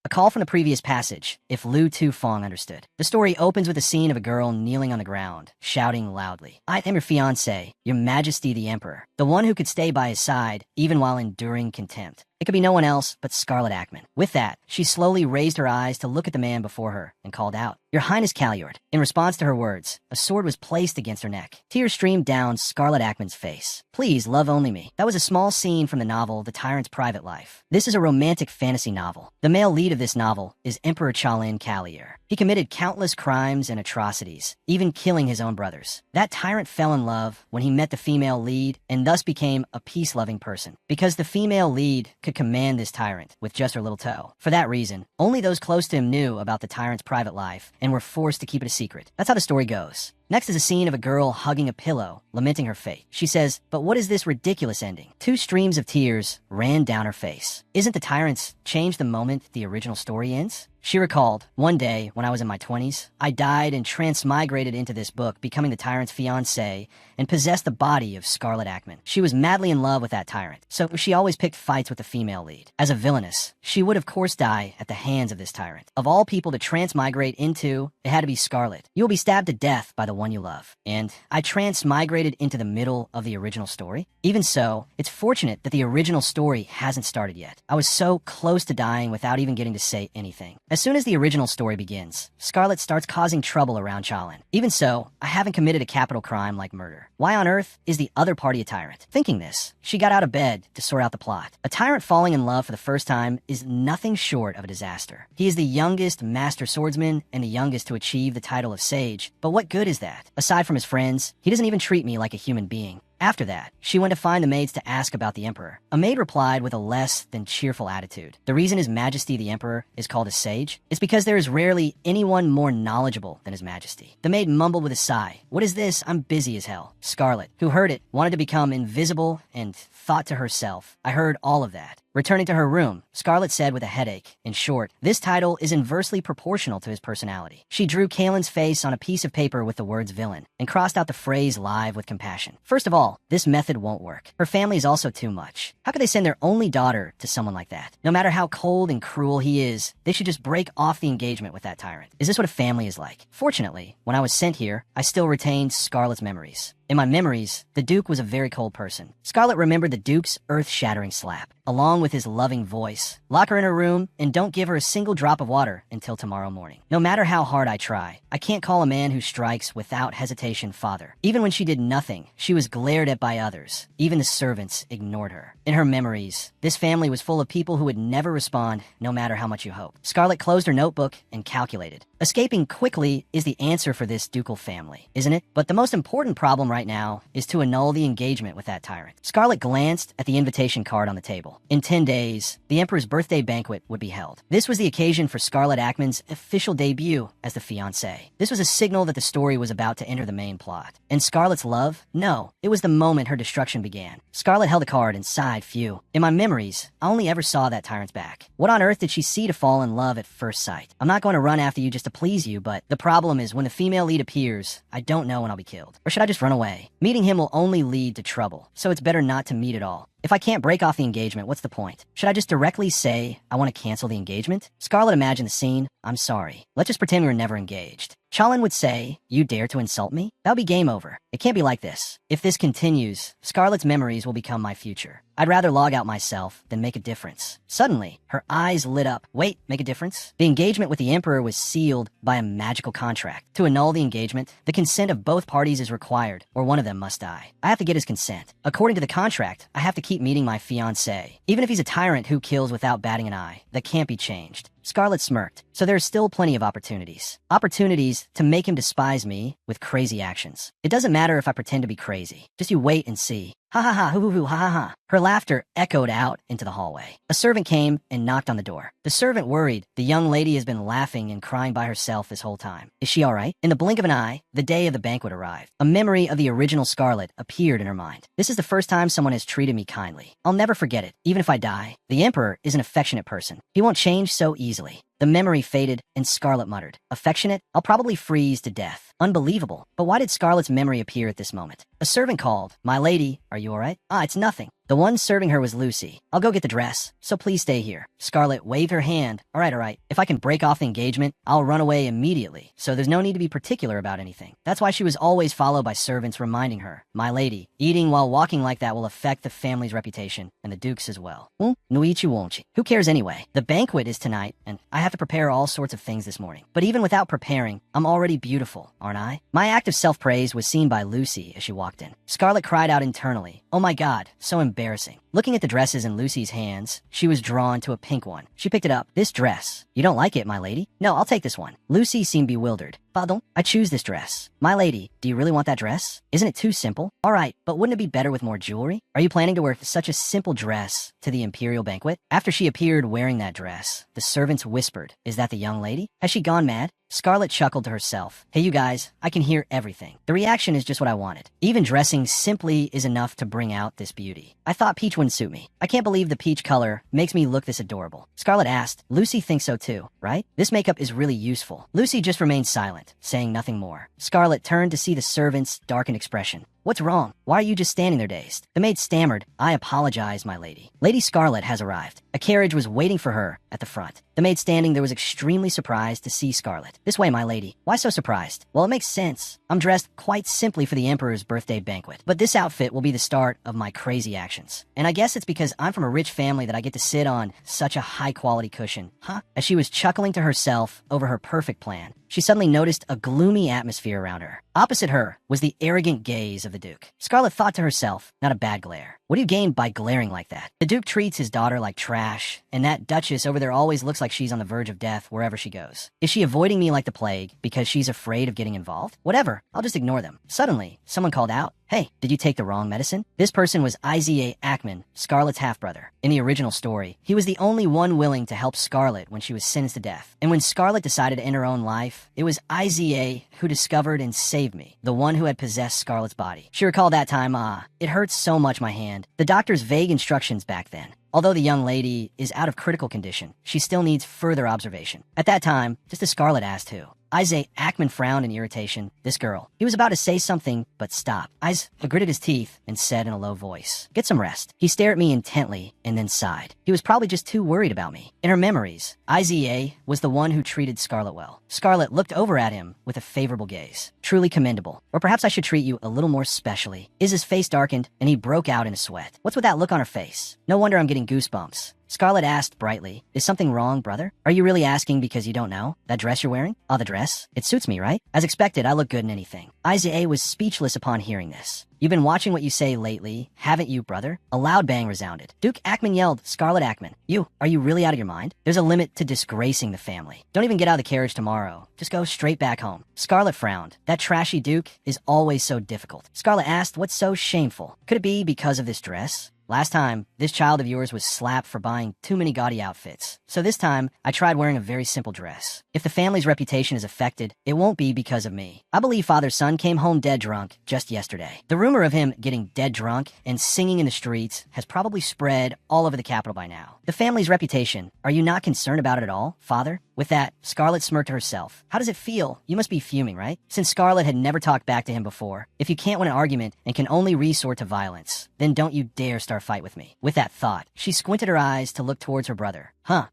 A call from the previous passage, if Lu Tu Fong understood. The story opens with a scene of a girl kneeling on the ground, shouting loudly, "I am your fiancé, your majesty the emperor, the one who could stay by his side, even while enduring contempt." It could be no one else but Scarlet Ackman. With that, she slowly raised her eyes to look at the man before her and called out, "Your Highness Calyord." In response to her words, a sword was placed against her neck. Tears streamed down Scarlet Ackman's face. "Please love only me." That was a small scene from the novel The Tyrant's Private Life. This is a romantic fantasy novel. The male lead of this novel is Emperor Chalin Calyar. He committed countless crimes and atrocities, even killing his own brothers. That tyrant fell in love when he met the female lead and thus became a peace-loving person. Because the female lead could command this tyrant with just her little toe. For that reason, only those close to him knew about the tyrant's private life and were forced to keep it a secret. That's how the story goes. Next is a scene of a girl hugging a pillow, lamenting her fate. She says, "But what is this ridiculous ending?" Two streams of tears ran down her face. Isn't the tyrant's change the moment the original story ends? She recalled, "One day, when I was in my 20s, I died and transmigrated into this book, becoming the tyrant's fiancé, and possessed the body of Scarlet Ackman. She was madly in love with that tyrant, so she always picked fights with the female lead. As a villainess, she would of course die at the hands of this tyrant. Of all people to transmigrate into, it had to be Scarlet. You will be stabbed to death by the one you love." And I transmigrated into the middle of the original story. Even so, it's fortunate that the original story hasn't started yet. I was so close to dying without even getting to say anything. As soon as the original story begins, Scarlet starts causing trouble around Chalin. Even so, I haven't committed a capital crime like murder. Why on earth is the other party a tyrant? Thinking this, she got out of bed to sort out the plot. A tyrant falling in love for the first time is nothing short of a disaster. He is the youngest master swordsman and the youngest to achieve the title of sage, but what good is that? Aside from his friends, he doesn't even treat me like a human being. After that, she went to find the maids to ask about the emperor. A maid replied with a less than cheerful attitude. The reason His Majesty the Emperor is called a sage is because there is rarely anyone more knowledgeable than His Majesty. The maid mumbled with a sigh, "What is this? I'm busy as hell." Scarlet, who heard it, wanted to become invisible and thought to herself, "I heard all of that." Returning to her room, Scarlet said with a headache, "In short, this title is inversely proportional to his personality." She drew Kalen's face on a piece of paper with the words villain and crossed out the phrase live with compassion. First of all, this method won't work. Her family is also too much. How could they send their only daughter to someone like that? No matter how cold and cruel he is, they should just break off the engagement with that tyrant. Is this what a family is like? Fortunately, when I was sent here, I still retained Scarlet's memories. In my memories, the Duke was a very cold person. Scarlet remembered the Duke's earth-shattering slap, along with his loving voice. "Lock her in her room and don't give her a single drop of water until tomorrow morning." No matter how hard I try, I can't call a man who strikes without hesitation father. Even when she did nothing, she was glared at by others. Even the servants ignored her. In her memories, this family was full of people who would never respond, no matter how much you hope. Scarlet closed her notebook and calculated. Escaping quickly is the answer for this ducal family, isn't it? But the most important problem right now is to annul the engagement with that tyrant. Scarlet glanced at the invitation card on the table. In 10 days, the Emperor's birthday banquet would be held. This was the occasion for Scarlet Ackman's official debut as the fiancée. This was a signal that the story was about to enter the main plot. And Scarlet's love? No, it was the moment her destruction began. Scarlet held the card and sighed, "Phew." In my memories, I only ever saw that tyrant's back. What on earth did she see to fall in love at first sight? I'm not going to run after you just to please you, but the problem is when the female lead appears, I don't know when I'll be killed. Or should I just run away? Meeting him will only lead to trouble, so it's better not to meet at all. If I can't break off the engagement, what's the point? Should I just directly say I want to cancel the engagement? Scarlet imagined the scene. "I'm sorry. Let's just pretend we were never engaged." Chalin would say, "You dare to insult me?" That'll be game over. It can't be like this. If this continues, Scarlet's memories will become my future. I'd rather log out myself than make a difference. Suddenly, her eyes lit up. Wait, make a difference? The engagement with the Emperor was sealed by a magical contract. To annul the engagement, the consent of both parties is required, or one of them must die. I have to get his consent. According to the contract, I have to keep meeting my fiancé. Even if he's a tyrant who kills without batting an eye, that can't be changed. Scarlet smirked. So there's still plenty of opportunities. Opportunities to make him despise me with crazy actions. It doesn't matter if I pretend to be crazy. Just you wait and see. Ha ha ha, hoo hoo hoo, ha ha ha. Her laughter echoed out into the hallway. A servant came and knocked on the door. The servant worried. The young lady has been laughing and crying by herself this whole time. Is she all right? In the blink of an eye, the day of the banquet arrived. A memory of the original Scarlet appeared in her mind. This is the first time someone has treated me kindly. I'll never forget it, even if I die. The Emperor is an affectionate person. He won't change so easily. The memory faded, and Scarlet muttered, "Affectionate? I'll probably freeze to death." Unbelievable. But why did Scarlet's memory appear at this moment? A servant called. "My lady, are you all right?" "Ah, it's nothing." The one serving her was Lucy. "I'll go get the dress, so please stay here." Scarlet waved her hand. All right. If I can break off the engagement, I'll run away immediately, so there's no need to be particular about anything. That's why she was always followed by servants reminding her, "My lady, eating while walking like that will affect the family's reputation, and the Duke's as well." Nuichi wonchi. Who cares anyway? The banquet is tonight, and I have to prepare all sorts of things this morning. But even without preparing, I'm already beautiful, aren't I? My act of self-praise was seen by Lucy as she walked in. Scarlet cried out internally, "Oh my God, so embarrassing." Looking at the dresses in Lucy's hands, she was drawn to a pink one. She picked it up. "This dress. You don't like it, my lady?" "No, I'll take this one." Lucy seemed bewildered. "Pardon? I choose this dress." "My lady, do you really want that dress? Isn't it too simple?" "All right, but wouldn't it be better with more jewelry? Are you planning to wear such a simple dress to the imperial banquet?" After she appeared wearing that dress, the servants whispered, "Is that the young lady? Has she gone mad?" Scarlet chuckled to herself. "Hey, you guys, I can hear everything. The reaction is just what I wanted. Even dressing simply is enough to bring out this beauty. I thought peach wouldn't suit me. I can't believe the peach color makes me look this adorable." Scarlet asked, "Lucy thinks so too, right? This makeup is really useful." Lucy just remained silent, saying nothing more. Scarlet turned to see the servant's darkened expression. "What's wrong? Why are you just standing there dazed?" The maid stammered, "I apologize, my lady. Lady Scarlet has arrived." A carriage was waiting for her at the front. The maid standing there was extremely surprised to see Scarlet. "This way, my lady." "Why so surprised?" "Well, it makes sense. I'm dressed quite simply for the Emperor's birthday banquet. But this outfit will be the start of my crazy actions. And I guess it's because I'm from a rich family that I get to sit on such a high-quality cushion." Huh? As she was chuckling to herself over her perfect plan, she suddenly noticed a gloomy atmosphere around her. Opposite her was the arrogant gaze of the Duke. Scarlet thought to herself, not a bad glare. What do you gain by glaring like that? The Duke treats his daughter like trash, and that Duchess over there always looks like she's on the verge of death wherever she goes. Is she avoiding me like the plague because she's afraid of getting involved? Whatever, I'll just ignore them. Suddenly, someone called out, "Hey, did you take the wrong medicine?" This person was Iza Ackman, Scarlet's half-brother. In the original story, he was the only one willing to help Scarlet when she was sentenced to death. And when Scarlet decided to end her own life, it was Iza who discovered and saved me, the one who had possessed Scarlet's body. She recalled that time, it hurts so much, my hand. The doctor's vague instructions back then. Although the young lady is out of critical condition, she still needs further observation. At that time, just as Scarlet asked who. Iza Ackman frowned in irritation. This girl. He was about to say something, but stopped. Iza gritted his teeth and said in a low voice, "Get some rest." He stared at me intently and then sighed. He was probably just too worried about me. In her memories, Iza was the one who treated Scarlet well. Scarlet looked over at him with a favorable gaze. Truly commendable. Or perhaps I should treat you a little more specially. Iza's face darkened and he broke out in a sweat. What's with that look on her face? No wonder I'm getting goosebumps. Scarlet asked brightly, "Is something wrong, brother? Are you really asking because you don't know? That dress you're wearing? Oh, the dress? It suits me, right?" As expected, I look good in anything. Iza was speechless upon hearing this. "You've been watching what you say lately, haven't you, brother?" A loud bang resounded. Duke Ackman yelled, "Scarlet Ackman, are you really out of your mind? There's a limit to disgracing the family. Don't even get out of the carriage tomorrow. Just go straight back home." Scarlet frowned. That trashy Duke is always so difficult. Scarlet asked, "What's so shameful? Could it be because of this dress?" "Last time, this child of yours was slapped for buying too many gaudy outfits. So this time, I tried wearing a very simple dress. If the family's reputation is affected, it won't be because of me. I believe father's son came home dead drunk just yesterday. The rumor of him getting dead drunk and singing in the streets has probably spread all over the capital by now. The family's reputation, are you not concerned about it at all, father?" With that, Scarlet smirked to herself. How does it feel? You must be fuming, right? Since Scarlet had never talked back to him before, if you can't win an argument and can only resort to violence, then don't you dare start a fight with me. With that thought, she squinted her eyes to look towards her brother.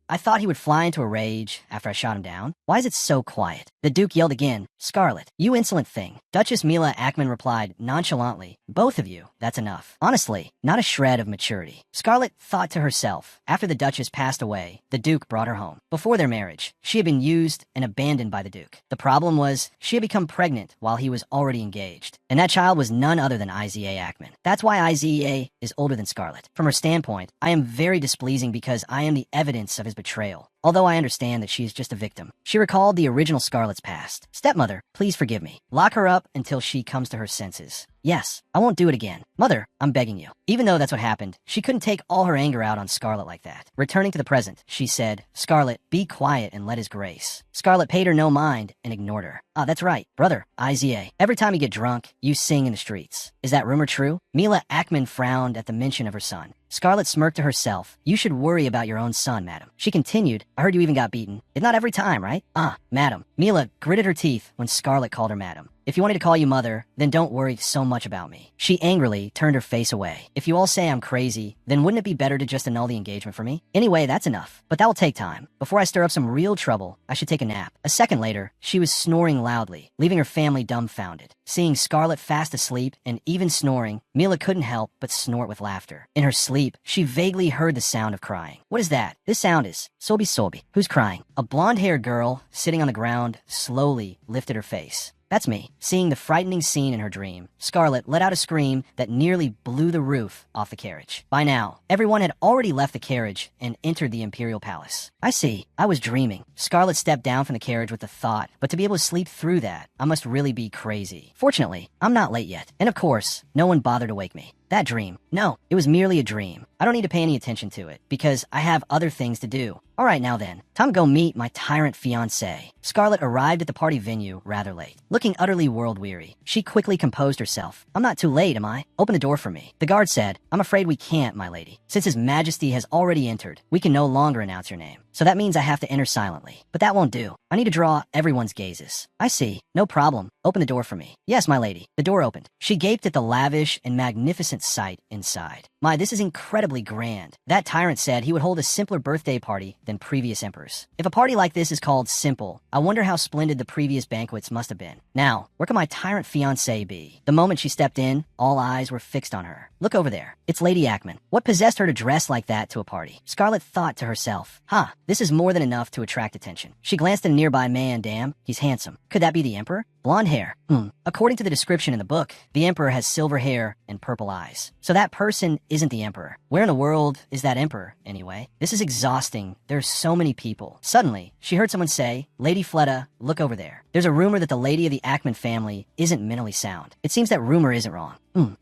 I thought he would fly into a rage after I shot him down. Why is it so quiet? The Duke yelled again, "Scarlet, you insolent thing." Duchess Mila Ackman replied nonchalantly, "Both of you, that's enough." Honestly, not a shred of maturity. Scarlet thought to herself, after the Duchess passed away, the Duke brought her home. Before their marriage, she had been used and abandoned by the Duke. The problem was, she had become pregnant while he was already engaged. And that child was none other than Iza Ackman. That's why Iza is older than Scarlet. From her standpoint, I am very displeasing because I am the evidence of his betrayal. Although I understand that she is just a victim. She recalled the original Scarlet's past. "Stepmother, please forgive me. Lock her up until she comes to her senses." "Yes, I won't do it again. Mother, I'm begging you." Even though that's what happened, she couldn't take all her anger out on Scarlet like that. Returning to the present, she said, "Scarlet, be quiet and let his grace." Scarlet paid her no mind and ignored her. That's right, brother, Iza. Every time you get drunk, you sing in the streets. Is that rumor true? Mila Ackman frowned at the mention of her son. Scarlet smirked to herself. You should worry about your own son, madam. She continued, I heard you even got beaten. It's not every time, right? Ah, madam. Mila gritted her teeth when Scarlet called her madam. If you wanted to call you mother, then don't worry so much about me. She angrily turned her face away. If you all say I'm crazy, then wouldn't it be better to just annul the engagement for me? Anyway, that's enough. But that will take time. Before I stir up some real trouble, I should take a nap. A second later, she was snoring loudly, leaving her family dumbfounded. Seeing Scarlet fast asleep and even snoring, Mila couldn't help but snort with laughter. In her sleep, she vaguely heard the sound of crying. What is that? This sound is Sobi. Who's crying? A blonde-haired girl, sitting on the ground, slowly lifted her face. That's me. Seeing the frightening scene in her dream, Scarlet let out a scream that nearly blew the roof off the carriage. By now, everyone had already left the carriage and entered the Imperial Palace. I see. I was dreaming. Scarlet stepped down from the carriage with the thought, but to be able to sleep through that, I must really be crazy. Fortunately, I'm not late yet. And of course, no one bothered to wake me. That dream. No, it was merely a dream. I don't need to pay any attention to it, because I have other things to do. Alright now then, time to go meet my tyrant fiancé. Scarlet arrived at the party venue rather late. Looking utterly world-weary, she quickly composed herself. I'm not too late, am I? Open the door for me. The guard said, I'm afraid we can't, my lady. Since His Majesty has already entered, we can no longer announce your name. So that means I have to enter silently. But that won't do. I need to draw everyone's gazes. I see. No problem. Open the door for me. Yes, my lady. The door opened. She gaped at the lavish and magnificent sight inside. My, this is incredibly grand. That tyrant said he would hold a simpler birthday party than previous emperors. If a party like this is called simple, I wonder how splendid the previous banquets must have been. Now, where can my tyrant fiancé be? The moment she stepped in, all eyes were fixed on her. Look over there. It's Lady Ackman. What possessed her to dress like that to a party? Scarlet thought to herself, this is more than enough to attract attention. She glanced at a nearby man. Damn, he's handsome. Could that be the emperor? Blonde hair. According to the description in the book, the emperor has silver hair and purple eyes. So that person isn't the emperor. Where in the world is that emperor, anyway? This is exhausting. There's so many people. Suddenly, she heard someone say, Lady Fleda, look over there. There's a rumor that the lady of the Ackman family isn't mentally sound. It seems that rumor isn't wrong.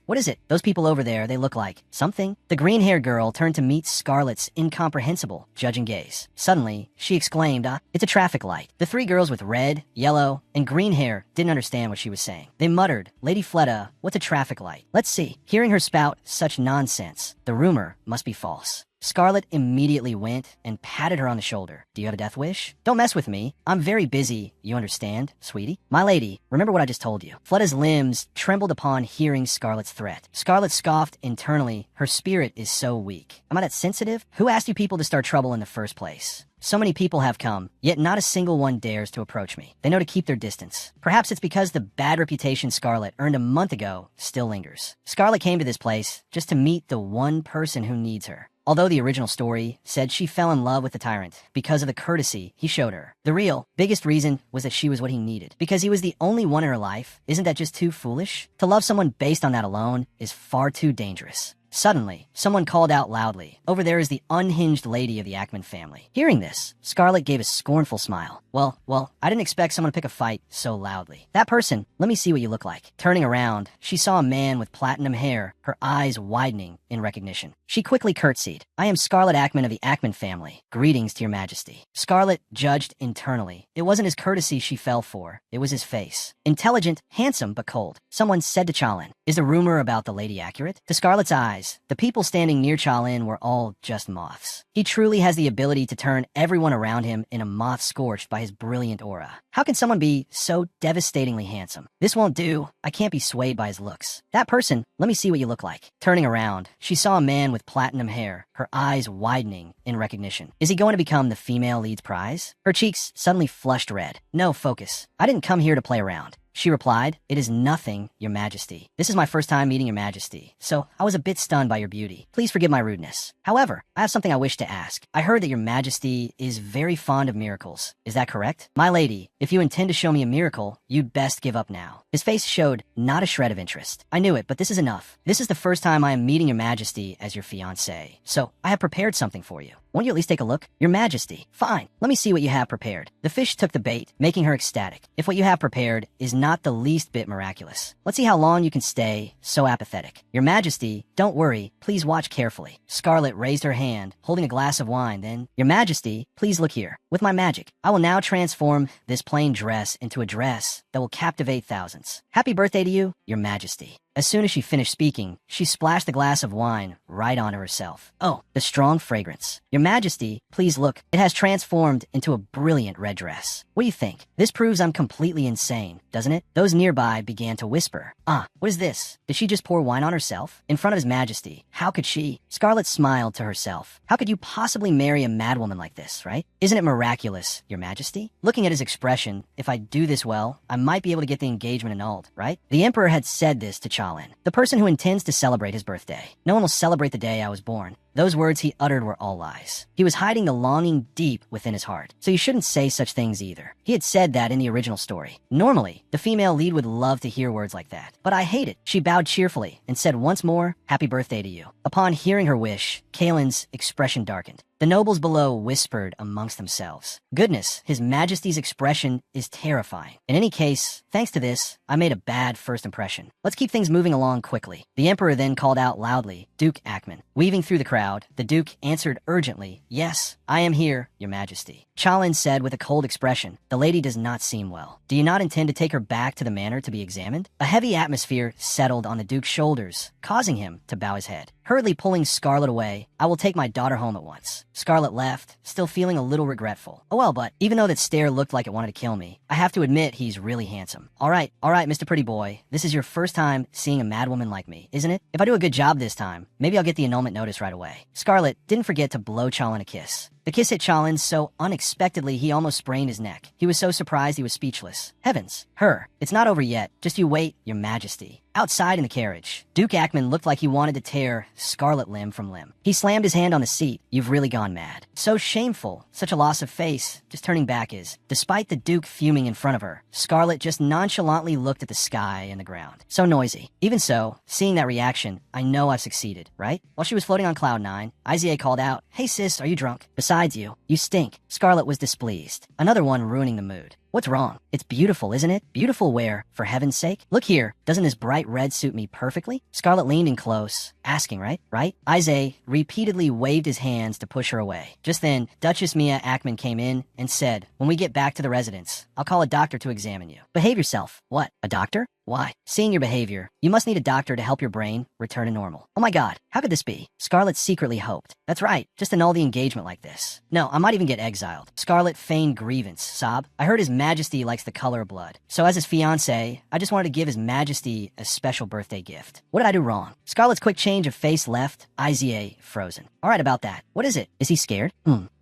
What is it? Those people over there, they look like something? The green-haired girl turned to meet Scarlet's incomprehensible, judging gaze. Suddenly, she exclaimed, it's a traffic light. The three girls with red, yellow, and green hair didn't understand what she was saying. They muttered, Lady Fleda, what's a traffic light? Let's see. Hearing her spout such nonsense, the rumor must be false. Scarlet immediately went and patted her on the shoulder. Do you have a death wish? Don't mess with me. I'm very busy, you understand, sweetie? My lady, remember what I just told you. Fleda's limbs trembled upon hearing Scarlet's threat. Scarlet scoffed internally. Her spirit is so weak. Am I that sensitive? Who asked you people to start trouble in the first place? So many people have come, yet not a single one dares to approach me. They know to keep their distance. Perhaps it's because the bad reputation Scarlet earned a month ago still lingers. Scarlet came to this place just to meet the one person who needs her. Although the original story said she fell in love with the tyrant because of the courtesy he showed her, the real, biggest reason was that she was what he needed. Because he was the only one in her life, isn't that just too foolish? To love someone based on that alone is far too dangerous. Suddenly, someone called out loudly, over there is the unhinged lady of the Ackman family. Hearing this, Scarlet gave a scornful smile. Well, I didn't expect someone to pick a fight so loudly. That person, let me see what you look like. Turning around, she saw a man with platinum hair, her eyes widening in recognition. She quickly curtsied. I am Scarlet Ackman of the Ackman family. Greetings to your majesty. Scarlet judged internally. It wasn't his courtesy she fell for. It was his face. Intelligent, handsome, but cold. Someone said to Chalin, is the rumor about the lady accurate? To Scarlet's eyes, the people standing near Chalin were all just moths. He truly has the ability to turn everyone around him in a moth scorched by his brilliant aura. How can someone be so devastatingly handsome? This won't do. I can't be swayed by his looks. That person, let me see what you look like. Turning around, she saw a man with platinum hair, her eyes widening in recognition. Is he going to become the female lead's prize? Her cheeks suddenly flushed red. No, focus. I didn't come here to play around. She replied, it is nothing, your majesty. This is my first time meeting your majesty, so I was a bit stunned by your beauty. Please forgive my rudeness. However, I have something I wish to ask. I heard that your majesty is very fond of miracles. Is that correct? My lady, if you intend to show me a miracle, you'd best give up now. His face showed not a shred of interest. I knew it, but this is enough. This is the first time I am meeting your majesty as your fiancé, so I have prepared something for you. Won't you at least take a look? Your majesty. Fine. Let me see what you have prepared. The fish took the bait, making her ecstatic. If what you have prepared is not the least bit miraculous, let's see how long you can stay so apathetic. Your majesty, don't worry. Please watch carefully. Scarlet raised her hand, holding a glass of wine, then, your majesty, please look here. With my magic, I will now transform this plain dress into a dress that will captivate thousands. Happy birthday to you, your majesty. As soon as she finished speaking, she splashed the glass of wine right onto herself. Oh, the strong fragrance. Your Majesty, please look. It has transformed into a brilliant red dress. What do you think? This proves I'm completely insane, doesn't it? Those nearby began to whisper. What is this? Did she just pour wine on herself? In front of His Majesty. How could she? Scarlet smiled to herself. How could you possibly marry a madwoman like this, right? Isn't it miraculous, Your Majesty? Looking at his expression, if I do this well, I might be able to get the engagement annulled, right? The Emperor had said this to Chalin, the person who intends to celebrate his birthday. No one will celebrate the day I was born. Those words he uttered were all lies. He was hiding the longing deep within his heart, so you shouldn't say such things either. He had said that in the original story. Normally, the female lead would love to hear words like that, but I hate it. She bowed cheerfully and said once more, happy birthday to you. Upon hearing her wish, Kaelin's expression darkened. The nobles below whispered amongst themselves. Goodness, His Majesty's expression is terrifying. In any case, thanks to this, I made a bad first impression. Let's keep things moving along quickly. The Emperor then called out loudly, Duke Ackman. Weaving through the crowd, the Duke answered urgently, yes, I am here, Your Majesty. Chalin said with a cold expression, the lady does not seem well. Do you not intend to take her back to the manor to be examined? A heavy atmosphere settled on the Duke's shoulders, causing him to bow his head. Hurriedly pulling Scarlet away, I will take my daughter home at once. Scarlet left, still feeling a little regretful. Oh well, but even though that stare looked like it wanted to kill me, I have to admit he's really handsome. All right, Mr. Pretty Boy. This is your first time seeing a madwoman like me, isn't it? If I do a good job this time, maybe I'll get the annulment notice right away. Scarlet didn't forget to blow Chalin a kiss. The kiss hit Chalin so unexpectedly he almost sprained his neck. He was so surprised he was speechless. Heavens, her. It's not over yet. Just you wait, Your Majesty. Outside in the carriage, Duke Ackman looked like he wanted to tear Scarlet limb from limb. He slammed his hand on the seat. You've really gone mad. So shameful. Such a loss of face. Just turning back is. Despite the Duke fuming in front of her, Scarlet just nonchalantly looked at the sky and the ground. So noisy. Even so, seeing that reaction, I know I've succeeded, right? While she was floating on cloud 9, Izia called out, hey sis, are you drunk? Besides you stink. Scarlet was displeased. Another one ruining the mood. What's wrong? It's beautiful, isn't it? Beautiful where, for heaven's sake? Look here, doesn't this bright red suit me perfectly? Scarlet leaned in close, asking, right? Isaiah repeatedly waved his hands to push her away. Just then, Duchess Mia Ackman came in and said, when we get back to the residence, I'll call a doctor to examine you. Behave yourself. What, a doctor? Why? Seeing your behavior, you must need a doctor to help your brain return to normal. Oh my god, how could this be? Scarlet secretly hoped. That's right, just annul the engagement like this. No, I might even get exiled. Scarlet feigned grievance, sob. I heard His Majesty likes the color of blood. So as his fiancé, I just wanted to give His Majesty a special birthday gift. What did I do wrong? Scarlet's quick change of face left, Izia frozen. Alright about that. What is it? Is he scared?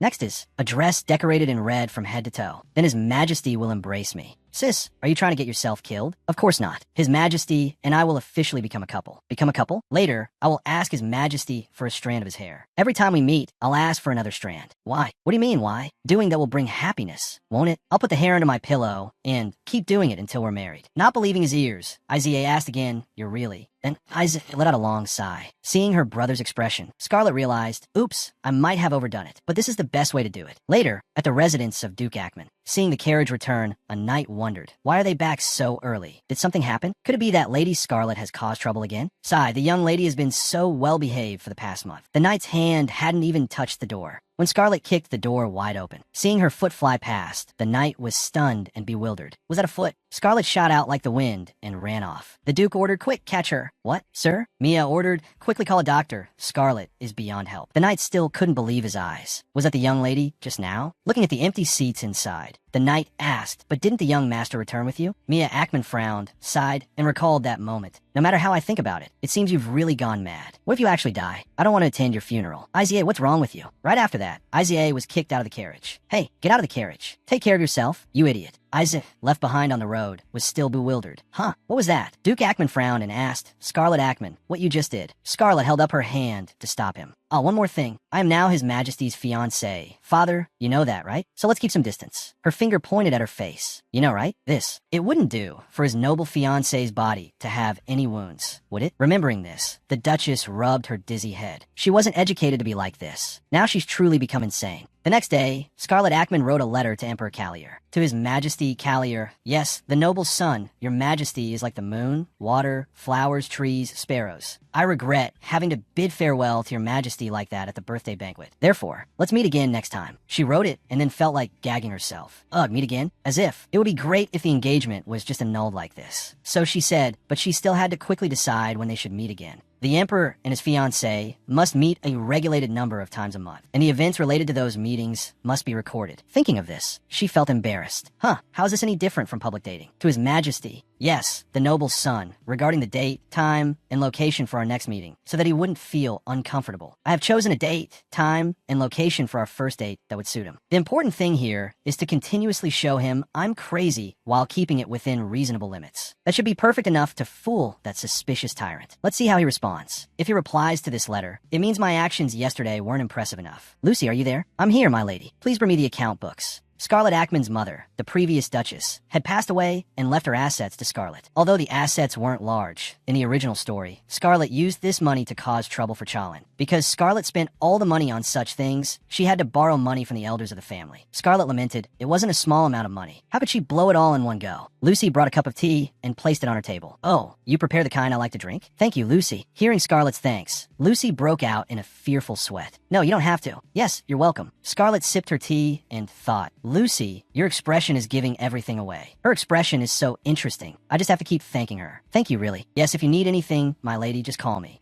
Next is a dress decorated in red from head to toe. Then His Majesty will embrace me. Sis, are you trying to get yourself killed? Of course not. His Majesty and I will officially become a couple. Become a couple? Later, I will ask His Majesty for a strand of his hair. Every time we meet, I'll ask for another strand. Why? What do you mean, why? Doing that will bring happiness, won't it? I'll put the hair under my pillow and keep doing it until we're married. Not believing his ears, Izia asked again, you're really? Then Isaac let out a long sigh. Seeing her brother's expression, Scarlet realized, oops, I might have overdone it, but this is the best way to do it. Later, at the residence of Duke Ackman, seeing the carriage return, a knight wondered, why are they back so early? Did something happen? Could it be that Lady Scarlet has caused trouble again? Sigh, the young lady has been so well behaved for the past month. The knight's hand hadn't even touched the door when Scarlet kicked the door wide open. Seeing her foot fly past, the knight was stunned and bewildered. Was that a foot? Scarlet shot out like the wind and ran off. The Duke ordered, quick, catch her. What, sir? Mia ordered, quickly call a doctor. Scarlet is beyond help. The knight still couldn't believe his eyes. Was that the young lady just now? Looking at the empty seats inside, the knight asked, but didn't the young master return with you? Mia Ackman frowned, sighed, and recalled that moment. No matter how I think about it seems you've really gone mad. What if you actually die? I don't want to attend your funeral. Izia, what's wrong with you? Right after that, Izia was kicked out of the carriage. Hey, get out of the carriage. Take care of yourself, you idiot. Isaac, left behind on the road, was still bewildered. Huh, what was that? Duke Ackman frowned and asked, Scarlet Ackman, what you just did. Scarlet held up her hand to stop him. Oh, one more thing. I am now His Majesty's fiancé. Father, you know that, right? So let's keep some distance. Her finger pointed at her face. You know, right? This. It wouldn't do for his noble fiancé's body to have any wounds, would it? Remembering this, the Duchess rubbed her dizzy head. She wasn't educated to be like this. Now she's truly become insane. The next day, Scarlet Ackman wrote a letter to Emperor Callier. To His Majesty Callier, yes, the noble son, your majesty is like the moon, water, flowers, trees, sparrows. I regret having to bid farewell to your majesty like that at the birthday banquet. Therefore, let's meet again next time. She wrote it and then felt like gagging herself. Ugh, meet again? As if. It would be great if the engagement was just annulled like this. So she said, but she still had to quickly decide when they should meet again. The emperor and his fiancée must meet a regulated number of times a month, and the events related to those meetings must be recorded. Thinking of this, she felt embarrassed. How is this any different from public dating? To His Majesty, yes, the noble son, regarding the date, time, and location for our next meeting, so that he wouldn't feel uncomfortable. I have chosen a date, time, and location for our first date that would suit him. The important thing here is to continuously show him I'm crazy while keeping it within reasonable limits. That should be perfect enough to fool that suspicious tyrant. Let's see how he responds. If he replies to this letter, it means my actions yesterday weren't impressive enough. Lucy, are you there? I'm here, my lady. Please bring me the account books. Scarlet Ackman's mother, the previous Duchess, had passed away and left her assets to Scarlet. Although the assets weren't large, in the original story, Scarlet used this money to cause trouble for Chalin. Because Scarlet spent all the money on such things, she had to borrow money from the elders of the family. Scarlet lamented it wasn't a small amount of money. How could she blow it all in one go? Lucy brought a cup of tea and placed it on her table. Oh, you prepare the kind I like to drink? Thank you, Lucy. Hearing Scarlet's thanks, Lucy broke out in a fearful sweat. No, you don't have to. Yes, you're welcome. Scarlet sipped her tea and thought, Lucy, your expression is giving everything away. Her expression is so interesting. I just have to keep thanking her. Thank you, really. Yes, if you need anything, my lady, just call me.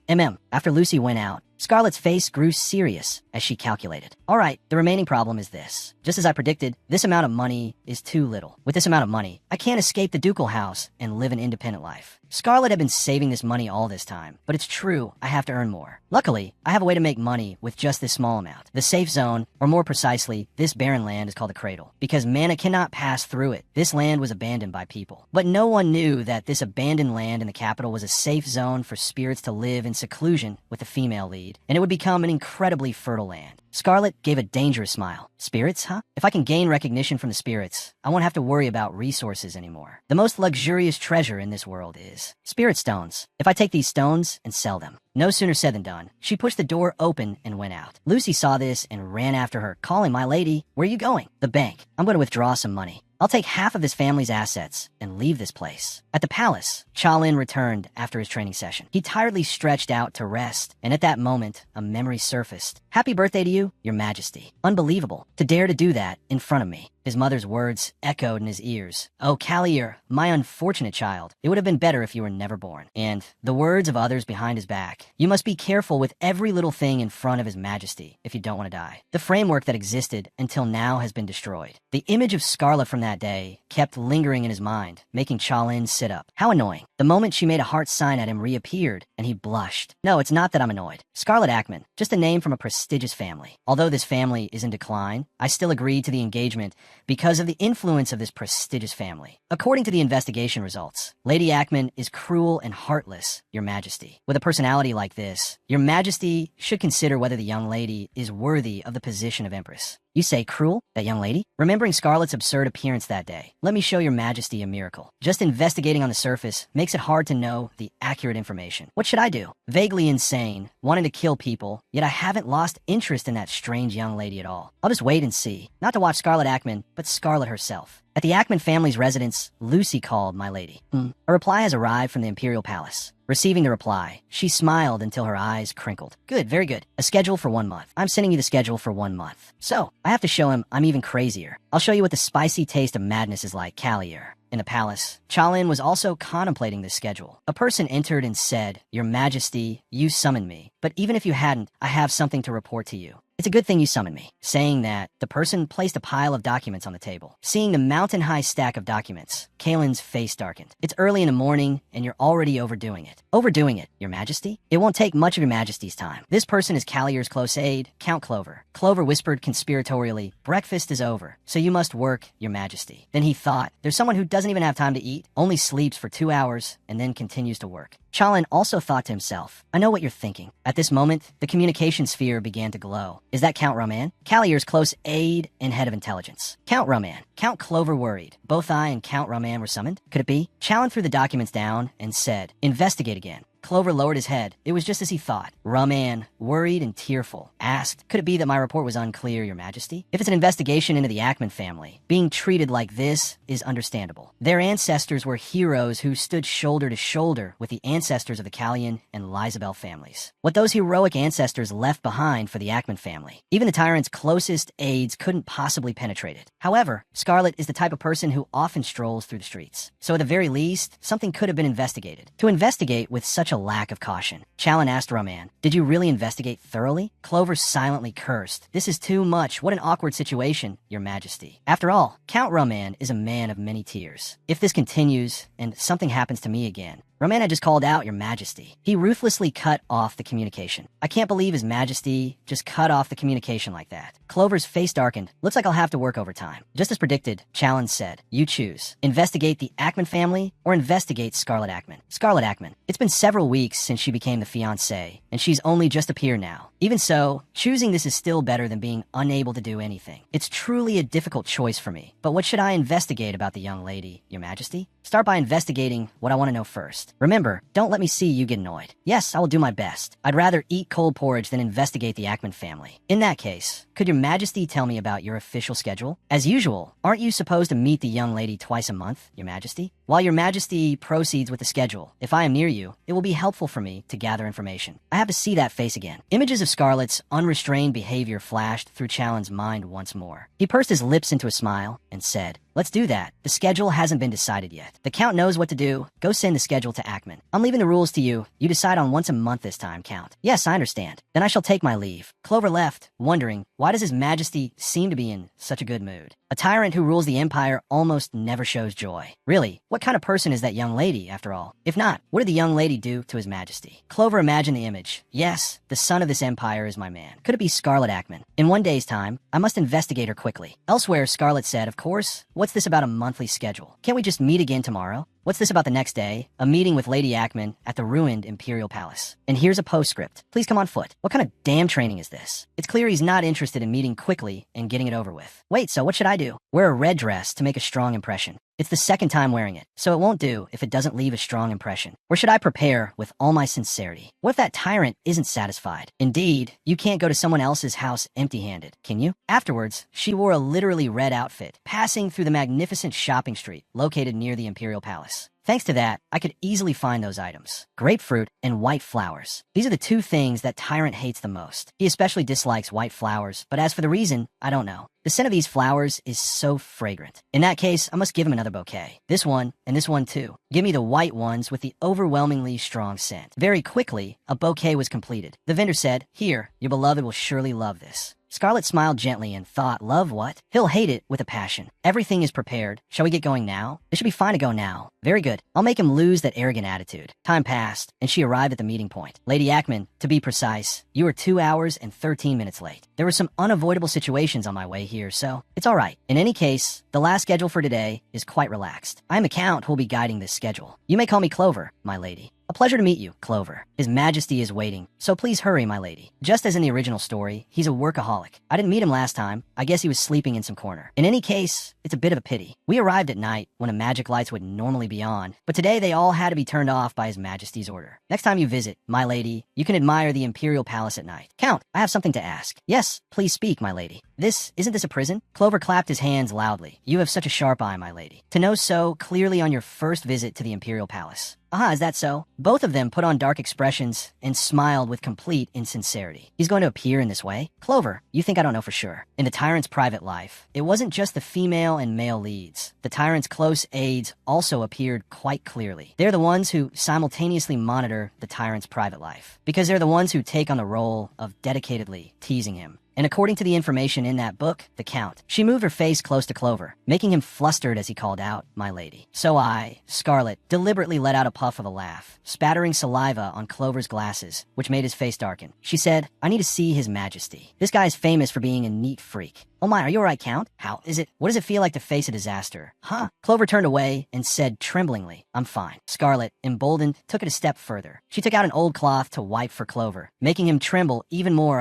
After Lucy went out, Scarlet's face grew serious as she calculated. All right, the remaining problem is this. Just as I predicted, this amount of money is too little. With this amount of money, I can't escape the ducal house and live an independent life. Scarlet had been saving this money all this time, but it's true, I have to earn more. Luckily, I have a way to make money with just this small amount. The safe zone, or more precisely, this barren land is called the Cradle, because mana cannot pass through it. This land was abandoned by people. But no one knew that this abandoned land in the capital was a safe zone for spirits to live in seclusion with a female lead, and it would become an incredibly fertile land. Scarlet gave a dangerous smile. Spirits, huh? If I can gain recognition from the spirits, I won't have to worry about resources anymore. The most luxurious treasure in this world is spirit stones. If I take these stones and sell them. No sooner said than done. She pushed the door open and went out. Lucy saw this and ran after her, calling, my lady, where are you going? The bank. I'm going to withdraw some money. I'll take half of his family's assets and leave this place. At the palace, Chalin returned after his training session. He tiredly stretched out to rest, and at that moment, a memory surfaced. Happy birthday to you, your majesty. Unbelievable. To dare to do that in front of me. His mother's words echoed in his ears. Oh, Callier, my unfortunate child. It would have been better if you were never born. And the words of others behind his back. You must be careful with every little thing in front of his majesty if you don't want to die. The framework that existed until now has been destroyed. The image of Scarlet from that day kept lingering in his mind, making Chalin sit up. How annoying. The moment she made a heart sign at him reappeared, and he blushed. No, it's not that I'm annoyed. Scarlet Ackman, just a name from a prestigious family. Although this family is in decline, I still agreed to the engagement because of the influence of this prestigious family. According to the investigation results, Lady Ackman is cruel and heartless, your majesty. With a personality like this, your majesty should consider whether the young lady is worthy of the position of empress. You say cruel? That young lady? Remembering Scarlet's absurd appearance that day, let me show your majesty a miracle. Just investigating on the surface makes it hard to know the accurate information. What should I do? Vaguely insane, wanting to kill people, yet I haven't lost interest in that strange young lady at all. I'll just wait and see. Not to watch Scarlet Ackman, but Scarlet herself. At the Ackman family's residence, Lucy called, my lady. A reply has arrived from the Imperial Palace. Receiving the reply, she smiled until her eyes crinkled. Good, very good. A schedule for 1 month. I'm sending you the schedule for 1 month. So, I have to show him I'm even crazier. I'll show you what the spicy taste of madness is like, Callier. In the palace, Chalin was also contemplating this schedule. A person entered and said, Your Majesty, you summoned me. But even if you hadn't, I have something to report to you. It's a good thing you summoned me. Saying that, the person placed a pile of documents on the table. Seeing the mountain-high stack of documents, Kalen's face darkened. It's early in the morning, and you're already overdoing it. Overdoing it, your majesty? It won't take much of your majesty's time. This person is Callier's close aide, Count Clover. Clover whispered conspiratorially, breakfast is over, so you must work, your majesty. Then he thought, there's someone who doesn't even have time to eat, only sleeps for 2 hours, and then continues to work. Chalin also thought to himself, I know what you're thinking. At this moment, the communication sphere began to glow. Is that Count Roman? Callier's close aide and head of intelligence. Count Roman. Count Clover worried. Both I and Count Roman were summoned? Could it be? Chalin threw the documents down and said, investigate again. Clover lowered his head. It was just as he thought. Rumman, worried and tearful, asked, "Could it be that my report was unclear, Your Majesty? If it's an investigation into the Ackman family, being treated like this is understandable. Their ancestors were heroes who stood shoulder to shoulder with the ancestors of the Callion and Lizabel families. What those heroic ancestors left behind for the Ackman family, even the Tyrant's closest aides couldn't possibly penetrate it. However, Scarlet is the type of person who often strolls through the streets. So at the very least, something could have been investigated. To investigate with such a lack of caution." Challen asked Rumman, "Did you really investigate thoroughly?" Clover silently cursed. "This is too much. What an awkward situation, Your Majesty. After all, Count Rumman is a man of many tears. If this continues, and something happens to me again, Rumman had just called out Your Majesty." He ruthlessly cut off the communication. I can't believe His Majesty just cut off the communication like that. Clover's face darkened. "Looks like I'll have to work overtime." Just as predicted, Challen said, "You choose. Investigate the Ackman family or investigate Scarlet Ackman." Scarlet Ackman. It's been several weeks since she became the fiancée, and she's only just appeared now. Even so, choosing this is still better than being unable to do anything. It's truly a difficult choice for me. But what should I investigate about the young lady, Your Majesty? Start by investigating what I want to know first. Remember, don't let me see you get annoyed. Yes, I will do my best. I'd rather eat cold porridge than investigate the Ackman family. In that case, could Your Majesty tell me about your official schedule? As usual, aren't you supposed to meet the young lady twice a month, Your Majesty? While Your Majesty proceeds with the schedule, if I am near you, it will be helpful for me to gather information. I have to see that face again. Images of Scarlet's unrestrained behavior flashed through Challen's mind once more. He pursed his lips into a smile and said, "Let's do that. The schedule hasn't been decided yet. The Count knows what to do. Go send the schedule to Ackman. I'm leaving the rules to you. You decide on once a month this time, Count." "Yes, I understand. Then I shall take my leave." Clover left, wondering, why does His Majesty seem to be in such a good mood? A tyrant who rules the Empire almost never shows joy. Really, what kind of person is that young lady, after all? If not, what did the young lady do to His Majesty? Clover imagined the image. Yes, the son of this empire is my man. Could it be Scarlet Ackman? In one day's time, I must investigate her quickly. Elsewhere, Scarlet said, "Of course, what's this about a monthly schedule? Can't we just meet again tomorrow?" What's this about the next day? A meeting with Lady Ackman at the ruined Imperial Palace. And here's a postscript. "Please come on foot." What kind of damn training is this? It's clear he's not interested in meeting quickly and getting it over with. Wait, so what should I do? Wear a red dress to make a strong impression. It's the second time wearing it, so it won't do if it doesn't leave a strong impression. Or should I prepare with all my sincerity? What if that tyrant isn't satisfied? Indeed, you can't go to someone else's house empty-handed, can you? Afterwards, she wore a literally red outfit, passing through the magnificent shopping street located near the Imperial Palace. Thanks to that, I could easily find those items. Grapefruit and white flowers. These are the two things that Tyrant hates the most. He especially dislikes white flowers, but as for the reason, I don't know. The scent of these flowers is so fragrant. In that case, I must give him another bouquet. This one, and this one too. Give me the white ones with the overwhelmingly strong scent. Very quickly, a bouquet was completed. The vendor said, "Here, your beloved will surely love this." Scarlet smiled gently and thought, love what? He'll hate it with a passion. Everything is prepared. Shall we get going now? It should be fine to go now. Very good. I'll make him lose that arrogant attitude. Time passed, and she arrived at the meeting point. Lady Ackman, to be precise, you were 2 hours and 13 minutes late. There were some unavoidable situations on my way here, so it's all right. In any case, the last schedule for today is quite relaxed. I am the Count who will be guiding this schedule. You may call me Clover, my lady. A pleasure to meet you, Clover. His Majesty is waiting, so please hurry, my lady. Just as in the original story, he's a workaholic. I didn't meet him last time. I guess he was sleeping in some corner. In any case, it's a bit of a pity. We arrived at night when the magic lights would normally be on, but today they all had to be turned off by His Majesty's order. Next time you visit, my lady, you can admire the Imperial Palace at night. Count, I have something to ask. Yes, please speak, my lady. Isn't this a prison? Clover clapped his hands loudly. You have such a sharp eye, my lady. To know so clearly on your first visit to the Imperial Palace. Aha, is that so? Both of them put on dark expressions and smiled with complete insincerity. He's going to appear in this way? Clover, you think I don't know for sure. In the Tyrant's private life, it wasn't just the female and male leads. The Tyrant's close aides also appeared quite clearly. They're the ones who simultaneously monitor the Tyrant's private life, because they're the ones who take on the role of dedicatedly teasing him. And according to the information in that book, the Count, she moved her face close to Clover, making him flustered as he called out, my lady. So I, Scarlet, deliberately let out a puff of a laugh, spattering saliva on Clover's glasses, which made his face darken. She said, I need to see His Majesty. This guy is famous for being a neat freak. Oh my, are you alright, Count? How is it? What does it feel like to face a disaster? Huh? Clover turned away and said tremblingly, I'm fine. Scarlet, emboldened, took it a step further. She took out an old cloth to wipe for Clover, making him tremble even more.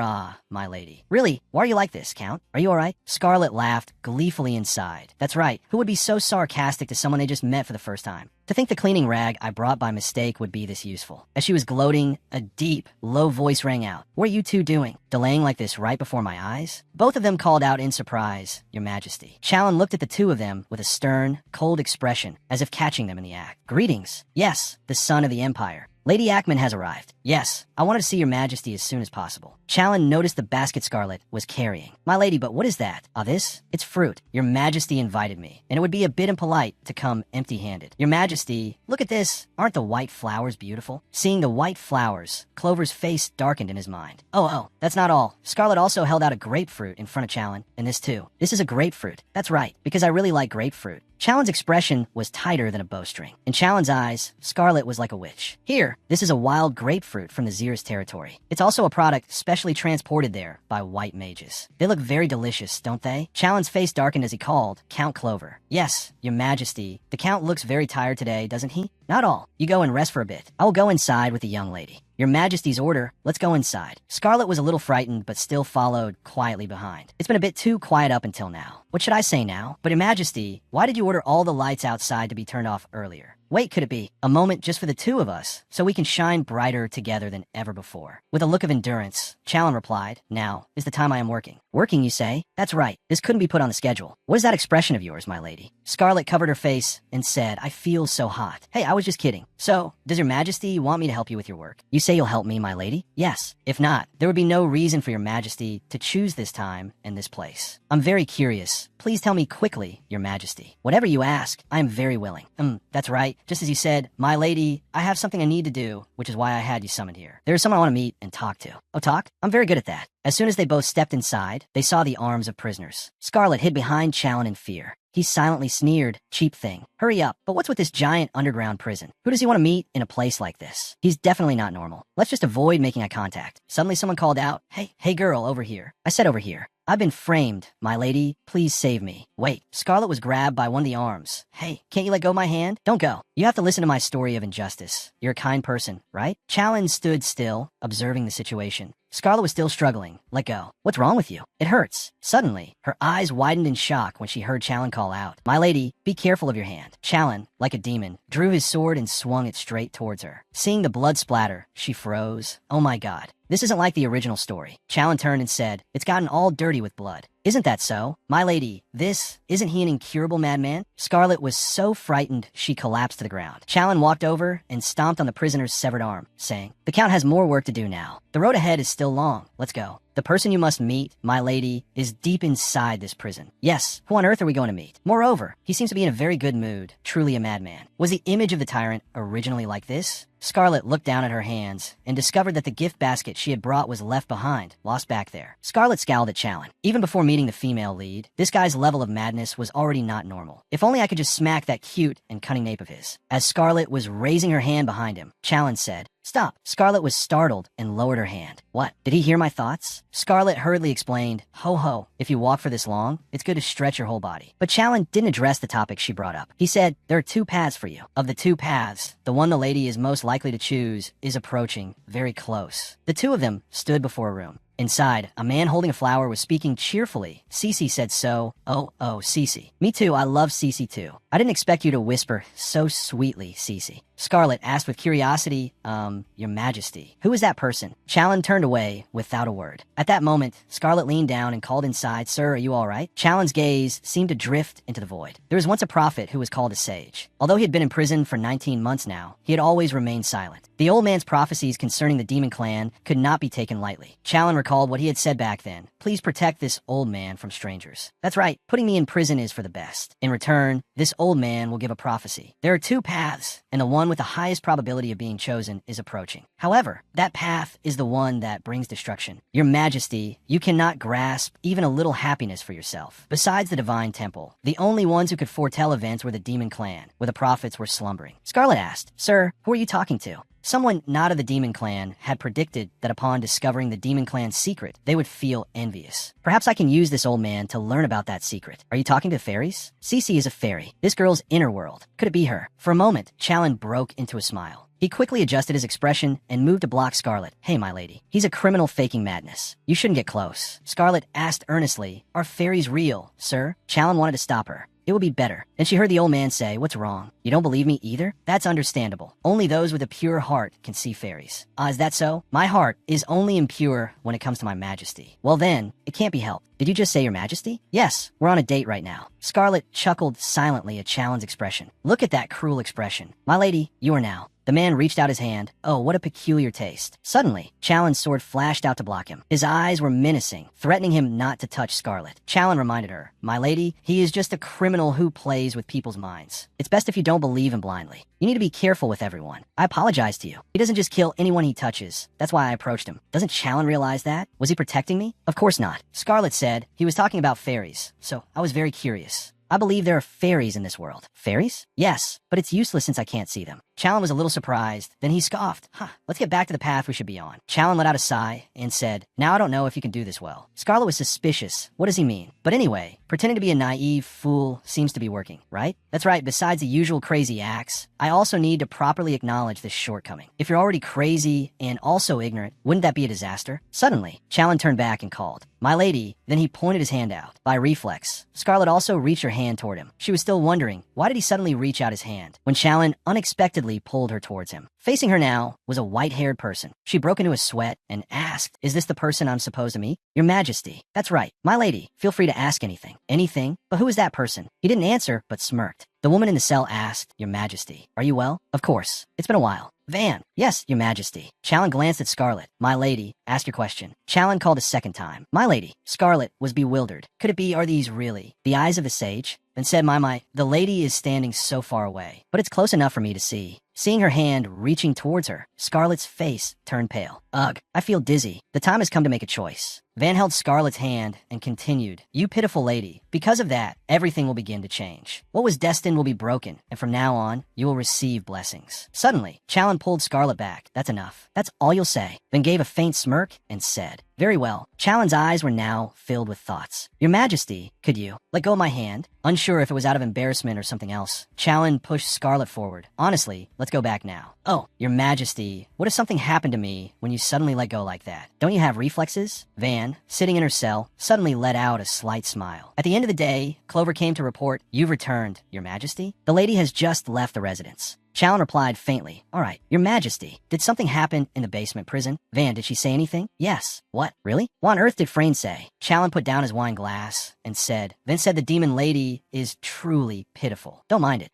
My lady. Really? Why are you like this, Count? Are you alright? Scarlet laughed gleefully inside. That's right. Who would be so sarcastic to someone they just met for the first time? To think the cleaning rag I brought by mistake would be this useful. As she was gloating, a deep, low voice rang out. What are you two doing? Delaying like this right before my eyes? Both of them called out in surprise, Your Majesty. Challen looked at the two of them with a stern, cold expression, as if catching them in the act. Greetings. Yes, the son of the Empire. Lady Ackman has arrived. Yes, I wanted to see Your Majesty as soon as possible. Challen noticed the basket Scarlet was carrying. My lady, but what is that? Ah, this? It's fruit. Your Majesty invited me, and it would be a bit impolite to come empty-handed. Your Majesty, look at this. Aren't the white flowers beautiful? Seeing the white flowers, Clover's face darkened in his mind. Oh, that's not all. Scarlet also held out a grapefruit in front of Challen, and this too. This is a grapefruit. That's right, because I really like grapefruit. Challen's expression was tighter than a bowstring. In Challen's eyes, Scarlet was like a witch. Here, this is a wild grapefruit from the Zir's territory. It's also a product specially transported there by white mages. They look very delicious, don't they? Challen's face darkened as he called, Count Clover. Yes, Your Majesty. The Count looks very tired today, doesn't he? Not all. You go and rest for a bit. I will go inside with the young lady. Your Majesty's order, let's go inside. Scarlet was a little frightened, but still followed quietly behind. It's been a bit too quiet up until now. What should I say now? But Your Majesty, why did you order all the lights outside to be turned off earlier? Wait, could it be a moment just for the two of us, so we can shine brighter together than ever before? With a look of endurance, Challen replied, Now is the time I am working. Working, you say? That's right. This couldn't be put on the schedule. What is that expression of yours, my lady? Scarlet covered her face and said, I feel so hot. Hey, I was just kidding. So, does Your Majesty want me to help you with your work? You say you'll help me, my lady? Yes. If not, there would be no reason for Your Majesty to choose this time and this place. I'm very curious. Please tell me quickly, Your Majesty. Whatever you ask, I am very willing. That's right. Just as you said, my lady, I have something I need to do, which is why I had you summoned here. There is someone I want to meet and talk to. Oh, talk? I'm very good at that. As soon as they both stepped inside, they saw the arms of prisoners. Scarlet hid behind Challen in fear. He silently sneered, Cheap thing. Hurry up. But what's with this giant underground prison? Who does he want to meet in a place like this? He's definitely not normal. Let's just avoid making eye contact. Suddenly someone called out, Hey girl, over here. I said over here. I've been framed, my lady. Please save me. Wait, Scarlet was grabbed by one of the arms. Hey, can't you let go of my hand? Don't go. You have to listen to my story of injustice. You're a kind person, right? Challen stood still, observing the situation. Scarlet was still struggling. Let go. What's wrong with you? It hurts. Suddenly, her eyes widened in shock when she heard Challen call out. My lady, be careful of your hand. Challen, like a demon, drew his sword and swung it straight towards her. Seeing the blood splatter, she froze. Oh my God. This isn't like the original story. Challen turned and said, It's gotten all dirty with blood. Isn't that so? My lady, isn't he an incurable madman? Scarlet was so frightened she collapsed to the ground. Challen walked over and stomped on the prisoner's severed arm, saying, The Count has more work to do now. The road ahead is still long. Let's go. The person you must meet, my lady, is deep inside this prison. Yes, who on earth are we going to meet? Moreover, he seems to be in a very good mood, truly a madman. Was the image of the tyrant originally like this? Scarlet looked down at her hands and discovered that the gift basket she had brought was left behind, lost back there. Scarlet scowled at Challen. Even before meeting the female lead, this guy's level of madness was already not normal. If only I could just smack that cute and cunning nape of his. As Scarlet was raising her hand behind him, Challen said, Stop. Scarlet was startled and lowered her hand. What? Did he hear my thoughts? Scarlet hurriedly explained, Ho, if you walk for this long, it's good to stretch your whole body. But Challen didn't address the topic she brought up. He said, There are two paths for you. Of the two paths, the one the lady is most likely to choose is approaching, very close. The two of them stood before a room. Inside, a man holding a flower was speaking cheerfully. Cece said so. Oh, Cece. Me too, I love Cece too. I didn't expect you to whisper so sweetly, Cece. Scarlet asked with curiosity, Your Majesty. Who is that person? Challen turned away without a word. At that moment, Scarlet leaned down and called inside, Sir, are you all right? Challen's gaze seemed to drift into the void. There was once a prophet who was called a sage. Although he had been in prison for 19 months now, he had always remained silent. The old man's prophecies concerning the demon clan could not be taken lightly. Challen recalled what he had said back then. Please protect this old man from strangers. That's right, putting me in prison is for the best. In return, this old man will give a prophecy. There are two paths, and the one with the highest probability of being chosen is approaching. However, that path is the one that brings destruction. Your Majesty, you cannot grasp even a little happiness for yourself. Besides the divine temple, the only ones who could foretell events were the demon clan, where the prophets were slumbering. Scarlet asked, Sir, who are you talking to? Someone not of the Demon Clan had predicted that upon discovering the Demon Clan's secret, they would feel envious. Perhaps I can use this old man to learn about that secret. Are you talking to fairies? Cece is a fairy, this girl's inner world. Could it be her? For a moment, Challen broke into a smile. He quickly adjusted his expression and moved to block Scarlet. Hey, my lady. He's a criminal faking madness. You shouldn't get close. Scarlet asked earnestly, Are fairies real, sir? Challen wanted to stop her. It will be better. Then she heard the old man say, what's wrong? You don't believe me either? That's understandable. Only those with a pure heart can see fairies. Is that so? My heart is only impure when it comes to my majesty. Well then, it can't be helped. Did you just say your majesty? Yes, we're on a date right now. Scarlet chuckled silently at Chalen's expression. Look at that cruel expression. My lady, you are now. The man reached out his hand. Oh, what a peculiar taste. Suddenly, Chalen's sword flashed out to block him. His eyes were menacing, threatening him not to touch Scarlet. Chalen reminded her, my lady, he is just a criminal who plays with people's minds. It's best if you don't believe him blindly. You need to be careful with everyone. I apologize to you. He doesn't just kill anyone he touches. That's why I approached him. Doesn't Chalen realize that? Was he protecting me? Of course not. Scarlet said he was talking about fairies, so I was very curious. I believe there are fairies in this world. Fairies? Yes, but it's useless since I can't see them. Chalen was a little surprised. Then he scoffed. Let's get back to the path we should be on. Chalen let out a sigh and said, now I don't know if you can do this well. Scarlet was suspicious. What does he mean? But anyway, pretending to be a naive fool seems to be working, right? That's right, besides the usual crazy acts, I also need to properly acknowledge this shortcoming. If you're already crazy and also ignorant, wouldn't that be a disaster? Suddenly, Chalen turned back and called, my lady. Then he pointed his hand out. By reflex, Scarlet also reached her hand toward him. She was still wondering, why did he suddenly reach out his hand? When Chalen unexpectedly pulled her towards him. Facing her now was a white-haired person. She broke into a sweat and asked, is this the person I'm supposed to meet? Your Majesty. That's right. My lady, feel free to ask anything. Anything? But who is that person? He didn't answer, but smirked. The woman in the cell asked, Your Majesty, are you well? Of course. It's been a while. Van. Yes, Your Majesty. Chalen glanced at Scarlet. My lady, ask your question. Chalen called a second time. My lady. Scarlet was bewildered. Could it be, are these really the eyes of the sage? Then said, my, the lady is standing so far away, but it's close enough for me to see. Seeing her hand reaching towards her, Scarlet's face turned pale. Ugh, I feel dizzy. The time has come to make a choice. Van held Scarlet's hand and continued, You pitiful lady, because of that, everything will begin to change. What was destined will be broken, and from now on, you will receive blessings. Suddenly, Chalen pulled Scarlet back. That's enough. That's all you'll say. Then gave a faint smirk and said, Very well. Chalen's eyes were now filled with thoughts. Your Majesty, could you let go of my hand? Unsure if it was out of embarrassment or something else, Chalen pushed Scarlet forward. Honestly, let's go back now. Oh, Your Majesty, what if something happened to me when you suddenly let go like that? Don't you have reflexes? Van, sitting in her cell, suddenly let out a slight smile. At the end of the day, Clover came to report, You've returned, Your Majesty. The lady has just left the residence. Chalen replied faintly, All right, Your Majesty, did something happen in the basement prison? Van, did she say anything? Yes. What? Really? What on earth did Frayne say? Chalen put down his wine glass and said, the demon lady is truly pitiful. Don't mind it.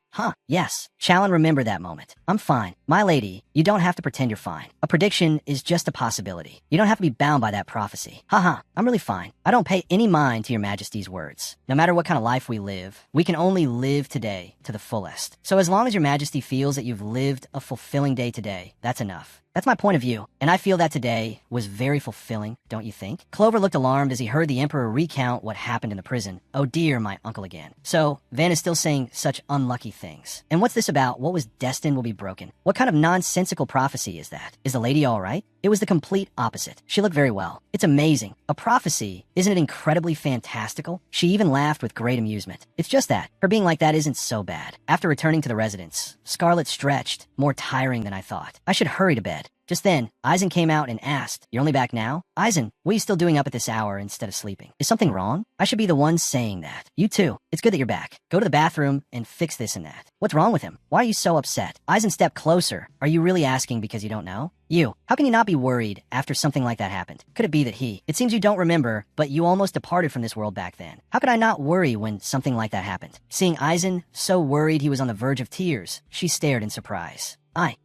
Yes. Chalen remembered that moment. I'm fine. My lady, you don't have to pretend you're fine. A prediction is just a possibility. You don't have to be bound by that prophecy. I'm really fine. I don't pay any mind to Your Majesty's words. No matter what kind of life we live, we can only live today to the fullest. So as long as Your Majesty feels that you've lived a fulfilling day today, that's enough. That's my point of view, and I feel that today was very fulfilling, don't you think? Clover looked alarmed as he heard the Emperor recount what happened in the prison. Oh dear, my uncle again. So, Van is still saying such unlucky things. And what's this about? What was destined will be broken? What kind of nonsensical prophecy is that? Is the lady all right? It was the complete opposite. She looked very well. It's amazing. A prophecy, isn't it incredibly fantastical? She even laughed with great amusement. It's just that, her being like that isn't so bad. After returning to the residence, Scarlet stretched, more tiring than I thought. I should hurry to bed. Just then, Eisen came out and asked, You're only back now? Eisen, what are you still doing up at this hour instead of sleeping? Is something wrong? I should be the one saying that. You too. It's good that you're back. Go to the bathroom and fix this and that. What's wrong with him? Why are you so upset? Eisen stepped closer. Are you really asking because you don't know? You. How can you not be worried after something like that happened? Could it be that it seems you don't remember, but you almost departed from this world back then. How could I not worry when something like that happened? Seeing Eisen so worried he was on the verge of tears, she stared in surprise.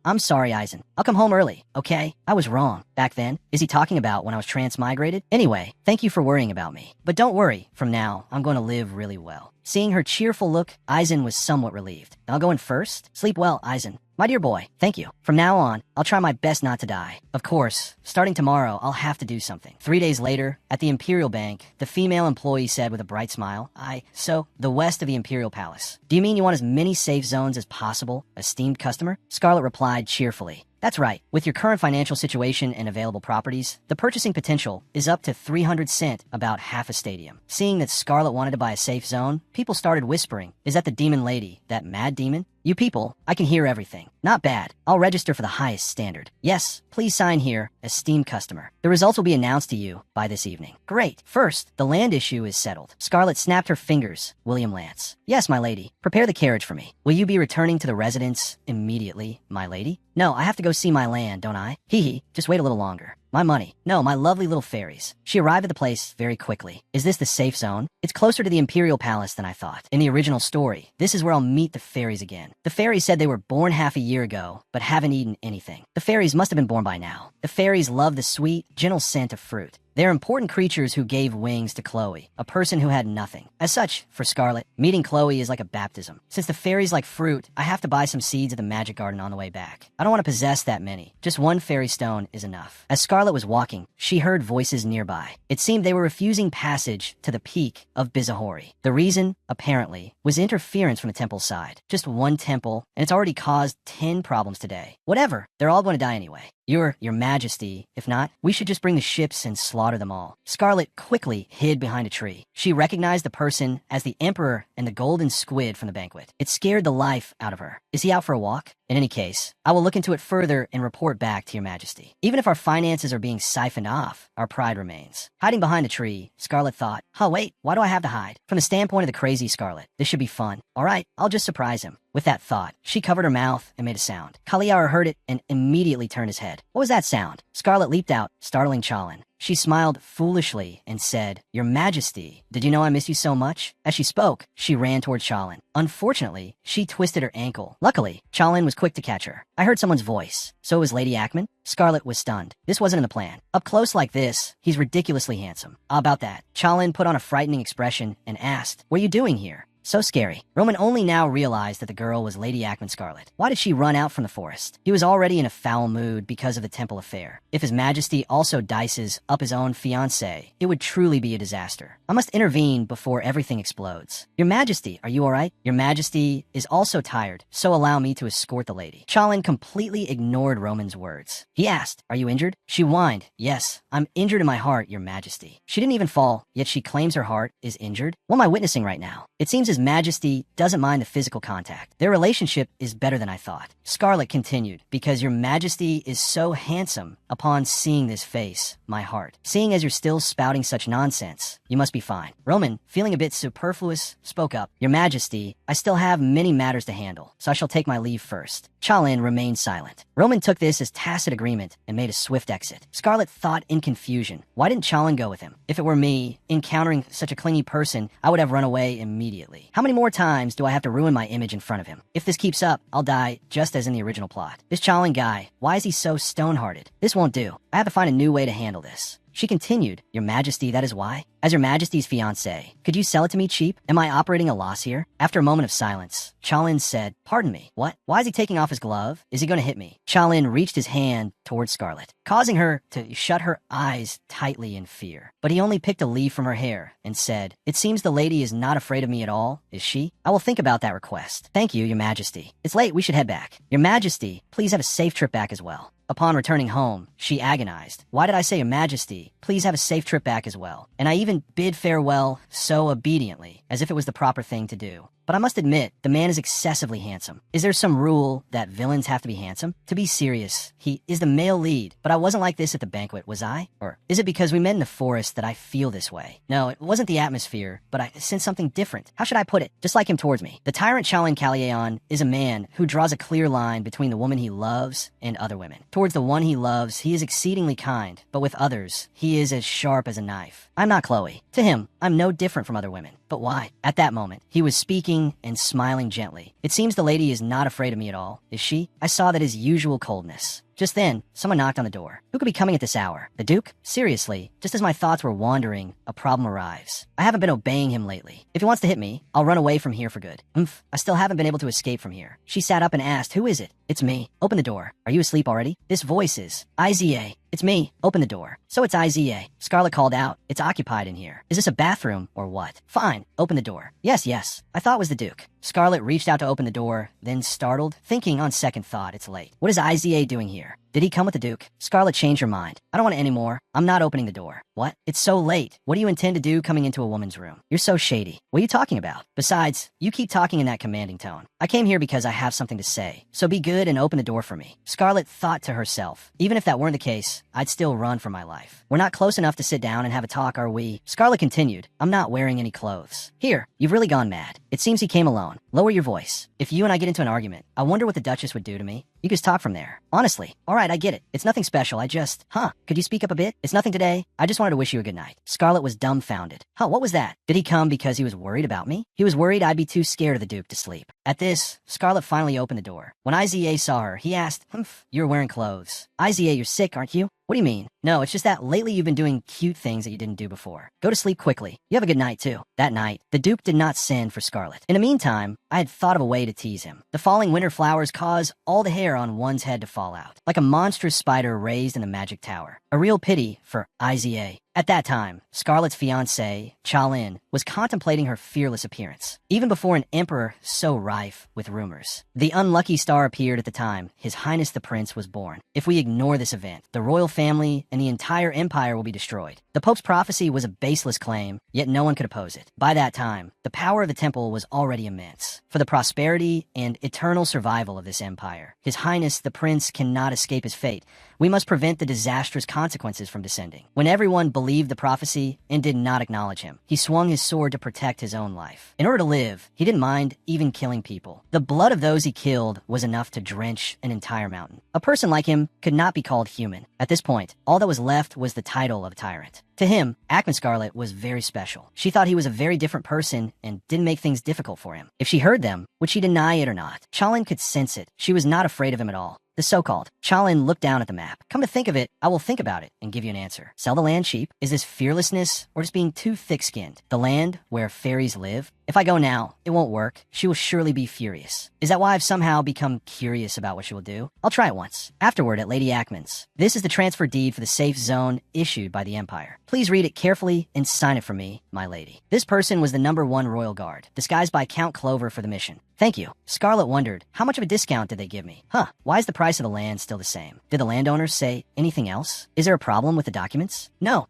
I'm sorry, Eisen. I'll come home early, okay? I was wrong. Back then, is he talking about when I was transmigrated? Anyway, thank you for worrying about me. But don't worry, from now, I'm going to live really well. Seeing her cheerful look, Eisen was somewhat relieved. I'll go in first. Sleep well, Eisen. My dear boy, thank you. From now on, I'll try my best not to die. Of course, starting tomorrow, I'll have to do something. 3 days later, at the Imperial Bank, the female employee said with a bright smile, So, the west of the Imperial Palace. Do you mean you want as many safe zones as possible, esteemed customer? Scarlet replied cheerfully. That's right. With your current financial situation and available properties, the purchasing potential is up to 300 cent, about half a stadium. Seeing that Scarlet wanted to buy a safe zone, people started whispering, Is that the demon lady, that mad demon? You people, I can hear everything. Not bad. I'll register for the highest standard. Yes, please sign here, esteemed customer. The results will be announced to you by this evening. Great. First, the land issue is settled. Scarlet snapped her fingers. William Lance. Yes, my lady. Prepare the carriage for me. Will you be returning to the residence immediately, my lady? No, I have to go see my land, don't I? Hee hee, just wait a little longer. My money. No, my lovely little fairies. She arrived at the place very quickly. Is this the safe zone? It's closer to the Imperial Palace than I thought. In the original story, this is where I'll meet the fairies again. The fairies said they were born half a year ago, but haven't eaten anything. The fairies must have been born by now. The fairies love the sweet, gentle scent of fruit. They are important creatures who gave wings to Chloe, a person who had nothing. As such, for Scarlet, meeting Chloe is like a baptism. Since the fairies like fruit, I have to buy some seeds at the magic garden on the way back. I don't want to possess that many. Just one fairy stone is enough. As Scarlet was walking, she heard voices nearby. It seemed they were refusing passage to the peak of Bizahori. The reason, apparently, was interference from the temple's side. Just one temple, and it's already caused 10 problems today. Whatever, they're all going to die anyway. Your Majesty, if not, we should just bring the ships and slaughter them all. Scarlet quickly hid behind a tree. She recognized the person as the Emperor and the golden squid from the banquet. It scared the life out of her. Is he out for a walk? In any case, I will look into it further and report back to your Majesty. Even if our finances are being siphoned off, our pride remains. Hiding behind a tree, Scarlet thought, wait, why do I have to hide? From the standpoint of the crazy Scarlet, this should be fun. All right, I'll just surprise him. With that thought, she covered her mouth and made a sound. Kaliar heard it and immediately turned his head. What was that sound? Scarlet leaped out, startling Chalin. She smiled foolishly and said, Your Majesty, did you know I miss you so much? As she spoke, she ran toward Chalin. Unfortunately, she twisted her ankle. Luckily, Chalin was quick to catch her. I heard someone's voice. So it was Lady Ackman? Scarlet was stunned. This wasn't in the plan. Up close like this, he's ridiculously handsome. About that, Chalin put on a frightening expression and asked, What are you doing here? So scary. Roman only now realized that the girl was Lady Ackman Scarlet. Why did she run out from the forest? He was already in a foul mood because of the temple affair. If His Majesty also dices up his own fiancée, it would truly be a disaster. I must intervene before everything explodes. Your Majesty, are you alright? Your Majesty is also tired, so allow me to escort the lady. Chalin completely ignored Roman's words. He asked, Are you injured? She whined, Yes, I'm injured in my heart, Your Majesty. She didn't even fall, yet she claims her heart is injured. What am I witnessing right now? It seems His Majesty doesn't mind the physical contact. Their relationship is better than I thought. Scarlet continued, Because Your Majesty is so handsome. Upon seeing this face, my heart. Seeing as you're still spouting such nonsense, you must be fine. Roman, feeling a bit superfluous, spoke up. Your Majesty, I still have many matters to handle, so I shall take my leave first. Chalin remained silent. Roman took this as tacit agreement and made a swift exit. Scarlet thought in confusion. Why didn't Chalin go with him? If it were me, encountering such a clingy person, I would have run away immediately. How many more times do I have to ruin my image in front of him? If this keeps up, I'll die just as in the original plot. This Chalin guy, why is he so stone-hearted? This won't do. I have to find a new way to handle this. She continued, Your Majesty, that is why? As Your Majesty's fiancé, could you sell it to me cheap? Am I operating a loss here? After a moment of silence, Chalin said, Pardon me, what? Why is he taking off his glove? Is he going to hit me? Chalin reached his hand towards Scarlet, causing her to shut her eyes tightly in fear. But he only picked a leaf from her hair and said, It seems the lady is not afraid of me at all, is she? I will think about that request. Thank you, Your Majesty. It's late, we should head back. Your Majesty, please have a safe trip back as well. Upon returning home, she agonized. Why did I say, Your Majesty, please have a safe trip back as well? And I even bid farewell so obediently, as if it was the proper thing to do. But I must admit, the man is excessively handsome. Is there some rule that villains have to be handsome? To be serious, he is the male lead, but I wasn't like this at the banquet, was I? Or is it because we met in the forest that I feel this way? No, it wasn't the atmosphere, but I sensed something different. How should I put it? Just like him towards me. The Tyrant Chalin Kaliaon is a man who draws a clear line between the woman he loves and other women. Towards the one he loves, he is exceedingly kind, but with others, he is as sharp as a knife. I'm not Chloe. To him, I'm no different from other women. But why? At that moment, he was speaking and smiling gently. It seems the lady is not afraid of me at all, is she? I saw that his usual coldness. Just then, someone knocked on the door. Who could be coming at this hour? The Duke? Seriously, just as my thoughts were wandering, a problem arrives. I haven't been obeying him lately. If he wants to hit me, I'll run away from here for good. I still haven't been able to escape from here. She sat up and asked, Who is it? It's me. Open the door. Are you asleep already? This voice is Iza. It's me. Open the door. So it's Iza. Scarlet called out. It's occupied in here. Is this a bathroom or what? Fine. Open the door. Yes. I thought it was the Duke. Scarlet reached out to open the door, then startled, thinking on second thought it's late. What is Iza doing here? Did he come with the Duke? Scarlet changed her mind. I don't want it anymore. I'm not opening the door. What? It's so late. What do you intend to do coming into a woman's room? You're so shady. What are you talking about? Besides, you keep talking in that commanding tone. I came here because I have something to say. So be good and open the door for me. Scarlet thought to herself, even if that weren't the case, I'd still run for my life. We're not close enough to sit down and have a talk, are we? Scarlet continued, I'm not wearing any clothes. Here, you've really gone mad. It seems he came alone. Lower your voice. If you and I get into an argument, I wonder what the Duchess would do to me. You could talk from there. Honestly. All right, I get it. It's nothing special. Could you speak up a bit? It's nothing today. I just wanted to wish you a good night. Scarlet was dumbfounded. What was that? Did he come because he was worried about me? He was worried I'd be too scared of the Duke to sleep. At this, Scarlet finally opened the door. When Iza saw her, he asked, You're wearing clothes. Iza, you're sick, aren't you? What do you mean? No, it's just that lately you've been doing cute things that you didn't do before. Go to sleep quickly. You have a good night, too. That night, the Duke did not send for Scarlet. In the meantime, I had thought of a way to tease him. The falling winter flowers cause all the hair on one's head to fall out, like a monstrous spider raised in the magic tower. A real pity for Iza. At that time, Scarlet's fiancé, Chalin, was contemplating her fearless appearance, even before an emperor so rife with rumors. The unlucky star appeared at the time His Highness the Prince was born. If we ignore this event, the royal family and the entire empire will be destroyed. The Pope's prophecy was a baseless claim, yet no one could oppose it. By that time, the power of the temple was already immense. For the prosperity and eternal survival of this empire, His Highness the Prince cannot escape his fate. We must prevent the disastrous consequences from descending. When everyone believed the prophecy and did not acknowledge him, he swung his sword to protect his own life. In order to live, he didn't mind even killing people. The blood of those he killed was enough to drench an entire mountain. A person like him could not be called human. At this point, all that was left was the title of Tyrant. To him, Ackman Scarlet was very special. She thought he was a very different person and didn't make things difficult for him. If she heard them, would she deny it or not? Chalin could sense it. She was not afraid of him at all. The so-called. Chalin looked down at the map. Come to think of it, I will think about it and give you an answer. Sell the land cheap? Is this fearlessness or just being too thick-skinned? The land where fairies live? If I go now, it won't work. She will surely be furious. Is that why I've somehow become curious about what she will do? I'll try it once. Afterward at Lady Ackman's. This is the transfer deed for the safe zone issued by the Empire. Please read it carefully and sign it for me, my lady. This person was the #1 royal guard, disguised by Count Clover for the mission. Thank you. Scarlet wondered, how much of a discount did they give me? Why is the price of the land still the same? Did the landowners say anything else? Is there a problem with the documents? No.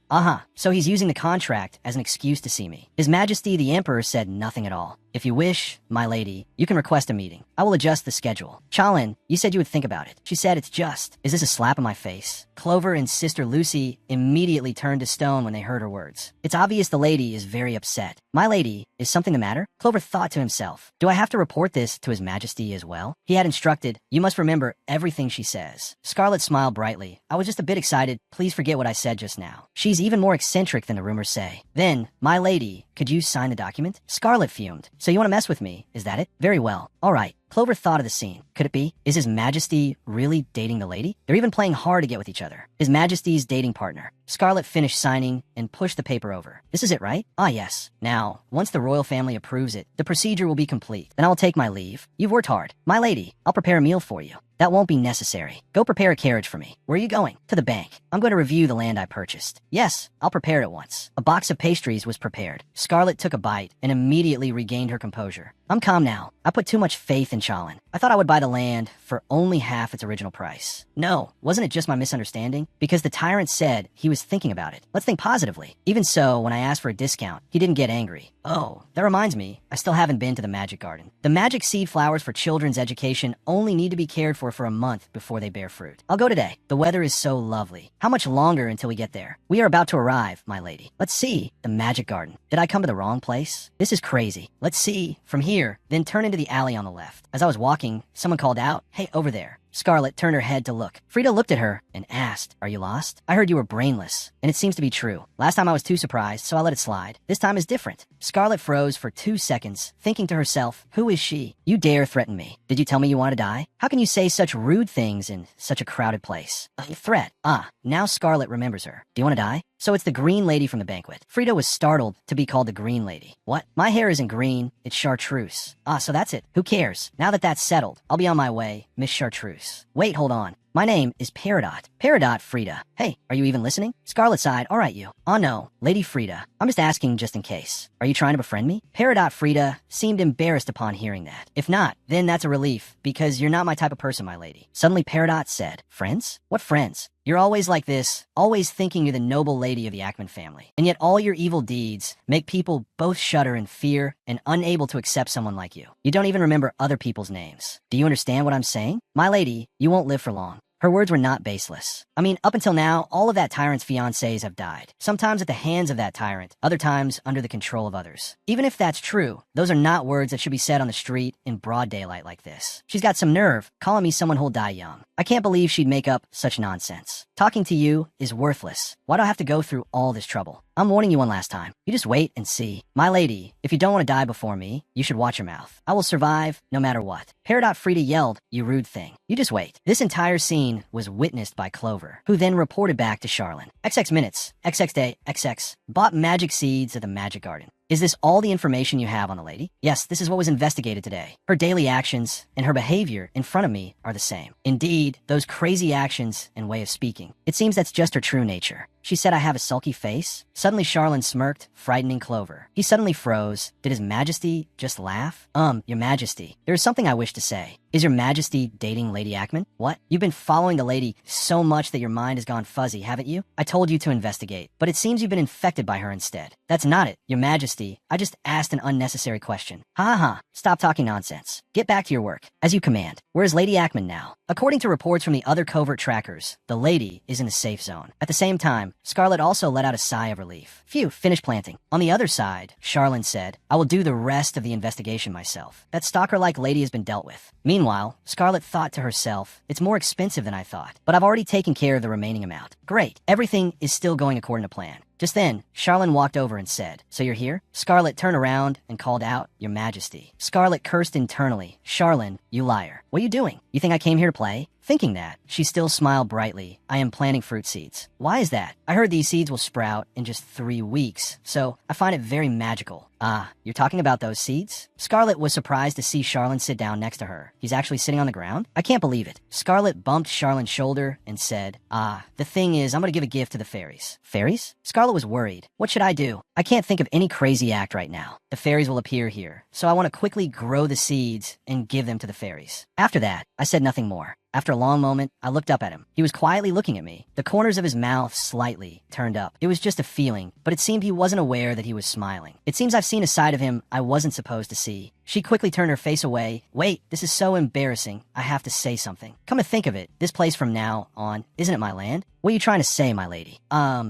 So he's using the contract as an excuse to see me. His Majesty the Emperor said nothing at all. If you wish, my lady, you can request a meeting. I will adjust the schedule. Chalin, you said you would think about it. She said it's just. Is this a slap in my face? Clover and Sister Lucy immediately turned to stone when they heard her words. It's obvious the lady is very upset. My lady, is something the matter? Clover thought to himself. Do I have to report this to His Majesty as well? He had instructed, you must remember everything she says. Scarlet smiled brightly. I was just a bit excited. Please forget what I said just now. She's even more eccentric than the rumors say. Then, my lady, could you sign the document? Scarlet fumed. So you want to mess with me, is that it? Very well. All right. Clover thought of the scene. Could it be? Is His Majesty really dating the lady? They're even playing hard to get with each other. His Majesty's dating partner. Scarlet finished signing and pushed the paper over. This is it, right? Yes. Now, once the royal family approves it, the procedure will be complete. Then I'll take my leave. You've worked hard. My lady, I'll prepare a meal for you. That won't be necessary. Go prepare a carriage for me. Where are you going? To the bank. I'm going to review the land I purchased. Yes, I'll prepare it at once. A box of pastries was prepared. Scarlet took a bite and immediately regained her composure. I'm calm now. I put too much faith in Chalin. I thought I would buy the land for only half its original price. No, wasn't it just my misunderstanding? Because the Tyrant said he was thinking about it. Let's think positively. Even so, when I asked for a discount, he didn't get angry. Oh, that reminds me, I still haven't been to the magic garden. The magic seed flowers for children's education only need to be cared for a month before they bear fruit. I'll go today. The weather is so lovely. How much longer until we get there? We are about to arrive, my lady. Let's see. The magic garden. Did I come to the wrong place? This is crazy. Let's see. From here, then turn into the alley on the left. As I was walking, someone called out, hey, over there. Scarlet turned her head to look. Frida looked at her and asked, are you lost? I heard you were brainless, and it seems to be true. Last time I was too surprised, so I let it slide. This time is different. Scarlet froze for 2 seconds, thinking to herself, who is she? You dare threaten me. Did you tell me you want to die? How can you say such rude things in such a crowded place? A threat. Now Scarlet remembers her. Do you want to die? So it's the green lady from the banquet. Frida was startled to be called the green lady. What? My hair isn't green, it's chartreuse. So that's it. Who cares? Now that that's settled, I'll be on my way, Miss Chartreuse. Wait, hold on. My name is Peridot. Peridot Frida. Hey, are you even listening? Scarlet sighed. All right, you. Oh no, Lady Frida. I'm just asking just in case. Are you trying to befriend me? Peridot Frida seemed embarrassed upon hearing that. If not, then that's a relief, because you're not my type of person, my lady. Suddenly Peridot said, Friends? What friends? You're always like this, always thinking you're the noble lady of the Ackman family. And yet all your evil deeds make people both shudder in fear and unable to accept someone like you. You don't even remember other people's names. Do you understand what I'm saying? My lady, you won't live for long. Her words were not baseless. I mean, up until now, all of that tyrant's fiancés have died. Sometimes at the hands of that tyrant, other times under the control of others. Even if that's true, those are not words that should be said on the street in broad daylight like this. She's got some nerve, calling me someone who'll die young. I can't believe she'd make up such nonsense. Talking to you is worthless. Why do I have to go through all this trouble? I'm warning you one last time. You just wait and see. My lady, if you don't want to die before me, you should watch your mouth. I will survive no matter what. Peridot Frida yelled, You rude thing. You just wait. This entire scene was witnessed by Clover, who then reported back to Charlene. XX minutes, XX day, XX. Bought magic seeds at the magic garden. Is this all the information you have on the lady? Yes, this is what was investigated today. Her daily actions and her behavior in front of me are the same. Indeed, those crazy actions and way of speaking. It seems that's just her true nature. She said I have a sulky face. Suddenly Charlene smirked, frightening Clover. He suddenly froze. Did His Majesty just laugh? Your Majesty, there is something I wish to say. Is Your Majesty dating Lady Ackman? What? You've been following the lady so much that your mind has gone fuzzy, haven't you? I told you to investigate, but it seems you've been infected by her instead. That's not it, Your Majesty. I just asked an unnecessary question. Ha ha. Stop talking nonsense. Get back to your work, as you command. Where is Lady Ackman now? According to reports from the other covert trackers, the lady is in a safe zone. At the same time, Scarlet also let out a sigh of relief. Phew, finished planting. On the other side, Charlene said, I will do the rest of the investigation myself. That stalker-like lady has been dealt with. Meanwhile, Scarlet thought to herself, it's more expensive than I thought, but I've already taken care of the remaining amount. Great. Everything is still going according to plan. Just then, Charlene walked over and said, So you're here? Scarlet turned around and called out, Your Majesty. Scarlet cursed internally. Charlene, you liar. What are you doing? You think I came here to play? Thinking that, she still smiled brightly. I am planting fruit seeds. Why is that? I heard these seeds will sprout in just 3 weeks, so I find it very magical. Ah, you're talking about those seeds? Scarlet was surprised to see Charlene sit down next to her. He's actually sitting on the ground? I can't believe it. Scarlet bumped Charlene's shoulder and said, the thing is, I'm gonna give a gift to the fairies. Fairies? Scarlet was worried. What should I do? I can't think of any crazy act right now. The fairies will appear here, so I want to quickly grow the seeds and give them to the fairies. After that, I said nothing more. After a long moment, I looked up at him. He was quietly looking at me. The corners of his mouth slightly turned up. It was just a feeling, but it seemed he wasn't aware that he was smiling. It seems I've seen a side of him I wasn't supposed to see. She quickly turned her face away. Wait, this is so embarrassing. I have to say something. Come to think of it, this place from now on, isn't it my land? What are you trying to say, my lady?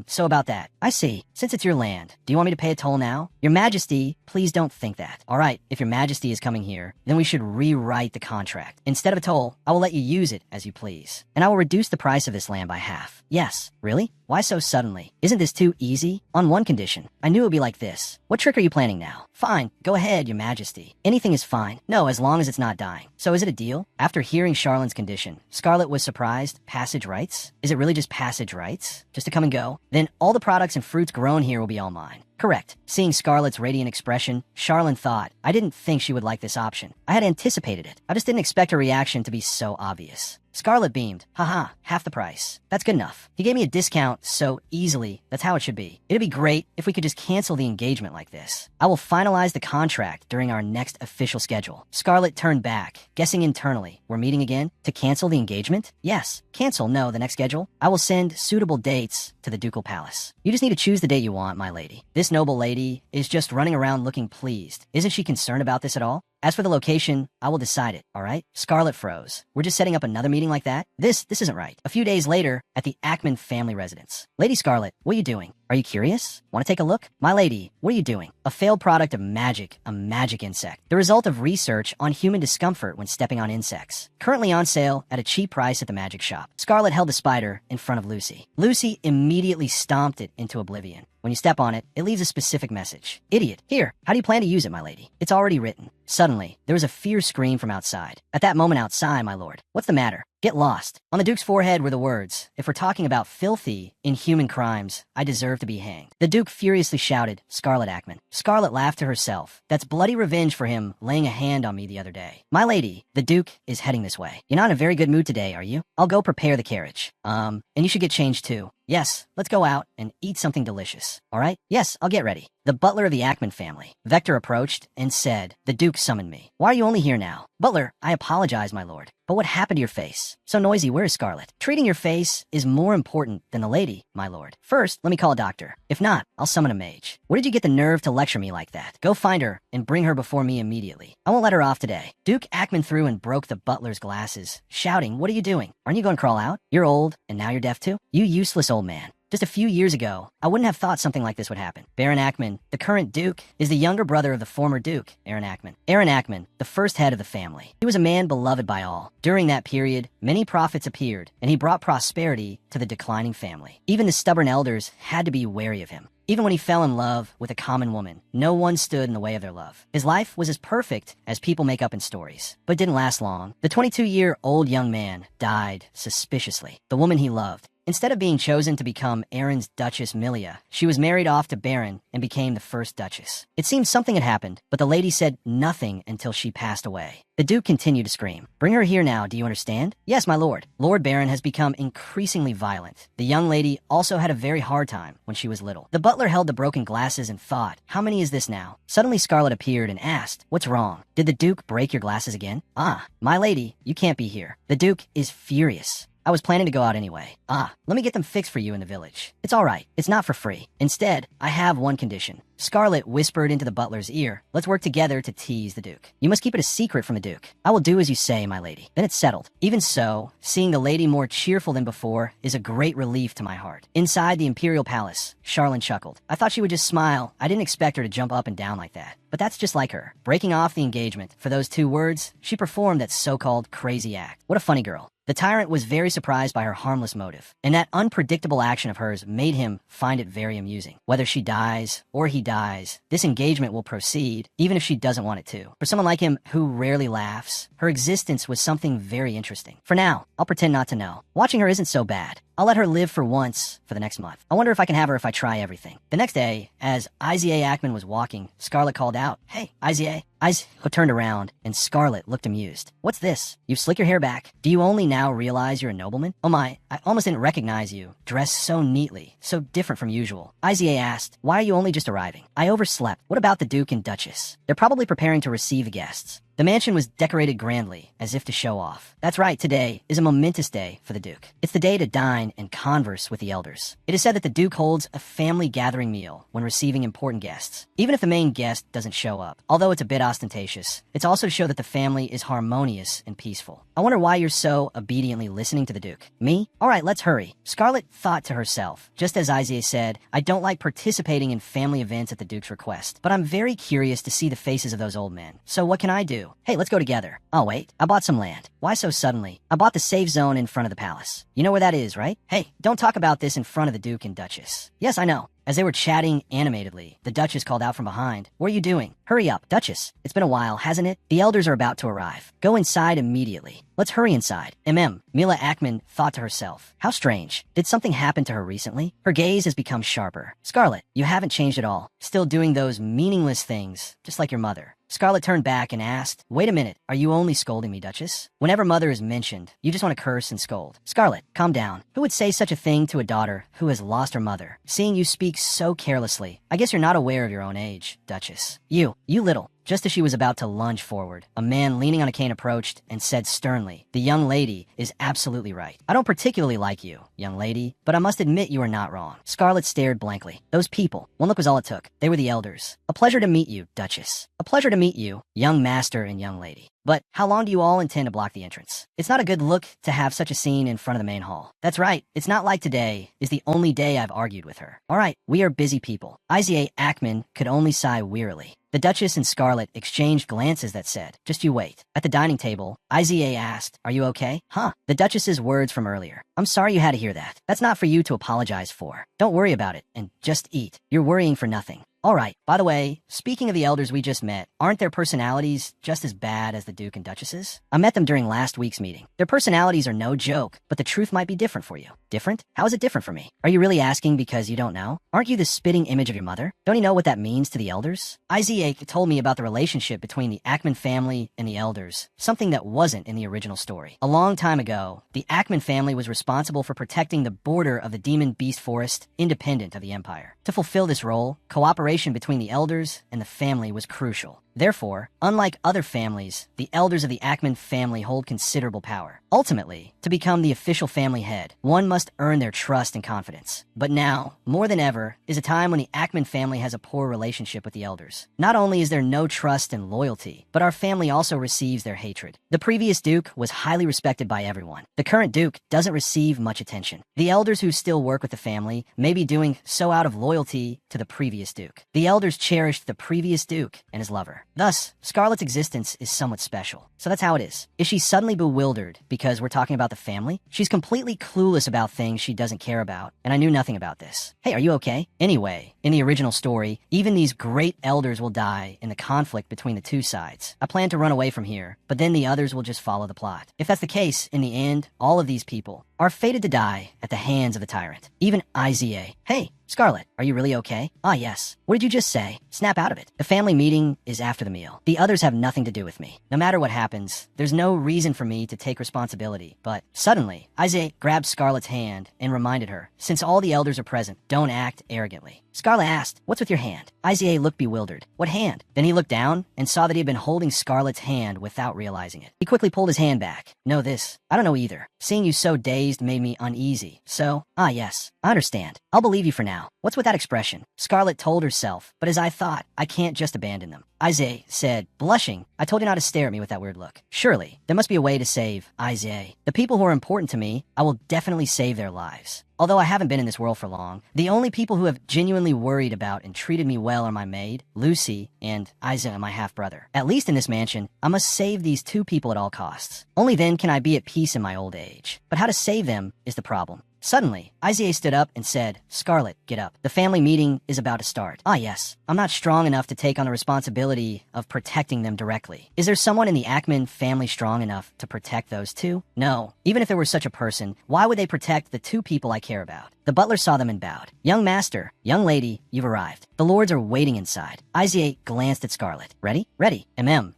So about that. I see. Since it's your land, do you want me to pay a toll now? Your Majesty, please don't think that. All right, if your Majesty is coming here, then we should rewrite the contract. Instead of a toll, I will let you use it as you please. And I will reduce the price of this land by half. Yes. Really? Why so suddenly? Isn't this too easy? On one condition. I knew it would be like this. What trick are you planning now? Fine. Go ahead, Your Majesty. Anything is fine. No, as long as it's not dying. So is it a deal? After hearing Charlene's condition, Scarlet was surprised. Passage rights? Is it really just passage rights? Just to come and go? Then all the products and fruits grown here will be all mine. Correct. Seeing Scarlet's radiant expression, Charlene thought, I didn't think she would like this option. I had anticipated it. I just didn't expect her reaction to be so obvious. Scarlet beamed. Haha, half the price. That's good enough. He gave me a discount so easily. That's how it should be. It'd be great if we could just cancel the engagement like this. I will finalize the contract during our next official schedule. Scarlet turned back, guessing internally. We're meeting again? To cancel the engagement? Yes. Cancel, no, the next schedule. I will send suitable dates to the Ducal Palace. You just need to choose the date you want, my lady. This noble lady is just running around looking pleased. Isn't she concerned about this at all? As for the location, I will decide it, all right? Scarlet froze. We're just setting up another meeting like that? This isn't right. A few days later, at the Ackman family residence. Lady Scarlet, what are you doing? Are you curious? Want to take a look? My lady, what are you doing? A failed product of magic, a magic insect. The result of research on human discomfort when stepping on insects. Currently on sale at a cheap price at the magic shop. Scarlet held the spider in front of Lucy. Lucy immediately stomped it into oblivion. When you step on it, it leaves a specific message. Idiot. Here, how do you plan to use it, my lady? It's already written. Suddenly, there was a fierce scream from outside. At that moment outside, my lord. What's the matter? Get lost. On the Duke's forehead were the words, if we're talking about filthy, inhuman crimes, I deserve to be hanged. The Duke furiously shouted, Scarlet Ackman. Scarlet laughed to herself. That's bloody revenge for him laying a hand on me the other day. My lady, the Duke is heading this way. You're not in a very good mood today, are you? I'll go prepare the carriage. And you should get changed too. Yes, let's go out and eat something delicious. All right? Yes, I'll get ready. The butler of the Ackman family, Vector, approached and said, the Duke summoned me. Why are you only here now? Butler, I apologize, my lord. But what happened to your face? So noisy, where is Scarlet? Treating your face is more important than the lady, my lord. First, let me call a doctor. If not, I'll summon a mage. Where did you get the nerve to lecture me like that? Go find her and bring her before me immediately. I won't let her off today. Duke Ackman threw and broke the butler's glasses, shouting, what are you doing? Aren't you going to crawl out? You're old, and now you're deaf too? You useless old man. Just a few years ago, I wouldn't have thought something like this would happen. Baron Ackman, the current Duke, is the younger brother of the former Duke, Aaron Ackman. Aaron Ackman, the first head of the family. He was a man beloved by all. During that period, many prophets appeared, and he brought prosperity to the declining family. Even the stubborn elders had to be wary of him. Even when he fell in love with a common woman, no one stood in the way of their love. His life was as perfect as people make up in stories, but didn't last long. The 22-year-old young man died suspiciously. The woman he loved. Instead of being chosen to become Aaron's Duchess Milia, she was married off to Baron and became the first Duchess. It seems something had happened, but the lady said nothing until she passed away. The Duke continued to scream. Bring her here now, do you understand? Yes, my lord. Lord Baron has become increasingly violent. The young lady also had a very hard time when she was little. The butler held the broken glasses and thought, how many is this now? Suddenly Scarlet appeared and asked, what's wrong? Did the Duke break your glasses again? Ah, my lady, you can't be here. The Duke is furious. I was planning to go out anyway. Let me get them fixed for you in the village. It's all right. It's not for free. Instead, I have one condition. Scarlet whispered into the butler's ear, let's work together to tease the Duke. You must keep it a secret from the Duke. I will do as you say, my lady. Then it's settled. Even so, seeing the lady more cheerful than before is a great relief to my heart. Inside the Imperial Palace, Charlene chuckled. I thought she would just smile. I didn't expect her to jump up and down like that. But that's just like her. Breaking off the engagement. For those 2 words, she performed that so-called crazy act. What a funny girl. The tyrant was very surprised by her harmless motive, and that unpredictable action of hers made him find it very amusing. Whether she dies or he dies, this engagement will proceed, even if she doesn't want it to. For someone like him who rarely laughs, her existence was something very interesting. For now, I'll pretend not to know. Watching her isn't so bad. I'll let her live for once for the next month. I wonder if I can have her if I try everything. The next day, as Izzy Ackman was walking, Scarlet called out, Hey, Izzy. Izzy turned around, and Scarlet looked amused. What's this? You've slicked your hair back. Do you only now realize you're a nobleman? Oh my, I almost didn't recognize you. Dressed so neatly, so different from usual. Izzy asked, why are you only just arriving? I overslept. What about the Duke and Duchess? They're probably preparing to receive the guests. The mansion was decorated grandly, as if to show off. That's right, today is a momentous day for the Duke. It's the day to dine and converse with the elders. It is said that the Duke holds a family gathering meal when receiving important guests, even if the main guest doesn't show up. Although it's a bit ostentatious, it's also to show that the family is harmonious and peaceful. I wonder why you're so obediently listening to the Duke. Me? All right, let's hurry. Scarlet thought to herself, just as Isaiah said, I don't like participating in family events at the Duke's request, but I'm very curious to see the faces of those old men. So what can I do? Hey, let's go together. Oh, wait, I bought some land. Why so suddenly? I bought the safe zone in front of the palace. You know where that is, right? Hey, don't talk about this in front of the Duke and Duchess. Yes, I know. As they were chatting animatedly, the Duchess called out from behind, what are you doing? Hurry up, Duchess. It's been a while, hasn't it? The elders are about to arrive. Go inside immediately. Let's hurry inside. Mila Ackman thought to herself, how strange. Did something happen to her recently? Her gaze has become sharper. Scarlet, you haven't changed at all. Still doing those meaningless things, just like your mother. Scarlet turned back and asked, wait a minute, are you only scolding me, Duchess? Whenever mother is mentioned, you just want to curse and scold. Scarlet, calm down. Who would say such a thing to a daughter who has lost her mother? Seeing you speak so carelessly, I guess you're not aware of your own age, Duchess. You little. Just as she was about to lunge forward, a man leaning on a cane approached and said sternly, the young lady is absolutely right. I don't particularly like you, young lady, but I must admit you are not wrong. Scarlet stared blankly. Those people, one look was all it took. They were the elders. A pleasure to meet you, Duchess. A pleasure to meet you, young master and young lady. But how long do you all intend to block the entrance? It's not a good look to have such a scene in front of the main hall. That's right. It's not like today is the only day I've argued with her. All right, we are busy people. Isaiah Ackman could only sigh wearily. The Duchess and Scarlet exchanged glances that said, just you wait. At the dining table, Isaiah asked, are you okay? Huh? The Duchess's words from earlier. I'm sorry you had to hear that. That's not for you to apologize for. Don't worry about it and just eat. You're worrying for nothing. Alright, by the way, speaking of the elders we just met, aren't their personalities just as bad as the Duke and Duchesses? I met them during last week's meeting. Their personalities are no joke, but the truth might be different for you. Different? How is it different for me? Are you really asking because you don't know? Aren't you the spitting image of your mother? Don't you know what that means to the elders? Isaac told me about the relationship between the Ackman family and the elders, something that wasn't in the original story. A long time ago, the Ackman family was responsible for protecting the border of the Demon Beast Forest, independent of the Empire. To fulfill this role, cooperation between the elders and the family was crucial. Therefore, unlike other families, the elders of the Ackman family hold considerable power. Ultimately, to become the official family head, one must earn their trust and confidence. But now, more than ever, is a time when the Ackman family has a poor relationship with the elders. Not only is there no trust and loyalty, but our family also receives their hatred. The previous Duke was highly respected by everyone. The current Duke doesn't receive much attention. The elders who still work with the family may be doing so out of loyalty to the previous Duke. The elders cherished the previous Duke and his lover. Thus, Scarlet's existence is somewhat special. So that's how it is. Is she suddenly bewildered because we're talking about the family? She's completely clueless about things she doesn't care about, and I knew nothing about this. Hey, are you okay? Anyway, in the original story, even these great elders will die in the conflict between the two sides. I plan to run away from here, but then the others will just follow the plot. If that's the case, in the end, all of these people are fated to die at the hands of the Tyrant. Even Iza. Hey, Scarlet, are you really okay? Ah, yes. What did you just say? Snap out of it. The family meeting is after the meal. The others have nothing to do with me. No matter what happens, there's no reason for me to take responsibility. But suddenly, Isaac grabbed Scarlet's hand and reminded her, since all the elders are present, don't act arrogantly. Scarlet asked, what's with your hand? Isaac looked bewildered. What hand? Then he looked down and saw that he had been holding Scarlet's hand without realizing it. He quickly pulled his hand back. No, this. I don't know either. Seeing you so dazed made me uneasy. So, yes, I understand. I'll believe you for now. What's with that expression? Scarlet told herself, but as I thought, I can't just abandon them. Isaac said, blushing, I told you not to stare at me with that weird look. Surely, there must be a way to save Isaac. The people who are important to me, I will definitely save their lives. Although I haven't been in this world for long, the only people who have genuinely worried about and treated me well are my maid, Lucy, and Isaac, my half-brother. At least in this mansion, I must save these two people at all costs. Only then can I be at peace in my old age. But how to save them is the problem. Suddenly, Isaiah stood up and said, Scarlet, get up. The family meeting is about to start. Ah, yes. I'm not strong enough to take on the responsibility of protecting them directly. Is there someone in the Ackman family strong enough to protect those two? No. Even if there were such a person, why would they protect the two people I care about? The butler saw them and bowed. Young master, young lady, you've arrived. The lords are waiting inside. Isaac glanced at Scarlet. Ready? Ready.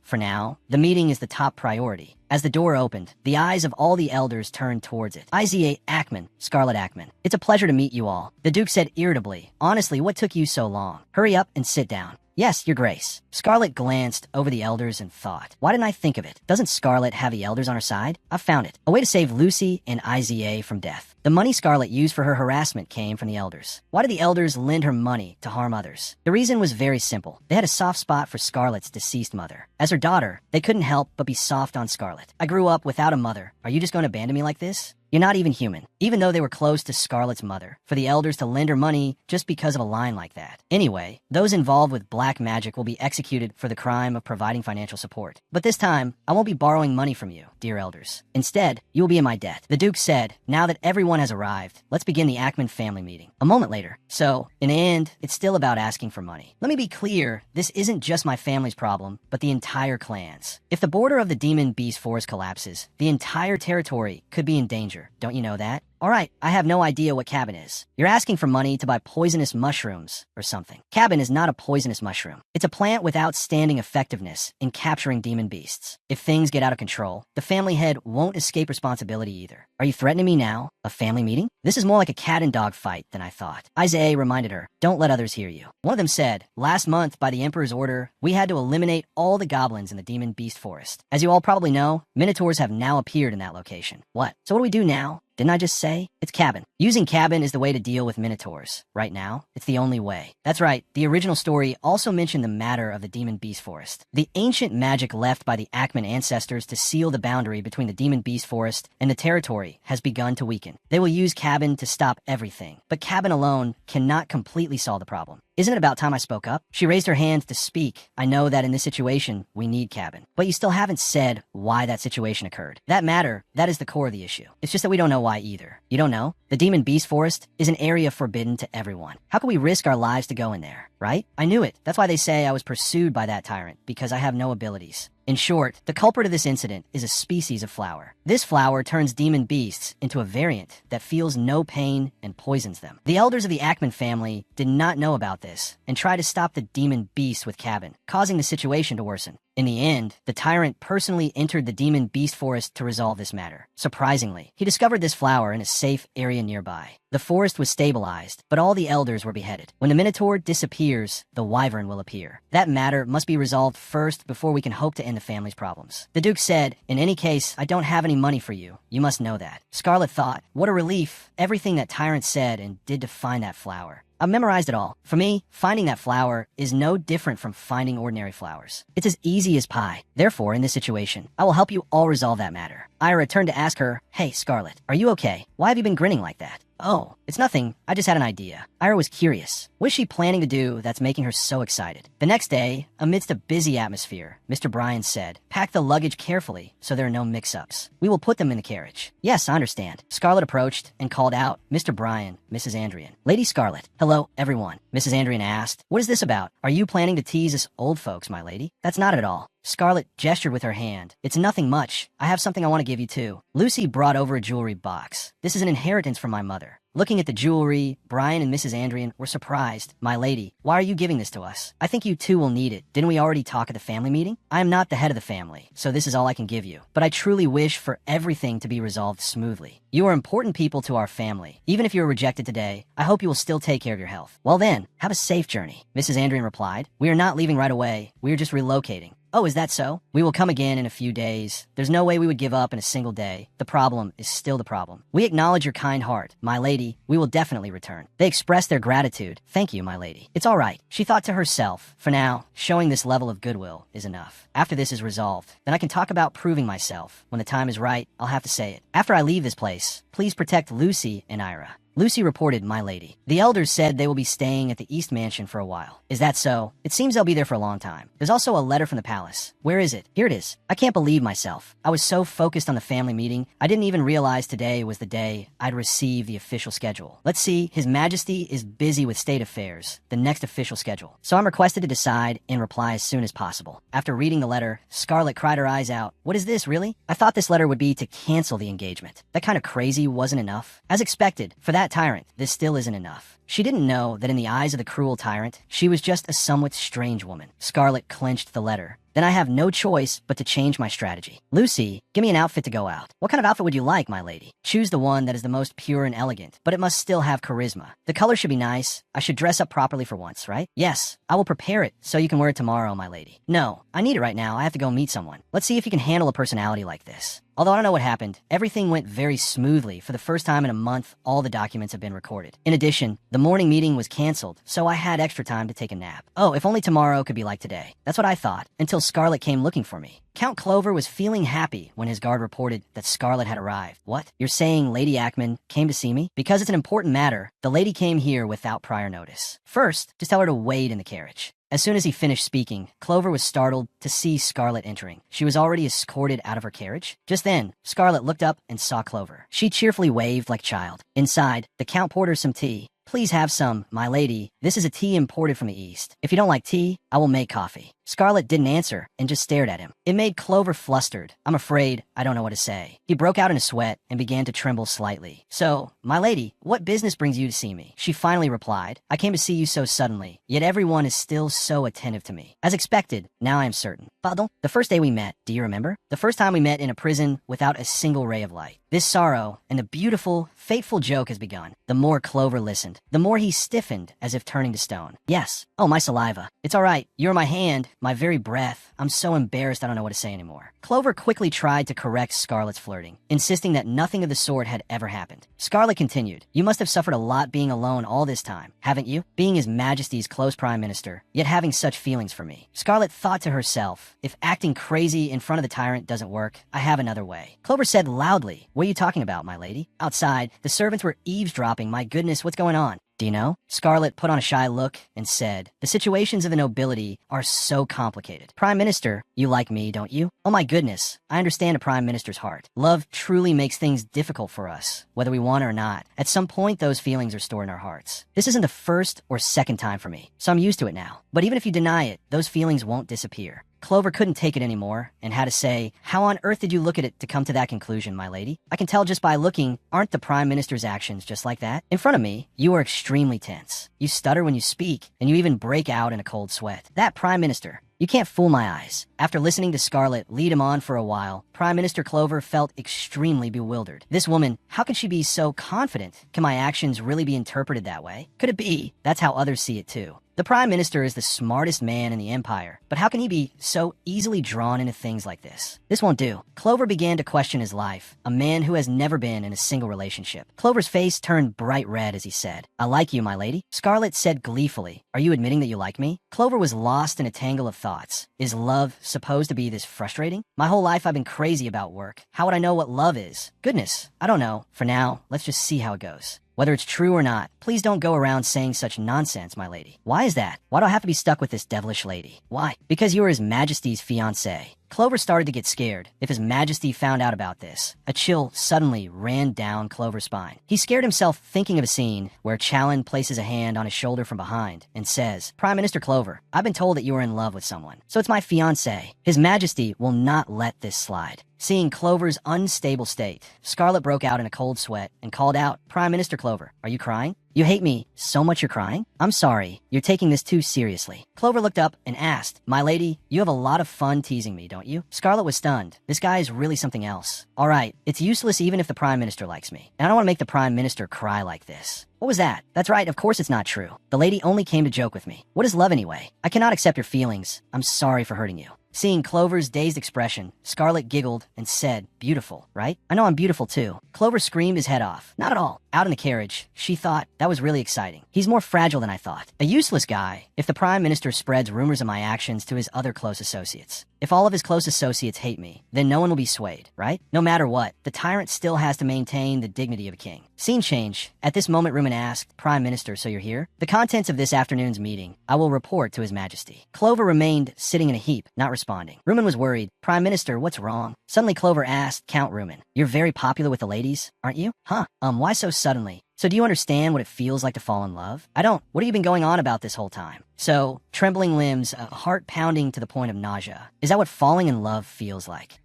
For now, the meeting is the top priority. As the door opened, the eyes of all the elders turned towards it. Isaac Ackman, Scarlet Ackman. It's a pleasure to meet you all. The Duke said irritably. Honestly, what took you so long? Hurry up and sit down. Yes, your grace. Scarlet glanced over the elders and thought, why didn't I think of it? Doesn't Scarlet have the elders on her side? I've found it. A way to save Lucy and Iza from death. The money Scarlet used for her harassment came from the elders. Why did the elders lend her money to harm others? The reason was very simple. They had a soft spot for Scarlet's deceased mother. As her daughter, they couldn't help but be soft on Scarlet. I grew up without a mother. Are you just going to abandon me like this? You're not even human, even though they were close to Scarlet's mother, for the elders to lend her money just because of a line like that. Anyway, those involved with black magic will be executed for the crime of providing financial support. But this time, I won't be borrowing money from you, dear elders. Instead, you will be in my debt. The Duke said, now that everyone has arrived, let's begin the Ackman family meeting. A moment later. So, in the end, it's still about asking for money. Let me be clear, this isn't just my family's problem, but the entire clan's. If the border of the Demon Beast Forest collapses, the entire territory could be in danger. Don't you know that? Alright, I have no idea what cabin is. You're asking for money to buy poisonous mushrooms or something. Cabin is not a poisonous mushroom. It's a plant with outstanding effectiveness in capturing demon beasts. If things get out of control, the family head won't escape responsibility either. Are you threatening me now? A family meeting? This is more like a cat and dog fight than I thought. Isaiah reminded her, don't let others hear you. One of them said, last month, by the Emperor's order, we had to eliminate all the goblins in the Demon Beast Forest. As you all probably know, minotaurs have now appeared in that location. What? So what do we do now? Didn't I just say? It's cabin. Using cabin is the way to deal with minotaurs. Right now, it's the only way. That's right, the original story also mentioned the matter of the Demon Beast Forest. The ancient magic left by the Ackman ancestors to seal the boundary between the Demon Beast Forest and the territory has begun to weaken. They will use cabin to stop everything, but cabin alone cannot completely solve the problem. Isn't it about time I spoke up? She raised her hand to speak. I know that in this situation, we need cabin. But you still haven't said why that situation occurred. That matter, that is the core of the issue. It's just that we don't know why either. You don't know? The Demon Beast Forest is an area forbidden to everyone. How could we risk our lives to go in there, right? I knew it. That's why they say I was pursued by that tyrant, because I have no abilities. In short, the culprit of this incident is a species of flower. This flower turns demon beasts into a variant that feels no pain and poisons them. The elders of the Ackman family did not know about this and tried to stop the demon beast with cabin, causing the situation to worsen. In the end, the tyrant personally entered the demon beast forest to resolve this matter. Surprisingly, he discovered this flower in a safe area nearby. The forest was stabilized, but all the elders were beheaded. When the Minotaur disappears, the Wyvern will appear. That matter must be resolved first before we can hope to end the family's problems. The Duke said, "In any case, I don't have any money for you. You must know that." Scarlet thought, what a relief, everything that Tyrant said and did to find that flower. I've memorized it all. For me, finding that flower is no different from finding ordinary flowers. It's as easy as pie. Therefore, in this situation, I will help you all resolve that matter. Ira turned to ask her, "Hey, Scarlet, are you okay? Why have you been grinning like that?" "Oh, it's nothing. I just had an idea." Ira was curious. What is she planning to do that's making her so excited? The next day, amidst a busy atmosphere, Mr. Bryan said, "Pack the luggage carefully so there are no mix-ups. We will put them in the carriage." "Yes, I understand." Scarlet approached and called out, "Mr. Bryan, Mrs. Andrian." "Lady Scarlet." "Hello, everyone." Mrs. Andrian asked, "What is this about? Are you planning to tease us old folks, my lady?" "That's not it at all." Scarlet gestured with her hand. "It's nothing much. I have something I want to give you too." Lucy brought over a jewelry box. "This is an inheritance from my mother." Looking at the jewelry, Brian and Mrs. Andrian were surprised. "My lady, why are you giving this to us? I think you too will need it. Didn't we already talk at the family meeting? I am not the head of the family, so this is all I can give you. But I truly wish for everything to be resolved smoothly. You are important people to our family. Even if you are rejected today, I hope you will still take care of your health. Well then, have a safe journey." Mrs. Andrian replied, "We are not leaving right away. We are just relocating." "Oh, is that so? We will come again in a few days. There's no way we would give up in a single day. The problem is still the problem. We acknowledge your kind heart. My lady, we will definitely return." They expressed their gratitude. "Thank you, my lady. It's all right." She thought to herself, "For now, showing this level of goodwill is enough. After this is resolved, then I can talk about proving myself. When the time is right, I'll have to say it. After I leave this place, please protect Lucy and Ira." Lucy reported, "My lady." The elders said they will be staying at the East Mansion for a while. "Is that so? It seems they'll be there for a long time. There's also a letter from the palace. Where is it? Here it is." I can't believe myself. I was so focused on the family meeting, I didn't even realize today was the day I'd receive the official schedule. Let's see, His Majesty is busy with state affairs, the next official schedule. So I'm requested to decide and reply as soon as possible. After reading the letter, Scarlet cried her eyes out. "What is this, really? I thought this letter would be to cancel the engagement. That kind of crazy wasn't enough." As expected, for that tyrant, this still isn't enough. She didn't know that in the eyes of the cruel tyrant, she was just a somewhat strange woman. Scarlet clenched the letter. "Then I have no choice but to change my strategy. Lucy, give me an outfit to go out." "What kind of outfit would you like, my lady?" "Choose the one that is the most pure and elegant, but it must still have charisma. The color should be nice. I should dress up properly for once, right?" "Yes, I will prepare it so you can wear it tomorrow, my lady." "No, I need it right now. I have to go meet someone. Let's see if you can handle a personality like this." Although I don't know what happened, everything went very smoothly. For the first time in a month, all the documents have been recorded. In addition, the morning meeting was canceled, so I had extra time to take a nap. Oh, if only tomorrow could be like today. That's what I thought, until Scarlet came looking for me. Count Clover was feeling happy when his guard reported that Scarlet had arrived. "What? You're saying Lady Ackman came to see me?" "Because it's an important matter, the lady came here without prior notice. First, just tell her to wait in the carriage." As soon as he finished speaking, Clover was startled to see Scarlet entering. She was already escorted out of her carriage. Just then, Scarlet looked up and saw Clover. She cheerfully waved like a child. Inside, the Count poured her some tea. "Please have some, my lady. This is a tea imported from the East. If you don't like tea, I will make coffee." Scarlet didn't answer and just stared at him. It made Clover flustered. "I'm afraid I don't know what to say." He broke out in a sweat and began to tremble slightly. "So, my lady, what business brings you to see me?" She finally replied, "I came to see you so suddenly, yet everyone is still so attentive to me. As expected, now I am certain." "Pardon?" "The first day we met, do you remember? The first time we met in a prison without a single ray of light. This sorrow and the beautiful, fateful joke has begun." The more Clover listened, the more he stiffened as if turning to stone. "Yes. Oh, my saliva. It's all right. You're my hand, my very breath. I'm so embarrassed I don't know what to say anymore." Clover quickly tried to correct Scarlet's flirting, insisting that nothing of the sort had ever happened. Scarlet continued, "You must have suffered a lot being alone all this time, haven't you? Being His Majesty's close prime minister, yet having such feelings for me." Scarlet thought to herself, if acting crazy in front of the tyrant doesn't work, I have another way. Clover said loudly, "What are you talking about, my lady?" Outside, the servants were eavesdropping. "My goodness, what's going on?" do you know? Scarlet put on a shy look and said, the situations of the nobility are so complicated. Prime Minister, you like me, don't you? Oh my goodness, I understand a Prime Minister's heart. Love truly makes things difficult for us, whether we want it or not. At some point, those feelings are stored in our hearts. This isn't the first or second time for me, so I'm used to it now. But even if you deny it, those feelings won't disappear. Clover couldn't take it anymore and had to say, how on earth did you look at it to come to that conclusion, my lady? I can tell just by looking, aren't the Prime Minister's actions just like that? In front of me, you are extremely tense. You stutter when you speak, and you even break out in a cold sweat. That Prime Minister, you can't fool my eyes. After listening to Scarlet lead him on for a while, Prime Minister Clover felt extremely bewildered. This woman, how can she be so confident? Can my actions really be interpreted that way? Could it be that's how others see it too? The Prime Minister is the smartest man in the Empire, but how can he be so easily drawn into things like this? This won't do. Clover began to question his life, a man who has never been in a single relationship. Clover's face turned bright red as he said, I like you, my lady. Scarlet said gleefully, are you admitting that you like me? Clover was lost in a tangle of thoughts. Is love supposed to be this frustrating? My whole life I've been crazy about work. How would I know what love is? Goodness, I don't know. For now, let's just see how it goes. Whether it's true or not, please don't go around saying such nonsense, my lady. Why is that? Why do I have to be stuck with this devilish lady? Why? Because you are His Majesty's fiancé. Clover started to get scared if His Majesty found out about this. A chill suddenly ran down Clover's spine. He scared himself thinking of a scene where Challen places a hand on his shoulder from behind and says, Prime Minister Clover, I've been told that you are in love with someone, so it's my fiancé. His Majesty will not let this slide. Seeing Clover's unstable state, Scarlet broke out in a cold sweat and called out, Prime Minister Clover, are you crying? You hate me so much you're crying? I'm sorry, you're taking this too seriously. Clover looked up and asked, my lady, you have a lot of fun teasing me, don't you? Scarlet was stunned. This guy is really something else. All right, it's useless even if the Prime Minister likes me. And I don't want to make the Prime Minister cry like this. What was that? That's right, of course it's not true. The lady only came to joke with me. What is love anyway? I cannot accept your feelings. I'm sorry for hurting you. Seeing Clover's dazed expression, Scarlet giggled and said, beautiful, right? I know I'm beautiful too. Clover screamed his head off. Not at all. Out in the carriage, she thought, that was really exciting. He's more fragile than I thought. A useless guy, if the Prime Minister spreads rumors of my actions to his other close associates. If all of his close associates hate me, then no one will be swayed, right? No matter what, the tyrant still has to maintain the dignity of a king. Scene change. At this moment, Rumen asked, Prime Minister, so you're here? The contents of this afternoon's meeting, I will report to His Majesty. Clover remained sitting in a heap, not responding. Rumen was worried. Prime Minister, what's wrong? Suddenly Clover asked Count Rumen, you're very popular with the ladies, aren't you? Huh, why so suddenly? So do you understand what it feels like to fall in love? I don't. What have you been going on about this whole time? So, trembling limbs, a heart pounding to the point of nausea. Is that what falling in love feels like?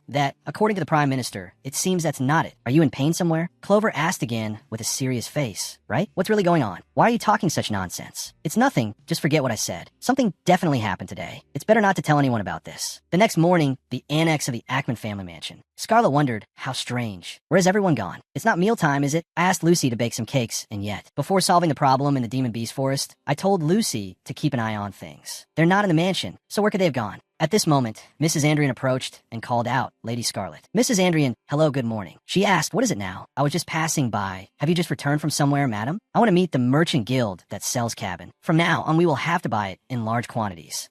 That, according to the Prime Minister, it seems that's not it. Are you in pain somewhere? Clover asked again with a serious face, right? What's really going on? Why are you talking such nonsense? It's nothing. Just forget what I said. Something definitely happened today. It's better not to tell anyone about this. The next morning, the annex of the Ackman family mansion. Scarlet wondered, how strange. Where's everyone gone? It's not mealtime, is it? I asked Lucy to bake some cakes, and yet, before solving the problem in the Demon Beast Forest, I told Lucy to keep an eye on things. They're not in the mansion, so where could they have gone? At this moment, Mrs. Andrian approached and called out Lady Scarlet. Mrs. Andrian, hello, good morning. She asked, what is it now? I was just passing by. Have you just returned from somewhere, madam? I want to meet the merchant guild that sells cabin. From now on, we will have to buy it in large quantities.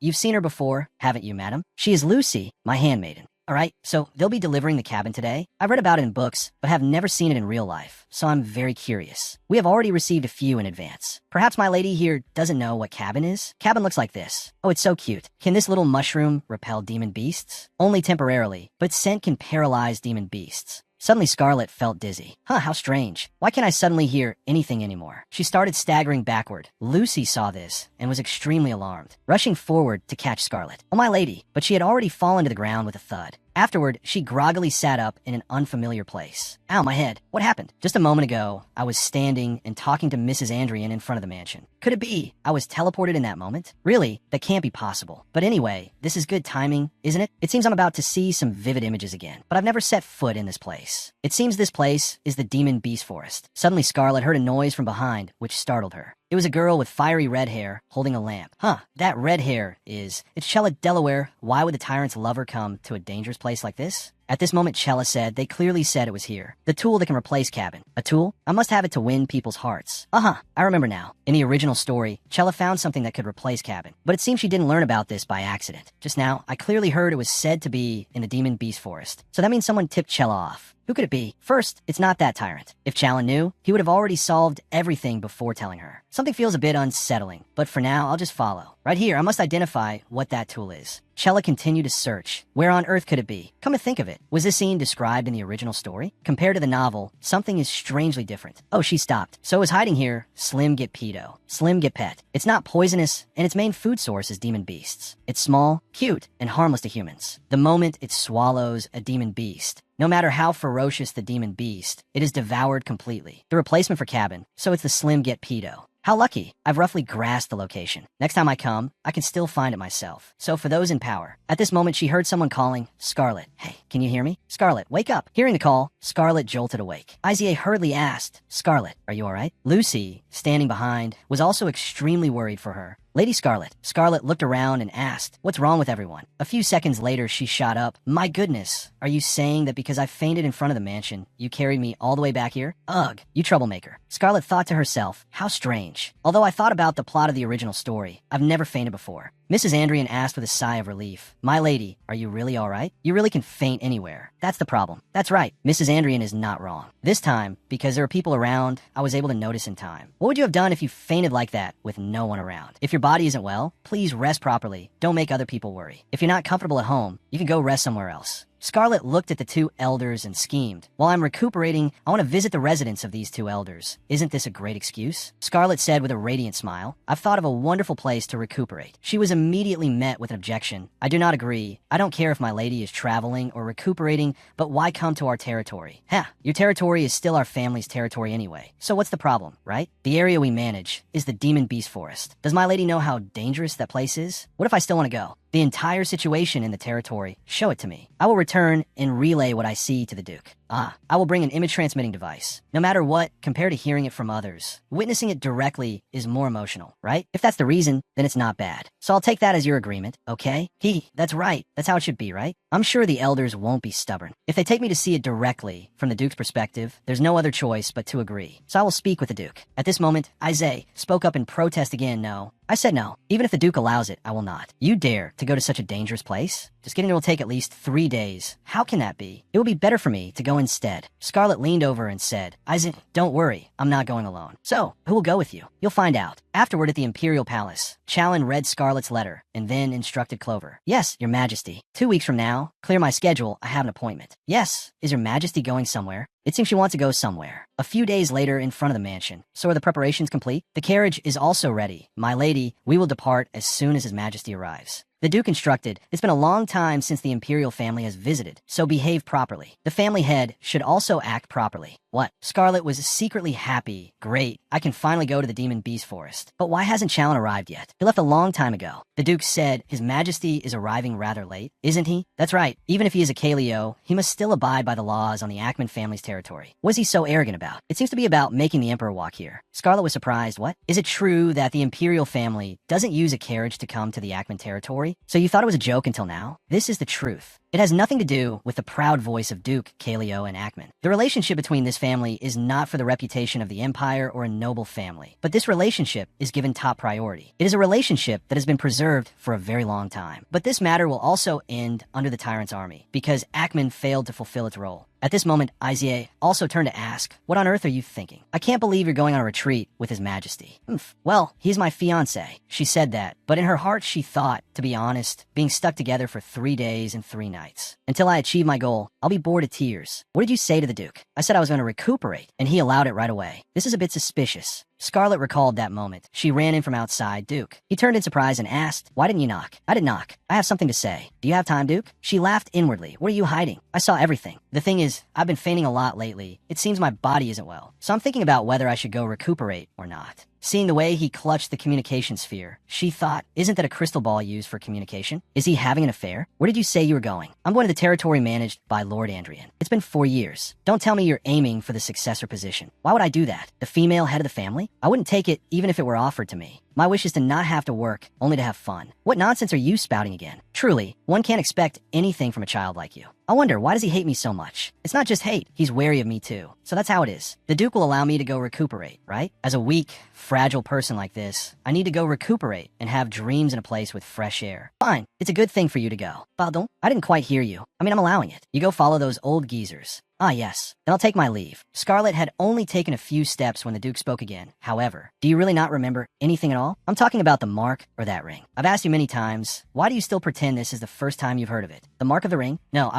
You've seen her before, haven't you, madam? She is Lucy, my handmaiden. All right, so they'll be delivering the cabin today. I've read about it in books, but have never seen it in real life, so I'm very curious. We have already received a few in advance. Perhaps my lady here doesn't know what cabin is? Cabin looks like this. Oh, it's so cute. Can this little mushroom repel demon beasts? Only temporarily, but scent can paralyze demon beasts. Suddenly Scarlet felt dizzy. How strange. Why can't I suddenly hear anything anymore? She started staggering backward. Lucy saw this and was extremely alarmed, rushing forward to catch Scarlet. Oh, my lady, but she had already fallen to the ground with a thud. Afterward, she groggily sat up in an unfamiliar place. Ow, my head. What happened? Just a moment ago, I was standing and talking to Mrs. Andrian in front of the mansion. Could it be I was teleported in that moment? Really, that can't be possible. But anyway, this is good timing, isn't it? It seems I'm about to see some vivid images again, but I've never set foot in this place. It seems this place is the Demon Beast Forest. Suddenly, Scarlet heard a noise from behind, which startled her. It was a girl with fiery red hair holding a lamp. That red hair is... It's Shella Delaware. Why would the tyrant's lover come to a dangerous place like this? At this moment, Chella said they clearly said it was here. The tool that can replace Cabin. A tool? I must have it to win people's hearts. I remember now. In the original story, Chella found something that could replace Cabin. But it seems she didn't learn about this by accident. Just now, I clearly heard it was said to be in the Demon Beast Forest. So that means someone tipped Chella off. Who could it be? First, it's not that Tyrant. If Challen knew, he would have already solved everything before telling her. Something feels a bit unsettling, but for now, I'll just follow. Right here, I must identify what that tool is. Chella continued to search. Where on earth could it be? Come to think of it, was this scene described in the original story? Compared to the novel, something is strangely different. Oh, she stopped. So it was hiding here, Slim get pedo. Slim get pet. It's not poisonous, and its main food source is demon beasts. It's small, cute, and harmless to humans. The moment it swallows a demon beast, no matter how ferocious the demon beast, it is devoured completely. The replacement for Cabin, so it's the Slim get pedo. How lucky. I've roughly grasped the location. Next time I come, I can still find it myself. So for those in power. At this moment, she heard someone calling, Scarlet. Hey, can you hear me? Scarlet, wake up. Hearing the call, Scarlet jolted awake. Iza hurriedly asked, Scarlet, are you alright? Lucy, standing behind, was also extremely worried for her. Lady Scarlet. Scarlet looked around and asked, what's wrong with everyone? A few seconds later, she shot up. My goodness, are you saying that because I fainted in front of the mansion, you carried me all the way back here? Ugh, you troublemaker. Scarlet thought to herself, how strange. Although I thought about the plot of the original story, I've never fainted before. Mrs. Andrian asked with a sigh of relief, my lady, are you really alright? You really can faint anywhere. That's the problem. That's right, Mrs. Andrian is not wrong. This time, because there were people around, I was able to notice in time. What would you have done if you fainted like that with no one around? If your body isn't well, please rest properly. Don't make other people worry. If you're not comfortable at home, you can go rest somewhere else. Scarlet looked at the two elders and schemed. While I'm recuperating, I want to visit the residence of these two elders. Isn't this a great excuse? Scarlet said with a radiant smile. I've thought of a wonderful place to recuperate. She was immediately met with an objection. I do not agree. I don't care if my lady is traveling or recuperating, but why come to our territory? Your territory is still our family's territory anyway. So what's the problem, right? The area we manage is the Demon Beast Forest. Does my lady know how dangerous that place is? What if I still want to go? The entire situation in the territory, show it to me. I will return and relay what I see to the Duke. I will bring an image transmitting device. No matter what, compared to hearing it from others, witnessing it directly is more emotional, right? If that's the reason, then it's not bad. So I'll take that as your agreement, okay? That's right. That's how it should be, right? I'm sure the elders won't be stubborn. If they take me to see it directly, from the Duke's perspective, there's no other choice but to agree. So I will speak with the Duke. At this moment, Iza spoke up in protest again, no. I said no. Even if the Duke allows it, I will not. You dare to go to such a dangerous place? Just getting there will take at least 3 days. How can that be? It will be better for me to go instead. Scarlet leaned over and said, Isaac, don't worry. I'm not going alone. So, who will go with you? You'll find out. Afterward at the Imperial Palace, Challen read Scarlet's letter and then instructed Clover. Yes, Your Majesty. 2 weeks from now, clear my schedule. I have an appointment. Yes, is Your Majesty going somewhere? It seems she wants to go somewhere. A few days later in front of the mansion. So are the preparations complete? The carriage is also ready. My lady, we will depart as soon as His Majesty arrives. The Duke instructed, it's been a long time since the Imperial family has visited, so behave properly. The family head should also act properly. What? Scarlet was secretly happy. Great, I can finally go to the Demon Beast Forest. But why hasn't Challen arrived yet? He left a long time ago. The Duke said His Majesty is arriving rather late, isn't he? That's right, even if he is a Kaleo, he must still abide by the laws on the Ackman family's territory. What is he so arrogant about? It seems to be about making the Emperor walk here. Scarlet was surprised. What? Is it true that the Imperial family doesn't use a carriage to come to the Ackman territory? So you thought it was a joke until now? This is the truth. It has nothing to do with the proud voice of Duke, Kaleo, and Ackman. The relationship between this family is not for the reputation of the Empire or a noble family, but this relationship is given top priority. It is a relationship that has been preserved for a very long time. But this matter will also end under the Tyrant's army, because Ackman failed to fulfill its role. At this moment, Iza also turned to ask, what on earth are you thinking? I can't believe you're going on a retreat with His Majesty. Well, he's my fiancé. She said that, but in her heart she thought, to be honest, being stuck together for 3 days and 3 nights. Until I achieve my goal, I'll be bored to tears. What did you say to the Duke? I said I was going to recuperate, and he allowed it right away. This is a bit suspicious. Scarlet recalled that moment. She ran in from outside Duke. He turned in surprise and asked, why didn't you knock? I didn't knock. I have something to say. Do you have time, Duke? She laughed inwardly. What are you hiding? I saw everything. The thing is, I've been fainting a lot lately. It seems my body isn't well. So I'm thinking about whether I should go recuperate or not. Seeing the way he clutched the communication sphere, she thought, isn't that a crystal ball used for communication? Is he having an affair? Where did you say you were going? I'm going to the territory managed by Lord Andrian. It's been 4 years. Don't tell me you're aiming for the successor position. Why would I do that? The female head of the family? I wouldn't take it even if it were offered to me. My wish is to not have to work, only to have fun. What nonsense are you spouting again? Truly, one can't expect anything from a child like you. I wonder, why does he hate me so much? It's not just hate, he's wary of me too. So that's how it is. The Duke will allow me to go recuperate, right? As a weak, fragile person like this, I need to go recuperate and have dreams in a place with fresh air. Fine, it's a good thing for you to go. Pardon? I didn't quite hear you. I mean, I'm allowing it. You go follow those old geezers. Ah, yes. Then I'll take my leave. Scarlet had only taken a few steps when the Duke spoke again. However, do you really not remember anything at all? I'm talking about the mark or that ring. I've asked you many times, why do you still pretend this is the first time you've heard of it? The mark of the ring? No,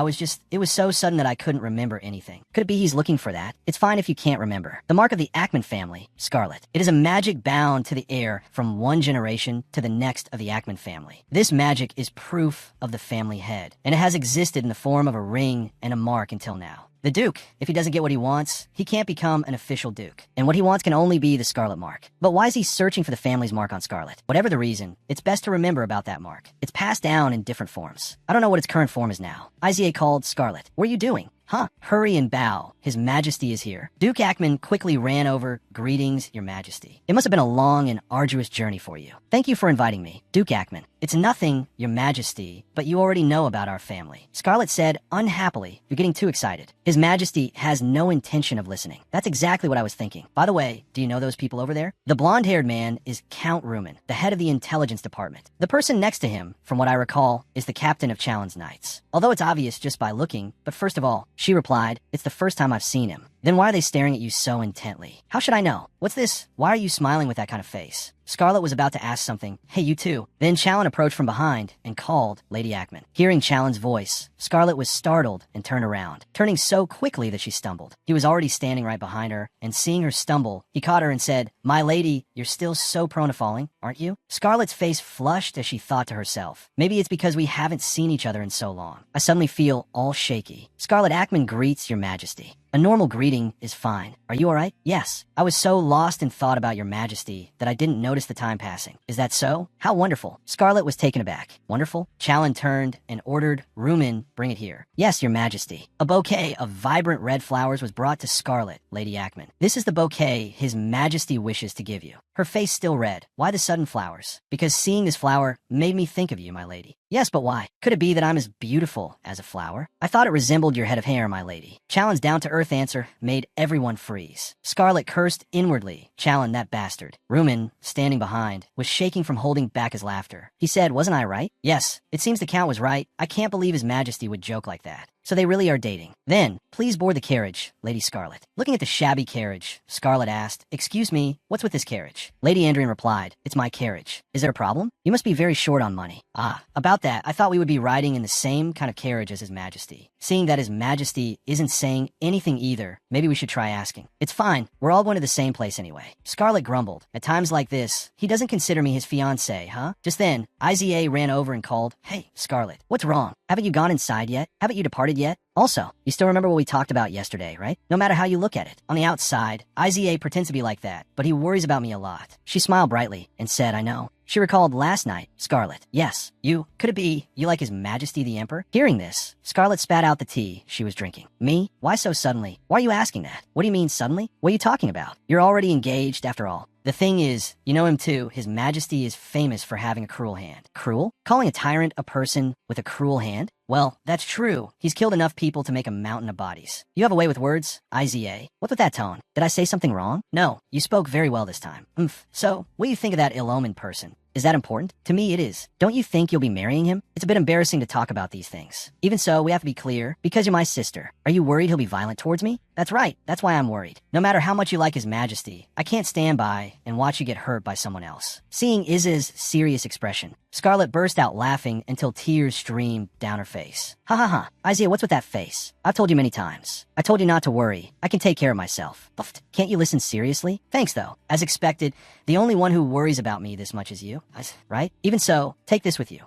it was so sudden that I couldn't remember anything. Could it be he's looking for that? It's fine if you can't remember. The mark of the Ackman family, Scarlet. It is a magic bound to the air from one generation to the next of the Ackman family. This magic is proof of the family head, and it has existed in the form of a ring and a mark until now. The Duke, if he doesn't get what he wants, he can't become an official Duke. And what he wants can only be the Scarlet Mark. But why is he searching for the family's mark on Scarlet? Whatever the reason, it's best to remember about that mark. It's passed down in different forms. I don't know what its current form is now. Iza called Scarlet. What are you doing? Huh. Hurry and bow. His Majesty is here. Duke Ackman quickly ran over. Greetings, Your Majesty. It must have been a long and arduous journey for you. Thank you for inviting me. Duke Ackman. It's nothing, Your Majesty, but you already know about our family. Scarlet said, unhappily, you're getting too excited. His Majesty has no intention of listening. That's exactly what I was thinking. By the way, do you know those people over there? The blonde-haired man is Count Rumen, the head of the intelligence department. The person next to him, from what I recall, is the captain of Challen's Knights. Although it's obvious just by looking, but first of all, she replied, it's the first time I've seen him. Then why are they staring at you so intently? How should I know? What's this? Why are you smiling with that kind of face? Scarlet was about to ask something. Hey, you too. Then Challen approached from behind and called Lady Ackman. Hearing Challen's voice, Scarlet was startled and turned around, turning so quickly that she stumbled. He was already standing right behind her, and seeing her stumble, he caught her and said, my lady, you're still so prone to falling, aren't you? Scarlet's face flushed as she thought to herself, maybe it's because we haven't seen each other in so long. I suddenly feel all shaky. Scarlet Ackman greets Your Majesty. A normal greeting is fine. Are you alright? Yes. I was so lost in thought about Your Majesty that I didn't notice the time passing. Is that so? How wonderful. Scarlet was taken aback. Wonderful? Challen turned and ordered, Rumen, bring it here. Yes, Your Majesty. A bouquet of vibrant red flowers was brought to Scarlet, Lady Ackman. This is the bouquet His Majesty wishes to give you. Her face still red. Why the sudden flowers? Because seeing this flower made me think of you, my lady. Yes, but why? Could it be that I'm as beautiful as a flower? I thought it resembled your head of hair, my lady. Challen's down-to-earth answer made everyone freeze. Scarlet cursed inwardly. Challen, that bastard. Rumen, standing behind, was shaking from holding back his laughter. He said, wasn't I right? Yes, it seems the Count was right. I can't believe His Majesty would joke like that. So they really are dating. Then, please board the carriage, Lady Scarlet. Looking at the shabby carriage, Scarlet asked, excuse me, what's with this carriage? Lady Andrian replied, it's my carriage. Is there a problem? You must be very short on money. Ah, about that, I thought we would be riding in the same kind of carriage as His Majesty. Seeing that His Majesty isn't saying anything either, maybe we should try asking. It's fine, we're all going to the same place anyway. Scarlet grumbled. At times like this, he doesn't consider me his fiancée, huh? Just then, Iza ran over and called, hey, Scarlet, what's wrong? Haven't you gone inside yet? Haven't you departed yet? Also, you still remember what we talked about yesterday, right? No matter how you look at it. On the outside, Iza pretends to be like that, but he worries about me a lot. She smiled brightly and said, I know. She recalled last night, Scarlet. Yes, you. Could it be you like His Majesty the Emperor? Hearing this, Scarlet spat out the tea she was drinking. Me? Why so suddenly? Why are you asking that? What do you mean suddenly? What are you talking about? You're already engaged after all. The thing is, you know him too, His Majesty is famous for having a cruel hand. Cruel? Calling a tyrant a person with a cruel hand? Well, that's true. He's killed enough people to make a mountain of bodies. You have a way with words, Iza. What's with that tone? Did I say something wrong? No, you spoke very well this time. So, what do you think of that ill-omened person? Is that important? To me, it is. Don't you think you'll be marrying him? It's a bit embarrassing to talk about these things. Even so, we have to be clear. Because you're my sister, are you worried he'll be violent towards me? That's right. That's why I'm worried. No matter how much you like His Majesty, I can't stand by and watch you get hurt by someone else. Seeing Iza's serious expression, Scarlet burst out laughing until tears streamed down her face. Ha ha ha. Iza, what's with that face? I've told you many times. I told you not to worry. I can take care of myself. Buffed. Can't you listen seriously? Thanks, though. As expected, the only one who worries about me this much is you. Right? Even so, take this with you.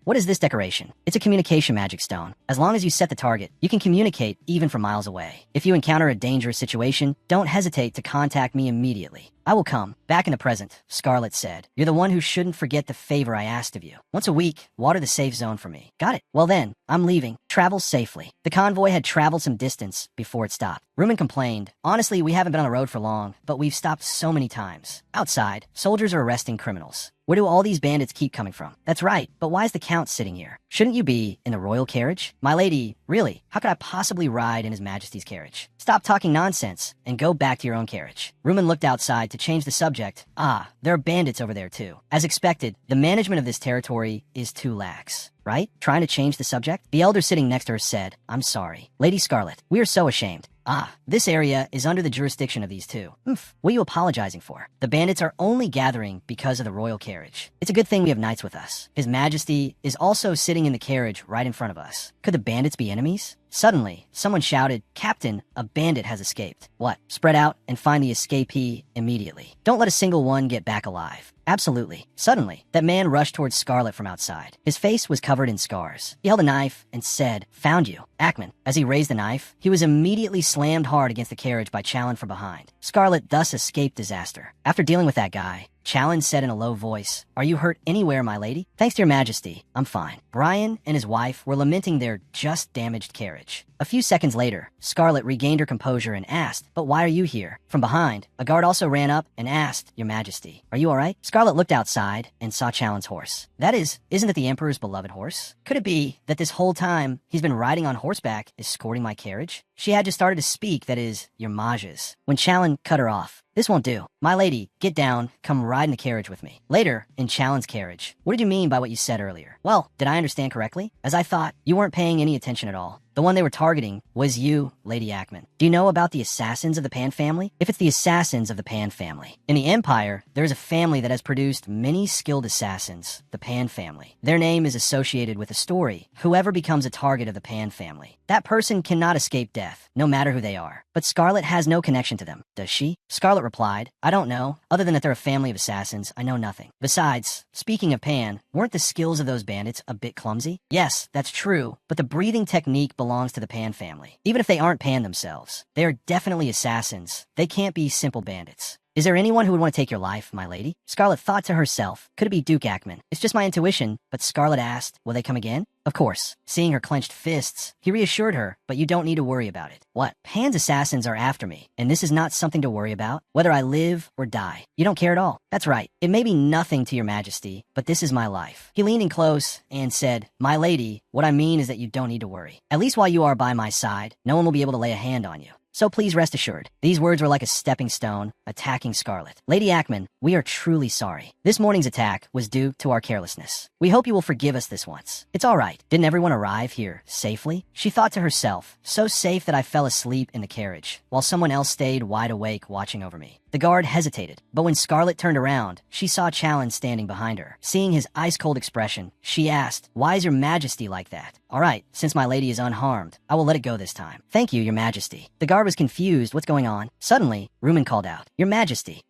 What is this decoration? It's a communication magic stone. As long as you set the target, you can communicate even from miles away. If you encounter a dangerous situation, don't hesitate to contact me immediately. I will come. Back in the present, Scarlet said. You're the one who shouldn't forget the favor I asked of you. Once a week, water the safe zone for me. Got it. Well then, I'm leaving. Travel safely. The convoy had traveled some distance before it stopped. Rumen complained. Honestly, we haven't been on the road for long, but we've stopped so many times. Outside, soldiers are arresting criminals. Where do all these bandits keep coming from? That's right, but why is the Count sitting here? Shouldn't you be in the royal carriage? My lady, really, how could I possibly ride in His Majesty's carriage? Stop talking nonsense and go back to your own carriage. Rumen looked outside to change the subject. Ah, there are bandits over there too. As expected, the management of this territory is too lax. Right? Trying to change the subject? The elder sitting next to her said, I'm sorry. Lady Scarlet, we are so ashamed. Ah, this area is under the jurisdiction of these two. What are you apologizing for? The bandits are only gathering because of the royal carriage. It's a good thing we have knights with us. His Majesty is also sitting in the carriage right in front of us. Could the bandits be enemies? Suddenly, someone shouted, Captain, a bandit has escaped. What? Spread out and find the escapee immediately. Don't let a single one get back alive. Absolutely. Suddenly, that man rushed towards Scarlet from outside. His face was covered in scars. He held a knife and said, Found you. Ackman. As he raised the knife, he was immediately slammed hard against the carriage by Challen from behind. Scarlet thus escaped disaster. After dealing with that guy, Challen said in a low voice, Are you hurt anywhere, my lady? Thanks to your majesty, I'm fine. Brian and his wife were lamenting their just damaged carriage. A few seconds later, Scarlet regained her composure and asked, But why are you here? From behind, a guard also ran up and asked, Your Majesty, are you alright? Scarlet looked outside and saw Challen's horse. That isn't it the Emperor's beloved horse? Could it be that this whole time he's been riding on horseback, escorting my carriage? She had just started to speak, that is, Your Majes, when Challen cut her off. This won't do. My lady, get down, come ride in the carriage with me. Later, in Challen's carriage. What did you mean by what you said earlier? Well, did I understand correctly? As I thought, you weren't paying any attention at all. The one they were targeting was you, Lady Ackman. Do you know about the assassins of the Pan family? If it's the assassins of the Pan family. In the Empire, there is a family that has produced many skilled assassins, the Pan family. Their name is associated with a story. Whoever becomes a target of the Pan family, that person cannot escape death, no matter who they are. But Scarlet has no connection to them, does she? Scarlet replied, I don't know. Other than that they're a family of assassins, I know nothing. Besides, speaking of Pan, weren't the skills of those bandits a bit clumsy? Yes, that's true, but the breathing technique belongs to the Pan family. Even if they aren't Pan themselves, they are definitely assassins. They can't be simple bandits. Is there anyone who would want to take your life, my lady? Scarlet thought to herself, could it be Duke Ackman? It's just my intuition, but Scarlet asked, will they come again? Of course. Seeing her clenched fists, he reassured her, but you don't need to worry about it. What? Pan's assassins are after me, and this is not something to worry about, whether I live or die. You don't care at all. That's right. It may be nothing to your majesty, but this is my life. He leaned in close and said, my lady, what I mean is that you don't need to worry. At least while you are by my side, no one will be able to lay a hand on you. So please rest assured, these words were like a stepping stone, attacking Scarlet. Lady Ackman, we are truly sorry. This morning's attack was due to our carelessness. We hope you will forgive us this once. It's all right. Didn't everyone arrive here safely? She thought to herself, so safe that I fell asleep in the carriage, while someone else stayed wide awake watching over me. The guard hesitated, but when Scarlet turned around, she saw Challen standing behind her. Seeing his ice-cold expression, she asked, why is your majesty like that? All right, since my lady is unharmed, I will let it go this time. Thank you, your majesty. The guard was confused. What's going on? Suddenly, Rumen called out, your majesty,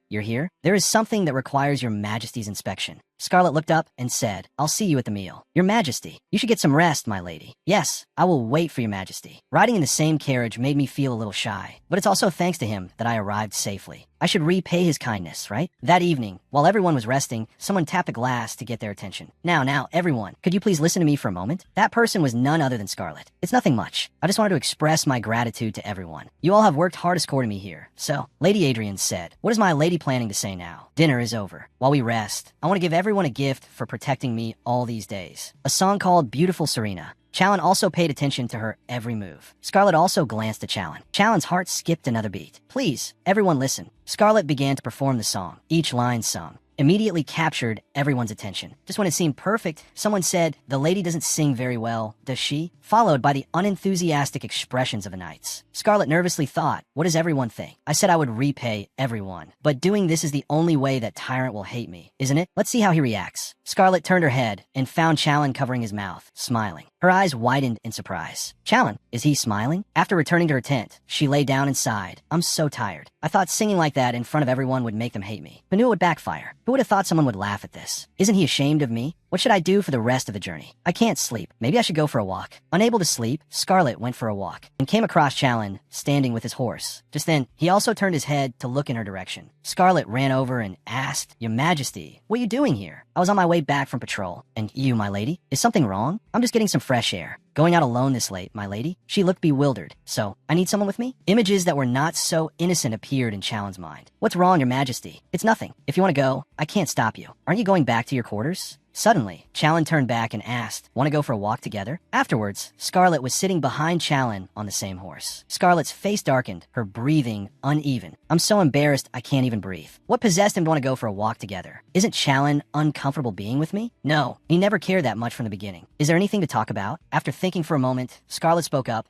you're here? There is something that requires your majesty's inspection. Scarlet looked up and said, I'll see you at the meal. Your majesty, you should get some rest, my lady. Yes, I will wait for your majesty. Riding in the same carriage made me feel a little shy, but it's also thanks to him that I arrived safely. I should repay his kindness, right? That evening, while everyone was resting, someone tapped a glass to get their attention. Now, everyone, could you please listen to me for a moment? That person was none other than Scarlet. It's nothing much. I just wanted to express my gratitude to everyone. You all have worked hard escorting me here. So, Lady Adrian said, what is my lady planning to say now? Dinner is over. While we rest, I want to give everyone a gift for protecting me all these days. A song called Beautiful Serena. Challen also paid attention to her every move. Scarlet also glanced at Challen. Challen's heart skipped another beat. Please, everyone listen. Scarlet began to perform the song. Each line sung immediately captured everyone's attention. Just when it seemed perfect, someone said, the lady doesn't sing very well, does she? Followed by the unenthusiastic expressions of the knights. Scarlet nervously thought, what does everyone think? I said I would repay everyone, but doing this is the only way that Tyrant will hate me, isn't it? Let's see how he reacts. Scarlet turned her head and found Challen covering his mouth, smiling. Her eyes widened in surprise. Challen, is he smiling? After returning to her tent, she lay down and sighed. I'm so tired. I thought singing like that in front of everyone would make them hate me, but knew it would backfire. Who would have thought someone would laugh at this? Isn't he ashamed of me? What should I do for the rest of the journey? I can't sleep. Maybe I should go for a walk. Unable to sleep, Scarlet went for a walk and came across Challen standing with his horse. Just then, he also turned his head to look in her direction. Scarlet ran over and asked, Your Majesty, what are you doing here? I was on my way back from patrol. And you, my lady? Is something wrong? I'm just getting some fresh air. Going out alone this late, my lady? She looked bewildered. So, I need someone with me? Images that were not so innocent appeared in Chalen's mind. What's wrong, Your Majesty? It's nothing. If you want to go, I can't stop you. Aren't you going back to your quarters? Suddenly, Chalen turned back and asked, "Want to go for a walk together?" Afterwards, Scarlet was sitting behind Chalen on the same horse. Scarlet's face darkened, her breathing uneven. "I'm so embarrassed I can't even breathe. What possessed him to want to go for a walk together? Isn't Chalen uncomfortable being with me?" "No, he never cared that much from the beginning. Is there anything to talk about?" After thinking for a moment, Scarlet spoke up.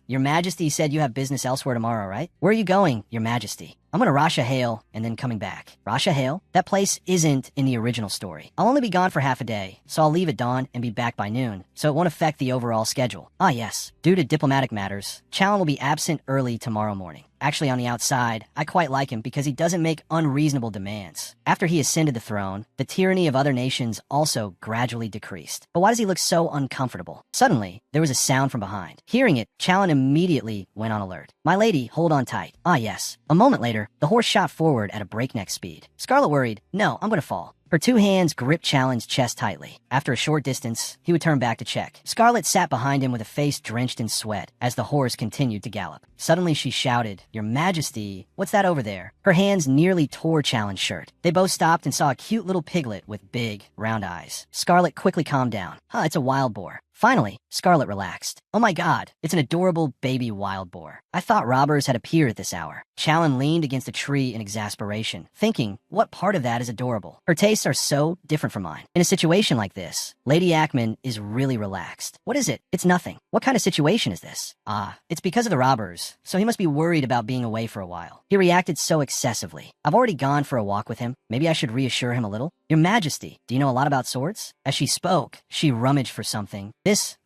Your Majesty said you have business elsewhere tomorrow, right? Where are you going, Your Majesty?" "I'm going to Rasha Hale and then coming back." "Rasha Hale? That place isn't in the original story. I'll only be gone for half a day, so I'll leave at dawn and be back by noon, so it won't affect the overall schedule." Yes. Due to diplomatic matters, Chalen will be absent early tomorrow morning. Actually, on the outside, I quite like him because he doesn't make unreasonable demands. After he ascended the throne, the tyranny of other nations also gradually decreased. But why does he look so uncomfortable? Suddenly, there was a sound from behind. Hearing it, Chalen immediately went on alert. "My lady, hold on tight." Yes. A moment later, the horse shot forward at a breakneck speed. Scarlet worried, "No, I'm going to fall." Her two hands gripped Chalen's chest tightly. After a short distance, he would turn back to check. Scarlet sat behind him with a face drenched in sweat as the horse continued to gallop. Suddenly she shouted, "Your Majesty, what's that over there?" Her hands nearly tore Chalen's shirt. They both stopped and saw a cute little piglet with big, round eyes. Scarlet quickly calmed down. It's a wild boar." Finally, Scarlet relaxed. "Oh my god, it's an adorable baby wild boar. I thought robbers had appeared at this hour." Chalen leaned against a tree in exasperation, thinking, what part of that is adorable? Her tastes are so different from mine. In a situation like this, Lady Ackman is really relaxed. "What is it?" "It's nothing." "What kind of situation is this?" It's because of the robbers, so he must be worried about being away for a while. He reacted so excessively. I've already gone for a walk with him. Maybe I should reassure him a little." "Your Majesty, do you know a lot about swords?" As she spoke, she rummaged for something.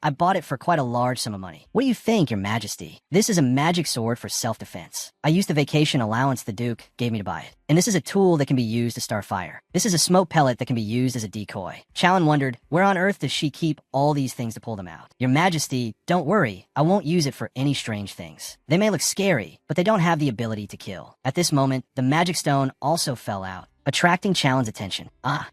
I bought it for quite a large sum of money." "What do you think, Your Majesty?" "This is a magic sword for self-defense. I used the vacation allowance the Duke gave me to buy it. And this is a tool that can be used to start fire. This is a smoke pellet that can be used as a decoy." Chalen wondered, where on earth does she keep all these things to pull them out? "Your Majesty, don't worry. I won't use it for any strange things. They may look scary, but they don't have the ability to kill." At this moment, the magic stone also fell out, attracting Chalen's attention.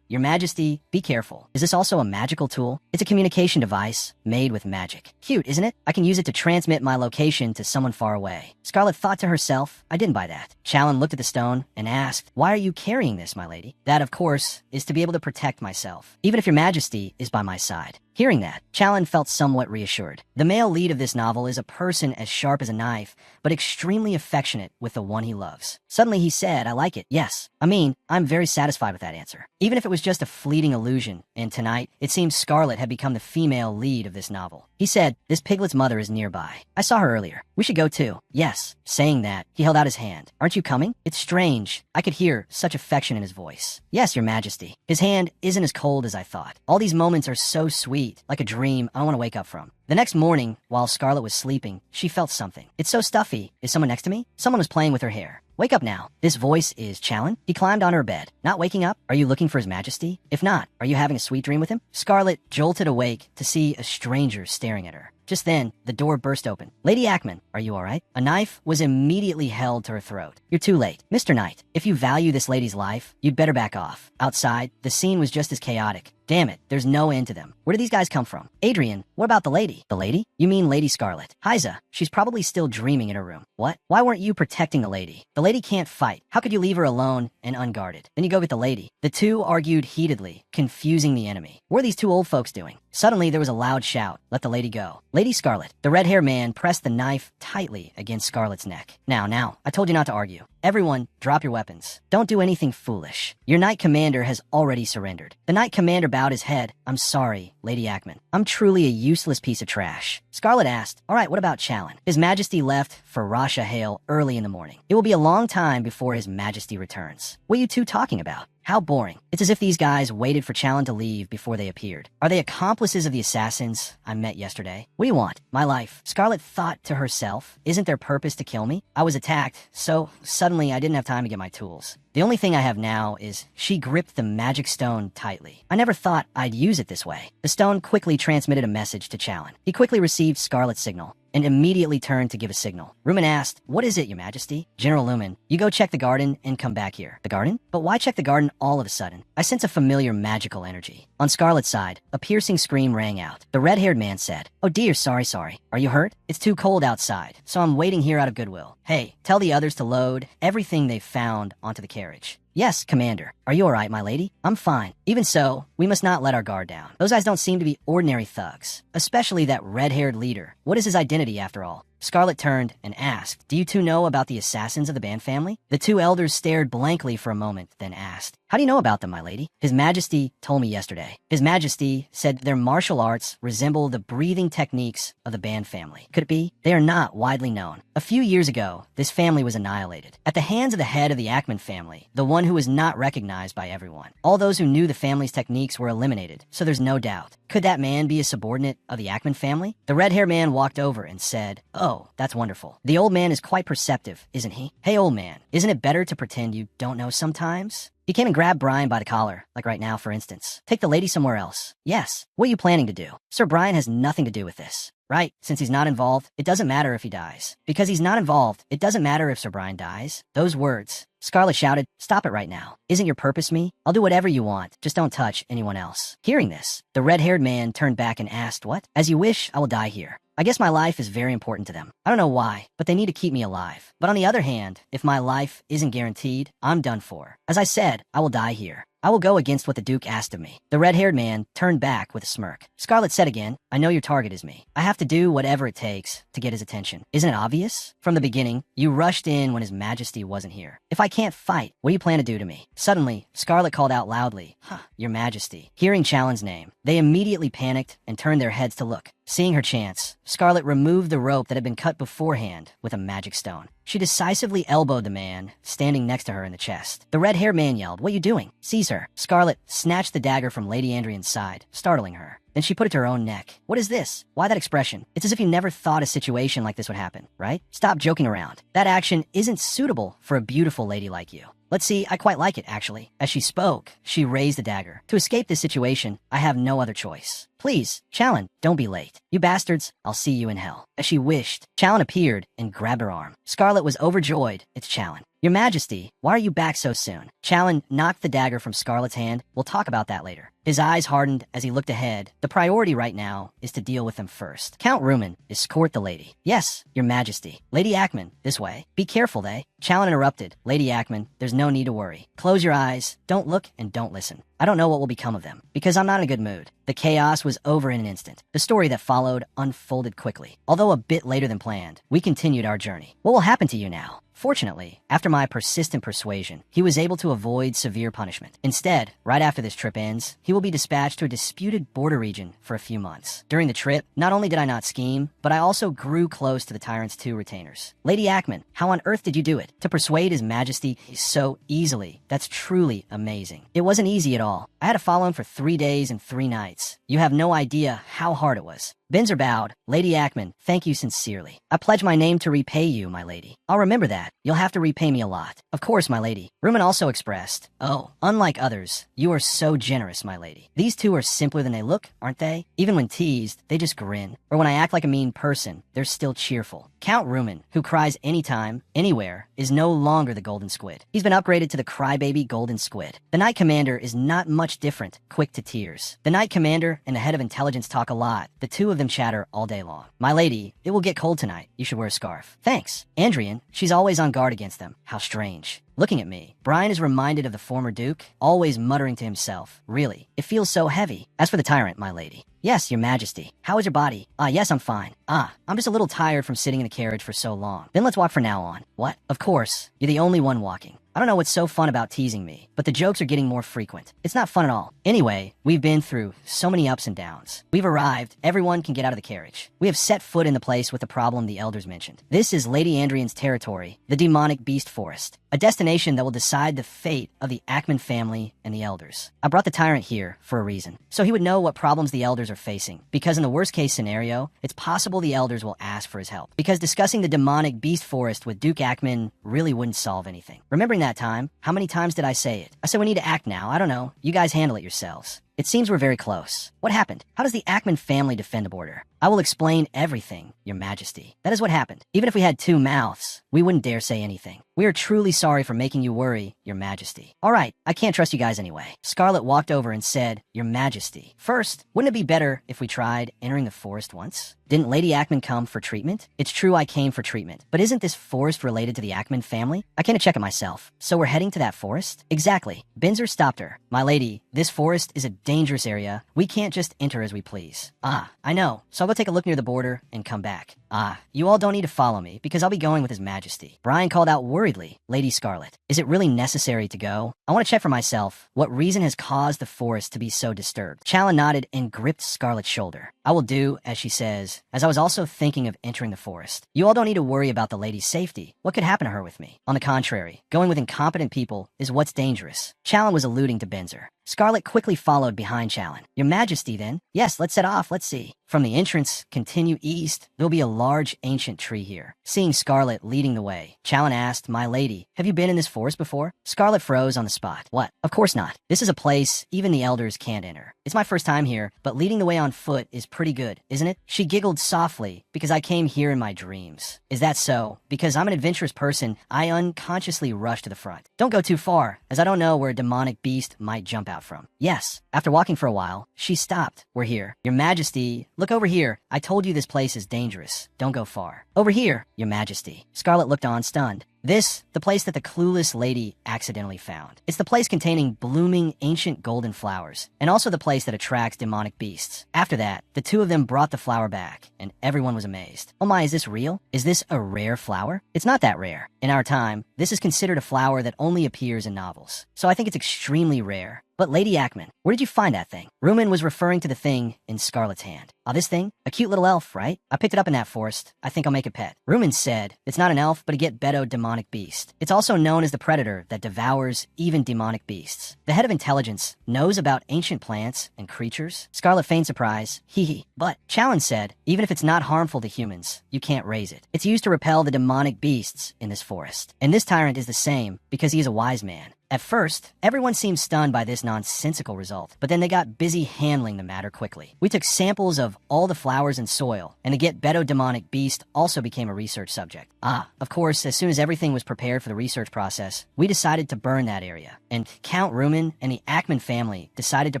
Your Majesty, be careful. Is this also a magical tool?" "It's a communication device made with magic." "Cute, isn't it? I can use it to transmit my location to someone far away." Scarlet thought to herself, I didn't buy that. Chalen looked at the stone and asked, "Why are you carrying this, my lady?" "That, of course, is to be able to protect myself, even if Your Majesty is by my side." Hearing that, Chalen felt somewhat reassured. The male lead of this novel is a person as sharp as a knife, but extremely affectionate with the one he loves. Suddenly he said, "I like it. Yes. I'm very satisfied with that answer." Even if it was just a fleeting illusion, and tonight, it seems Scarlet had become the female lead of this novel. He said, "This piglet's mother is nearby. I saw her earlier. We should go too." "Yes." Saying that, he held out his hand. "Aren't you coming?" It's strange. I could hear such affection in his voice. "Yes, Your Majesty." His hand isn't as cold as I thought. All these moments are so sweet, like a dream I want to wake up from. The next morning, while Scarlet was sleeping, she felt something. "It's so stuffy. Is someone next to me?" Someone was playing with her hair. "Wake up now." This voice is Chalen. He climbed on her bed. "Not waking up? Are you looking for His Majesty? If not, are you having a sweet dream with him?" Scarlet jolted awake to see a stranger staring at her. Just then, the door burst open. "Lady Ackman, are you all right?" A knife was immediately held to her throat. "You're too late. Mr. Knight, if you value this lady's life, you'd better back off." Outside, the scene was just as chaotic. Damn it, there's no end to them. Where do these guys come from? "Adrian, what about the lady?" "The lady? You mean Lady Scarlet?" "Heiza, she's probably still dreaming in her room." "What? Why weren't you protecting the lady?" "The lady can't fight. How could you leave her alone and unguarded? Then you go get the lady." The two argued heatedly, confusing the enemy. What are these two old folks doing? Suddenly, there was a loud shout. "Let the lady go." "Lady Scarlet." The red-haired man pressed the knife tightly against Scarlet's neck. Now, I told you not to argue. Everyone, drop your weapons. Don't do anything foolish. Your Knight Commander has already surrendered." The Knight Commander bowed his head. "I'm sorry, Lady Ackman. I'm truly a useless piece of trash." Scarlet asked, "All right, what about Chalen?" "His Majesty left for Rasha Hale early in the morning. It will be a long time before His Majesty returns." "What are you two talking about?" How boring. It's as if these guys waited for Chalen to leave before they appeared. Are they accomplices of the assassins I met yesterday? What do you want? My life. Scarlet thought to herself, isn't their purpose to kill me? I was attacked, so suddenly I didn't have time to get my tools. The only thing I have now is she gripped the magic stone tightly. I never thought I'd use it this way. The stone quickly transmitted a message to Chalen. He quickly received Scarlet's signal. and immediately turned to give a signal. Rumen asked, "What is it, Your Majesty?" "General Lumen, you go check the garden and come back here." "The garden? But why check the garden all of a sudden?" "I sense a familiar magical energy." On Scarlet's side, a piercing scream rang out. The red-haired man said, "Oh dear, sorry. Are you hurt? It's too cold outside, so I'm waiting here out of goodwill. Hey, tell the others to load everything they've found onto the carriage." "Yes, Commander. Are you all right, my lady?" "I'm fine. Even so, we must not let our guard down. Those guys don't seem to be ordinary thugs, especially that red-haired leader. What is his identity, after all?" Scarlet turned and asked, "Do you two know about the assassins of the Band family?" The two elders stared blankly for a moment, then asked, "How do you know about them, my lady?" "His Majesty told me yesterday. His Majesty said their martial arts resemble the breathing techniques of the Band family." "Could it be?" "They are not widely known. A few years ago, this family was annihilated at the hands of the head of the Ackman family, the one who was not recognized by everyone. All those who knew the family's techniques were eliminated, so there's no doubt. Could that man be a subordinate of the Ackman family?" The red-haired man walked over and said, "Oh, that's wonderful. The old man is quite perceptive, isn't he? Hey, old man, isn't it better to pretend you don't know sometimes?" He came and grabbed Brian by the collar, like right now, for instance. "Take the lady somewhere else." "Yes. What are you planning to do?" "Sir Brian has nothing to do with this." "Right. Since he's not involved, it doesn't matter if he dies. Because he's not involved, it doesn't matter if Sir Brian dies." Those words. Scarlet shouted, "Stop it right now. Isn't your purpose me? I'll do whatever you want. Just don't touch anyone else." Hearing this, the red-haired man turned back and asked, "What?" "As you wish, I will die here. I guess my life is very important to them. I don't know why, but they need to keep me alive. But on the other hand, if my life isn't guaranteed, I'm done for. As I said, I will die here. I will go against what the Duke asked of me." The red-haired man turned back with a smirk. Scarlet said again, "I know your target is me. I have to do whatever it takes to get his attention. Isn't it obvious? From the beginning, you rushed in when His Majesty wasn't here. If I can't fight, what do you plan to do to me?" Suddenly, Scarlet called out loudly, "Your Majesty." Hearing Chalen's name, they immediately panicked and turned their heads to look. Seeing her chance, Scarlet removed the rope that had been cut beforehand with a magic stone. She decisively elbowed the man standing next to her in the chest. The red-haired man yelled, "What are you doing? Seize her." Scarlet snatched the dagger from Lady Andrian's side, startling her. Then she put it to her own neck. "What is this? Why that expression? It's as if you never thought a situation like this would happen, right? Stop joking around. That action isn't suitable for a beautiful lady like you." "Let's see, I quite like it, actually." As she spoke, she raised the dagger. "To escape this situation, I have no other choice. Please, Chalen, don't be late. You bastards, I'll see you in hell." As she wished, Chalen appeared and grabbed her arm. Scarlet was overjoyed. "It's Chalen." "Your Majesty, why are you back so soon?" Chalen knocked the dagger from Scarlet's hand. "We'll talk about that later." His eyes hardened as he looked ahead. The priority right now is to deal with them first. "Count Rumen, escort the lady." "Yes, Your Majesty." "Lady Ackman, this way." "Be careful, they." Chalen interrupted. "Lady Ackman, there's no need to worry. Close your eyes, don't look, and don't listen. I don't know what will become of them, because I'm not in a good mood." The chaos was over in an instant. The story that followed unfolded quickly. Although a bit later than planned, we continued our journey. What will happen to you now? Fortunately, after my persistent persuasion, he was able to avoid severe punishment. Instead, right after this trip ends, he will be dispatched to a disputed border region for a few months. During the trip, not only did I not scheme, but I also grew close to the Tyrant's two retainers. "Lady Ackman, how on earth did you do it? To persuade His Majesty so easily. That's truly amazing." "It wasn't easy at all. I had to follow him for 3 days and 3 nights. You have no idea how hard it was." Binzer bowed. "Lady Ackman, thank you sincerely. I pledge my name to repay you, my lady." "I'll remember that. You'll have to repay me a lot." "Of course, my lady." Rumen also expressed, "Oh, unlike others, you are so generous, my lady. These two are simpler than they look, aren't they? Even when teased, they just grin. Or when I act like a mean person, they're still cheerful." Count Rumen, who cries anytime, anywhere, is no longer the Golden Squid. He's been upgraded to the Crybaby Golden Squid. The Knight Commander is not much different, quick to tears. The Knight Commander and the Head of Intelligence talk a lot. The two of them chatter all day long. "My lady, it will get cold tonight. You should wear a scarf." "Thanks." Andrian, she's always on guard against them. How strange. Looking at me, Brian is reminded of the former Duke, always muttering to himself. Really, it feels so heavy. As for the Tyrant, my lady. "Yes, Your Majesty." "How is your body?" Yes, I'm fine." I'm just a little tired from sitting in the carriage for so long." "Then let's walk from now on." "What?" "Of course, you're the only one walking." I don't know what's so fun about teasing me, but the jokes are getting more frequent. It's not fun at all. Anyway, we've been through so many ups and downs. We've arrived. Everyone can get out of the carriage. We have set foot in the place with the problem the elders mentioned. This is Lady Andrian's territory, the demonic beast forest. A destination that will decide the fate of the Ackman family and the elders. I brought the Tyrant here for a reason, so he would know what problems the elders are facing. Because in the worst case scenario, it's possible the elders will ask for his help. Because discussing the demonic beast forest with Duke Ackman really wouldn't solve anything. Remembering that time, how many times did I say it? I said we need to act now. I don't know. You guys handle it yourselves. It seems we're very close. What happened? How does the Ackman family defend the border? I will explain everything, Your Majesty. That is what happened. Even if we had two mouths, we wouldn't dare say anything. We are truly sorry for making you worry, Your Majesty. All right, I can't trust you guys anyway. Scarlet walked over and said, Your Majesty. First, wouldn't it be better if we tried entering the forest once? Didn't Lady Ackman come for treatment? It's true I came for treatment, but isn't this forest related to the Ackman family? I came to check it myself. So we're heading to that forest? Exactly. Binzer stopped her. My lady, this forest is a dangerous area. We can't just enter as we please. Ah, I know. So I'll go take a look near the border and come back. Ah, you all don't need to follow me because I'll be going with His Majesty. Brian called out worriedly, Lady Scarlet, is it really necessary to go? I want to check for myself. What reason has caused the forest to be so disturbed? Challen nodded and gripped Scarlet's shoulder. I will do as she says, as I was also thinking of entering the forest. You all don't need to worry about the lady's safety. What could happen to her with me? On the contrary, going with incompetent people is what's dangerous. Challen was alluding to Binzer. Scarlet quickly followed behind Challen. Your Majesty, then? Yes, let's set off. Let's see. From the entrance, continue east. There'll be a large ancient tree here. Seeing Scarlet leading the way, Challen asked, My lady, have you been in this forest before? Scarlet froze on the spot. What? Of course not. This is a place even the elders can't enter. It's my first time here, but leading the way on foot is pretty good, isn't it? She giggled softly because I came here in my dreams. Is that so? Because I'm an adventurous person, I unconsciously rush to the front. Don't go too far, as I don't know where a demonic beast might jump out from. Yes. After walking for a while, she stopped. We're here. Your Majesty, look over here. I told you this place is dangerous. Don't go far. Over here, Your Majesty. Scarlet looked on, stunned. This, the place that the clueless lady accidentally found. It's the place containing blooming ancient golden flowers, and also the place that attracts demonic beasts. After that, the two of them brought the flower back, and everyone was amazed. Oh my, is this real? Is this a rare flower? It's not that rare. In our time, this is considered a flower that only appears in novels. So I think it's extremely rare. But Lady Ackman, where did you find that thing? Rumen was referring to the thing in Scarlet's hand. Oh, this thing? A cute little elf, right? I picked it up in that forest. I think I'll make a pet. Rumen said, it's not an elf, but a get-beto demonic beast. It's also known as the predator that devours even demonic beasts. The head of intelligence knows about ancient plants and creatures. Scarlet feigned surprise. Hee hee. But Challen said, even if it's not harmful to humans, you can't raise it. It's used to repel the demonic beasts in this forest. And this tyrant is the same because he is a wise man. At first, everyone seemed stunned by this nonsensical result, but then they got busy handling the matter quickly. We took samples of all the flowers and soil, and the get-beto demonic beast also became a research subject. Ah, of course, as soon as everything was prepared for the research process, we decided to burn that area, and Count Rumen and the Ackman family decided to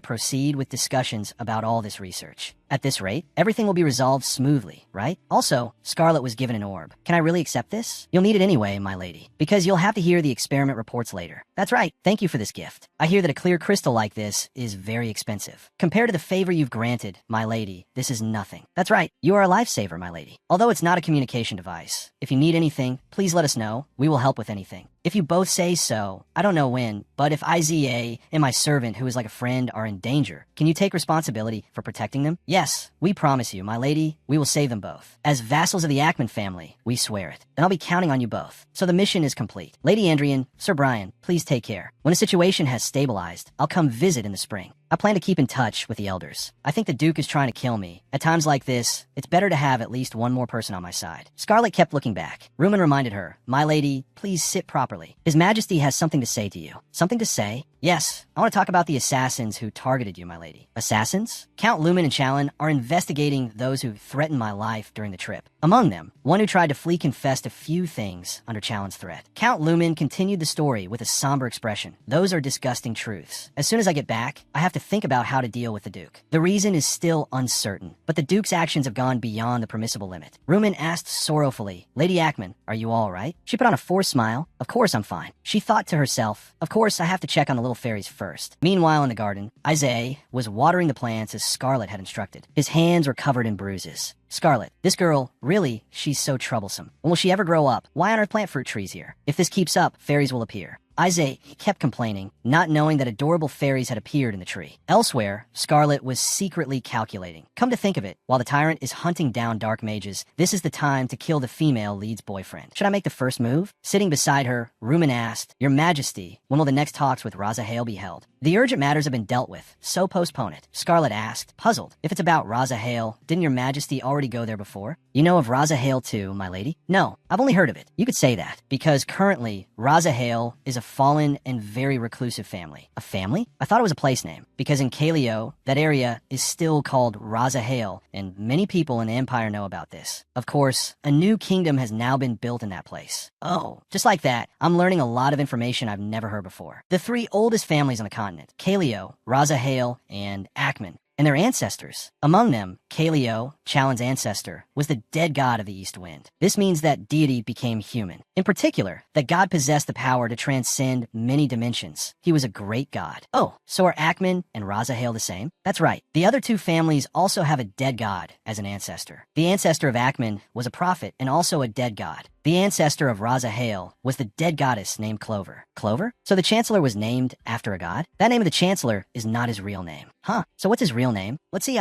proceed with discussions about all this research. At this rate, everything will be resolved smoothly, right? Also, Scarlet was given an orb. Can I really accept this? You'll need it anyway, my lady, because you'll have to hear the experiment reports later. That's right. Thank you for this gift. I hear that a clear crystal like this is very expensive. Compared to the favor you've granted, my lady, this is nothing. That's right. You are a lifesaver, my lady. Although it's not a communication device. If you need anything, please let us know. We will help with anything. If you both say so, I don't know when, but if IZA and my servant, who is like a friend, are in danger, can you take responsibility for protecting them? Yes, we promise you, my lady, we will save them both. As vassals of the Ackman family, we swear it. Then I'll be counting on you both. So the mission is complete. Lady Andrian, Sir Brian, please take care. When the situation has stabilized, I'll come visit in the spring. I plan to keep in touch with the elders. I think the Duke is trying to kill me. At times like this, it's better to have at least one more person on my side. Scarlet kept looking back. Rumen reminded her, My lady, please sit properly. His Majesty has something to say to you. Something to say? Yes, I want to talk about the assassins who targeted you, my lady. Assassins? Count Lumen and Challen are investigating those who threatened my life during the trip. Among them, one who tried to flee confessed a few things under Challen's threat. Count Lumen continued the story with a somber expression. Those are disgusting truths. As soon as I get back, I have to think about how to deal with the Duke. The reason is still uncertain, but the Duke's actions have gone beyond the permissible limit. Rumen asked sorrowfully, Lady Ackman, are you all right? She put on a forced smile. Of course I'm fine. She thought to herself, of course I have to check on the little fairies first. Meanwhile in the garden, Isaiah was watering the plants as Scarlet had instructed. His hands were covered in bruises. Scarlet, this girl, really, she's so troublesome. When will she ever grow up? Why on earth plant fruit trees here? If this keeps up, fairies will appear. Isaiah kept complaining, not knowing that adorable fairies had appeared in the tree. Elsewhere, Scarlet was secretly calculating. Come to think of it, while the tyrant is hunting down dark mages, this is the time to kill the female lead's boyfriend. Should I make the first move? Sitting beside her, Rumen asked, Your Majesty, when will the next talks with Raza Hale be held? The urgent matters have been dealt with, so postpone it. Scarlet asked, puzzled. If it's about Raza Hale, didn't your majesty already go there before? You know of Raza Hale too, my lady? No, I've only heard of it. You could say that, because currently, Raza Hale is a fallen and very reclusive family. A family? I thought it was a place name, because in Kaleo, that area is still called Raza Hale, and many people in the Empire know about this. Of course, a new kingdom has now been built in that place. Oh, just like that, I'm learning a lot of information I've never heard before. The three oldest families on the continent, Kaleo, Raza Hale, and Akman, and their ancestors. Among them, Kaleo, Chalan's ancestor, was the dead god of the East Wind. This means that deity became human. In particular, that god possessed the power to transcend many dimensions. He was a great god. Oh, so are Akman and Raza Hale the same? That's right. The other two families also have a dead god as an ancestor. The ancestor of Akman was a prophet and also a dead god. The ancestor of Raza Hale was the dead goddess named Clover. Clover? So the Chancellor was named after a god? That name of the Chancellor is not his real name. Huh, so what's his real name? Let's see,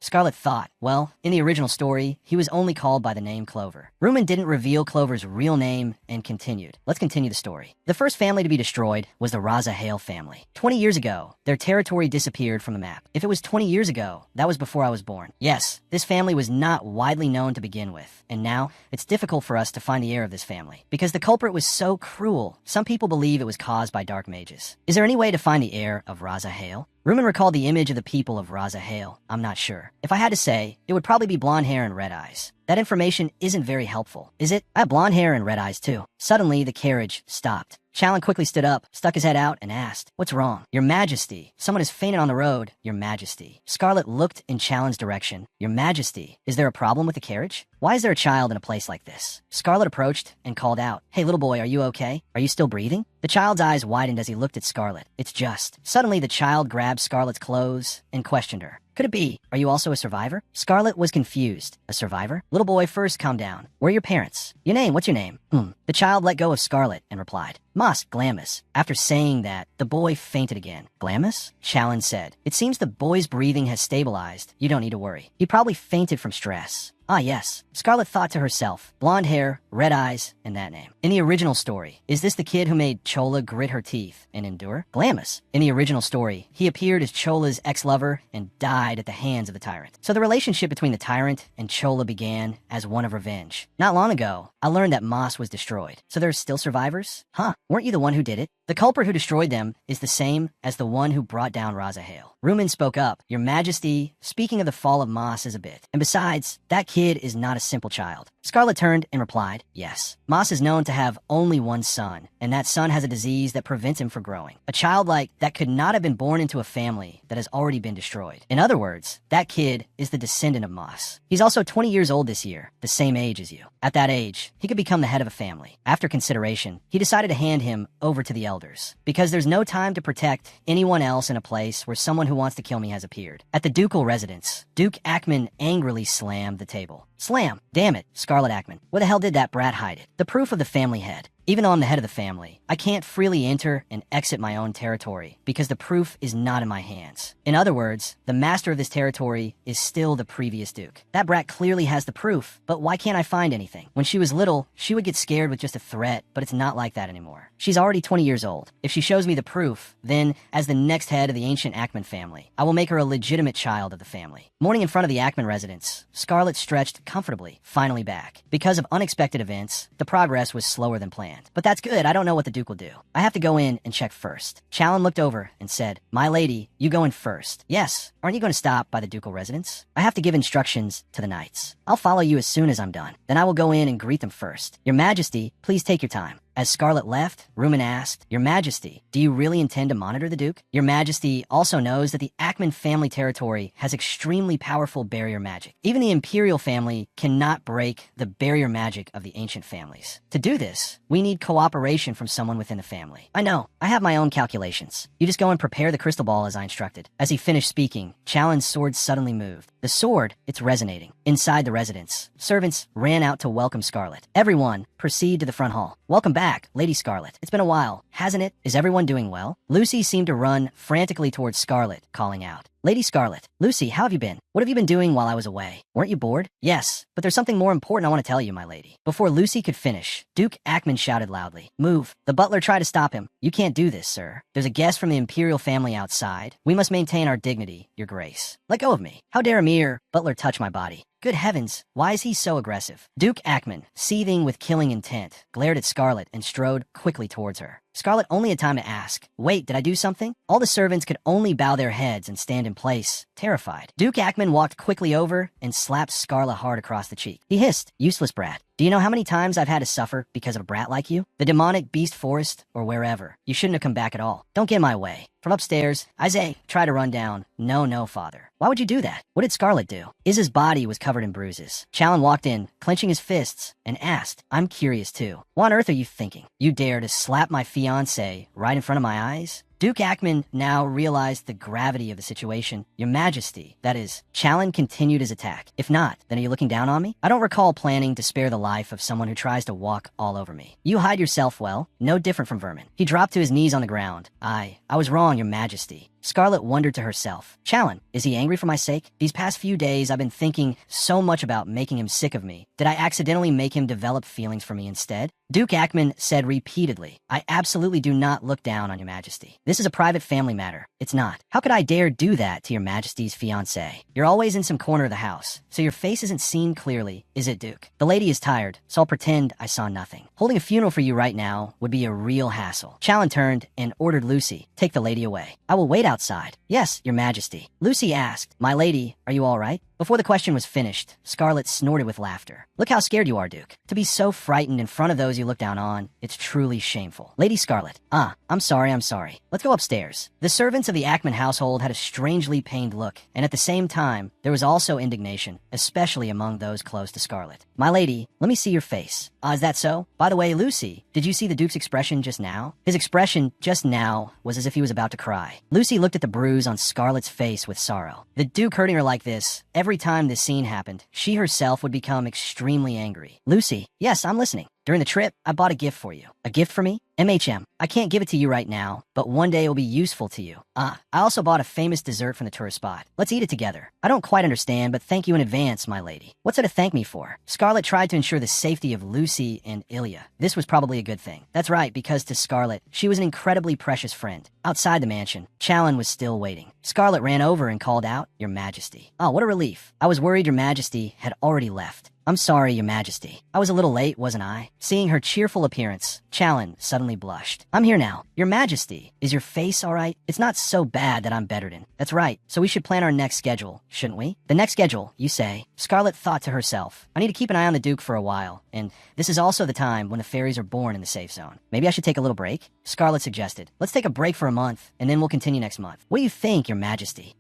Scarlet thought, well, in the original story, he was only called by the name Clover. Rumen didn't reveal Clover's real name and continued. Let's continue the story. The first family to be destroyed was the Raza Hale family. 20 years ago, their territory disappeared from the map. If it was 20 years ago, that was before I was born. Yes, this family was not widely known to begin with, and now it's difficult for us to find the heir of this family. Because the culprit was so cruel, some people believe it was caused by dark mages. Is there any way to find the heir of Raza Hale? Rumen recalled the image of the people of Raza Hale. I'm not sure. If I had to say, it would probably be blonde hair and red eyes. That information isn't very helpful, is it? I have blonde hair and red eyes too. Suddenly, the carriage stopped. Chalan quickly stood up, stuck his head out, and asked, "What's wrong?" "Your Majesty. Someone has fainted on the road, Your Majesty." Scarlet looked in Chalan's direction. "Your Majesty, is there a problem with the carriage? Why is there a child in a place like this?" Scarlet approached and called out, "Hey, little boy, are you okay? Are you still breathing?" The child's eyes widened as he looked at Scarlet. "It's just..." Suddenly, the child grabbed Scarlet's clothes and questioned her. "Could it be? Are you also a survivor?" Scarlet was confused. "A survivor?" "Little boy, first calm down. Where are your parents?" "Your name, what's your name?" The child let go of Scarlet and replied, "Mas, Glamis." After saying that, the boy fainted again. "Glamis?" Chalan said. "It seems the boy's breathing has stabilized. You don't need to worry. He probably fainted from stress." "Ah, yes." Scarlet thought to herself, blonde hair, red eyes, and that name. In the original story, is this the kid who made Chola grit her teeth and endure? Glamis. In the original story, he appeared as Chola's ex-lover and died at the hands of the Tyrant. So the relationship between the Tyrant and Chola began as one of revenge. Not long ago, I learned that Mas was destroyed. So there are still survivors? Huh, weren't you the one who did it? The culprit who destroyed them is the same as the one who brought down Raza Hale. Rumen spoke up. "Your Majesty, speaking of the fall of Mas is a bit. And besides, that kid is not a simple child." Scarlet turned and replied, "Yes. Mas is known to have only one son, and that son has a disease that prevents him from growing. A child like that could not have been born into a family that has already been destroyed. In other words, that kid is the descendant of Mas. He's also 20 years old this year, the same age as you. At that age, he could become the head of a family." After consideration, he decided to hand him over to the elders, because there's no time to protect anyone else in a place where someone who wants to kill me has appeared. At the ducal residence, Duke Akman angrily slammed the table. Slam! Damn it, Scarlet Akman. Where the hell did that brat hide it? The proof of the family head. Even though I'm the head of the family, I can't freely enter and exit my own territory because the proof is not in my hands. In other words, the master of this territory is still the previous duke. That brat clearly has the proof, but why can't I find anything? When she was little, she would get scared with just a threat, but it's not like that anymore. She's already 20 years old. If she shows me the proof, then, as the next head of the ancient Akman family, I will make her a legitimate child of the family. Morning in front of the Akman residence, Scarlet stretched comfortably, finally back. Because of unexpected events, the progress was slower than planned. But that's good, I don't know what the Duke will do. I have to go in and check first. Chalan looked over and said, "My lady, you go in first." "Yes, aren't you going to stop by the ducal residence?" "I have to give instructions to the knights. I'll follow you as soon as I'm done. Then I will go in and greet them first. Your Majesty, please take your time." As Scarlet left, Rumen asked, "Your Majesty, do you really intend to monitor the Duke?" Your Majesty also knows that the Akman family territory has extremely powerful barrier magic. Even the Imperial family cannot break the barrier magic of the ancient families. To do this, we need cooperation from someone within the family. "I know, I have my own calculations. You just go and prepare the crystal ball as I instructed." As he finished speaking, Chalan's sword suddenly moved. The sword, it's resonating. Inside the residence, servants ran out to welcome Scarlet. "Everyone, proceed to the front hall." "Welcome back, Lady Scarlet. It's been a while, hasn't it? Is everyone doing well?" Lucy seemed to run frantically towards Scarlet, calling out, Lady Scarlet, Lucy, how have you been? What have you been doing while I was away? Weren't you bored? Yes, but there's something more important I want to tell you, my lady. Before Lucy could finish, Duke Ackman shouted loudly, "Move." The butler tried to stop him. "You can't do this, sir. There's a guest from the imperial family outside. We must maintain our dignity, your grace." "Let go of me. How dare a mere butler touch my body?" Good heavens, why is he so aggressive? Duke Ackman, seething with killing intent, glared at Scarlet and strode quickly towards her. Scarlet only had time to ask, "Wait, did I do something?" All the servants could only bow their heads and stand in place, terrified. Duke Ackman walked quickly over and slapped Scarlet hard across the cheek. He hissed, "Useless brat. Do you know how many times I've had to suffer because of a brat like you? The demonic beast forest or wherever. You shouldn't have come back at all. Don't get in my way." From upstairs, Isaiah tried to run down. No, father. Why would you do that? What did Scarlet do? Iz's body was covered in bruises. Challen walked in, clenching his fists, and asked, "I'm curious too. What on earth are you thinking? You dare to slap my fiancé right in front of my eyes?" Duke Ackman now realized the gravity of the situation. "Your Majesty, that is." Challen continued his attack. "If not, then are you looking down on me? I don't recall planning to spare the life of someone who tries to walk all over me. You hide yourself well, no different from vermin." He dropped to his knees on the ground. I was wrong, Your Majesty." Scarlet wondered to herself, "Challen, is he angry for my sake? These past few days I've been thinking so much about making him sick of me. Did I accidentally make him develop feelings for me instead?" Duke Ackman said repeatedly, "I absolutely do not look down on Your Majesty. This is a private family matter. It's not. How could I dare do that to Your Majesty's fiancé? You're always in some corner of the house, so your face isn't seen clearly, is it, Duke? The lady is tired, so I'll pretend I saw nothing. Holding a funeral for you right now would be a real hassle." Challen turned and ordered Lucy, "Take the lady away. I will wait outside." "Yes, Your Majesty." Lucy asked, "My lady, are you all right?" Before the question was finished, Scarlet snorted with laughter. "Look how scared you are, Duke. To be so frightened in front of those you look down on, it's truly shameful." Lady Scarlet, I'm sorry. Let's go upstairs." The servants of the Ackman household had a strangely pained look, and at the same time, there was also indignation, especially among those close to Scarlet. "My lady, let me see your face." Is that so? By the way, Lucy, did you see the Duke's expression just now?" His expression just now was as if he was about to cry. Lucy looked at the bruise on Scarlet's face with sorrow. The Duke hurting her like this, every time this scene happened, she herself would become extremely angry. "Lucy, yes, I'm listening. During the trip, I bought a gift for you." "A gift for me?" "MHM. I can't give it to you right now, but one day it will be useful to you." I also bought a famous dessert from the tourist spot. Let's eat it together." "I don't quite understand, but thank you in advance, my lady." "What's there to thank me for?" Scarlet tried to ensure the safety of Lucy and Ilya. This was probably a good thing. That's right, because to Scarlet, she was an incredibly precious friend. Outside the mansion, Challen was still waiting. Scarlet ran over and called out, "Your Majesty." "Oh, what a relief. I was worried Your Majesty had already left." "I'm sorry, Your Majesty. I was a little late, wasn't I?" Seeing her cheerful appearance, Challen suddenly blushed. "I'm here now. Your Majesty, is your face all right? It's not so bad that I'm bedridden." "That's right. So we should plan our next schedule, shouldn't we?" "The next schedule, you say?" Scarlet thought to herself, "I need to keep an eye on the Duke for a while, and this is also the time when the fairies are born in the safe zone. Maybe I should take a little break?" Scarlet suggested, "Let's take a break for a month, and then we'll continue next month." "What do you think, Your Majesty?"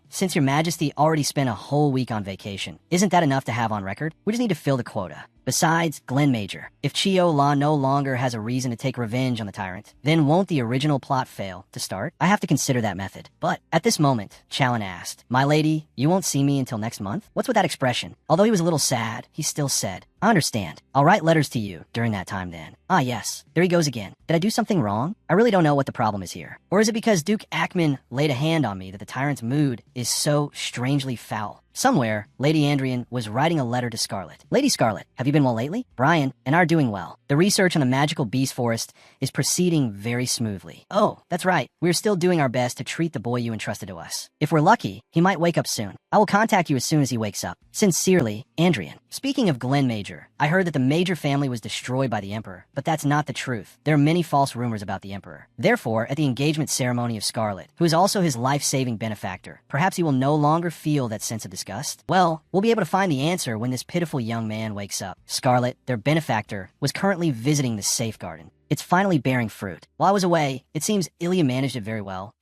Since Your Majesty already spent a whole week on vacation, isn't that enough to have on record? We just need to fill the quota. Besides, Glen Major, if Chio La no longer has a reason to take revenge on the Tyrant, then won't the original plot fail to start? I have to consider that method. But at this moment, Challen asked, "My lady, you won't see me until next month?" What's with that expression? Although he was a little sad, he still said, "I understand. I'll write letters to you during that time then." Yes. There he goes again. Did I do something wrong? I really don't know what the problem is here. Or is it because Duke Ackman laid a hand on me that the Tyrant's mood is so strangely foul? Somewhere, Lady Andrian was writing a letter to Scarlet. "Lady Scarlet, have you been well lately? Brian and I are doing well. The research on the magical beast forest is proceeding very smoothly." "Oh, that's right. We're still doing our best to treat the boy you entrusted to us. If we're lucky, he might wake up soon. I will contact you as soon as he wakes up. Sincerely, Andrian." Speaking of Glen Major, I heard that the Major family was destroyed by the Emperor, but that's not the truth. There are many false rumors about the Emperor. Therefore, at the engagement ceremony of Scarlet, who is also his life-saving benefactor, perhaps he will no longer feel that sense of disgust? Well, we'll be able to find the answer when this pitiful young man wakes up. Scarlet, their benefactor, was currently visiting the safe garden. It's finally bearing fruit. While I was away, it seems Ilya managed it very well.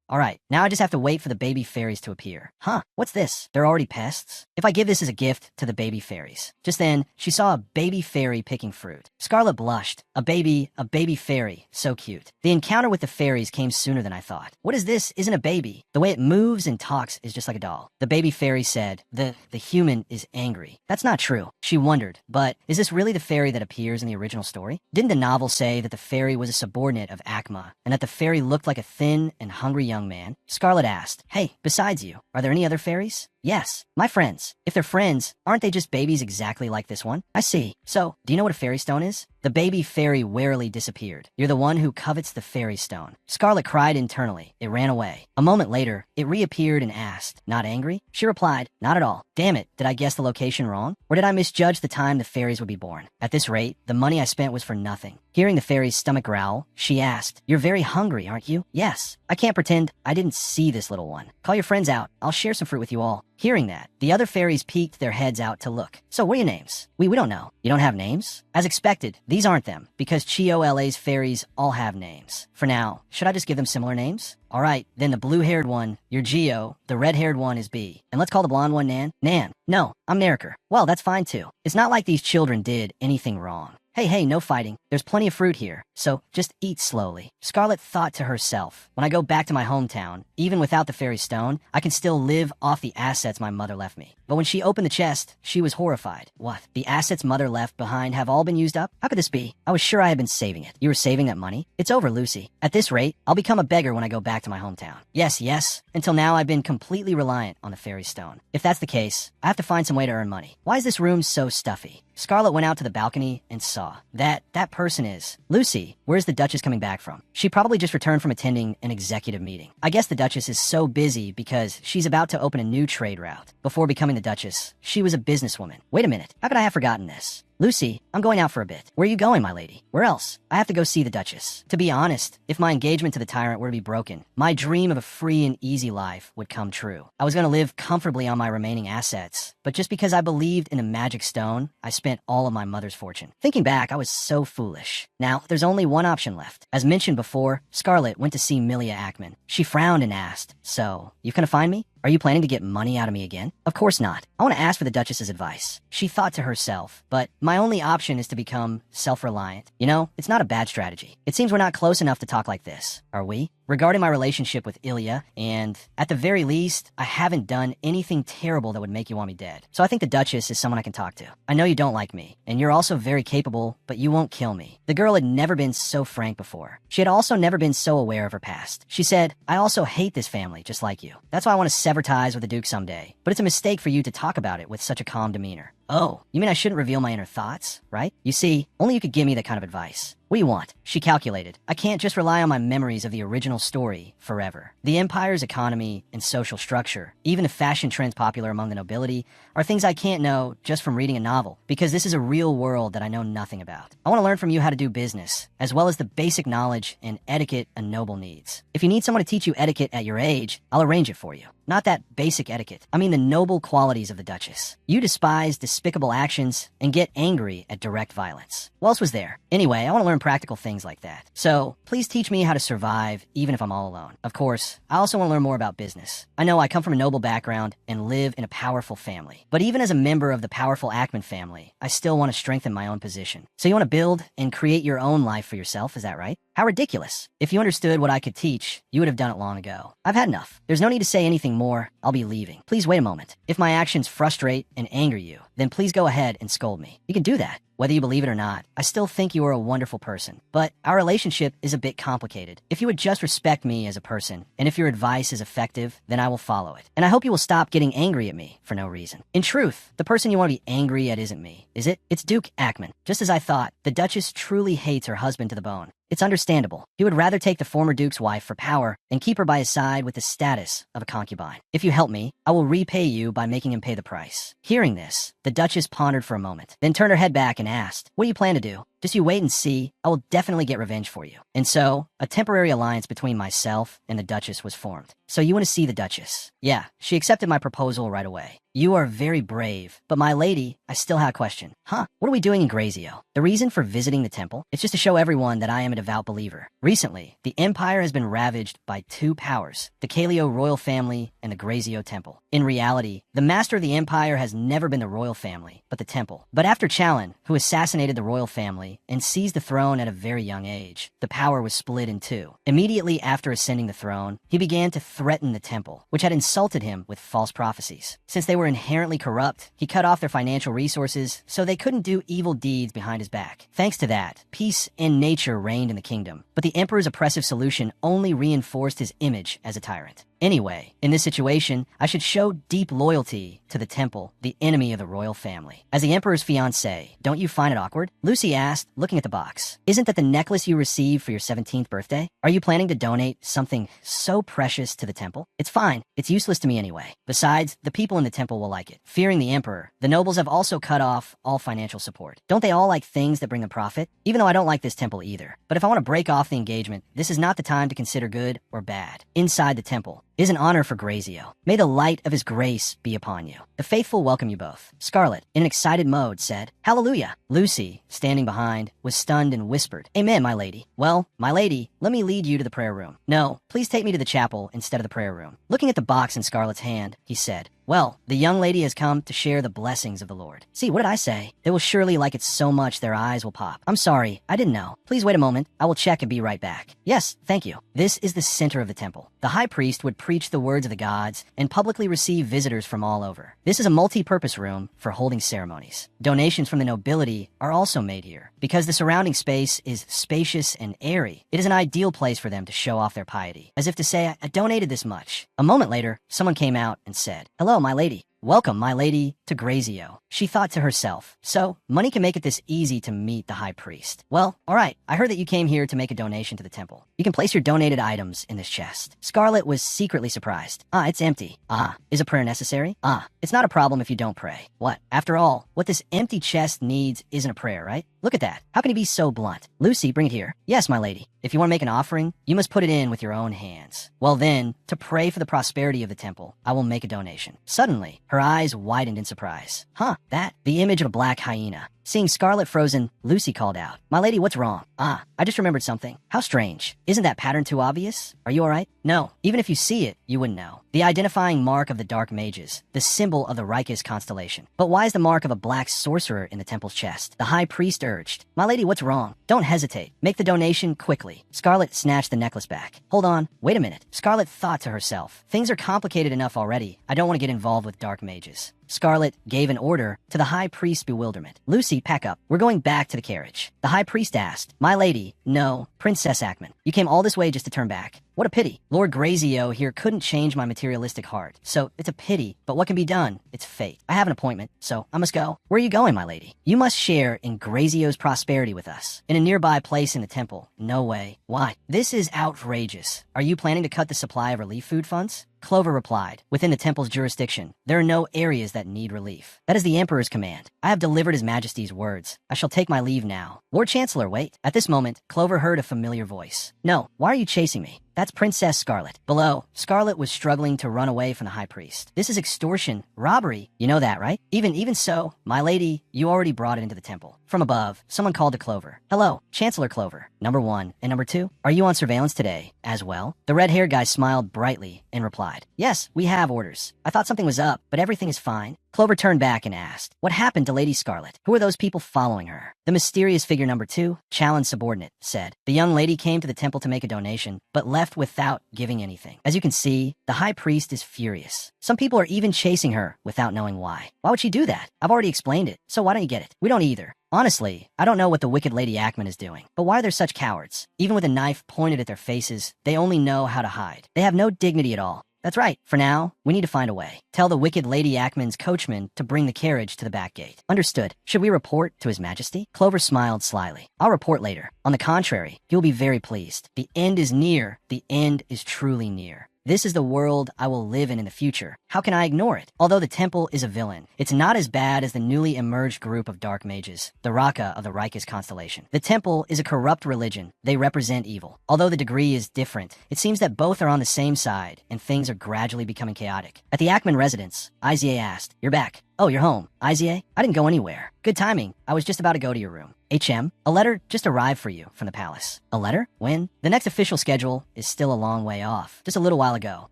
Alright, now I just have to wait for the baby fairies to appear. What's this? They're already pests? If I give this as a gift to the baby fairies. Just then, she saw a baby fairy picking fruit. Scarlet blushed. A baby fairy. So cute. The encounter with the fairies came sooner than I thought. What is this? Isn't a baby. The way it moves and talks is just like a doll. The baby fairy said, the human is angry. That's not true. She wondered, but is this really the fairy that appears in the original story? Didn't the novel say say that the fairy was a subordinate of Akma, and that the fairy looked like a thin and hungry young man? Scarlet asked, "Hey, besides you, are there any other fairies?" "Yes, my friends." "If they're friends, aren't they just babies exactly like this one?" "I see. So, do you know what a fairy stone is?" The baby fairy warily disappeared. "You're the one who covets the fairy stone." Scarlet cried internally. It ran away. A moment later, it reappeared and asked, "Not angry?" She replied, "Not at all." "Damn it, did I guess the location wrong? Or did I misjudge the time the fairies would be born? At this rate, the money I spent was for nothing." Hearing the fairy's stomach growl, she asked, "You're very hungry, aren't you?" "Yes. I can't pretend I didn't see this little one. Call your friends out. I'll share some fruit with you all." Hearing that, the other fairies peeked their heads out to look. "So what are your names?" We don't know." "You don't have names?" As expected, these aren't them, because Chio-LA's fairies all have names. For now, should I just give them similar names? All right, then the blue-haired one, you're Geo, the red-haired one is B. And let's call the blonde one Nan. Nan. "No, I'm Neriker." "Well, that's fine too. It's not like these children did anything wrong." Hey, no fighting. There's plenty of fruit here, so just eat slowly." Scarlet thought to herself, when I go back to my hometown, even without the fairy stone, I can still live off the assets my mother left me. But when she opened the chest, she was horrified. What? The assets mother left behind have all been used up? How could this be? I was sure I had been saving it. You were saving that money? It's over, Lucy. At this rate, I'll become a beggar when I go back to my hometown. Yes. Until now, I've been completely reliant on the fairy stone. If that's the case, I have to find some way to earn money. Why is this room so stuffy? Scarlet went out to the balcony and saw that person is Lucy. Where's the Duchess coming back from? She probably just returned from attending an executive meeting. I guess the Duchess is so busy because she's about to open a new trade route. Before becoming the Duchess, she was a businesswoman. Wait a minute, how could I have forgotten this? "Lucy, I'm going out for a bit." "Where are you going, my lady?" "Where else? I have to go see the Duchess." To be honest, if my engagement to the Tyrant were to be broken, my dream of a free and easy life would come true. I was going to live comfortably on my remaining assets, but just because I believed in a magic stone, I spent all of my mother's fortune. Thinking back, I was so foolish. Now, there's only one option left. As mentioned before, Scarlet went to see Milia Ackman. She frowned and asked, "So, you gonna find me? Are you planning to get money out of me again?" "Of course not. I want to ask for the Duchess's advice." She thought to herself, "But my only option is to become self-reliant. You know, it's not a bad strategy. It seems we're not close enough to talk like this, are we? Regarding my relationship with Ilya, and at the very least, I haven't done anything terrible that would make you want me dead. So I think the Duchess is someone I can talk to. I know you don't like me, and you're also very capable, but you won't kill me." The girl had never been so frank before. She had also never been so aware of her past. She said, "I also hate this family, just like you. That's why I want to sever ties with the Duke someday. But it's a mistake for you to talk about it with such a calm demeanor." "Oh, you mean I shouldn't reveal my inner thoughts, right? You see, only you could give me that kind of advice." "What do you want?" She calculated. "I can't just rely on my memories of the original story forever. The Empire's economy and social structure, even the fashion trends popular among the nobility, are things I can't know just from reading a novel, because this is a real world that I know nothing about. I want to learn from you how to do business, as well as the basic knowledge and etiquette a noble needs. If you need someone to teach you etiquette at your age, I'll arrange it for you. Not that basic etiquette. I mean the noble qualities of the Duchess. You despise despicable actions and get angry at direct violence. What else was there? Anyway, I want to learn practical things like that. So, please teach me how to survive even if I'm all alone. Of course, I also want to learn more about business. I know I come from a noble background and live in a powerful family. But even as a member of the powerful Ackman family, I still want to strengthen my own position. So you want to build and create your own life for yourself, is that right? How ridiculous. If you understood what I could teach, you would have done it long ago. I've had enough. There's no need to say anything more. I'll be leaving. Please wait a moment. If my actions frustrate and anger you, then please go ahead and scold me. You can do that. Whether you believe it or not, I still think you are a wonderful person. But our relationship is a bit complicated. If you would just respect me as a person, and if your advice is effective, then I will follow it. And I hope you will stop getting angry at me for no reason. In truth, the person you want to be angry at isn't me, is it? It's Duke Ackman. Just as I thought, the Duchess truly hates her husband to the bone. It's understandable. He would rather take the former Duke's wife for power and keep her by his side with the status of a concubine. If you help me, I will repay you by making him pay the price. Hearing this, the Duchess pondered for a moment, then turned her head back and asked, "What do you plan to do?" "Just you wait and see. I will definitely get revenge for you." And so, a temporary alliance between myself and the Duchess was formed. "So you want to see the Duchess?" Yeah, she accepted my proposal right away. "You are very brave, but my lady, I still have a question." "Huh? What are we doing in Grazio?" "The reason for visiting the temple is just to show everyone that I am a devout believer. Recently, the Empire has been ravaged by two powers, the Kaleo royal family and the Grazio temple. In reality, the master of the Empire has never been the royal family, but the temple. But after Challen, who assassinated the royal family, family and seized the throne at a very young age. The power was split in two. Immediately after ascending the throne, he began to threaten the temple, which had insulted him with false prophecies. Since they were inherently corrupt, he cut off their financial resources so they couldn't do evil deeds behind his back. Thanks to that, peace and nature reigned in the kingdom, but the emperor's oppressive solution only reinforced his image as a tyrant. Anyway, in this situation, I should show deep loyalty to the temple, the enemy of the royal family. As the emperor's fiancée, don't you find it awkward? Lucy asked, looking at the box. Isn't that the necklace you received for your 17th birthday? Are you planning to donate something so precious to the temple? It's fine. It's useless to me anyway. Besides, the people in the temple will like it. Fearing the emperor, the nobles have also cut off all financial support. Don't they all like things that bring them profit? Even though I don't like this temple either. But if I want to break off the engagement, this is not the time to consider good or bad. Inside the temple is an honor for Grazio. May the light of his grace be upon you. The faithful welcome you both. Scarlet, in an excited mode, said, Hallelujah. Lucy, standing behind, was stunned and whispered, Amen, my lady. Well, my lady, let me lead you to the prayer room. No, please take me to the chapel instead of the prayer room. Looking at the box in Scarlet's hand, he said, Well, the young lady has come to share the blessings of the Lord. See, what did I say? They will surely like it so much their eyes will pop. I'm sorry, I didn't know. Please wait a moment. I will check and be right back. Yes, thank you. This is the center of the temple. The high priest would preach the words of the gods and publicly receive visitors from all over. This is a multi-purpose room for holding ceremonies. Donations from the nobility are also made here. Because the surrounding space is spacious and airy, it is an ideal place for them to show off their piety, as if to say, I donated this much. A moment later, someone came out and said, Hello, my lady. Welcome, my lady, to Grazio. She thought to herself, so money can make it this easy to meet the high priest. Well, all right, I heard that you came here to make a donation to the temple. You can place your donated items in this chest. Scarlet was secretly surprised. Ah, it's empty. Ah, is a prayer necessary? Ah, it's not a problem if you don't pray. What? After all, what this empty chest needs isn't a prayer, right? Look at that. How can he be so blunt? Lucy, bring it here. Yes, my lady. If you want to make an offering, you must put it in with your own hands. Well then, to pray for the prosperity of the temple, I will make a donation. Suddenly, her eyes widened in surprise. Huh, that? The image of a black hyena. Seeing Scarlet frozen, Lucy called out, My lady, what's wrong? Ah, I just remembered something. How strange. Isn't that pattern too obvious? Are you alright? No, even if you see it, you wouldn't know. The identifying mark of the Dark Mages, the symbol of the Rikis constellation. But why is the mark of a black sorcerer in the temple's chest? The high priest urged, My lady, what's wrong? Don't hesitate. Make the donation quickly. Scarlet snatched the necklace back. Hold on, wait a minute. Scarlet thought to herself, things are complicated enough already. I don't want to get involved with Dark Mages. Scarlet gave an order to the high priest's bewilderment. Lucy, pack up. We're going back to the carriage. The high priest asked, My lady, no, Princess Ackman. You came all this way just to turn back. What a pity. Lord Grazio here couldn't change my materialistic heart. So it's a pity, but what can be done? It's fate. I have an appointment, so I must go. Where are you going, my lady? You must share in Grazio's prosperity with us. In a nearby place in the temple. No way. Why? This is outrageous. Are you planning to cut the supply of relief food funds? Clover replied, Within the temple's jurisdiction, there are no areas that need relief. That is the Emperor's command. I have delivered His Majesty's words. I shall take my leave now. Lord Chancellor, wait. At this moment, Clover heard a familiar voice. No, why are you chasing me? That's Princess Scarlet. Below, Scarlet was struggling to run away from the high priest. This is extortion, robbery. You know that, right? Even so, my lady, you already brought it into the temple. From above, someone called to Clover. Hello, Chancellor Clover. Number 1 and number 2, are you on surveillance today as well? The red-haired guy smiled brightly and replied, Yes, we have orders. I thought something was up, but everything is fine. Clover turned back and asked, What happened to Lady Scarlet? Who are those people following her? The mysterious figure number 2, Challenge Subordinate, said, The young lady came to the temple to make a donation, but left without giving anything. As you can see, the high priest is furious. Some people are even chasing her without knowing why. Why would she do that? I've already explained it, so why don't you get it? We don't either. Honestly, I don't know what the wicked Lady Ackman is doing, but why are there such cowards? Even with a knife pointed at their faces, they only know how to hide. They have no dignity at all. That's right. For now, we need to find a way. Tell the wicked Lady Ackman's coachman to bring the carriage to the back gate. Understood. Should we report to His Majesty? Clover smiled slyly. I'll report later. On the contrary, he will be very pleased. The end is near. The end is truly near. This is the world I will live in the future. How can I ignore it? Although the temple is a villain, it's not as bad as the newly emerged group of dark mages, the Raka of the Rikis constellation. The temple is a corrupt religion. They represent evil. Although the degree is different, it seems that both are on the same side, and things are gradually becoming chaotic. At the Ackman residence, Izier asked, You're back. Oh, you're home. Izier? I didn't go anywhere. Good timing. I was just about to go to your room. HM, a letter just arrived for you from the palace. A letter? When? The next official schedule is still a long way off. Just a little while ago.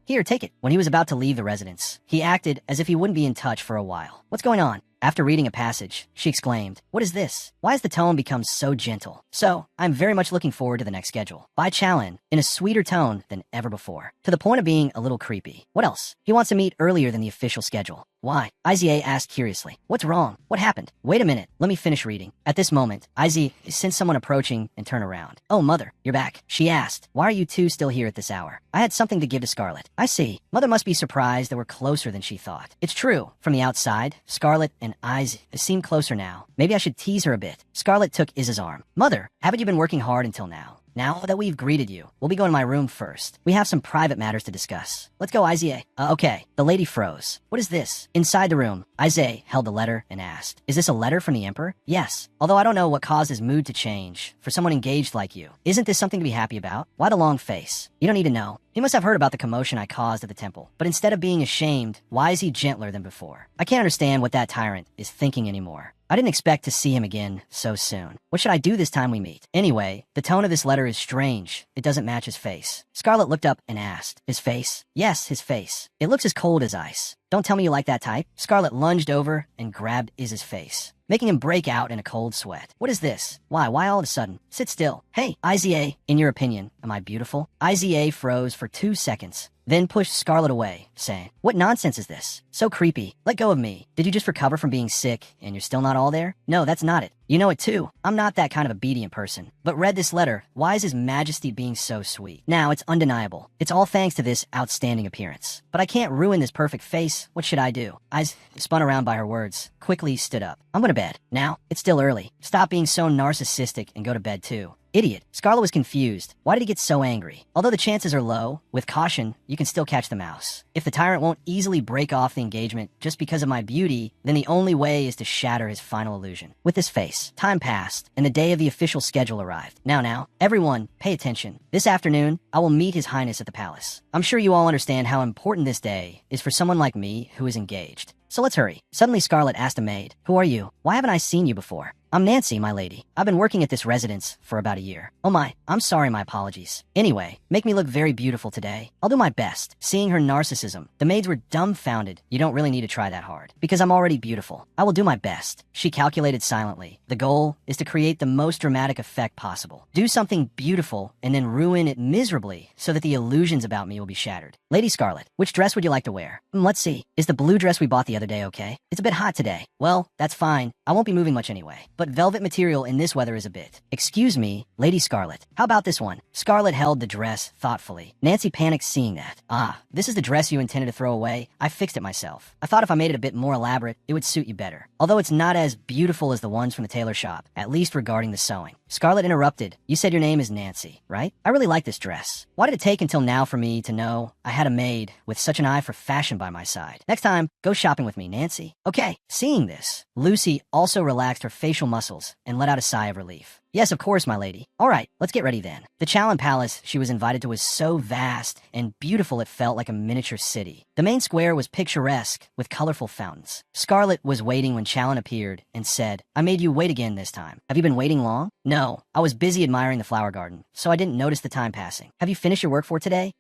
Here, take it. When he was about to leave the residence, he acted as if he wouldn't be in touch for a while. What's going on? After reading a passage, she exclaimed, "What is this? Why has the tone become so gentle? So, I'm very much looking forward to the next schedule." By Challen, in a sweeter tone than ever before, to the point of being a little creepy. What else? He wants to meet earlier than the official schedule. Why? Izia asked curiously. What's wrong? What happened? Wait a minute. Let me finish reading. At this moment, Izzy sensed someone approaching and turned around. Oh, Mother, you're back. She asked, why are you two still here at this hour? I had something to give to Scarlet. I see. Mother must be surprised that we're closer than she thought. It's true. From the outside, Scarlet and Izzy seem closer now. Maybe I should tease her a bit. Scarlet took Iz's arm. Mother, haven't you been working hard until now? Now that we've greeted you, we'll be going to my room first. We have some private matters to discuss. Let's go, Izzy. Okay. The lady froze. What is this? Inside the room, Izzy held the letter and asked, is this a letter from the Emperor? Yes. Although I don't know what caused his mood to change. For someone engaged like you, isn't this something to be happy about? Why the long face? You don't need to know. He must have heard about the commotion I caused at the temple. But instead of being ashamed, why is he gentler than before? I can't understand what that tyrant is thinking anymore. I didn't expect to see him again so soon. What should I do this time we meet? Anyway, the tone of this letter is strange. It doesn't match his face. Scarlet looked up and asked, his face? Yes, his face. It looks as cold as ice. Don't tell me you like that type. Scarlet lunged over and grabbed Iz's face, making him break out in a cold sweat. What is this? Why all of a sudden? Sit still. Hey, Izzy, in your opinion, am I beautiful? Izzy froze for 2 seconds, then pushed Scarlet away, saying, what nonsense is this? So creepy. Let go of me. Did you just recover from being sick and you're still not all there? No, that's not it. You know it too. I'm not that kind of obedient person. But read this letter. Why is His Majesty being so sweet? Now, it's undeniable. It's all thanks to this outstanding appearance. But I can't ruin this perfect face. What should I do? I spun around by her words, quickly stood up. I'm going to bed. Now, it's still early. Stop being so narcissistic and go to bed too. Idiot. Scarlet was confused. Why did he get so angry? Although the chances are low, with caution, you can still catch the mouse. If the tyrant won't easily break off the engagement just because of my beauty, then the only way is to shatter his final illusion. With this face, time passed, and the day of the official schedule arrived. Now, everyone, pay attention. This afternoon, I will meet His Highness at the palace. I'm sure you all understand how important this day is for someone like me who is engaged. So let's hurry. Suddenly Scarlet asked a maid, who are you? Why haven't I seen you before? I'm Nancy, my lady. I've been working at this residence for about a year. Oh my, I'm sorry, my apologies. Anyway, make me look very beautiful today. I'll do my best. Seeing her narcissism, the maids were dumbfounded. You don't really need to try that hard, because I'm already beautiful. I will do my best. She calculated silently. The goal is to create the most dramatic effect possible. Do something beautiful and then ruin it miserably so that the illusions about me will be shattered. Lady Scarlet, which dress would you like to wear? Let's see. Is the blue dress we bought the other day okay? It's a bit hot today. Well, that's fine. I won't be moving much anyway. But velvet material in this weather is a bit. Excuse me, Lady Scarlet. How about this one? Scarlet held the dress thoughtfully. Nancy panicked seeing that. Ah, this is the dress you intended to throw away. I fixed it myself. I thought if I made it a bit more elaborate, it would suit you better. Although it's not as beautiful as the ones from the tailor shop, at least regarding the sewing. Scarlet interrupted. You said your name is Nancy, right? I really like this dress. Why did it take until now for me to know I had a maid with such an eye for fashion by my side? Next time, go shopping with me, Nancy. Okay, seeing this, Lucy also relaxed her facial muscles and let out a sigh of relief. Yes, of course, my lady. All right, let's get ready then. The Challen Palace she was invited to was so vast and beautiful it felt like a miniature city. The main square was picturesque with colorful fountains. Scarlet was waiting when Challen appeared and said, I made you wait again this time. Have you been waiting long? No, I was busy admiring the flower garden, so I didn't notice the time passing. Have you finished your work for today?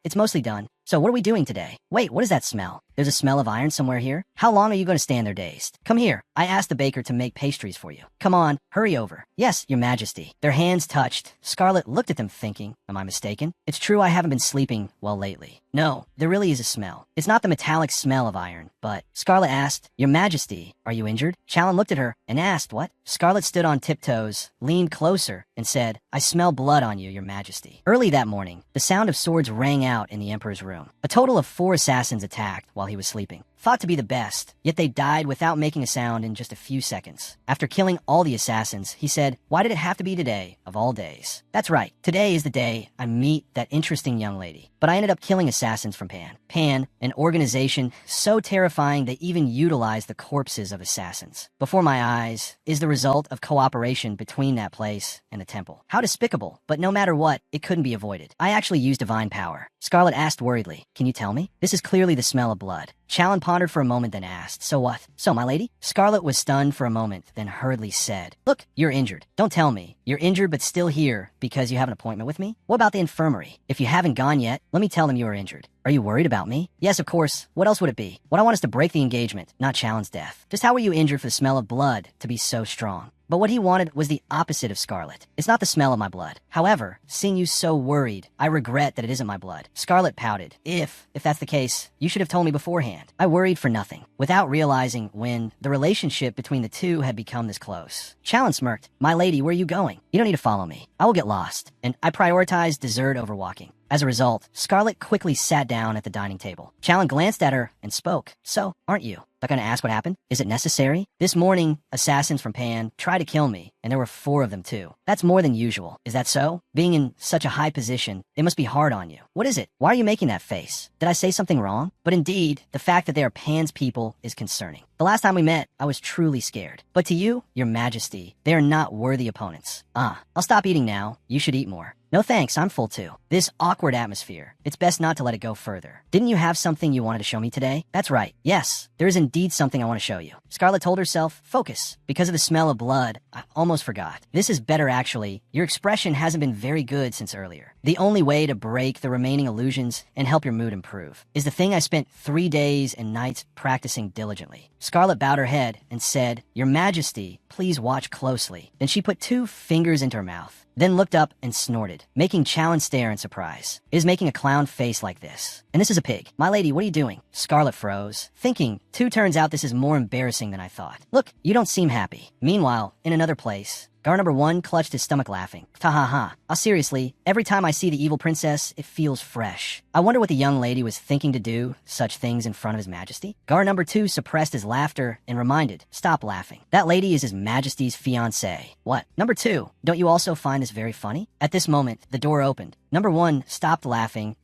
It's mostly done. So what are we doing today? Wait, what is that smell? There's a smell of iron somewhere here? How long are you going to stand there dazed? Come here. I asked the baker to make pastries for you. Come on, hurry over. Yes, Your Majesty. Their hands touched. Scarlet looked at them thinking, am I mistaken? It's true I haven't been sleeping well lately. No, there really is a smell. It's not the metallic smell of iron, but Scarlet asked, Your Majesty, are you injured? Challen looked at her and asked, what? Scarlet stood on tiptoes, leaned closer, and said, I smell blood on you, Your Majesty. Early that morning, the sound of swords rang out in the Emperor's room. A total of 4 assassins attacked while he was sleeping. Thought to be the best, yet they died without making a sound in just a few seconds. After killing all the assassins, he said, why did it have to be today, of all days? That's right, today is the day I meet that interesting young lady. But I ended up killing assassins from Pan. Pan, an organization so terrifying they even utilized the corpses of assassins. Before my eyes is the result of cooperation between that place and the temple. How despicable, but no matter what, it couldn't be avoided. I actually used divine power. Scarlet asked worriedly, can you tell me? This is clearly the smell of blood. Challen pondered for a moment, then asked, "So what? So, my lady?" Scarlet was stunned for a moment, then hurriedly said, "Look, you're injured. Don't tell me. You're injured but still here because you have an appointment with me? What about the infirmary? If you haven't gone yet, let me tell them you are injured. Are you worried about me?" "Yes, of course. What else would it be? What I want is to break the engagement, not challenge death. Just how were you injured for the smell of blood to be so strong?" But what he wanted was the opposite of Scarlet. "It's not the smell of my blood. However, seeing you so worried, I regret that it isn't my blood." Scarlet pouted. If that's the case, you should have told me beforehand. I worried for nothing, without realizing when the relationship between the two had become this close. Challen smirked. "My lady, where are you going? You don't need to follow me. I will get lost, and I prioritize dessert over walking." As a result, Scarlet quickly sat down at the dining table. Challen glanced at her and spoke. "So, aren't you? Not gonna ask what happened? Is it necessary? This morning, assassins from Pan tried to kill me, and there were 4 of them too. That's more than usual. Is that so? Being in such a high position, it must be hard on you. What is it? Why are you making that face? Did I say something wrong?" But indeed, the fact that they are Pan's people is concerning. "The last time we met, I was truly scared. But to you, your majesty, they are not worthy opponents. I'll stop eating now. You should eat more." "No thanks, I'm full too." This awkward atmosphere, it's best not to let it go further. "Didn't you have something you wanted to show me today?" "That's right. Yes, there is indeed something I want to show you." Scarlet told herself, "Focus. Because of the smell of blood, I almost forgot. This is better actually. Your expression hasn't been very good since earlier. The only way to break the remaining illusions and help your mood improve is the thing I spent 3 days and nights practicing diligently." Scarlet bowed her head and said, "Your Majesty, please watch closely." Then she put 2 fingers into her mouth, then looked up and snorted, making Challen stare in surprise. "It is making a clown face like this. And this is a pig. My lady, what are you doing?" Scarlet froze, thinking, turns out this is more embarrassing than I thought. "Look, you don't seem happy." Meanwhile, in another place, guard number 1 clutched his stomach laughing. "Ta ha ha. Seriously, every time I see the evil princess, it feels fresh. I wonder what the young lady was thinking to do such things in front of his majesty." Guard number 2 suppressed his laughter and reminded, "Stop laughing. That lady is his majesty's fiancée." "What? Number 2, don't you also find this very funny?" At this moment, the door opened. Number 1 stopped laughing.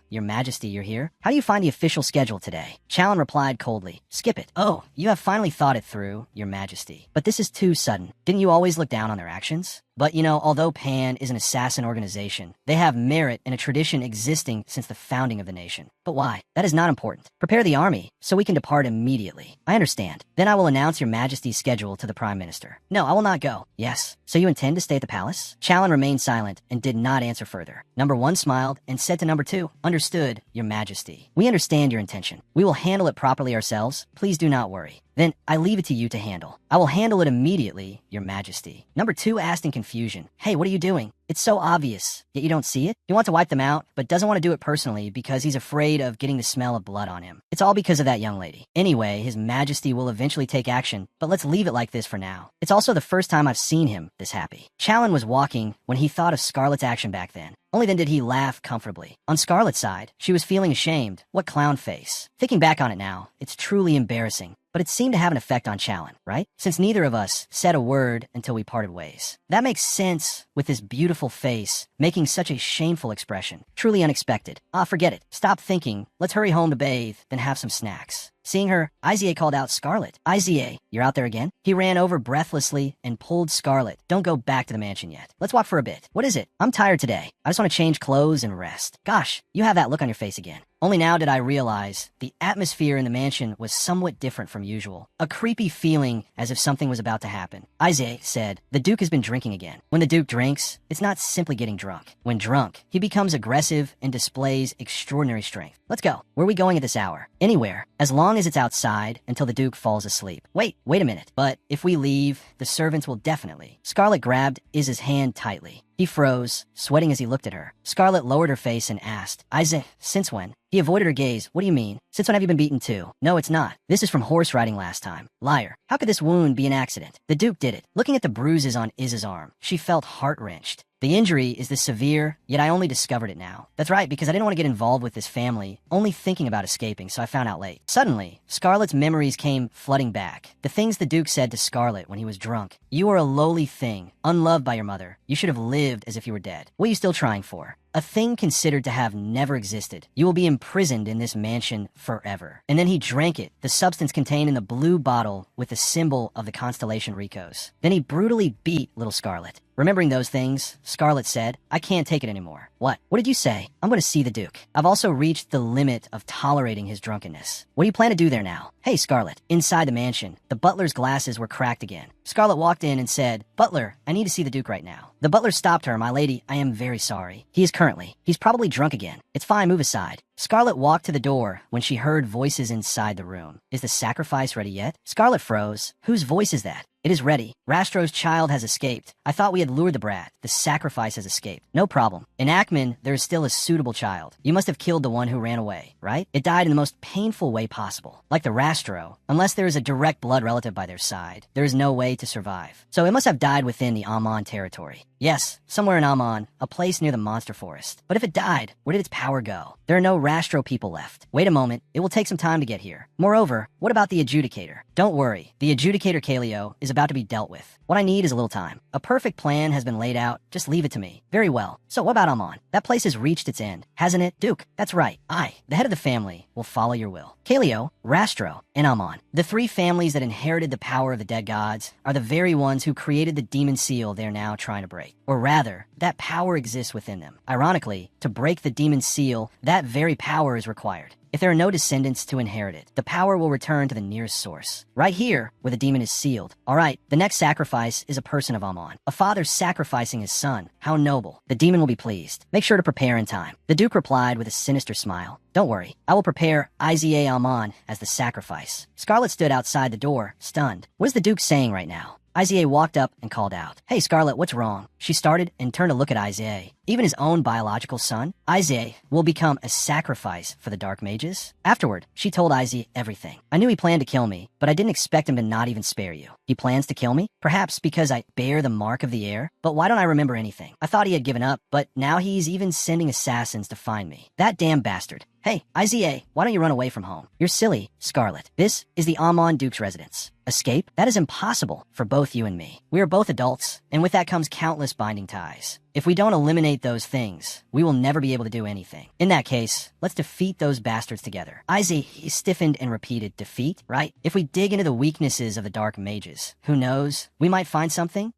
Your majesty, you're here? How do you find the official schedule today?" Challen replied coldly, "Skip it." "Oh, you have finally thought it through, your majesty. But this is too sudden. Didn't you always look down on their actions?" But although Pan is an assassin organization, they have merit in a tradition existing since the founding of the nation. But why? That is not important. Prepare the army, so we can depart immediately. "I understand. Then I will announce your majesty's schedule to the prime minister." "No, I will not go." "Yes. So you intend to stay at the palace?" Challen remained silent and did not answer further. Number 1 smiled and said to number 2, "Understood, your majesty. We understand your intention. We will handle it properly ourselves. Please do not worry." "Then I leave it to you to handle." "I will handle it immediately, your majesty." Number 2 asked in confusion, "Hey, what are you doing? It's so obvious, yet you don't see it?" He wants to wipe them out, but doesn't want to do it personally because he's afraid of getting the smell of blood on him. It's all because of that young lady. Anyway, his majesty will eventually take action, but let's leave it like this for now. It's also the first time I've seen him this happy. Challen was walking when he thought of Scarlet's action back then. Only then did he laugh comfortably. On Scarlet's side, she was feeling ashamed. What clown face. Thinking back on it now, it's truly embarrassing. But it seemed to have an effect on Challen, right? Since neither of us said a word until we parted ways. That makes sense with this beautiful face making such a shameful expression. Truly unexpected. Forget it. Stop thinking. Let's hurry home to bathe, then have some snacks. Seeing her, Izier called out, "Scarlet. Izier, you're out there again?" He ran over breathlessly and pulled Scarlet. "Don't go back to the mansion yet. Let's walk for a bit." "What is it?" "I'm tired today. I just want to change clothes and rest." "Gosh, you have that look on your face again." Only now did I realize the atmosphere in the mansion was somewhat different from usual. A creepy feeling as if something was about to happen. Izier said, "The Duke has been drinking again. When the Duke drinks, it's not simply getting drunk. When drunk, he becomes aggressive and displays extraordinary strength. Let's go. Where are we going at this hour?" "Anywhere, as long as it's outside until the Duke falls asleep." Wait a minute. "But if we leave, the servants will definitely." Scarlet grabbed Iz's hand tightly. He froze, sweating as he looked at her. Scarlet lowered her face and asked, "Izier, since when?" He avoided her gaze. "What do you mean? Since when have you been beaten too?" "No, it's not. This is from horse riding last time." "Liar. How could this wound be an accident?" "The Duke did it." Looking at the bruises on Iz's arm, she felt heart-wrenched. "The injury is this severe, yet I only discovered it now." "That's right, because I didn't want to get involved with this family, only thinking about escaping, so I found out late." Suddenly, Scarlet's memories came flooding back. The things the Duke said to Scarlet when he was drunk. "You are a lowly thing, unloved by your mother. You should have lived as if you were dead. What are you still trying for?" a thing considered to have never existed. You will be imprisoned in this mansion forever. And then he drank it, the substance contained in the blue bottle with the symbol of the constellation Ricos. Then he brutally beat little Scarlet. Remembering those things, Scarlet said, I can't take it anymore. What? What did you say? I'm going to see the Duke. I've also reached the limit of tolerating his drunkenness. What do you plan to do there now? Hey, Scarlet. Inside the mansion, the butler's glasses were cracked again. Scarlet walked in and said, Butler, I need to see the Duke right now. The butler stopped her. My lady, I am very sorry. He's probably drunk again. It's fine, move aside. Scarlet walked to the door when she heard voices inside the room. Is the sacrifice ready yet? Scarlet froze. Whose voice is that? It is ready. Rastro's child has escaped. I thought we had lured the brat. The sacrifice has escaped. No problem. In Ackman, there is still a suitable child. You must have killed the one who ran away, right? It died in the most painful way possible. Like the Rastro, unless there is a direct blood relative by their side, there is no way to survive. So it must have died within the Amon territory. Yes, somewhere in Amon, a place near the monster forest. But if it died, where did its power go? There are no Rastro people left. Wait a moment, it will take some time to get here. Moreover, what about the adjudicator? Don't worry, the adjudicator Kaleo is about to be dealt with. What I need is a little time. A perfect plan has been laid out, just leave it to me. Very well. So what about Amon? That place has reached its end, hasn't it? Duke, that's right. I, the head of the family, will follow your will. Kaleo, Rastro, and Amon. The three families that inherited the power of the dead gods are the very ones who created the demon seal they're now trying to break. Or rather, that power exists within them. Ironically, to break the demon seal, that very power is required. If there are no descendants to inherit it, the power will return to the nearest source. Right here, where the demon is sealed. Alright, the next sacrifice is a person of Amon. A father sacrificing his son. How noble. The demon will be pleased. Make sure to prepare in time. The Duke replied with a sinister smile. Don't worry, I will prepare Iza Amon as the sacrifice. Scarlet stood outside the door, stunned. What is the Duke saying right now? Iza walked up and called out, Hey Scarlet, what's wrong? She started and turned to look at Iza. Even his own biological son, Iza, will become a sacrifice for the dark mages. Afterward, she told Iza everything. I knew he planned to kill me, but I didn't expect him to not even spare you. He plans to kill me? Perhaps because I bear the mark of the air? But why don't I remember anything? I thought he had given up, but now he's even sending assassins to find me. That damn bastard. Hey, Iza, why don't you run away from home? You're silly, Scarlet. This is the Amon Duke's residence. Escape? That is impossible for both you and me. We are both adults, and with that comes countless binding ties. If we don't eliminate those things, we will never be able to do anything. In that case, let's defeat those bastards together. Iza stiffened and repeated, defeat, right? If we dig into the weaknesses of the dark mages, who knows? We might find something?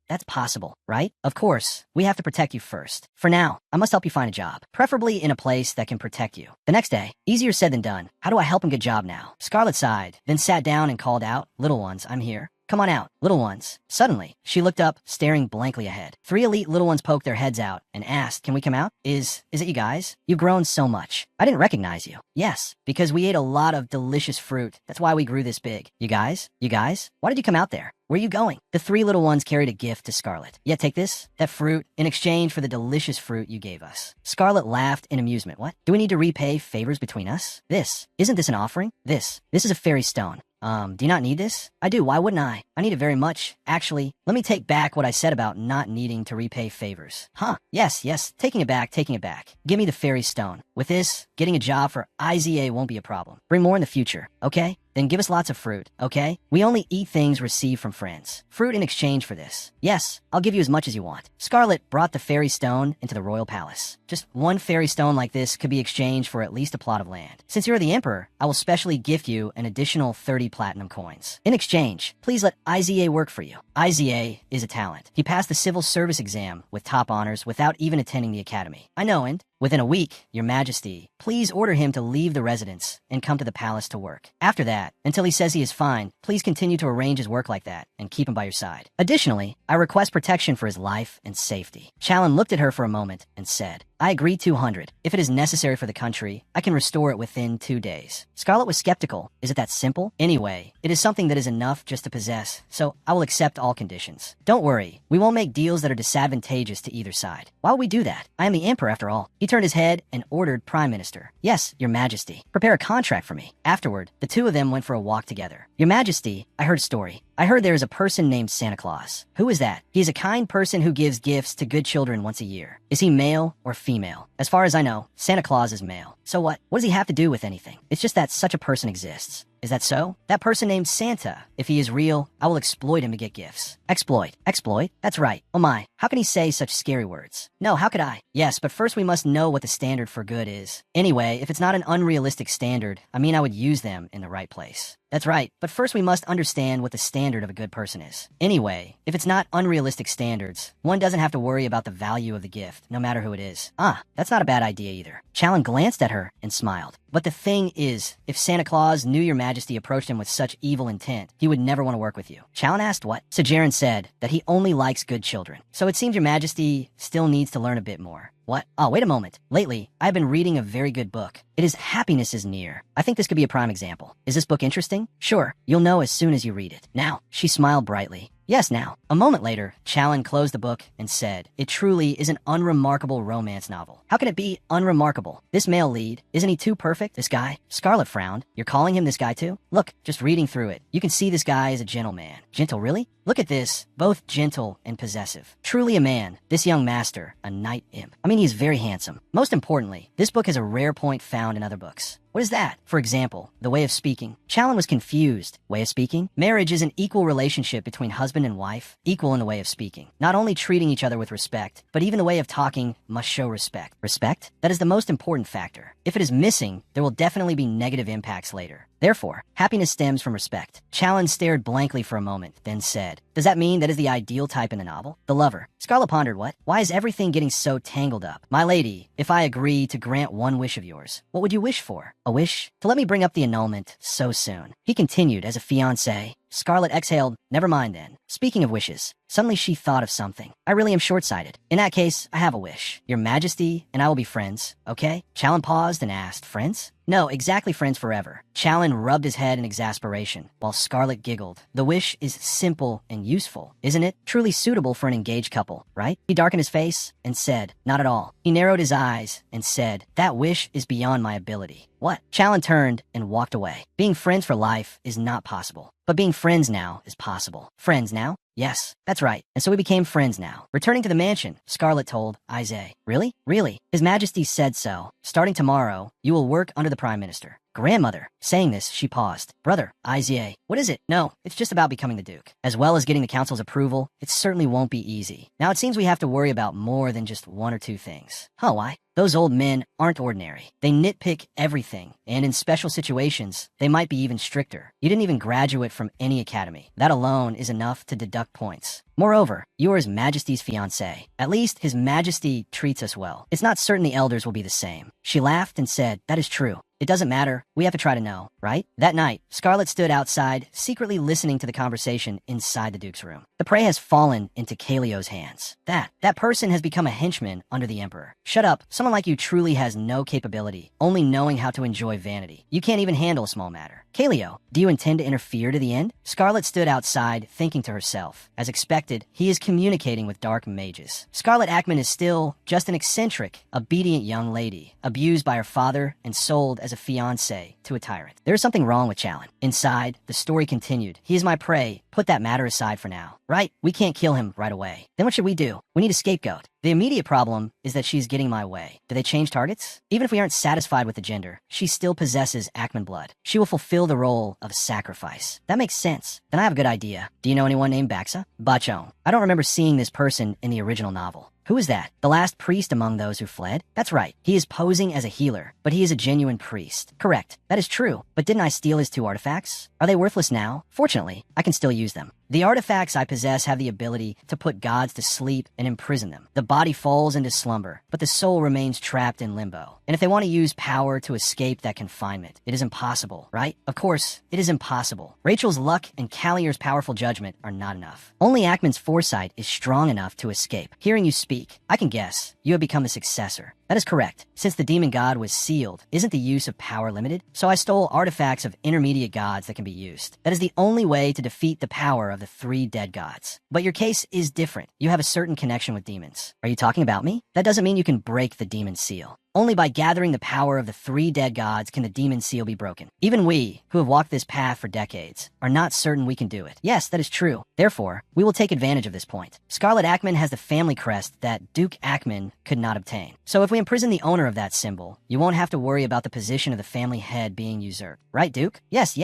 That's possible, right? Of course, we have to protect you first. For now, I must help you find a job, preferably in a place that can protect you. The next day, easier said than done. How do I help him get a job now? Scarlet sighed, then sat down and called out, Little ones, I'm here. Come on out, little ones. Suddenly, she looked up, staring blankly ahead. 3 elite little ones poked their heads out and asked, Can we come out? Is it you guys? You've grown so much. I didn't recognize you. Yes, because we ate a lot of delicious fruit. That's why we grew this big. You guys? Why did you come out there? Where are you going? The 3 little ones carried a gift to Scarlet. Yeah, take this, that fruit, in exchange for the delicious fruit you gave us. Scarlet laughed in amusement. What? Do we need to repay favors between us? Isn't this an offering? This is a fairy stone. Do you not need this? I do, why wouldn't I? I need it very much. Actually, let me take back what I said about not needing to repay favors. Yes, taking it back. Give me the fairy stone. With this, getting a job for Iza won't be a problem. Bring more in the future, okay? Then give us lots of fruit, okay? We only eat things received from friends. Fruit in exchange for this. Yes, I'll give you as much as you want. Scarlet brought the fairy stone into the royal palace. Just one fairy stone like this could be exchanged for at least a plot of land. Since you're the emperor, I will specially gift you an additional 30 platinum coins. In exchange, please let Iza work for you. Iza is a talent. He passed the civil service exam with top honors without even attending the academy. I know, and within a week, Your Majesty, please order him to leave the residence and come to the palace to work. After that, until he says he is fine, please continue to arrange his work like that and keep him by your side. Additionally, I request protection for his life and safety. Challen looked at her for a moment and said, I agree 200. If it is necessary for the country, I can restore it within 2 days. Scarlet was skeptical. Is it that simple? Anyway, it is something that is enough just to possess, so I will accept all conditions. Don't worry, we won't make deals that are disadvantageous to either side. Why would we do that? I am the emperor after all. He turned his head and ordered Prime Minister. Yes, Your Majesty. Prepare a contract for me. Afterward, the two of them went for a walk together. Your Majesty, I heard a story. I heard there is a person named Santa Claus. Who is that? He is a kind person who gives gifts to good children once a year. Is he male or female? As far as I know, Santa Claus is male. So what? What does he have to do with anything? It's just that such a person exists. Is that so? That person named Santa. If he is real, I will exploit him to get gifts. Exploit. Exploit? That's right. Oh my, how can he say such scary words? No, how could I? Yes, but first we must know what the standard for good is. Anyway, if it's not an unrealistic standard, I mean I would use them in the right place. That's right, but first we must understand what the standard of a good person is. Anyway, if it's not unrealistic standards, one doesn't have to worry about the value of the gift, no matter who it is. Ah, that's not a bad idea either. Challen glanced at her and smiled. But the thing is, if Santa Claus knew your majesty approached him with such evil intent, he would never want to work with you. Challen asked what? Sajarin said that he only likes good children. So it seems your majesty still needs to learn a bit more. What? Oh, wait a moment. Lately, I've been reading a very good book. It is Happiness is Near. I think this could be a prime example. Is this book interesting? Sure, you'll know as soon as you read it. Now, she smiled brightly. Yes, now. A moment later, Challen closed the book and said, it truly is an unremarkable romance novel. How can it be unremarkable? This male lead, isn't he too perfect? This guy? Scarlet frowned. You're calling him this guy too? Look, just reading through it, you can see this guy is a gentleman. Gentle, really? Look at this, both gentle and possessive. Truly a man, this young master, a knight imp. I mean, he's very handsome. Most importantly, this book has a rare point found in other books. What is that? For example, the way of speaking. Challen was confused. Way of speaking? Marriage is an equal relationship between husband and wife, equal in the way of speaking. Not only treating each other with respect, but even the way of talking must show respect. Respect? That is the most important factor. If it is missing, there will definitely be negative impacts later. Therefore, happiness stems from respect. Challen stared blankly for a moment, then said, does that mean that is the ideal type in the novel? The lover. Scarlet pondered what? Why is everything getting so tangled up? My lady, if I agree to grant one wish of yours, what would you wish for? A wish? To let me bring up the annulment so soon. He continued as a fiancé. Scarlet exhaled. Never mind then. Speaking of wishes, suddenly she thought of something. I really am short-sighted. In that case, I have a wish. Your majesty and I will be friends, okay? Challen paused and asked, friends? No, exactly friends forever. Challen rubbed his head in exasperation, while Scarlet giggled. The wish is simple and useful, isn't it? Truly suitable for an engaged couple, right? He darkened his face and said, not at all. He narrowed his eyes and said, that wish is beyond my ability. What? Challen turned and walked away. Being friends for life is not possible. But being friends now is possible. Friends now? Yes, that's right. And so we became friends now. Returning to the mansion, Scarlet told Isaiah. Really? Really? His Majesty said so. Starting tomorrow, you will work under the Prime Minister. Grandmother. Saying this, she paused. Brother, Isaiah, what is it? No, it's just about becoming the Duke. As well as getting the Council's approval, it certainly won't be easy. Now it seems we have to worry about more than just one or two things. Huh, why? Those old men aren't ordinary. They nitpick everything, and in special situations, they might be even stricter. You didn't even graduate from any academy. That alone is enough to deduct points. Moreover, you are His Majesty's fiancé. At least His Majesty treats us well. It's not certain the elders will be the same. She laughed and said, that is true. It doesn't matter. We have to try to know, right? That night, Scarlet stood outside, secretly listening to the conversation inside the Duke's room. The prey has fallen into Kalio's hands. That person has become a henchman under the Emperor. Shut up. Someone like you truly has no capability, only knowing how to enjoy vanity. You can't even handle a small matter. Kalio, do you intend to interfere to the end? Scarlet stood outside, thinking to herself. As expected, he is communicating with dark mages. Scarlet Ackman is still just an eccentric, obedient young lady, abused by her father and sold as a fiancé to a tyrant. There is something wrong with Challen. Inside, the story continued. He is my prey. Put that matter aside for now. Right? We can't kill him right away. Then what should we do? We need a scapegoat. The immediate problem is that she's getting my way. Do they change targets? Even if we aren't satisfied with the gender, she still possesses Ackman blood. She will fulfill the role of sacrifice. That makes sense. Then I have a good idea. Do you know anyone named Baxa? Bachon. I don't remember seeing this person in the original novel. Who is that? The last priest among those who fled? That's right. He is posing as a healer, but he is a genuine priest. Correct. That is true. But didn't I steal his 2 artifacts? Are they worthless now? Fortunately, I can still use them. The artifacts I possess have the ability to put gods to sleep and imprison them. The body falls into slumber, but the soul remains trapped in limbo. And if they want to use power to escape that confinement, it is impossible, right? Of course, it is impossible. Rachel's luck and Callier's powerful judgment are not enough. Only Ackman's foresight is strong enough to escape. Hearing you speak, I can guess you have become the successor. That is correct. Since the demon god was sealed, isn't the use of power limited? So I stole artifacts of intermediate gods that can be used. That is the only way to defeat the power of the 3 dead gods. But your case is different. You have a certain connection with demons. Are you talking about me? That doesn't mean you can break the demon seal. Only by gathering the power of the 3 dead gods can the demon seal be broken. Even we, who have walked this path for decades, are not certain we can do it. Yes, that is true. Therefore, we will take advantage of this point. Scarlet Ackman has the family crest that Duke Ackman could not obtain. So if we imprison the owner of that symbol, you won't have to worry about the position of the family head being usurped. Right, Duke? Yes,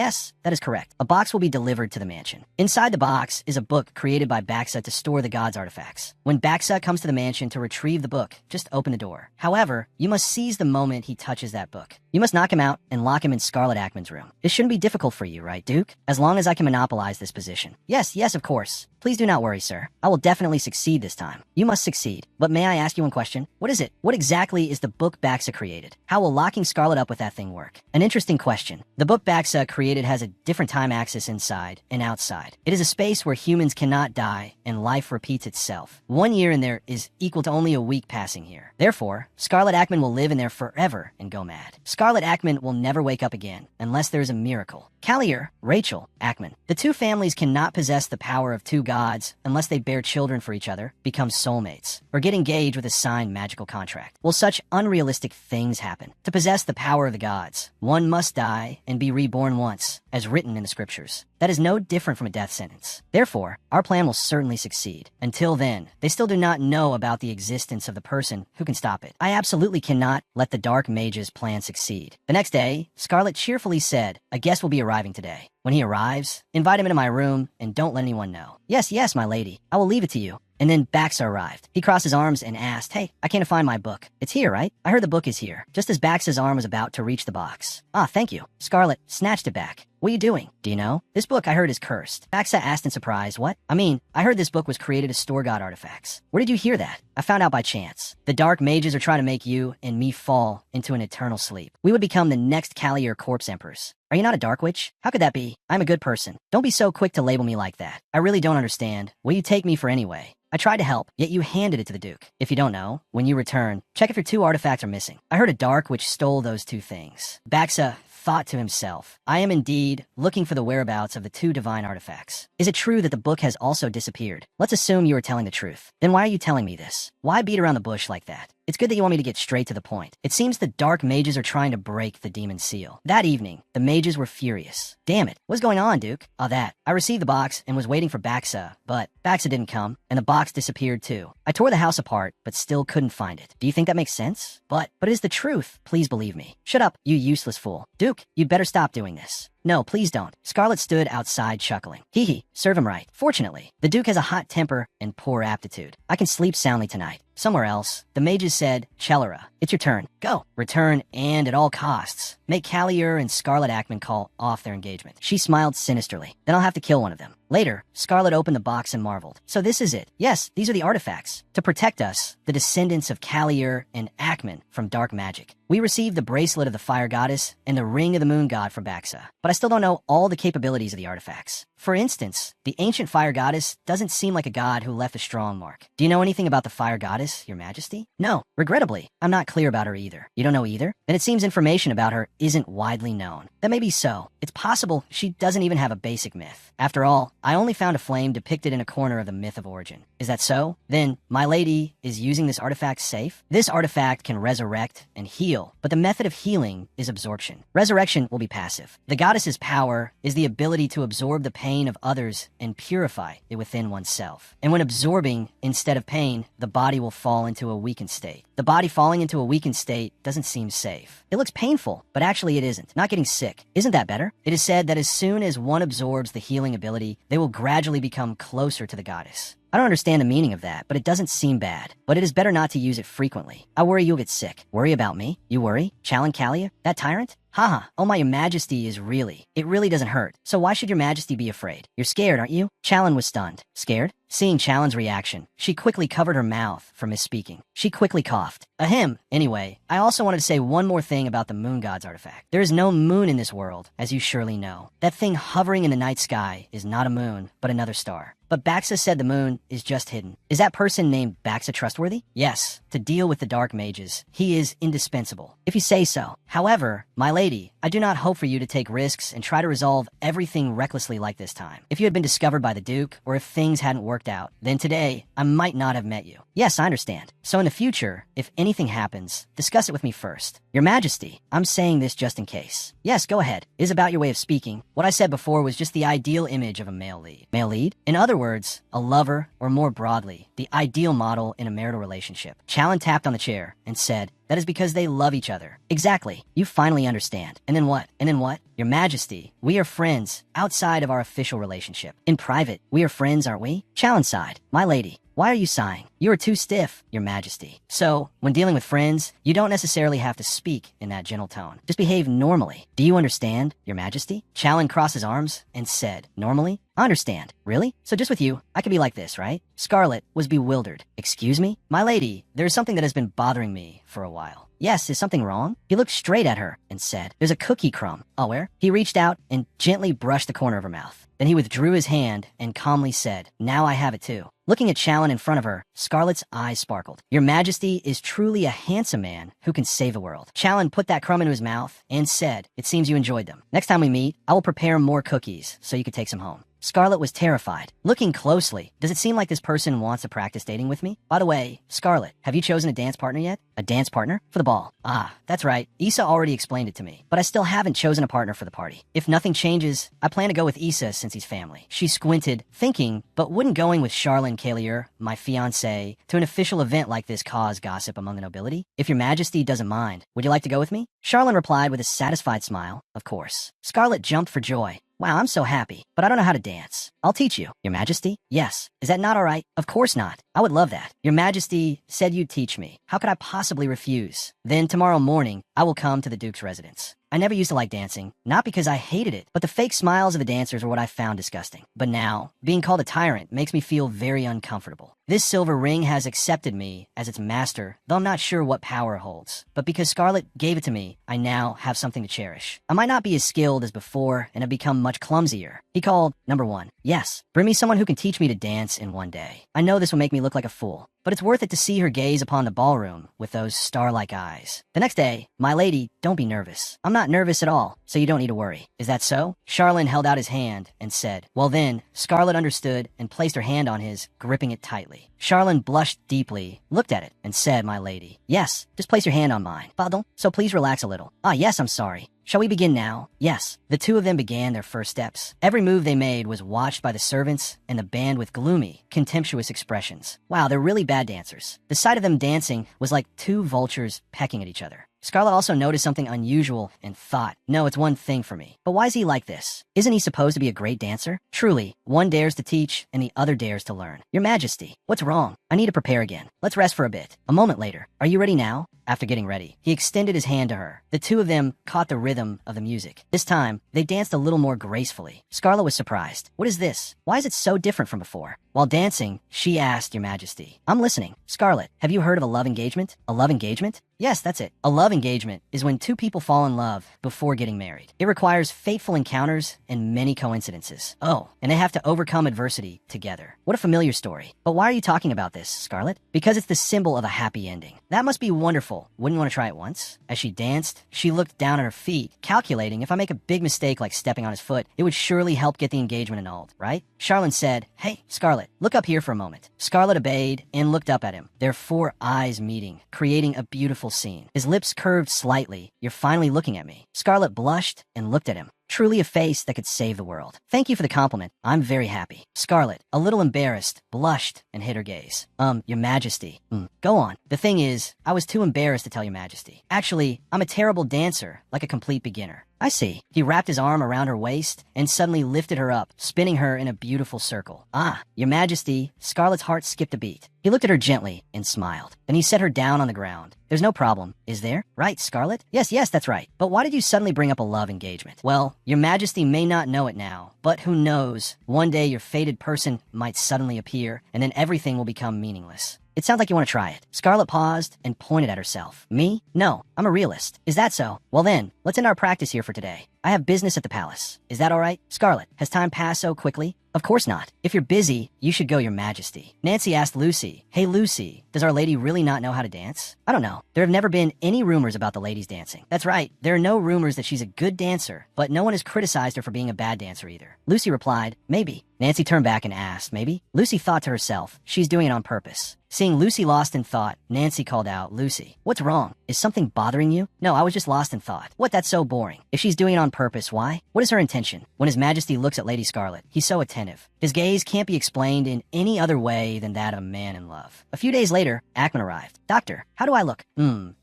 that is correct. A box will be delivered to the mansion. Inside the box is a book created by Baxa to store the god's artifacts. When Baxa comes to the mansion to retrieve the book, just open the door. However, you must seize the moment he touches that book. You must knock him out and lock him in Scarlet Ackman's room. This shouldn't be difficult for you, right, Duke? As long as I can monopolize this position. Yes, of course. Please do not worry, sir. I will definitely succeed this time. You must succeed. But may I ask you one question? What is it? What exactly is the book Baxa created? How will locking Scarlet up with that thing work? An interesting question. The book Baxa created has a different time axis inside and outside. It is a space where humans cannot die and life repeats itself. 1 year in there is equal to only a week passing here. Therefore, Scarlet Ackman will live in there forever and go mad. Scarlet Ackman will never wake up again unless there is a miracle. Callier, Rachel, Ackman. The 2 families cannot possess the power of 2 gods unless they bear children for each other, become soulmates, or get engaged with a signed magical contract. Will such unrealistic things happen? To possess the power of the gods, one must die and be reborn once, as written in the scriptures. That is no different from a death sentence. Therefore, our plan will certainly succeed. Until then, they still do not know about the existence of the person who can stop it. I absolutely cannot let the Dark Mage's plan succeed. The next day, Scarlet cheerfully said, "A guest will be arriving today. When he arrives, invite him into my room and don't let anyone know." Yes, my lady. I will leave it to you." And then Baxa arrived. He crossed his arms and asked, "Hey, I can't find my book. It's here, right? I heard the book is here." Just as Baxa's arm was about to reach the box. "Ah, thank you." Scarlet snatched it back. "What are you doing? Do you know? This book I heard is cursed." Baxa asked in surprise, "What?" I heard this book was created to store god artifacts." "Where did you hear that?" "I found out by chance. The Dark Mages are trying to make you and me fall into an eternal sleep. We would become the next Callier Corpse Emperors." "Are you not a Dark Witch?" "How could that be? I'm a good person. Don't be so quick to label me like that. I really don't understand. What do you take me for anyway? I tried to help, yet you handed it to the Duke. If you don't know, when you return, check if your 2 artifacts are missing. I heard a Dark Witch stole those 2 things." Baxa thought to himself, "I am indeed looking for the whereabouts of the 2 divine artifacts. Is it true that the book has also disappeared? Let's assume you are telling the truth. Then why are you telling me this? Why beat around the bush like that? It's good that you want me to get straight to the point. It seems the Dark Mages are trying to break the demon seal." That evening, the mages were furious. "Damn it, what's going on, Duke?" "Oh, that. I received the box and was waiting for Baxa, but Baxa didn't come, and the box disappeared too. I tore the house apart, but still couldn't find it. Do you think that makes sense? But it is the truth. Please believe me." "Shut up, you useless fool. Duke, you'd better stop doing this." "No, please don't." Scarlet stood outside chuckling. "Hee, serve him right. Fortunately, the Duke has a hot temper and poor aptitude. I can sleep soundly tonight." Somewhere else, the mages said, "Chelera, it's your turn. Go. Return, and at all costs, make Callier and Scarlet Ackman call off their engagement." She smiled sinisterly. "Then I'll have to kill one of them." Later, Scarlet opened the box and marveled. "So this is it. Yes, these are the artifacts. To protect us, the descendants of Callier and Ackman from dark magic. We received the bracelet of the fire goddess and the ring of the moon god from Baxa, but I still don't know all the capabilities of the artifacts. For instance, the ancient fire goddess doesn't seem like a god who left a strong mark. Do you know anything about the fire goddess, your majesty?" "No, regrettably, I'm not clear about her either." "You don't know either? Then it seems information about her isn't widely known." "That may be so. It's possible she doesn't even have a basic myth. After all, I only found a flame depicted in a corner of the myth of origin. Is that so? Then, my lady is using this artifact safe? This artifact can resurrect and heal, but the method of healing is absorption. Resurrection will be passive. The goddess's power is the ability to absorb the pain of others and purify it within oneself. And when absorbing instead of pain, the body will fall into a weakened state. The body falling into a weakened state doesn't seem safe. It looks painful, but actually it isn't. Not getting sick. Isn't that better? It is said that as soon as one absorbs the healing ability, they will gradually become closer to the goddess. I don't understand the meaning of that, but it doesn't seem bad. But it is better not to use it frequently. I worry you'll get sick. Worry about me? You worry? Challen Callia? That tyrant? Haha, oh my majesty is really. It really doesn't hurt. So why should your majesty be afraid? You're scared, aren't you? Challen was stunned. Scared? Seeing Challen's reaction, she quickly covered her mouth from misspeaking. She quickly coughed. Ahem. Anyway, I also wanted to say one more thing about the moon god's artifact. There is no moon in this world, as you surely know. That thing hovering in the night sky is not a moon, but another star. But Baxa said the moon is just hidden. Is that person named Baxa trustworthy? Yes. To deal with the dark mages, he is indispensable, if you say so. However, my lady, I do not hope for you to take risks and try to resolve everything recklessly like this time. If you had been discovered by the Duke, or if things hadn't worked out, then today, I might not have met you. Yes, I understand. So in the future, if anything happens, discuss it with me first. Your Majesty, I'm saying this just in case. Yes, go ahead. It is about your way of speaking. What I said before was just the ideal image of a male lead. Male lead? In other words, a lover, or more broadly, the ideal model in a marital relationship. Challen tapped on the chair and said, that is because they love each other. Exactly. You finally understand. And then what? And then what? Your Majesty, we are friends outside of our official relationship. In private, we are friends, aren't we? Challen sighed. My lady, why are you sighing? You are too stiff, Your Majesty. So, when dealing with friends, you don't necessarily have to speak in that gentle tone. Just behave normally. Do you understand, Your Majesty? Challen crossed his arms and said, normally? I understand. Really? So just with you, I could be like this, right? Scarlet was bewildered. Excuse me? My lady, there's something that has been bothering me for a while. Yes, is something wrong? He looked straight at her and said, there's a cookie crumb. Oh, where? He reached out and gently brushed the corner of her mouth. Then he withdrew his hand and calmly said, now I have it too. Looking at Challen in front of her, Scarlet's eyes sparkled. Your Majesty is truly a handsome man who can save the world. Challen put that crumb into his mouth and said, it seems you enjoyed them. Next time we meet, I will prepare more cookies so you can take some home. Scarlet was terrified. Looking closely, does it seem like this person wants to practice dating with me? By the way, Scarlet, have you chosen a dance partner yet? A dance partner? For the ball. Ah, that's right. Issa already explained it to me, but I still haven't chosen a partner for the party. If nothing changes, I plan to go with Issa since he's family. She squinted, thinking, but wouldn't going with Charlene Calier, my fiancé, to an official event like this cause gossip among the nobility? If Your Majesty doesn't mind, would you like to go with me? Charlene replied with a satisfied smile, of course. Scarlet jumped for joy. Wow, I'm so happy, but I don't know how to dance. I'll teach you, Your Majesty. Yes. Is that not all right? Of course not. I would love that. Your Majesty said you'd teach me. How could I possibly refuse? Then tomorrow morning, I will come to the Duke's residence. I never used to like dancing, not because I hated it, but the fake smiles of the dancers were what I found disgusting. But now, being called a tyrant makes me feel very uncomfortable. This silver ring has accepted me as its master, though I'm not sure what power it holds. But because Scarlet gave it to me, I now have something to cherish. I might not be as skilled as before and have become much clumsier. He called, number 1. Yes, bring me someone who can teach me to dance in one day. I know this will make me look like a fool, but it's worth it to see her gaze upon the ballroom with those star-like eyes. The next day, my lady, don't be nervous. I'm not nervous at all, so you don't need to worry. Is that so? Charlene held out his hand and said, well then, Scarlet understood and placed her hand on his, gripping it tightly. Charlene blushed deeply, looked at it, and said, my lady, yes, just place your hand on mine. Pardon? So please relax a little. Ah, yes, I'm sorry. Shall we begin now? Yes. The two of them began their first steps. Every move they made was watched by the servants and the band with gloomy, contemptuous expressions. Wow, they're really bad dancers. The sight of them dancing was like two vultures pecking at each other. Scarlet also noticed something unusual and thought, no, it's one thing for me. But why is he like this? Isn't he supposed to be a great dancer? Truly, one dares to teach and the other dares to learn. Your Majesty, what's wrong? I need to prepare again. Let's rest for a bit. A moment later. Are you ready now? After getting ready, he extended his hand to her. The two of them caught the rhythm of the music. This time, they danced a little more gracefully. Scarlet was surprised. What is this? Why is it so different from before? While dancing, she asked, Your Majesty. I'm listening. Scarlet, have you heard of a love engagement? A love engagement? Yes, that's it. A love engagement is when two people fall in love before getting married. It requires fateful encounters and many coincidences. Oh, and they have to overcome adversity together. What a familiar story. But why are you talking about this, Scarlet? Because it's the symbol of a happy ending. That must be wonderful. Wouldn't you want to try it once? As she danced, she looked down at her feet, calculating if I make a big mistake like stepping on his foot, it would surely help get the engagement annulled, right? Charlene said, Hey, Scarlet, look up here for a moment. Scarlet obeyed and looked up at him, their four eyes meeting, creating a beautiful scene. His lips curved slightly. You're finally looking at me. Scarlet blushed and looked at him. Truly a face that could save the world. Thank you for the compliment. I'm very happy. Scarlet, a little embarrassed, blushed and hid her gaze. Your Majesty. Go on. The thing is, I was too embarrassed to tell Your Majesty. Actually, I'm a terrible dancer, like a complete beginner. I see. He wrapped his arm around her waist and suddenly lifted her up, spinning her in a beautiful circle. Ah, Your Majesty. Scarlet's heart skipped a beat. He looked at her gently and smiled. Then he set her down on the ground. There's no problem, is there? Right, Scarlet? Yes, that's right. But why did you suddenly bring up a love engagement? Well, Your Majesty may not know it now, but who knows? One day your fated person might suddenly appear, and then everything will become meaningless. It sounds like you want to try it. Scarlet paused and pointed at herself. Me? No, I'm a realist. Is that so? Well then, let's end our practice here for today. I have business at the palace. Is that all right? Scarlet, has time passed so quickly? Of course not. If you're busy, you should go, Your Majesty. Nancy asked Lucy, Hey Lucy, does our lady really not know how to dance? I don't know. There have never been any rumors about the lady's dancing. That's right. There are no rumors that she's a good dancer, but no one has criticized her for being a bad dancer either. Lucy replied, Maybe. Nancy turned back and asked, Maybe? Lucy thought to herself, she's doing it on purpose. Seeing Lucy lost in thought, Nancy called out, Lucy, what's wrong? Is something bothering you? No, I was just lost in thought. What, that's so boring. If she's doing it on purpose, why? What is her intention? When His Majesty looks at Lady Scarlet, he's so attentive. His gaze can't be explained in any other way than that of a man in love. A few days later, Ackman arrived. Doctor, how do I look?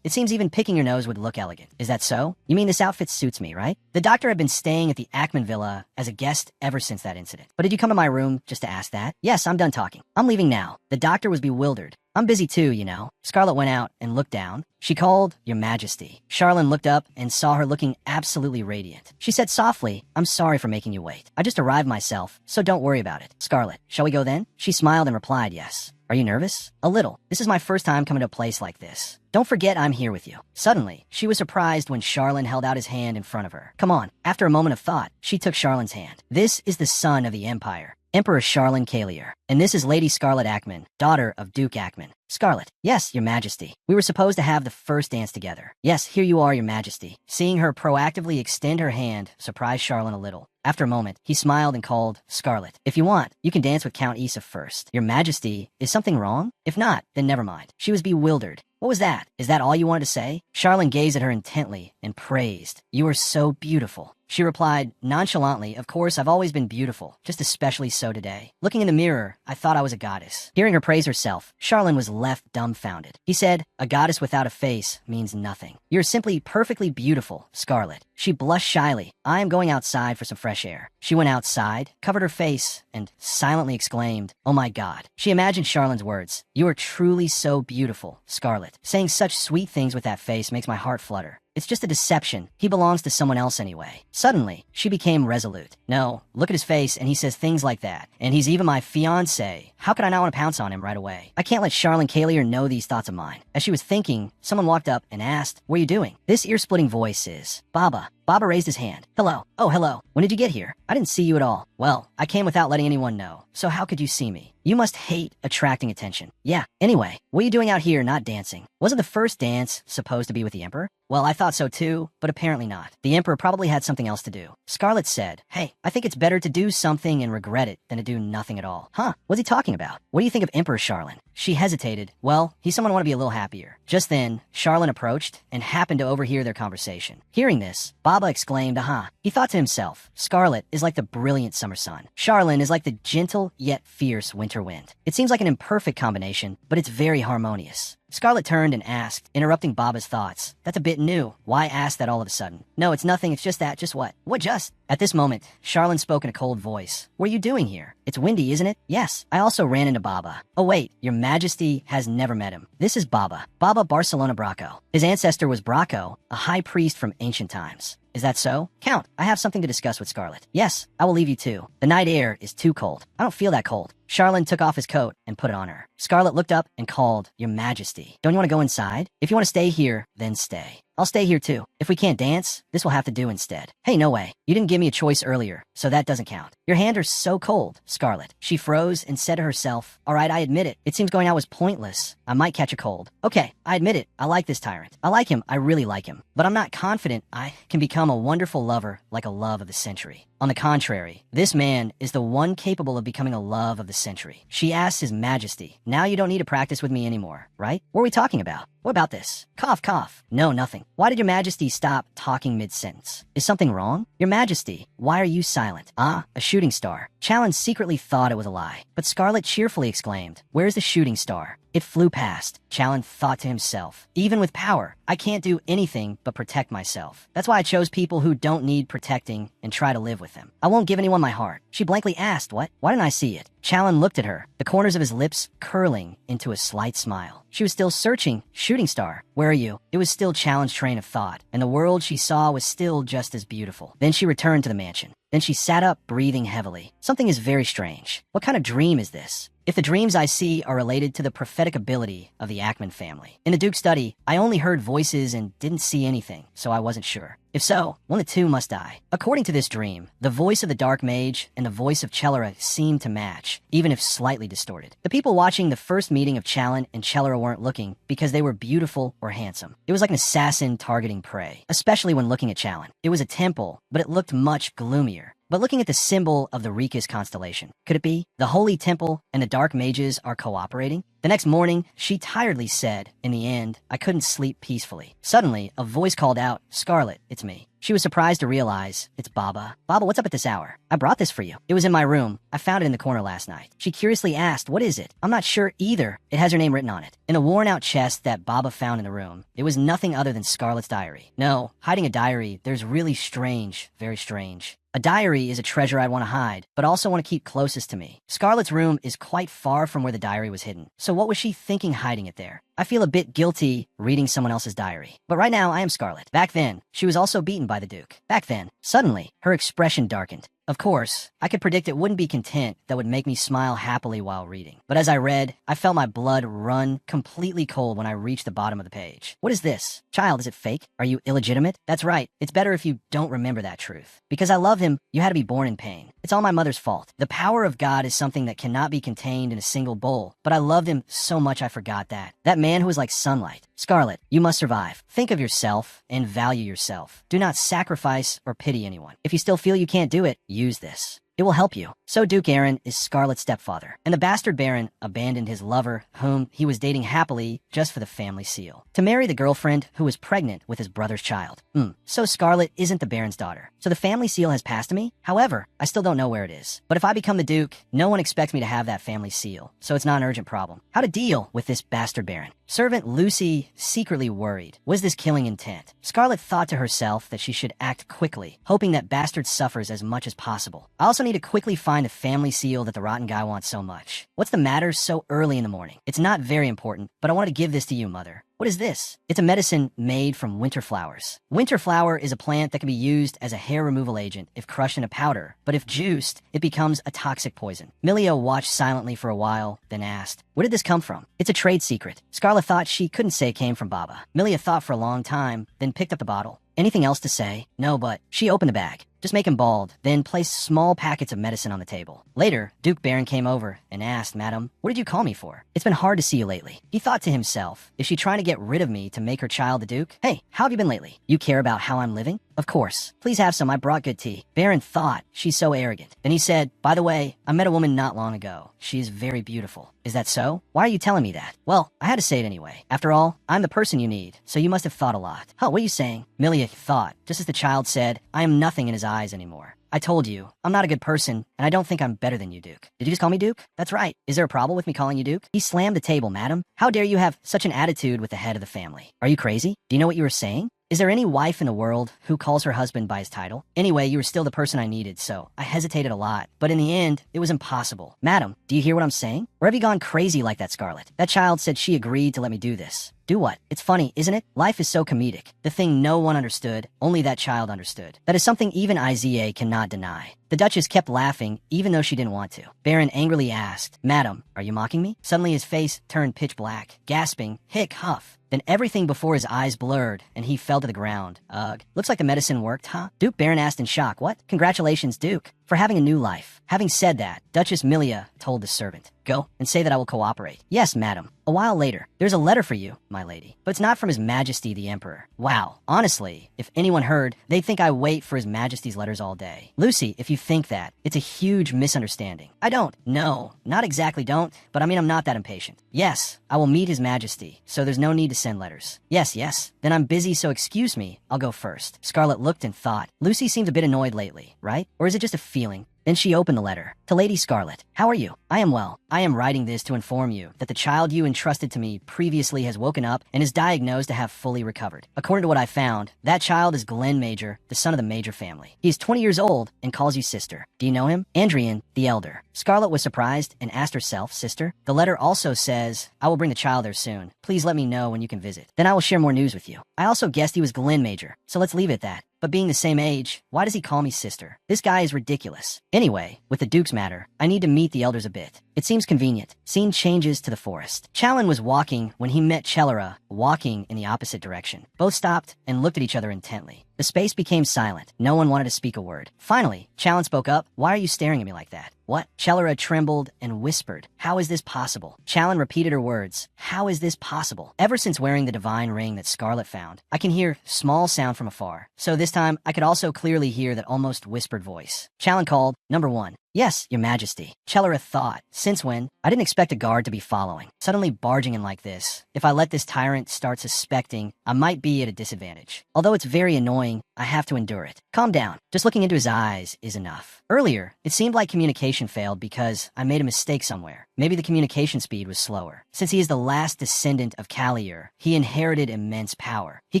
It seems even picking your nose would look elegant. Is that so? You mean this outfit suits me, right? The doctor had been staying at the Ackman Villa as a guest ever since that incident. But did you come to my room just to ask that? Yes, I'm done talking. I'm leaving now. The doctor was bewildered. I'm busy too, you know. Scarlet went out and looked down. She called, Your Majesty. Charlene looked up and saw her looking absolutely radiant. She said softly, I'm sorry for making you wait. I just arrived myself, so don't worry about it. Scarlet, shall we go then? She smiled and replied, Yes. Are you nervous? A little. This is my first time coming to a place like this. Don't forget I'm here with you. Suddenly, she was surprised when Charlene held out his hand in front of her. Come on. After a moment of thought, she took Charlene's hand. This is the son of the Empire, Emperor Charlene Calier. And this is Lady Scarlet Ackman, daughter of Duke Ackman. Scarlet. Yes, Your Majesty. We were supposed to have the first dance together. Yes, here you are, Your Majesty. Seeing her proactively extend her hand surprised Charlene a little. After a moment, he smiled and called, Scarlet, if you want, you can dance with Count Issa first. Your Majesty, is something wrong? If not, then never mind. She was bewildered. What was that? Is that all you wanted to say? Charlene gazed at her intently and praised. You are so beautiful. She replied nonchalantly, Of course, I've always been beautiful, just especially so today. Looking in the mirror, I thought I was a goddess. Hearing her praise herself, Charlene was left dumbfounded. He said, A goddess without a face means nothing. You're simply perfectly beautiful, Scarlet. She blushed shyly. I am going outside for some fresh air. She went outside, covered her face, and silently exclaimed, Oh my God. She imagined Charlene's words. You are truly so beautiful, Scarlet. Saying such sweet things with that face makes my heart flutter. It's just a deception. He belongs to someone else anyway. Suddenly, she became resolute. No, look at his face and he says things like that. And he's even my fiancé. How could I not want to pounce on him right away? I can't let Charlene Calier know these thoughts of mine. As she was thinking, someone walked up and asked, What are you doing? This ear-splitting voice is Baba. Baba raised his hand. Hello. Oh, hello. When did you get here? I didn't see you at all. Well, I came without letting anyone know. So how could you see me? You must hate attracting attention. Yeah. Anyway, what are you doing out here not dancing? Wasn't the first dance supposed to be with the Emperor? Well, I thought so too, but apparently not. The Emperor probably had something else to do. Scarlet said, Hey, I think it's better to do something and regret it than to do nothing at all. Huh? What's he talking about? What do you think of Emperor Charlene? She hesitated. Well, he's someone I want to be a little happier. Just then, Charlene approached and happened to overhear their conversation. Hearing this, Baba exclaimed, Aha. He thought to himself, Scarlet is like the brilliant summer sun. Charlene is like the gentle yet fierce winter wind. It seems like an imperfect combination, but it's very harmonious. Scarlet turned and asked, interrupting Baba's thoughts. That's a bit new. Why ask that all of a sudden? No, it's nothing. It's just that. Just what? What just? At this moment, Charlene spoke in a cold voice. What are you doing here? It's windy, isn't it? Yes. I also ran into Baba. Oh wait, Your Majesty has never met him. This is Baba. Baba Barcelona Bracco. His ancestor was Bracco, a high priest from ancient times. Is that so? Count, I have something to discuss with Scarlet. Yes, I will leave you too. The night air is too cold. I don't feel that cold. Charlene took off his coat and put it on her. Scarlet looked up and called, Your Majesty. Don't you want to go inside? If you want to stay here, then stay. I'll stay here too. If we can't dance, this will have to do instead. Hey, no way. You didn't give me a choice earlier, so that doesn't count. Your hands are so cold, Scarlet. She froze and said to herself, All right, I admit it. It seems going out was pointless. I might catch a cold. Okay, I admit it. I like this tyrant. I like him. I really like him. But I'm not confident I can become a wonderful lover like a love of the century. On the contrary, this man is the one capable of becoming a love of the century. She asked His Majesty, Now you don't need to practice with me anymore, right? What are we talking about? What about this? Cough, cough. No, nothing. Why did Your Majesty stop talking mid-sentence? Is something wrong? Your Majesty, why are you silent? Ah, a shooting star. Challenge secretly thought it was a lie, but Scarlet cheerfully exclaimed, Where's the shooting star? It flew past. Challenge thought to himself, Even with power, I can't do anything but protect myself. That's why I chose people who don't need protecting and try to live with them. I won't give anyone my heart. She blankly asked, What? Why didn't I see it? Challenge looked at her, the corners of his lips curling into a slight smile. She was still searching. Shooting star, where are you? It was still Challenge's train of thought, and the world she saw was still just as beautiful. Then she returned to the mansion. Then she sat up, breathing heavily. Something is very strange. What kind of dream is this? if the dreams I see are related to the prophetic ability of the Ackman family. In the Duke study, I only heard voices and didn't see anything, so I wasn't sure. If so, one of the two must die. According to this dream, the voice of the Dark Mage and the voice of Chelera seemed to match, even if slightly distorted. The people watching the first meeting of Challen and Chelera weren't looking because they were beautiful or handsome. It was like an assassin targeting prey, especially when looking at Challen. It was a temple, but it looked much gloomier. But looking at the symbol of the Rikas constellation, could it be the Holy Temple and the Dark Mages are cooperating? The next morning, she tiredly said, in the end, I couldn't sleep peacefully. Suddenly, a voice called out, Scarlet, it's me. She was surprised to realize, it's Baba. Baba, what's up at this hour? I brought this for you. It was in my room. I found it in the corner last night. She curiously asked, what is it? I'm not sure either. It has her name written on it. In a worn-out chest that Baba found in the room, it was nothing other than Scarlet's diary. No, hiding a diary, there's really strange, very strange. A diary is a treasure I'd want to hide, but also want to keep closest to me. Scarlet's room is quite far from where the diary was hidden, so what was she thinking hiding it there? I feel a bit guilty reading someone else's diary. But right now, I am Scarlet. Back then, she was also beaten by the Duke. Back then, suddenly, her expression darkened. Of course, I could predict it wouldn't be content that would make me smile happily while reading. But as I read, I felt my blood run completely cold when I reached the bottom of the page. What is this? Child, is it fake? Are you illegitimate? That's right. It's better if you don't remember that truth. Because I love him, you had to be born in pain. It's all my mother's fault. The power of God is something that cannot be contained in a single bowl. But I loved him so much I forgot that. That man who was like sunlight. Scarlet, you must survive. Think of yourself and value yourself. Do not sacrifice or pity anyone. If you still feel you can't do it, use this. It will help you. So Duke Aaron is Scarlet's stepfather, and the bastard Baron abandoned his lover, whom he was dating happily, just for the family seal, to marry the girlfriend who was pregnant with his brother's child. So Scarlet isn't the Baron's daughter. So the family seal has passed to me? However, I still don't know where it is. But if I become the Duke, no one expects me to have that family seal, so it's not an urgent problem. How to deal with this bastard Baron? Servant Lucy secretly worried. Was this killing intent? Scarlet thought to herself that she should act quickly, hoping that bastard suffers as much as possible. I also need to quickly find the family seal that the rotten guy wants so much. What's the matter so early in the morning? It's not very important, but I wanted to give this to you, Mother. What is this? It's a medicine made from winter flowers. Winter flower is a plant that can be used as a hair removal agent if crushed in a powder, but if juiced, it becomes a toxic poison. Milia watched silently for a while, then asked, where did this come from? It's a trade secret. Scarlet thought she couldn't say it came from Baba. Milia thought for a long time, then picked up the bottle. Anything else to say? No, but she opened the bag. Just make him bald, then place small packets of medicine on the table. Later, Duke Baron came over and asked, Madam, what did you call me for? It's been hard to see you lately. He thought to himself, is she trying to get rid of me to make her child the Duke? Hey, how have you been lately? You care about how I'm living? Of course. Please have some, I brought good tea. Baron thought, she's so arrogant. Then he said, by the way, I met a woman not long ago. She is very beautiful. Is that so? Why are you telling me that? Well, I had to say it anyway. After all, I'm the person you need, so you must have thought a lot. Huh, what are you saying? Milia thought, just as the child said, I am nothing in his eyes anymore. I told you, I'm not a good person, and I don't think I'm better than you, Duke. Did you just call me Duke? That's right. Is there a problem with me calling you Duke? He slammed the table, Madam. How dare you have such an attitude with the head of the family? Are you crazy? Do you know what you were saying? Is there any wife in the world who calls her husband by his title? Anyway, you were still the person I needed, so I hesitated a lot. But in the end, it was impossible. Madam, do you hear what I'm saying? Or have you gone crazy like that, Scarlet? That child said she agreed to let me do this. Do what? It's funny, isn't it? Life is so comedic. The thing no one understood, only that child understood. That is something even Iza cannot deny. The Duchess kept laughing, even though she didn't want to. Baron angrily asked, Madam, are you mocking me? Suddenly his face turned pitch black, gasping, hic, huff. Then everything before his eyes blurred, and he fell to the ground. Ugh. Looks like the medicine worked, huh? Duke Baron asked in shock, what? Congratulations, Duke, for having a new life. Having said that, Duchess Milia told the servant, go and say that I will cooperate. Yes, madam. A while later, there's a letter for you, my lady. But it's not from His Majesty the Emperor. Wow. Honestly, if anyone heard, they'd think I wait for His Majesty's letters all day. Lucy, if you think that, it's a huge misunderstanding. I don't. No, not exactly don't, but I mean I'm not that impatient. Yes, I will meet His Majesty, so there's no need to send letters. Yes. Then I'm busy, so excuse me. I'll go first. Scarlet looked and thought, Lucy seems a bit annoyed lately, right? Or is it just a feeling? Then she opened the letter. To Lady Scarlet. How are you? I am well. I am writing this to inform you that the child you entrusted to me previously has woken up and is diagnosed to have fully recovered. According to what I found, that child is Glenn Major, the son of the Major family. He is 20 years old and calls you sister. Do you know him? Andrian, the elder. Scarlet was surprised and asked herself, sister? The letter also says, I will bring the child there soon. Please let me know when you can visit. Then I will share more news with you. I also guessed he was Glenn Major, so let's leave it at that. But being the same age, why does he call me sister? This guy is ridiculous. Anyway, with the Duke's matter, I need to meet the elders a bit. It seems convenient. Scene changes to the forest. Challen was walking when he met Chelera, walking in the opposite direction. Both stopped and looked at each other intently. The space became silent. No one wanted to speak a word. Finally, Challen spoke up. "Why are you staring at me like that?" "What?" Chelera trembled and whispered. "How is this possible?" Challen repeated her words. "How is this possible?" Ever since wearing the divine ring that Scarlet found, I can hear small sound from afar. So this time, I could also clearly hear that almost whispered voice. Challen called, "Number 1. "Yes, Your Majesty." Chelera thought. "Since when?" I didn't expect a guard to be following. Suddenly barging in like this. If I let this tyrant start suspecting, I might be at a disadvantage. Although it's very annoying, I have to endure it. Calm down. Just looking into his eyes is enough. Earlier, it seemed like communication failed because I made a mistake somewhere. Maybe the communication speed was slower. Since he is the last descendant of Kaliur, he inherited immense power. He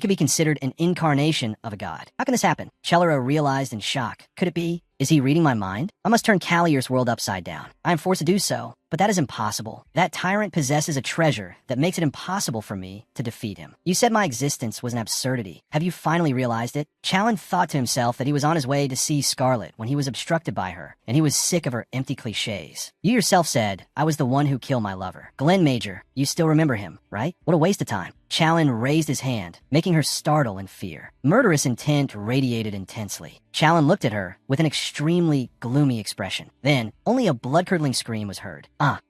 could be considered an incarnation of a god. How can this happen? Chelera realized in shock. Could it be? Is he reading my mind? I must turn Kaliur's world upside down. I am forced to do so, but that is impossible. That tyrant possesses a treasure that makes it impossible for me to defeat him. You said my existence was an absurdity. Have you finally realized it? Challen thought to himself that he was on his way to see Scarlet when he was obstructed by her, and he was sick of her empty cliches. You yourself said, I was the one who killed my lover. Glenn Major, you still remember him, right? What a waste of time. Challen raised his hand, making her startle in fear. Murderous intent radiated intensely. Challen looked at her with an extremely gloomy expression. Then, only a blood-curdling scream was heard. At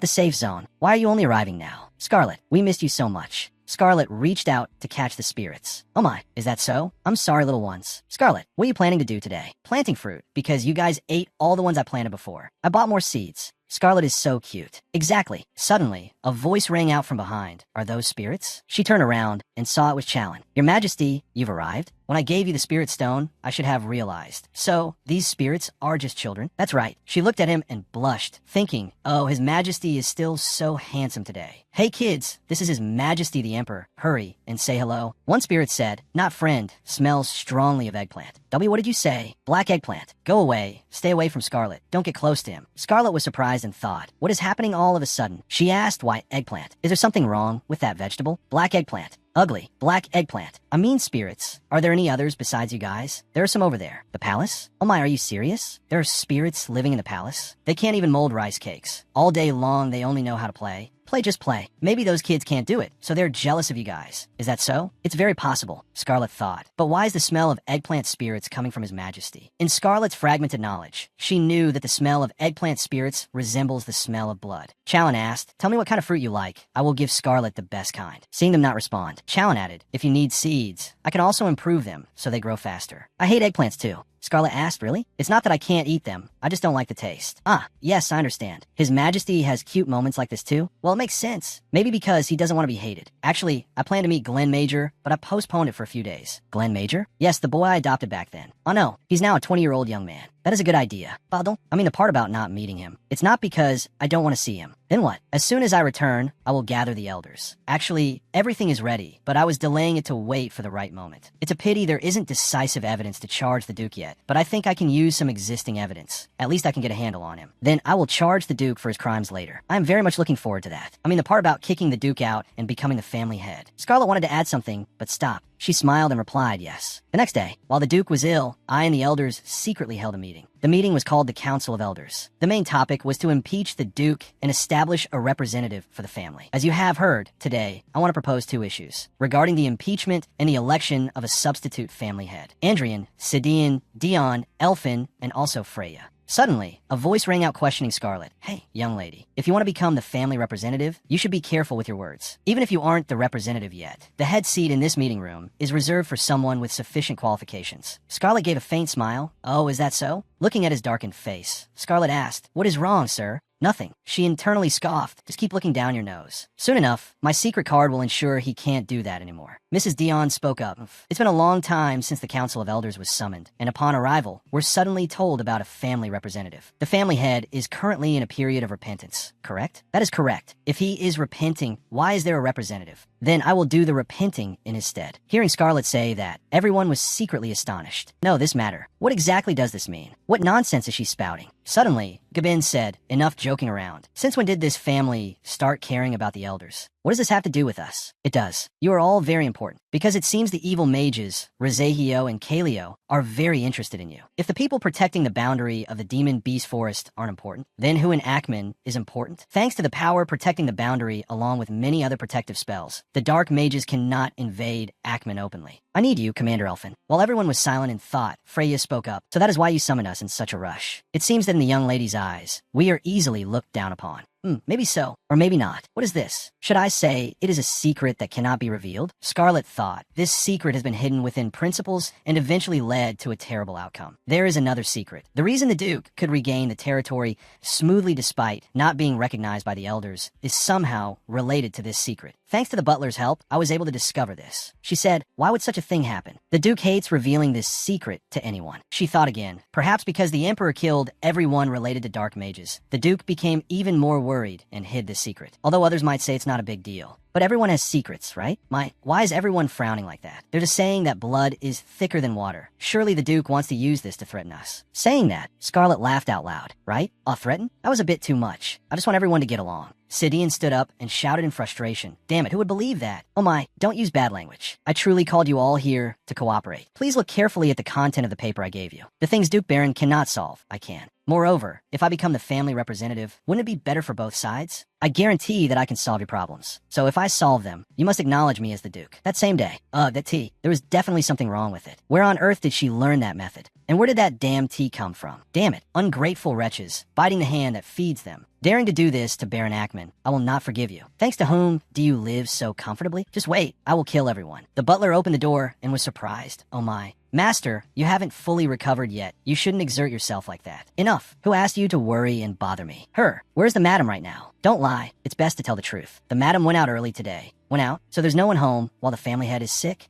the safe zone. Why are you only arriving now? Scarlet, we missed you so much. Scarlet reached out to catch the spirits. Oh my, is that so? I'm sorry, little ones. Scarlet, what are you planning to do today? Planting fruit, because you guys ate all the ones I planted before. I bought more seeds. Scarlet is so cute. Exactly. Suddenly, a voice rang out from behind. Are those spirits? She turned around and saw it was Challen. Your Majesty, you've arrived? When I gave you the spirit stone, I should have realized. So, these spirits are just children? That's right. She looked at him and blushed, thinking, oh, His Majesty is still so handsome today. Hey kids, this is His Majesty the Emperor. Hurry and say hello. One spirit said, not friend, smells strongly of eggplant. W, what did you say? Black eggplant. Go away. Stay away from Scarlet. Don't get close to him. Scarlet was surprised and thought, what is happening all of a sudden? She asked why eggplant. Is there something wrong with that vegetable? Black eggplant. Ugly. Black eggplant. I mean spirits. Are there any others besides you guys? There are some over there. The palace? Oh my, are you serious? There are spirits living in the palace? They can't even mold rice cakes. All day long, they only know how to play. Play, just play. Maybe those kids can't do it, so they're jealous of you guys. Is that so? It's very possible, Scarlet thought. But why is the smell of eggplant spirits coming from His Majesty? In Scarlet's fragmented knowledge, she knew that the smell of eggplant spirits resembles the smell of blood. Challen asked, tell me what kind of fruit you like. I will give Scarlet the best kind. Seeing them not respond, Challen added, if you need seeds, I can also improve them so they grow faster. I hate eggplants too. Scarlet asked, really? It's not that I can't eat them. I just don't like the taste. Yes, I understand. His Majesty has cute moments like this too? Well, it makes sense. Maybe because he doesn't want to be hated. Actually, I plan to meet Glenn Major, but I postponed it for a few days. Glenn Major? Yes, the boy I adopted back then. Oh no, he's now a 20-year-old young man. That is a good idea. Pardon? I mean the part about not meeting him. It's not because I don't want to see him. Then what? As soon as I return, I will gather the elders. Actually, everything is ready, but I was delaying it to wait for the right moment. It's a pity there isn't decisive evidence to charge the Duke yet, but I think I can use some existing evidence. At least I can get a handle on him. Then I will charge the Duke for his crimes later. I am very much looking forward to that. I mean the part about kicking the Duke out and becoming the family head. Scarlet wanted to add something, but stopped. She smiled and replied yes. The next day, while the Duke was ill, I and the elders secretly held a meeting. The meeting was called the Council of Elders. The main topic was to impeach the Duke and establish a representative for the family. As you have heard, today, I want to propose 2 issues regarding the impeachment and the election of a substitute family head. Andrian, Sidian, Dion, Elfin, and also Freya. Suddenly, a voice rang out questioning Scarlet. Hey, young lady, if you want to become the family representative, you should be careful with your words. Even if you aren't the representative yet, the head seat in this meeting room is reserved for someone with sufficient qualifications. Scarlet gave a faint smile. Oh, is that so? Looking at his darkened face, Scarlet asked, what is wrong, sir? Nothing. She internally scoffed. Just keep looking down your nose. Soon enough, my secret card will ensure he can't do that anymore. Mrs. Dion spoke up. It's been a long time since the Council of Elders was summoned, and upon arrival, we're suddenly told about a family representative. The family head is currently in a period of repentance, correct? That is correct. If he is repenting, why is there a representative? Then I will do the repenting in his stead. Hearing Scarlet say that, everyone was secretly astonished. No, this matter. What exactly does this mean? What nonsense is she spouting? Suddenly, Gabin said, enough joking around. Since when did this family start caring about the elders? What does this have to do with us? It does. You are all very important, because it seems the evil mages, Rizehio and Kaleo, are very interested in you. If the people protecting the boundary of the Demon Beast Forest aren't important, then who in Akman is important? Thanks to the power protecting the boundary along with many other protective spells, the dark mages cannot invade Akman openly. I need you, Commander Elfin. While everyone was silent in thought, Freya spoke up. So that is why you summoned us in such a rush. It seems that in the young lady's eyes, we are easily looked down upon. Maybe so, or maybe not. What is this? Should I say it is a secret that cannot be revealed? Scarlet thought. This secret has been hidden within principles and eventually led to a terrible outcome. There is another secret. The reason the Duke could regain the territory smoothly despite not being recognized by the elders is somehow related to this secret. Thanks to the butler's help, I was able to discover this. She said, why would such a thing happen? The Duke hates revealing this secret to anyone. She thought again. Perhaps because the Emperor killed everyone related to dark mages. The Duke became even more worried and hid this secret. Although others might say it's not a big deal. But everyone has secrets, right? Why is everyone frowning like that? There's a saying that blood is thicker than water. Surely the Duke wants to use this to threaten us. Saying that, Scarlet laughed out loud. Right? Threaten? That was a bit too much. I just want everyone to get along. Sidian stood up and shouted in frustration. Damn it, who would believe that? Oh my, don't use bad language. I truly called you all here to cooperate. Please look carefully at the content of the paper I gave you. The things Duke Baron cannot solve, I can. Moreover, if I become the family representative, wouldn't it be better for both sides? I guarantee that I can solve your problems. So if I solve them, you must acknowledge me as the Duke. That same day, that tea, there was definitely something wrong with it. Where on earth did she learn that method? And where did that damn tea come from? Damn it, ungrateful wretches, biting the hand that feeds them. Daring to do this to Baron Akman, I will not forgive you. Thanks to whom do you live so comfortably? Just wait, I will kill everyone. The butler opened the door and was surprised. Oh my. Master, you haven't fully recovered yet. You shouldn't exert yourself like that. Enough. Who asked you to worry and bother me? Her. Where's the madam right now? Don't lie. It's best to tell the truth. The madam went out early today. Went out, so there's no one home while the family head is sick?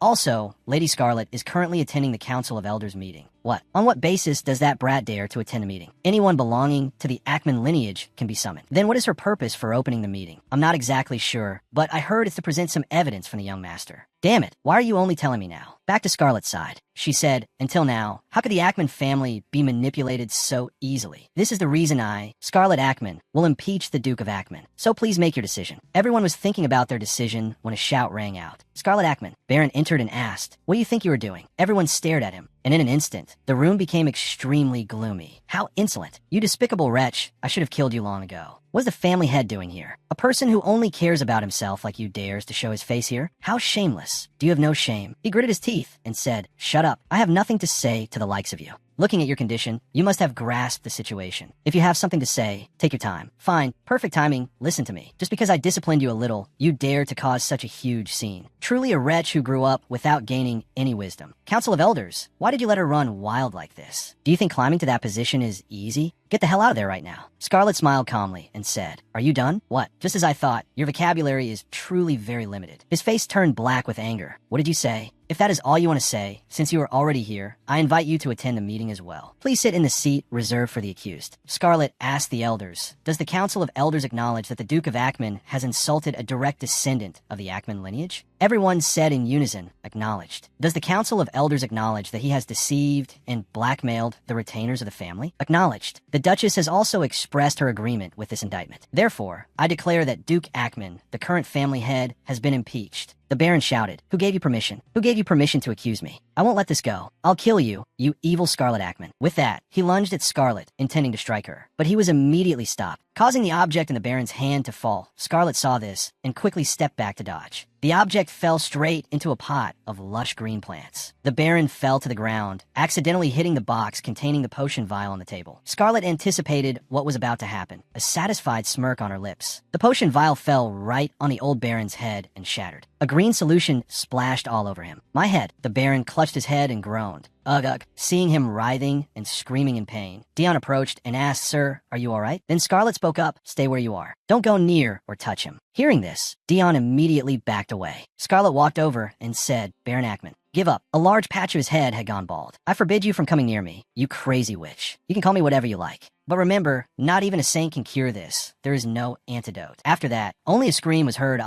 Also, Lady Scarlet is currently attending the Council of Elders meeting. What? On what basis does that brat dare to attend a meeting? Anyone belonging to the Akman lineage can be summoned. Then what is her purpose for opening the meeting? I'm not exactly sure, but I heard it's to present some evidence from the young master. Damn it, why are you only telling me now? Back to Scarlet's side. She said, until now, how could the Akman family be manipulated so easily? This is the reason Scarlet Akman, will impeach the Duke of Akman. So please make your decision. Everyone was thinking about their decision when a shout rang out. Scarlet Akman. Baron entered and asked, what do you think you are doing? Everyone stared at him, and in an instant, the room became extremely gloomy. How insolent. You despicable wretch. I should have killed you long ago. What is the family head doing here? A person who only cares about himself like you dares to show his face here? How shameless. Do you have no shame? He gritted his teeth and said, shut up. I have nothing to say to the likes of you. Looking at your condition, you must have grasped the situation. If you have something to say, take your time. Fine, perfect timing, listen to me. Just because I disciplined you a little, you dare to cause such a huge scene. Truly a wretch who grew up without gaining any wisdom. Council of Elders, why did you let her run wild like this? Do you think climbing to that position is easy? Get the hell out of there right now. Scarlet smiled calmly and said, are you done? What? Just as I thought, your vocabulary is truly very limited. His face turned black with anger. What did you say? If that is all you want to say, since you are already here, I invite you to attend the meeting as well. Please sit in the seat reserved for the accused. Scarlet asked the elders, does the Council of Elders acknowledge that the Duke of Akman has insulted a direct descendant of the Akman lineage? Everyone said in unison, acknowledged. Does the Council of Elders acknowledge that he has deceived and blackmailed the retainers of the family? Acknowledged. The Duchess has also expressed her agreement with this indictment. Therefore, I declare that Duke Akman, the current family head, has been impeached. The Baron shouted, who gave you permission? Who gave you permission to accuse me? I won't let this go. I'll kill you, you evil Scarlet Akman. With that, he lunged at Scarlet, intending to strike her. But he was immediately stopped, causing the object in the Baron's hand to fall. Scarlet saw this and quickly stepped back to dodge. The object fell straight into a pot of lush green plants. The Baron fell to the ground, accidentally hitting the box containing the potion vial on the table. Scarlet anticipated what was about to happen, a satisfied smirk on her lips. The potion vial fell right on the old Baron's head and shattered. A green solution splashed all over him. My head. The Baron clutched his head and groaned. Ugh, ugh. Seeing him writhing and screaming in pain, Dion approached and asked, sir, are you all right? Then Scarlet spoke up, stay where you are. Don't go near or touch him. Hearing this, Dion immediately backed away. Scarlet walked over and said, Baron Akman, give up. A large patch of his head had gone bald. I forbid you from coming near me, you crazy witch. You can call me whatever you like. But remember, not even a saint can cure this. There is no antidote. After that, only a scream was heard,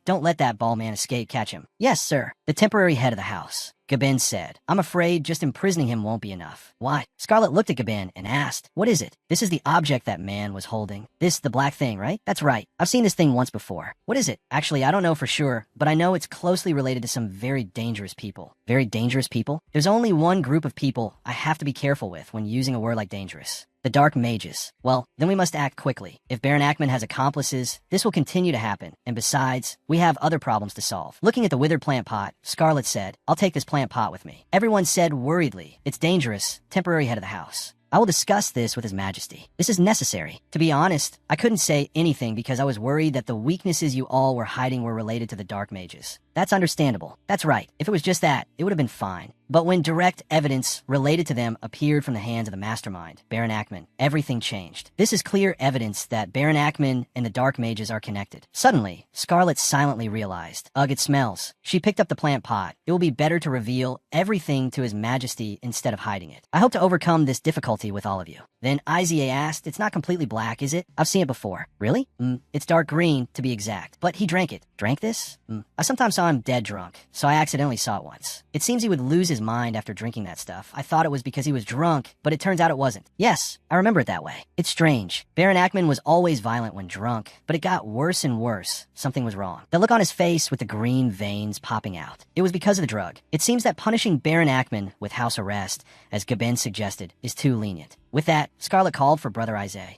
don't let that ball man escape, catch him. Yes, sir. The temporary head of the house. Gabin said. I'm afraid just imprisoning him won't be enough. Why? Scarlet looked at Gabin and asked, what is it? This is the object that man was holding. This, the black thing, right? That's right. I've seen this thing once before. What is it? Actually, I don't know for sure, but I know it's closely related to some very dangerous people. Very dangerous people? There's only one group of people I have to be careful with when using a word like dangerous. The Dark Mages. Well, then we must act quickly. If Baron Ackman has accomplices, this will continue to happen. And besides, we have other problems to solve. Looking at the withered plant pot, Scarlet said, I'll take this plant pot with me. Everyone said worriedly, it's dangerous. Temporary head of the house. I will discuss this with His Majesty. This is necessary. To be honest, I couldn't say anything because I was worried that the weaknesses you all were hiding were related to the Dark Mages. That's understandable. That's right. If it was just that, it would have been fine. But when direct evidence related to them appeared from the hands of the mastermind, Baron Ackman, everything changed. This is clear evidence that Baron Ackman and the Dark Mages are connected. Suddenly, Scarlet silently realized, ugh, it smells. She picked up the plant pot. It will be better to reveal everything to His Majesty instead of hiding it. I hope to overcome this difficulty with all of you. Then Izia asked, it's not completely black, is it? I've seen it before. Really? It's dark green, to be exact. But he drank it. Drank this? I sometimes saw him dead drunk, so I accidentally saw it once. It seems he would lose his mind after drinking that stuff. I thought it was because he was drunk, but it turns out it wasn't. Yes, I remember it that way. It's strange. Baron Ackman was always violent when drunk, but it got worse and worse. Something was wrong. The look on his face with the green veins popping out. It was because of the drug. It seems that punishing Baron Ackman with house arrest, as Gabin suggested, is too lenient. With that, Scarlet called for Brother Isaiah.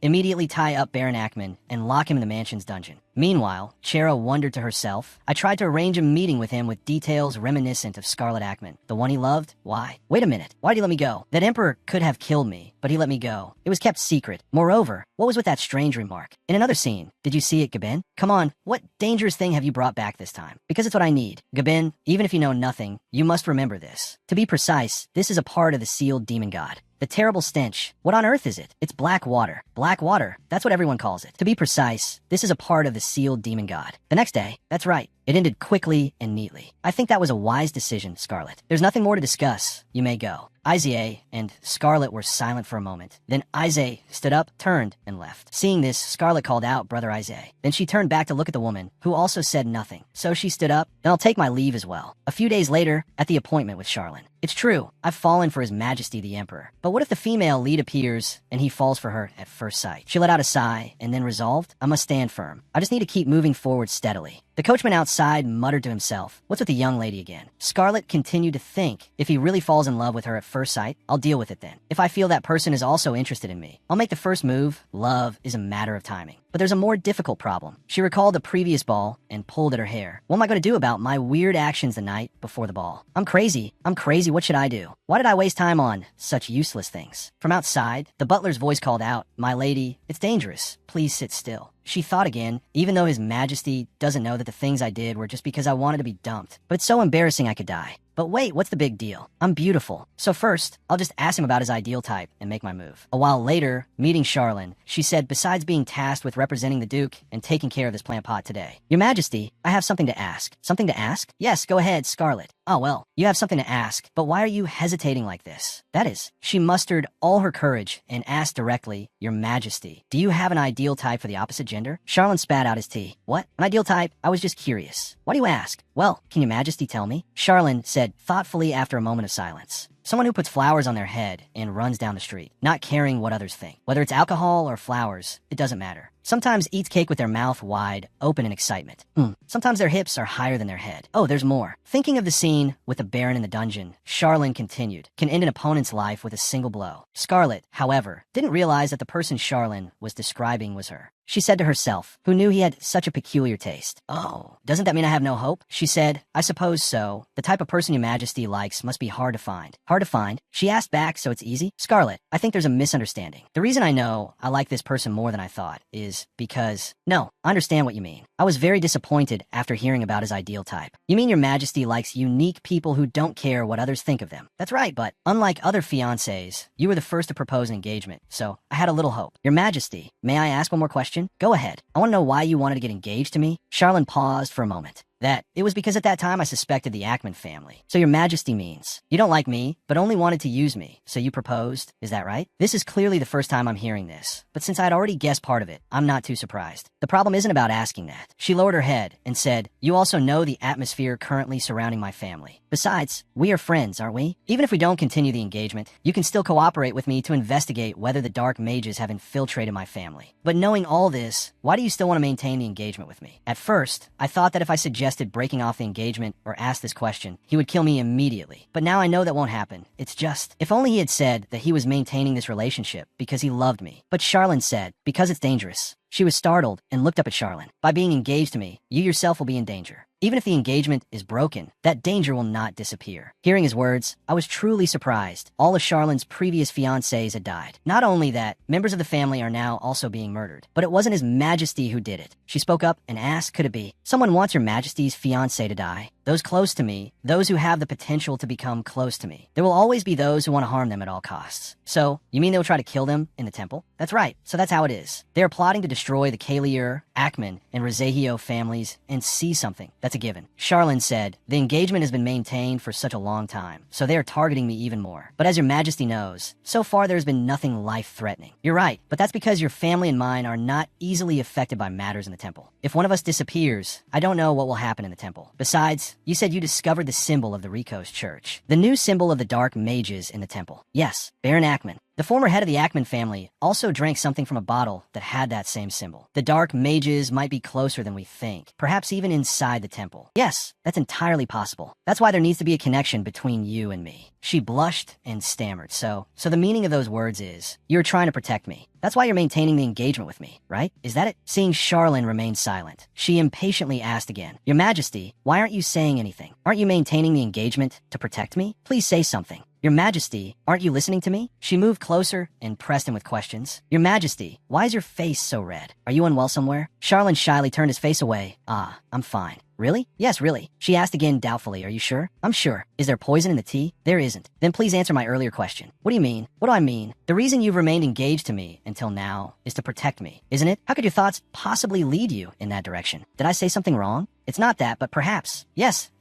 Immediately tie up Baron Ackman and lock him in the mansion's dungeon. Meanwhile, Chera wondered to herself, I tried to arrange a meeting with him with details reminiscent of Scarlet Ackman, the one he loved. Why? Wait a minute. Why'd he let me go? That emperor could have killed me, but he let me go. It was kept secret. Moreover, what was with that strange remark? In another scene, did you see it, Gabin? Come on, what dangerous thing have you brought back this time? Because it's what I need. Gabin, even if you know nothing, you must remember this. To be precise, this is a part of the sealed demon god. The terrible stench. What on earth is it? It's black water. Black water. That's what everyone calls it. To be precise, this is a part of the sealed demon god. The next day, that's right. It ended quickly and neatly. I think that was a wise decision, Scarlet. There's nothing more to discuss. You may go. Izia and Scarlet were silent for a moment. Then Izia stood up, turned, and left. Seeing this, Scarlet called out Brother Izia. Then she turned back to look at the woman, who also said nothing. So she stood up, and I'll take my leave as well. A few days later, at the appointment with Charlene. It's true, I've fallen for His Majesty the Emperor. But what if the female lead appears, and he falls for her at first sight? She let out a sigh, and then resolved, I must stand firm. I just need to keep moving forward steadily. The coachman outside muttered to himself, what's with the young lady again? Scarlet continued to think, if he really falls in love with her at first sight, I'll deal with it then. If I feel that person is also interested in me, I'll make the first move. Love is a matter of timing. But there's a more difficult problem. She recalled the previous ball and pulled at her hair. What am I going to do about my weird actions the night before the ball? I'm crazy. What should I do? Why did I waste time on such useless things? From outside, the butler's voice called out, my lady, it's dangerous. Please sit still. She thought again, even though His Majesty doesn't know that the things I did were just because I wanted to be dumped. But it's so embarrassing I could die. But wait, what's the big deal? I'm beautiful. So first, I'll just ask him about his ideal type and make my move. A while later, meeting Charlene, she said, besides being tasked with representing the Duke and taking care of this plant pot today, Your Majesty, I have something to ask. Something to ask? Yes, go ahead, Scarlet. Oh, well, you have something to ask, but why are you hesitating like this? That is, she mustered all her courage and asked directly, Your Majesty, do you have an ideal type for the opposite gender? Charlene spat out his tea. What? An ideal type? I was just curious. Why do you ask? Well, can Your Majesty tell me? Charlene said thoughtfully after a moment of silence. Someone who puts flowers on their head and runs down the street, not caring what others think. Whether it's alcohol or flowers, it doesn't matter. Sometimes eats cake with their mouth wide, open in excitement. Sometimes their hips are higher than their head. Oh, there's more. Thinking of the scene with the Baron in the dungeon, Charlene continued, can end an opponent's life with a single blow. Scarlet, however, didn't realize that the person Charlene was describing was her. She said to herself, who knew he had such a peculiar taste. Oh, doesn't that mean I have no hope? She said, I suppose so. The type of person Your Majesty likes must be hard to find. Hard to find? She asked back, so it's easy? Scarlet, I think there's a misunderstanding. The reason I know I like this person more than I thought is because... No, I understand what you mean. I was very disappointed after hearing about his ideal type. You mean Your Majesty likes unique people who don't care what others think of them. That's right, but unlike other fiancés, you were the first to propose an engagement, so I had a little hope. Your Majesty, may I ask one more question? Go ahead. I want to know why you wanted to get engaged to me. Charlene paused for a moment. That it was because at that time I suspected the Ackman family. So your majesty means you don't like me, but only wanted to use me, so you proposed, is that right? This is clearly the first time I'm hearing this, but since I'd already guessed part of it, I'm not too surprised. The problem isn't about asking that. She lowered her head and said, you also know the atmosphere currently surrounding my family. Besides, we are friends, aren't we? Even if we don't continue the engagement, you can still cooperate with me to investigate whether the dark mages have infiltrated my family. But knowing all this, why do you still want to maintain the engagement with me? At first, I thought that if I suggested breaking off the engagement or asked this question, he would kill me immediately. But now I know that won't happen. It's just, if only he had said that he was maintaining this relationship because he loved me. But Charlene said, because it's dangerous. She was startled and looked up at Charlene. By being engaged to me, you yourself will be in danger. Even if the engagement is broken, that danger will not disappear. Hearing his words, I was truly surprised. All of Charlene's previous fiancés had died. Not only that, members of the family are now also being murdered. But it wasn't His Majesty who did it. She spoke up and asked, could it be? Someone wants Your Majesty's fiancé to die. Those close to me, those who have the potential to become close to me. There will always be those who want to harm them at all costs. So, you mean they'll try to kill them in the temple? That's right. So that's how it is. They are plotting to destroy the Kalier, Ackman, and Rezahio families and see something. That's a given. Charlene said, the engagement has been maintained for such a long time, so they are targeting me even more. But as Your Majesty knows, so far there has been nothing life-threatening. You're right, but that's because your family and mine are not easily affected by matters in the temple. If one of us disappears, I don't know what will happen in the temple. Besides, you said you discovered the symbol of the Rikos Church. The new symbol of the dark mages in the temple. Yes, Baron Ackman. The former head of the Ackman family also drank something from a bottle that had that same symbol. The dark mages might be closer than we think, perhaps even inside the temple. Yes, that's entirely possible. That's why there needs to be a connection between you and me. She blushed and stammered. So the meaning of those words is, you're trying to protect me. That's why you're maintaining the engagement with me, right? Is that it? Seeing Charlene remain silent, she impatiently asked again, Your Majesty, why aren't you saying anything? Aren't you maintaining the engagement to protect me? Please say something. Your Majesty, aren't you listening to me? She moved closer and pressed him with questions. Your Majesty, why is your face so red? Are you unwell somewhere? Charlene shyly turned his face away. Ah, I'm fine. Really? Yes, really. She asked again doubtfully, are you sure? I'm sure. Is there poison in the tea? There isn't. Then please answer my earlier question. What do you mean? What do I mean? The reason you've remained engaged to me until now is to protect me, isn't it? How could your thoughts possibly lead you in that direction? Did I say something wrong? It's not that, but perhaps. Yes.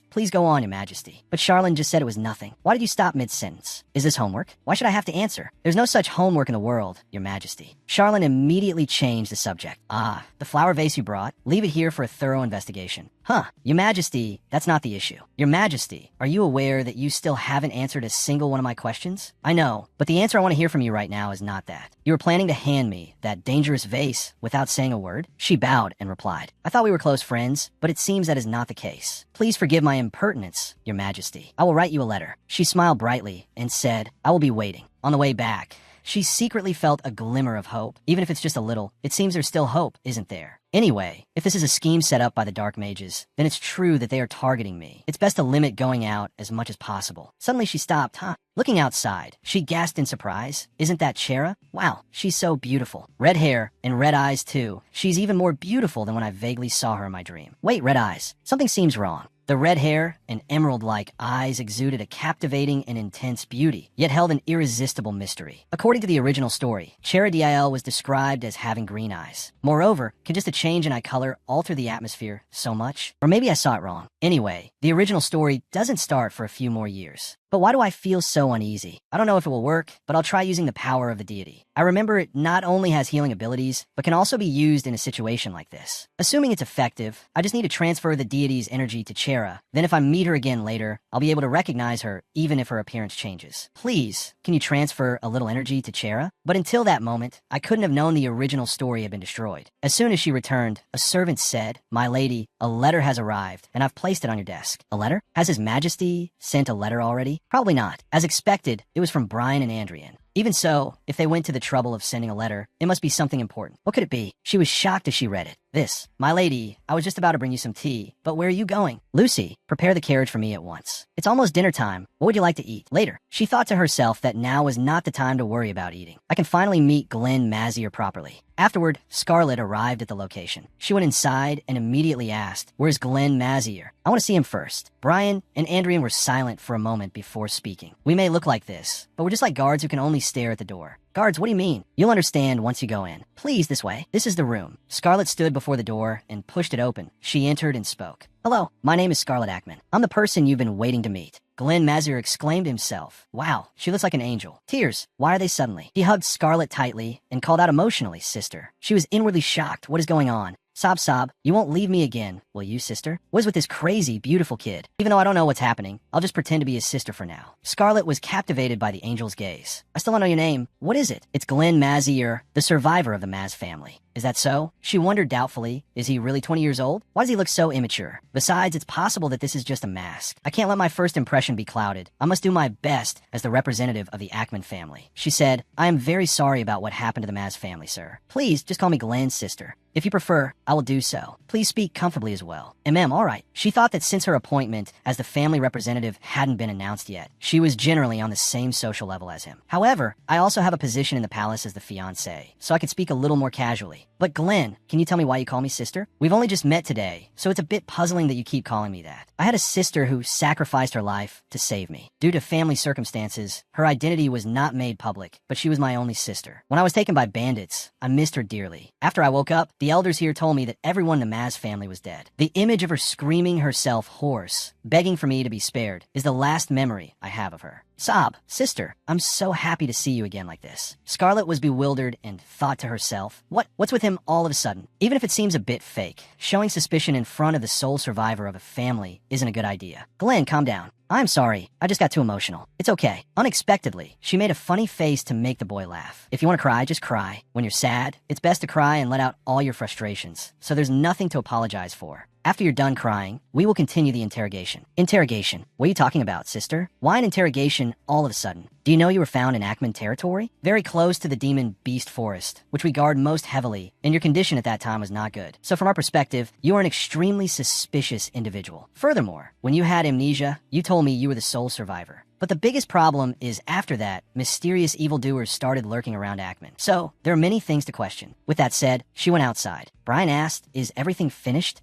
Please go on, Your Majesty. But Charlene just said it was nothing. Why did you stop mid-sentence? Is this homework? Why should I have to answer? There's no such homework in the world, Your Majesty. Charlene immediately changed the subject. Ah, the flower vase you brought? Leave it here for a thorough investigation. Huh, Your Majesty, that's not the issue. Your Majesty, are you aware that you still haven't answered a single one of my questions? I know, but the answer I want to hear from you right now is not that. You were planning to hand me that dangerous vase without saying a word? She bowed and replied, I thought we were close friends, but it seems that is not the case. Please forgive my impertinence, Your Majesty. I will write you a letter. She smiled brightly and said, I will be waiting. On the way back, she secretly felt a glimmer of hope. Even if it's just a little, it seems there's still hope, isn't there? Anyway, if this is a scheme set up by the Dark Mages, then it's true that they are targeting me. It's best to limit going out as much as possible. Suddenly she stopped, Looking outside, she gasped in surprise. Isn't that Chera? Wow, she's so beautiful. Red hair and red eyes too. She's even more beautiful than when I vaguely saw her in my dream. Wait, red eyes. Something seems wrong. The red hair and emerald-like eyes exuded a captivating and intense beauty, yet held an irresistible mystery. According to the original story, Chera Diel was described as having green eyes. Moreover, can just a change in eye color alter the atmosphere so much? Or maybe I saw it wrong. Anyway, the original story doesn't start for a few more years. But why do I feel so uneasy? I don't know if it will work, but I'll try using the power of the deity. I remember it not only has healing abilities, but can also be used in a situation like this. Assuming it's effective, I just need to transfer the deity's energy to Chera. Then if I meet her again later, I'll be able to recognize her even if her appearance changes. Please, can you transfer a little energy to Chera? But until that moment, I couldn't have known the original story had been destroyed. As soon as she returned, a servant said, My lady, a letter has arrived, and I've placed it on your desk. A letter? Has His Majesty sent a letter already? Probably not. As expected, it was from Brian and Andrian. Even so, if they went to the trouble of sending a letter, it must be something important. What could it be? She was shocked as she read it. This, My lady, I was just about to bring you some tea, but where are you going? Lucy, prepare the carriage for me at once. It's almost dinner time. What would you like to eat? Later. She thought to herself that now was not the time to worry about eating. I can finally meet Glenn Mazier properly. Afterward, Scarlett arrived at the location. She went inside and immediately asked, Where's Glenn Mazier? I want to see him first. Brian and Andrian were silent for a moment before speaking. We may look like this, but we're just like guards who can only stare at the door. Guards, what do you mean? You'll understand once you go in. Please, this way. This is the room. Scarlet stood before the door and pushed it open. She entered and spoke. Hello, my name is Scarlet Ackman. I'm the person you've been waiting to meet. Glenn Mazur exclaimed himself. Wow, she looks like an angel. Tears, why are they suddenly? He hugged Scarlet tightly and called out emotionally, sister. She was inwardly shocked. What is going on? Sob, you won't leave me again, will you, sister? What is with this crazy, beautiful kid? Even though I don't know what's happening, I'll just pretend to be his sister for now. Scarlet was captivated by the angel's gaze. I still don't know your name. What is it? It's Glenn Mazur, the survivor of the Maz family. Is that so? She wondered doubtfully. Is he really 20 years old? Why does he look so immature? Besides, it's possible that this is just a mask. I can't let my first impression be clouded. I must do my best as the representative of the Ackman family. She said, I am very sorry about what happened to the Maz family, sir. Please, just call me Glenn's sister. If you prefer, I will do so. Please speak comfortably as well. All right. She thought that since her appointment as the family representative hadn't been announced yet, she was generally on the same social level as him. However, I also have a position in the palace as the fiancé, so I could speak a little more casually. But Glenn, can you tell me why you call me sister? We've only just met today, so it's a bit puzzling that you keep calling me that. I had a sister who sacrificed her life to save me. Due to family circumstances, her identity was not made public, but she was my only sister. When I was taken by bandits, I missed her dearly. After I woke up, the elders here told me that everyone in the Maz family was dead. The image of her screaming herself hoarse, begging for me to be spared, is the last memory I have of her. Sob, sister, I'm so happy to see you again like this. Scarlet was bewildered and thought to herself, what's with him all of a sudden? Even if it seems a bit fake, showing suspicion in front of the sole survivor of a family isn't a good idea. Glenn, calm down. I'm sorry, I just got too emotional. It's okay. Unexpectedly, she made a funny face to make the boy laugh. If you want to cry, just cry. When you're sad, it's best to cry and let out all your frustrations, so there's nothing to apologize for. After you're done crying, we will continue the interrogation. Interrogation? What are you talking about, sister? Why an interrogation all of a sudden? Do you know you were found in Ackman territory? Very close to the demon beast forest, which we guard most heavily, and your condition at that time was not good. So from our perspective, you are an extremely suspicious individual. Furthermore, when you had amnesia, you told me you were the sole survivor. But the biggest problem is after that, mysterious evildoers started lurking around Ackman. So, there are many things to question. With that said, she went outside. Brian asked, is everything finished?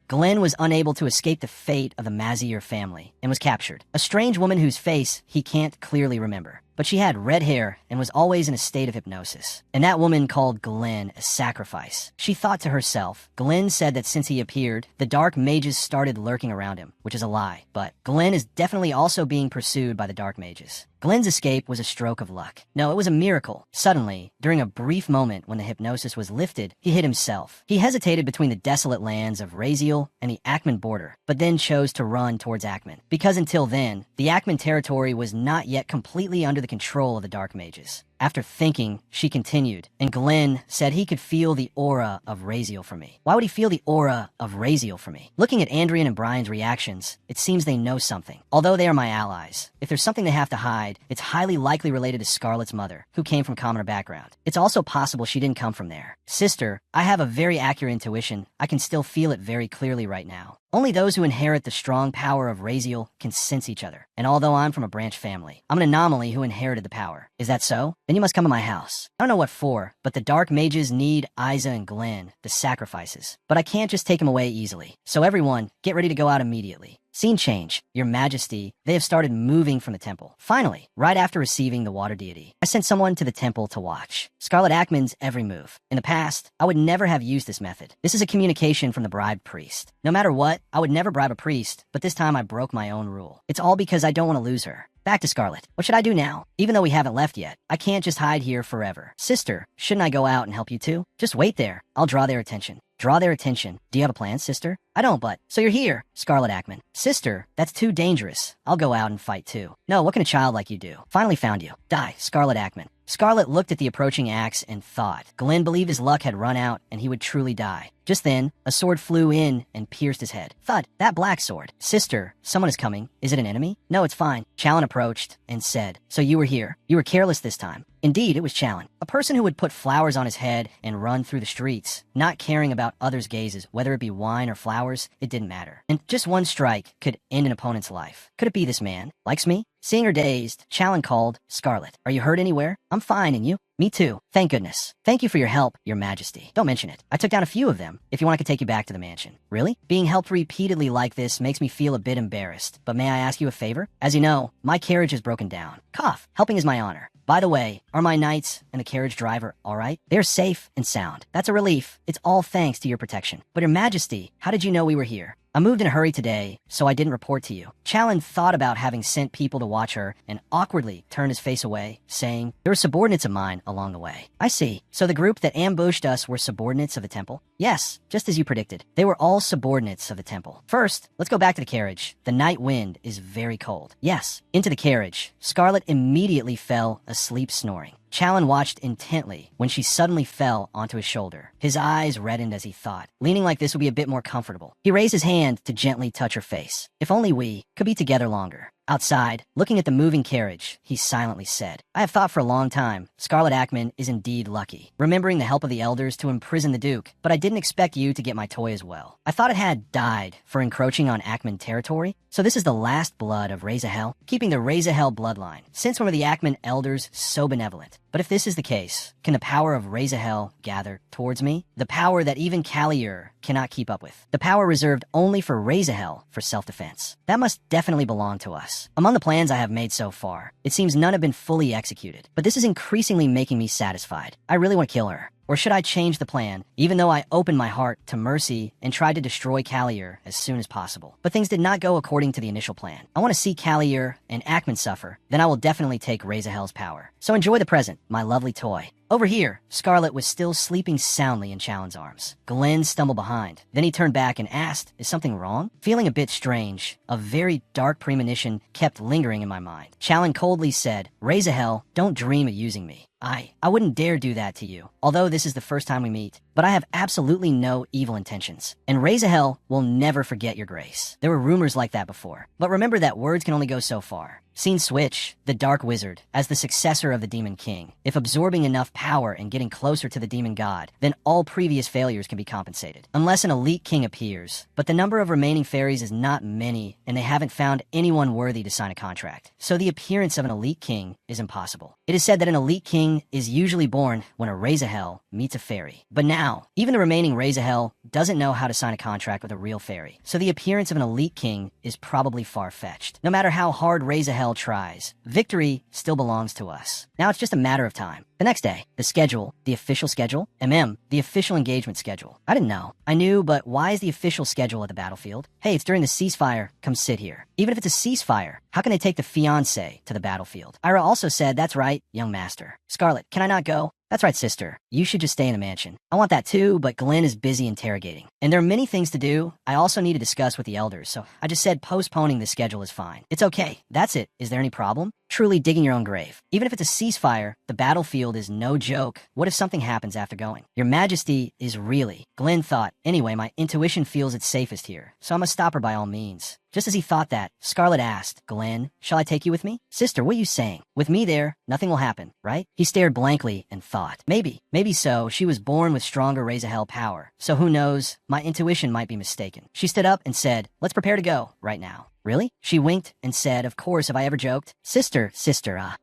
Glenn was unable to escape the fate of the Mazur family and was captured. A strange woman whose face he can't clearly remember. But she had red hair and was always in a state of hypnosis. And that woman called Glenn a sacrifice. She thought to herself, Glenn said that since he appeared, the dark mages started lurking around him, which is a lie. But Glenn is definitely also being pursued by the dark mages. Glenn's escape was a stroke of luck. No, it was a miracle. Suddenly, during a brief moment when the hypnosis was lifted, he hid himself. He hesitated between the desolate lands of Raziel and the Ackman border, but then chose to run towards Ackman. Because until then, the Ackman territory was not yet completely under the control of the dark mages. After thinking, she continued, and Glenn said he could feel the aura of Raziel for me. Why would he feel the aura of Raziel for me? Looking at Andrian and Brian's reactions, it seems they know something. Although they are my allies, if there's something they have to hide, it's highly likely related to Scarlet's mother, who came from commoner background. It's also possible she didn't come from there. Sister, I have a very accurate intuition. I can still feel it very clearly right now. Only those who inherit the strong power of Raziel can sense each other. And although I'm from a branch family, I'm an anomaly who inherited the power. Is that so? Then you must come to my house. I don't know what for, but the dark mages need Isa and Glenn, the sacrifices. But I can't just take them away easily. So everyone, get ready to go out immediately. Scene change. Your Majesty, they have started moving from the temple. Finally, right after receiving the water deity, I sent someone to the temple to watch Scarlet Ackman's every move. In the past, I would never have used this method. This is a communication from the bribed priest. No matter what, I would never bribe a priest, but this time I broke my own rule. It's all because I don't want to lose her. Back to Scarlet. What should I do now? Even though we haven't left yet, I can't just hide here forever. Sister, shouldn't I go out and help you too? Just wait there. I'll draw their attention. Draw their attention. Do you have a plan, sister? I don't, but... So you're here, Scarlet Ackman. Sister, that's too dangerous. I'll go out and fight too. No, what can a child like you do? Finally found you. Die, Scarlet Ackman. Scarlet looked at the approaching axe and thought. Glenn believed his luck had run out and he would truly die. Just then, a sword flew in and pierced his head. Thud, that black sword. Sister, someone is coming. Is it an enemy? No, it's fine. Challen approached and said, so you were here. You were careless this time. Indeed, it was Challen, a person who would put flowers on his head and run through the streets, not caring about others' gazes, whether it be wine or flowers, it didn't matter. And just one strike could end an opponent's life. Could it be this man? Likes me? Seeing her dazed, Challen called, Scarlet, are you hurt anywhere? I'm fine, and you? Me too. Thank goodness. Thank you for your help, Your Majesty. Don't mention it. I took down a few of them. If you want, I could take you back to the mansion. Really? Being helped repeatedly like this makes me feel a bit embarrassed. But may I ask you a favor? As you know, my carriage is broken down. Cough. Helping is my honor. By the way, are my knights and the carriage driver all right? They're safe and sound. That's a relief. It's all thanks to your protection. But Your Majesty, how did you know we were here? I moved in a hurry today, so I didn't report to you. Challen thought about having sent people to watch her and awkwardly turned his face away, saying, there were subordinates of mine along the way. I see. So the group that ambushed us were subordinates of the temple? Yes, just as you predicted. They were all subordinates of the temple. First, let's go back to the carriage. The night wind is very cold. Yes, into the carriage. Scarlet immediately fell asleep snoring. Challen watched intently when she suddenly fell onto his shoulder. His eyes reddened as he thought, leaning like this would be a bit more comfortable. He raised his hand to gently touch her face. If only we could be together longer. Outside, looking at the moving carriage, he silently said, I have thought for a long time, Scarlet Ackman is indeed lucky, remembering the help of the elders to imprison the Duke, but I didn't expect you to get my toy as well. I thought it had died for encroaching on Ackman territory, so this is the last blood of Razahel, keeping the Razahel bloodline. Since when were the Ackman elders so benevolent? But if this is the case, can the power of Razahel gather towards me? The power that even Kaliur cannot keep up with. The power reserved only for Razahel for self-defense. That must definitely belong to us. Among the plans I have made so far, it seems none have been fully executed, but this is increasingly making me satisfied. I really want to kill her. Or should I change the plan, even though I opened my heart to mercy and tried to destroy Kaliur as soon as possible? But things did not go according to the initial plan. I want to see Kaliur and Ackman suffer, then I will definitely take Razahel's power. So enjoy the present, my lovely toy. Over here, Scarlet was still sleeping soundly in Challen's arms. Glenn stumbled behind. Then he turned back and asked, is something wrong? Feeling a bit strange, a very dark premonition kept lingering in my mind. Challen coldly said, Razahel, don't dream of using me. I wouldn't dare do that to you, although this is the first time we meet. But I have absolutely no evil intentions. And Razahel will never forget your grace. There were rumors like that before. But remember that words can only go so far. Scene switch, the Dark Wizard, as the successor of the Demon King. If absorbing enough power and getting closer to the Demon God, then all previous failures can be compensated. Unless an elite king appears. But the number of remaining fairies is not many, and they haven't found anyone worthy to sign a contract. So the appearance of an elite king is impossible. It is said that an elite king is usually born when a Razahel meets a fairy. But now, even the remaining Razahel doesn't know how to sign a contract with a real fairy. So the appearance of an elite king is probably far-fetched. No matter how hard Razahel tries, victory still belongs to us. Now it's just a matter of time. The next day, the schedule, the official schedule, the official engagement schedule. I didn't know. I knew, but why is the official schedule at the battlefield? Hey, it's during the ceasefire. Come sit here. Even if it's a ceasefire, how can they take the fiancé to the battlefield? Ira also said, that's right, young master. Scarlet, can I not go? That's right, sister. You should just stay in the mansion. I want that too, but Glenn is busy interrogating. And there are many things to do. I also need to discuss with the elders, so I just said postponing the schedule is fine. It's okay. That's it. Is there any problem? Truly digging your own grave. Even if it's a ceasefire, the battlefield is no joke. What if something happens after going? Your Majesty is really... Glenn thought, anyway, my intuition feels it's safest here, so I must stop her by all means. Just as he thought that, Scarlet asked, Glenn, shall I take you with me? Sister, what are you saying? With me there, nothing will happen, right? He stared blankly and thought, maybe so. She was born with stronger Razahel power. So who knows? My intuition might be mistaken. She stood up and said, let's prepare to go right now. Really? She winked and said, of course, have I ever joked? Sister,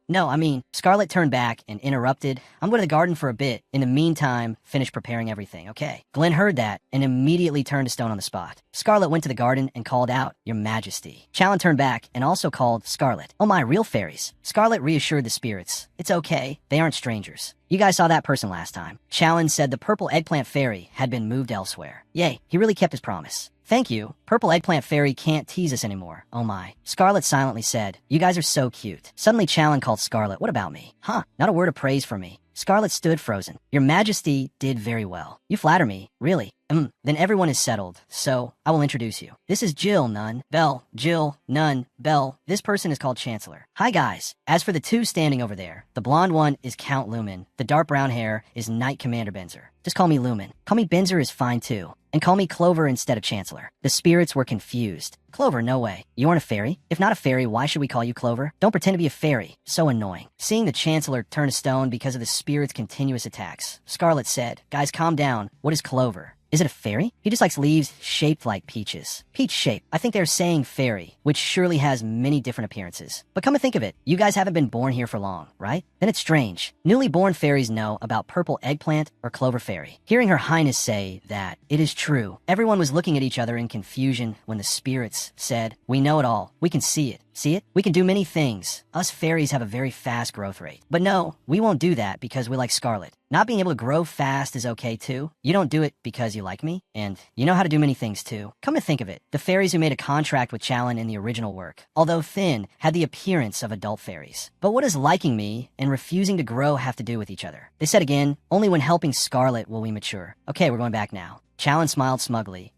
no, I mean, Scarlet turned back and interrupted. I'm going to the garden for a bit. In the meantime, finish preparing everything, okay? Glenn heard that and immediately turned to stone on the spot. Scarlet went to the garden and called out, Your Majesty. Challen turned back and also called Scarlet. Oh my, real fairies. Scarlet reassured the spirits. It's okay. They aren't strangers. You guys saw that person last time. Challen said the purple eggplant fairy had been moved elsewhere. Yay, he really kept his promise. Thank you. Purple eggplant fairy can't tease us anymore. Oh my. Scarlet silently said, you guys are so cute. Suddenly Challen called Scarlet, what about me? Huh, not a word of praise for me. Scarlet stood frozen. Your Majesty did very well. You flatter me, really. Then everyone is settled, so I will introduce you. This is Jill, Nun. Belle, Jill, Nun, Belle. This person is called Chancellor. Hi, guys. As for the two standing over there, the blonde one is Count Lumen. The dark brown hair is Knight Commander Benzer. Just call me Lumen. Call me Benzer is fine too. And call me Clover instead of Chancellor. The spirits were confused. Clover, no way. You aren't a fairy? If not a fairy, why should we call you Clover? Don't pretend to be a fairy. So annoying. Seeing the Chancellor turn to stone because of the spirit's continuous attacks, Scarlet said, guys, calm down. What is Clover? Is it a fairy? He just likes leaves shaped like peaches. Peach shape. I think they're saying fairy, which surely has many different appearances. But come to think of it, you guys haven't been born here for long, right? Then it's strange. Newly born fairies know about purple eggplant or clover fairy. Hearing Her Highness say that, it is true. Everyone was looking at each other in confusion when the spirits said, we know it all. We can see it. See it? We can do many things. Us fairies have a very fast growth rate. But no, we won't do that because we like Scarlet. Not being able to grow fast is okay too. You don't do it because you like me, and you know how to do many things too. Come to think of it, the fairies who made a contract with Challen in the original work, although thin, had the appearance of adult fairies. But what does liking me and refusing to grow have to do with each other? They said again, only when helping Scarlet will we mature. Okay, we're going back now. Challen smiled smugly.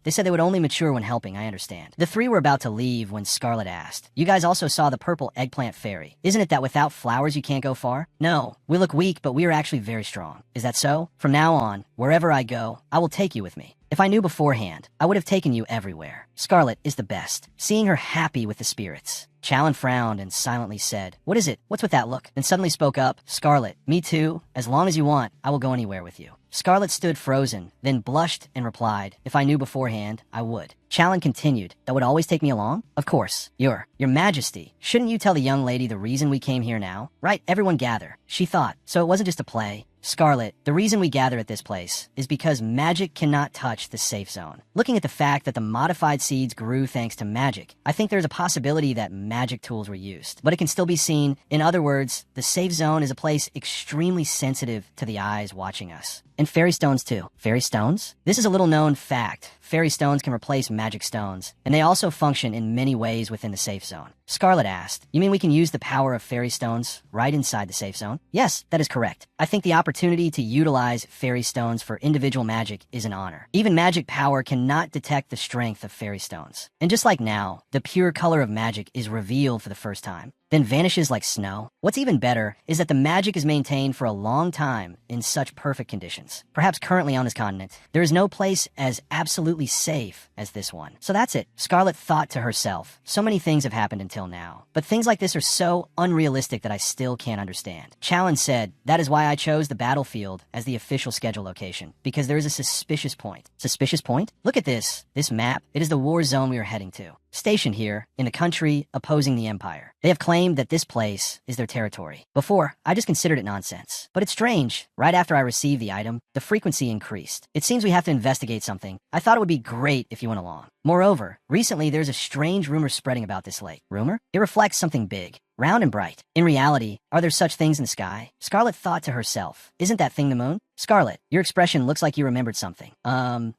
They said they would only mature when helping, I understand. The three were about to leave when Scarlet asked, you guys also saw the purple eggplant fairy. Isn't it that without flowers you can't go far? No, we look weak, but we are actually very strong. Is that so? From now on, wherever I go, I will take you with me. If I knew beforehand, I would have taken you everywhere. Scarlet is the best. Seeing her happy with the spirits. Challen frowned and silently said, what is it? What's with that look? Then suddenly spoke up, Scarlet, me too. As long as you want, I will go anywhere with you. Scarlet stood frozen, then blushed and replied, if I knew beforehand, I would. Challen continued, that would always take me along? Of course. Your Majesty, shouldn't you tell the young lady the reason we came here now? Right, everyone gather. She thought, so it wasn't just a play. Scarlet, the reason we gather at this place is because magic cannot touch the safe zone. Looking at the fact that the modified seeds grew thanks to magic, I think there's a possibility that magic tools were used, but it can still be seen. In other words, the safe zone is a place extremely sensitive to the eyes watching us. And fairy stones too. Fairy stones? This is a little known fact. Fairy stones can replace magic stones, and they also function in many ways within the safe zone. Scarlet asked, you mean we can use the power of fairy stones right inside the safe zone? Yes, that is correct. I think the opportunity to utilize fairy stones for individual magic is an honor. Even magic power cannot detect the strength of fairy stones. And just like now, the pure color of magic is revealed for the first time, then vanishes like snow. What's even better is that the magic is maintained for a long time in such perfect conditions. Perhaps currently on this continent, there is no place as absolutely safe as this one. So that's it. Scarlet thought to herself, so many things have happened until now, but things like this are so unrealistic that I still can't understand. Challen said, that is why I chose the battlefield as the official schedule location, because there is a suspicious point. Suspicious point? Look at this map. It is the war zone we are heading to. Stationed here, in a country opposing the Empire. They have claimed that this place is their territory. Before, I just considered it nonsense. But it's strange. Right after I received the item, the frequency increased. It seems we have to investigate something. I thought it would be great if you went along. Moreover, recently there's a strange rumor spreading about this lake. Rumor? It reflects something big. Round and bright. In reality, are there such things in the sky? Scarlet thought to herself, isn't that thing the moon? Scarlet, your expression looks like you remembered something.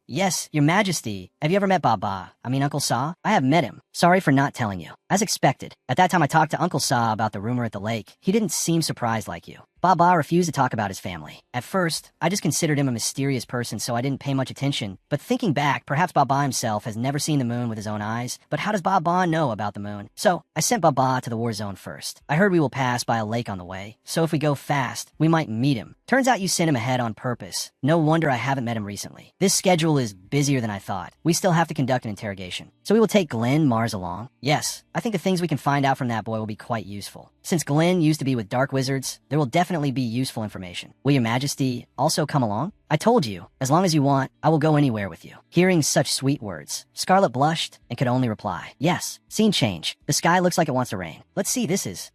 Yes, Your Majesty. Have you ever met Uncle Sa? I have met him. Sorry for not telling you. As expected. At that time I talked to Uncle Sa about the rumor at the lake. He didn't seem surprised like you. Baba refused to talk about his family. At first, I just considered him a mysterious person, so I didn't pay much attention. But thinking back, perhaps Baba himself has never seen the moon with his own eyes. But how does Baba know about the moon? So, I sent Baba to the war zone first. I heard we will pass by a lake on the way, so if we go fast, we might meet him. Turns out you sent him ahead on purpose. No wonder I haven't met him recently. This schedule is busier than I thought. We still have to conduct an interrogation. So we will take Glenn Mars along? Yes, I think the things we can find out from that boy will be quite useful. Since Glenn used to be with dark wizards, there will definitely be useful information. Will Your Majesty also come along? I told you, as long as you want, I will go anywhere with you. Hearing such sweet words, Scarlet blushed and could only reply, yes. Scene change. The sky looks like it wants to rain. Let's see, this is.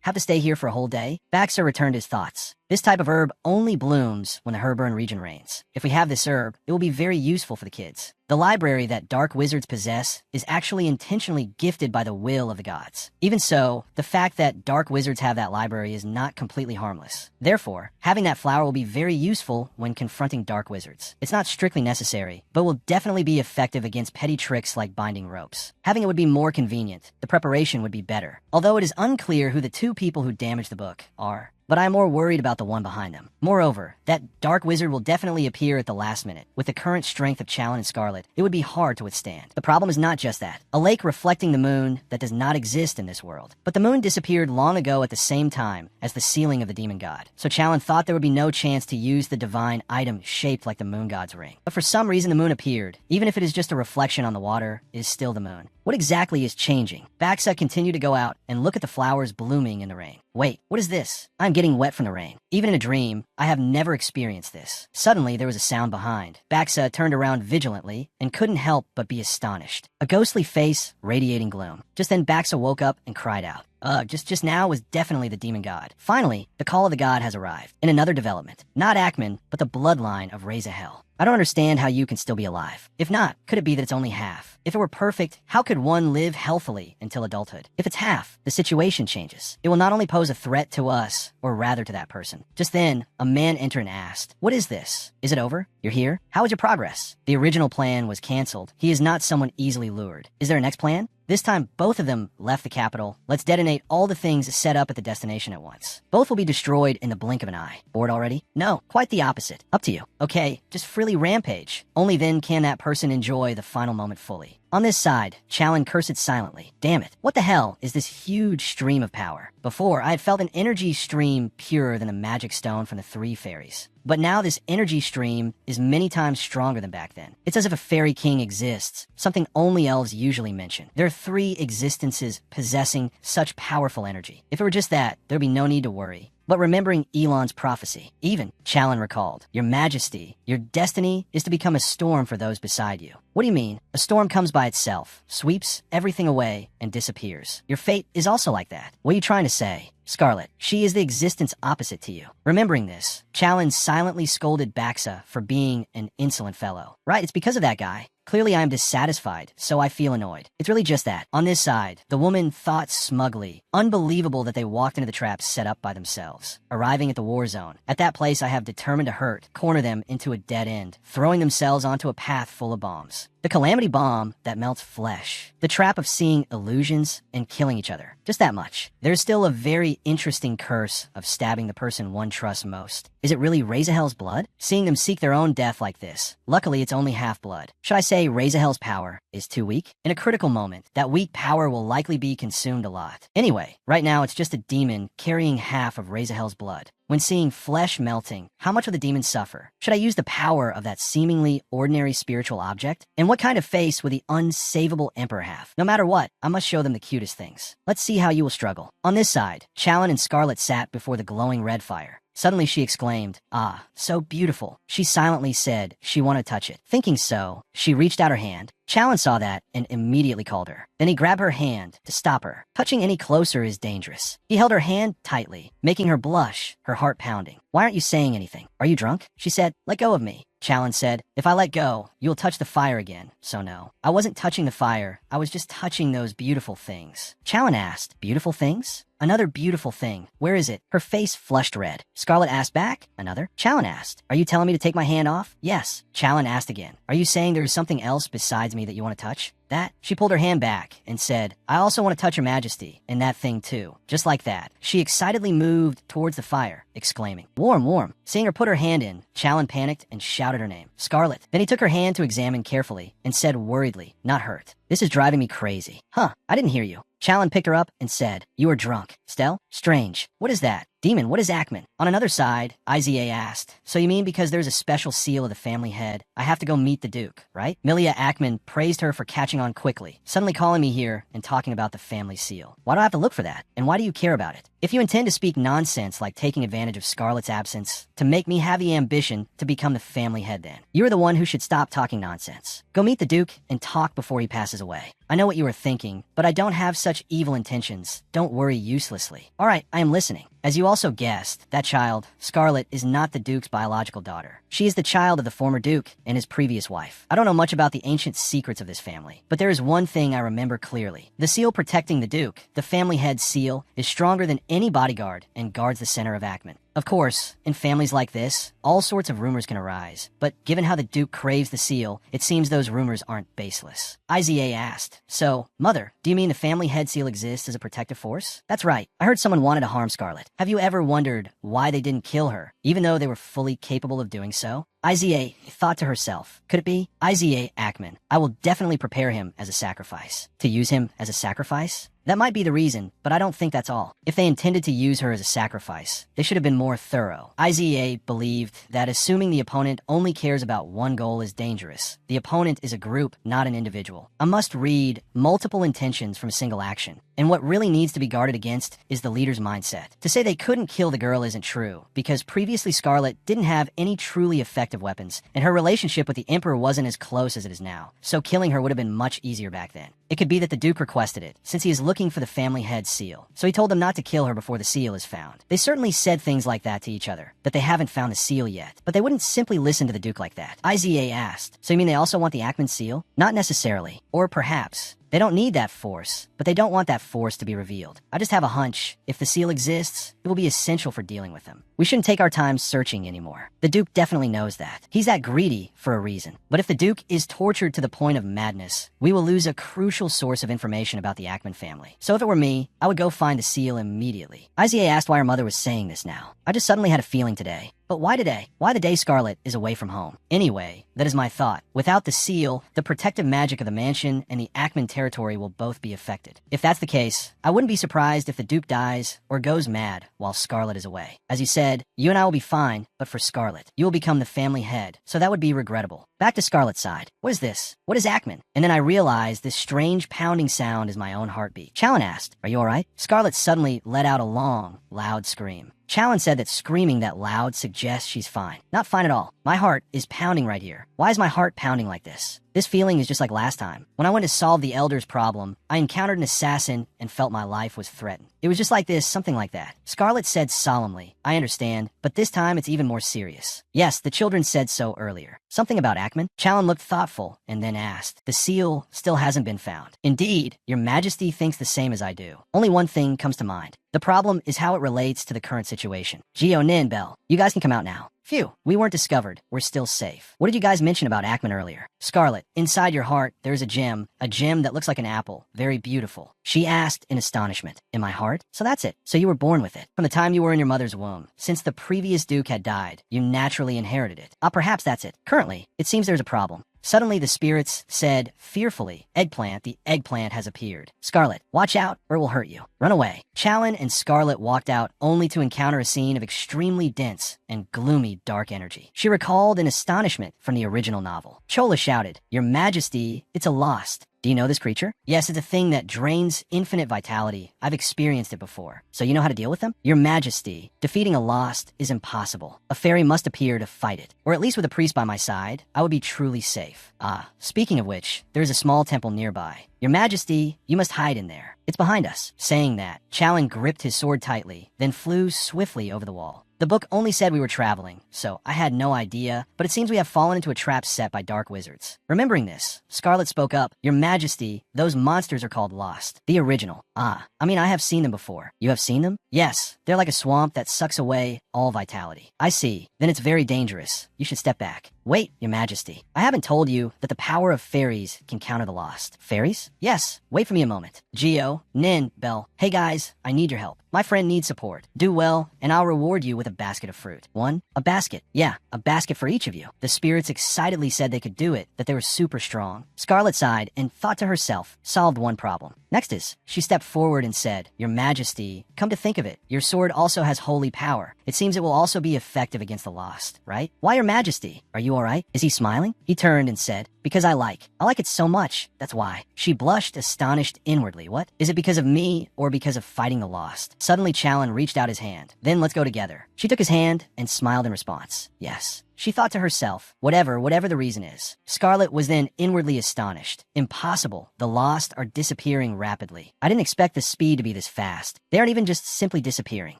Have to stay here for a whole day? Baxter returned his thoughts. This type of herb only blooms when the Herburn region rains. If we have this herb, it will be very useful for the kids. The library that dark wizards possess is actually intentionally gifted by the will of the gods. Even so, the fact that dark wizards have that library is not completely harmless. Therefore, having that flower will be very useful when confronting dark wizards. It's not strictly necessary, but will definitely be effective against petty tricks like binding ropes. Having it would be more convenient. The preparation would be better. Although it is unclear who the two people who damaged the book are. But I'm more worried about the one behind them. Moreover, that dark wizard will definitely appear at the last minute. With the current strength of Challen and Scarlet, it would be hard to withstand. The problem is not just that. A lake reflecting the moon that does not exist in this world. But the moon disappeared long ago at the same time as the sealing of the demon god. So Challen thought there would be no chance to use the divine item shaped like the moon god's ring. But for some reason the moon appeared. Even if it is just a reflection on the water, it is still the moon. What exactly is changing? Baxa continued to go out and look at the flowers blooming in the rain. Wait, what is this? I'm getting wet from the rain. Even in a dream, I have never experienced this. Suddenly, there was a sound behind. Baxa turned around vigilantly and couldn't help but be astonished. A ghostly face radiating gloom. Just then, Baxa woke up and cried out. Just now was definitely the demon god. Finally, the call of the god has arrived. In another development, not Ackman, but the bloodline of Razahel. I don't understand how you can still be alive. If not, could it be that it's only half? If it were perfect, how could one live healthily until adulthood? If it's half, the situation changes. It will not only pose a threat to us, or rather to that person. Just then, a man entered and asked, "What is this? Is it over? You're here? How is your progress?" The original plan was canceled. He is not someone easily lured. Is there a next plan? This time, both of them left the capital. Let's detonate all the things set up at the destination at once. Both will be destroyed in the blink of an eye. Bored already? No, quite the opposite. Up to you. Okay, just freely rampage. Only then can that person enjoy the final moment fully. On this side, Challen cursed silently. Damn it, what the hell is this huge stream of power? Before, I had felt an energy stream purer than the magic stone from the 3 fairies. But now this energy stream is many times stronger than back then. It's as if a fairy king exists, something only elves usually mention. There are 3 existences possessing such powerful energy. If it were just that, there'd be no need to worry. But remembering Elon's prophecy, even Challen recalled, "Your Majesty, your destiny is to become a storm for those beside you." What do you mean? A storm comes by itself, sweeps everything away, and disappears. Your fate is also like that. What are you trying to say? Scarlet, she is the existence opposite to you. Remembering this, Challen silently scolded Baxa for being an insolent fellow. Right, it's because of that guy. Clearly I am dissatisfied, so I feel annoyed. It's really just that. On this side, the woman thought smugly. Unbelievable that they walked into the trap set up by themselves. Arriving at the war zone. At that place I have determined to hurt, corner them into a dead end, throwing themselves onto a path full of bombs. The calamity bomb that melts flesh. The trap of seeing illusions and killing each other. Just that much. There's still a very interesting curse of stabbing the person one trusts most. Is it really Razahel's blood? Seeing them seek their own death like this. Luckily, it's only half blood. Should I say Razahel's power is too weak? In a critical moment, that weak power will likely be consumed a lot. Anyway, right now it's just a demon carrying half of Razahel's blood. When seeing flesh melting, how much will the demon suffer? Should I use the power of that seemingly ordinary spiritual object? And what kind of face would the unsavable emperor have? No matter what, I must show them the cutest things. Let's see how you will struggle. On this side, Challen and Scarlet sat before the glowing red fire. Suddenly she exclaimed, "Ah, so beautiful." She silently said she wanted to touch it. Thinking so, she reached out her hand. Challen saw that and immediately called her. Then he grabbed her hand to stop her. Touching any closer is dangerous. He held her hand tightly, making her blush, her heart pounding. "Why aren't you saying anything? Are you drunk?" She said, "Let go of me." Challen said, "If I let go, you will touch the fire again, so no." I wasn't touching the fire, I was just touching those beautiful things. Challen asked, "Beautiful things?" "Another beautiful thing. Where is it?" Her face flushed red. Scarlet asked back, "Another?" Challen asked, "Are you telling me to take my hand off?" "Yes." Challen asked again, "Are you saying there is something else besides me that you want to touch?" "That?" She pulled her hand back and said, "I also want to touch your majesty, and that thing too." Just like that, she excitedly moved towards the fire, exclaiming, "Warm, warm." Seeing her put her hand in, Challen panicked and shouted her name, "Scarlet." Then he took her hand to examine carefully and said worriedly, "Not hurt." "This is driving me crazy." "Huh, I didn't hear you." Challen picked her up and said, "You are drunk." "Stell? Strange. What is that?" "Demon, what is Ackman?" On another side, Iza asked, "So you mean because there's a special seal of the family head, I have to go meet the Duke, right?" Milia Ackman praised her for catching on quickly, suddenly calling me here and talking about the family seal. Why do I have to look for that? And why do you care about it? If you intend to speak nonsense like taking advantage of Scarlet's absence to make me have the ambition to become the family head, then you're the one who should stop talking nonsense. Go meet the Duke and talk before he passes away. I know what you are thinking, but I don't have such evil intentions. Don't worry uselessly. All right, I am listening. As you also guessed, that child, Scarlet, is not the Duke's biological daughter. She is the child of the former Duke and his previous wife. I don't know much about the ancient secrets of this family, but there is one thing I remember clearly. The seal protecting the Duke, the family head seal, is stronger than any bodyguard and guards the center of Ackman. Of course, in families like this, all sorts of rumors can arise, but given how the Duke craves the seal, it seems those rumors aren't baseless. Iza asked, "So, Mother, do you mean the family head seal exists as a protective force?" "That's right. I heard someone wanted to harm Scarlet. Have you ever wondered why they didn't kill her, even though they were fully capable of doing so?" Iza thought to herself, could it be? Iza Ackman. I will definitely prepare him as a sacrifice. To use him as a sacrifice? That might be the reason, but I don't think that's all. If they intended to use her as a sacrifice, they should have been more thorough. Iza believed that assuming the opponent only cares about one goal is dangerous. The opponent is a group, not an individual. I must read multiple intentions from a single action. And what really needs to be guarded against is the leader's mindset. To say they couldn't kill the girl isn't true, because previously Scarlet didn't have any truly effective protective weapons, and her relationship with the Emperor wasn't as close as it is now, so killing her would have been much easier back then. It could be that the Duke requested it, since he is looking for the family head seal, so he told them not to kill her before the seal is found. They certainly said things like that to each other, that they haven't found the seal yet, but they wouldn't simply listen to the Duke like that. IZA asked, so you mean they also want the Ackman seal? Not necessarily. Or perhaps they don't need that force, but they don't want that force to be revealed. I just have a hunch. If the seal exists, it will be essential for dealing with them. We shouldn't take our time searching anymore. The Duke definitely knows that. He's that greedy for a reason. But if the Duke is tortured to the point of madness, we will lose a crucial source of information about the Ackman family. So if it were me, I would go find the seal immediately. IZA asked why her mother was saying this now. I just suddenly had a feeling today. But why today? Why the day Scarlet is away from home? Anyway, that is my thought. Without the seal, the protective magic of the mansion and the Ackman territory will both be affected. If that's the case, I wouldn't be surprised if the Duke dies or goes mad while Scarlet is away. As you said, you and I will be fine, but for Scarlet, you will become the family head, so that would be regrettable. Back to Scarlet's side. What is this? What is Ackman? And then I realized this strange pounding sound is my own heartbeat. Challen asked, are you alright? Scarlet suddenly let out a long, loud scream. Challen said that screaming that loud suggests she's fine. Not fine at all. My heart is pounding right here. Why is my heart pounding like this? This feeling is just like last time. When I went to solve the Elder's problem, I encountered an assassin and felt my life was threatened. It was just like this, something like that. Scarlet said solemnly, I understand, but this time it's even more serious. Yes, the children said so earlier. Something about Ackman? Challen looked thoughtful and then asked, the seal still hasn't been found. Indeed, your majesty thinks the same as I do. Only one thing comes to mind. The problem is how it relates to the current situation. Geo, Nin, Bell, you guys can come out now. Phew, we weren't discovered. We're still safe. What did you guys mention about Ackman earlier? Scarlet, inside your heart, there's a gem that looks like an apple. Very beautiful. She asked in astonishment. In my heart? So that's it. So you were born with it. From the time you were in your mother's womb. Since the previous Duke had died, you naturally inherited it. Perhaps that's it. Currently, it seems there's a problem. Suddenly the spirits said, fearfully, Eggplant, the eggplant has appeared. Scarlet, watch out or it will hurt you. Run away. Challen and Scarlet walked out only to encounter a scene of extremely dense and gloomy dark energy. She recalled in astonishment from the original novel. Chola shouted, Your Majesty, it's a lost. Do you know this creature? Yes, it's a thing that drains infinite vitality. I've experienced it before. So you know how to deal with them? Your Majesty, defeating a lost is impossible. A fairy must appear to fight it. Or at least with a priest by my side, I would be truly safe. Speaking of which, there is a small temple nearby. Your Majesty, you must hide in there. It's behind us. Saying that, Challen gripped his sword tightly, then flew swiftly over the wall. The book only said we were traveling, so I had no idea, but it seems we have fallen into a trap set by dark wizards. Remembering this, Scarlet spoke up, Your Majesty, those monsters are called Lost. The original. I have seen them before. You have seen them? Yes, they're like a swamp that sucks away all vitality. I see. Then it's very dangerous. You should step back. Wait, Your Majesty. I haven't told you that the power of fairies can counter the lost. Fairies? Yes. Wait for me a moment. Geo, Nin, Bell. Hey guys, I need your help. My friend needs support. Do well, and I'll reward you with a basket of fruit. One? A basket. Yeah, a basket for each of you. The spirits excitedly said they could do it, that they were super strong. Scarlet sighed and thought to herself, solved one problem. Next is, she stepped forward and said, Your Majesty, come to think of it, your sword also has holy power. It seems it will also be effective against the lost, right? Why Your Majesty? Are you alright? Is he smiling? He turned and said, Because I like it so much, that's why. She blushed, astonished inwardly. What? Is it because of me or because of fighting the lost? Suddenly Challen reached out his hand. Then let's go together. She took his hand and smiled in response. Yes. She thought to herself, whatever the reason is. Scarlet was then inwardly astonished. Impossible. The lost are disappearing rapidly. I didn't expect the speed to be this fast. They aren't even just simply disappearing.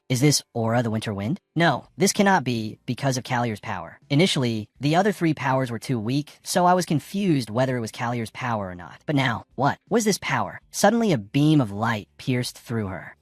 Is this Aura the Winter Wind? No, this cannot be because of Callier's power. Initially, the other three powers were too weak, so I was confused whether it was Callier's power or not. But now, what? What is this power? Suddenly a beam of light pierced through her.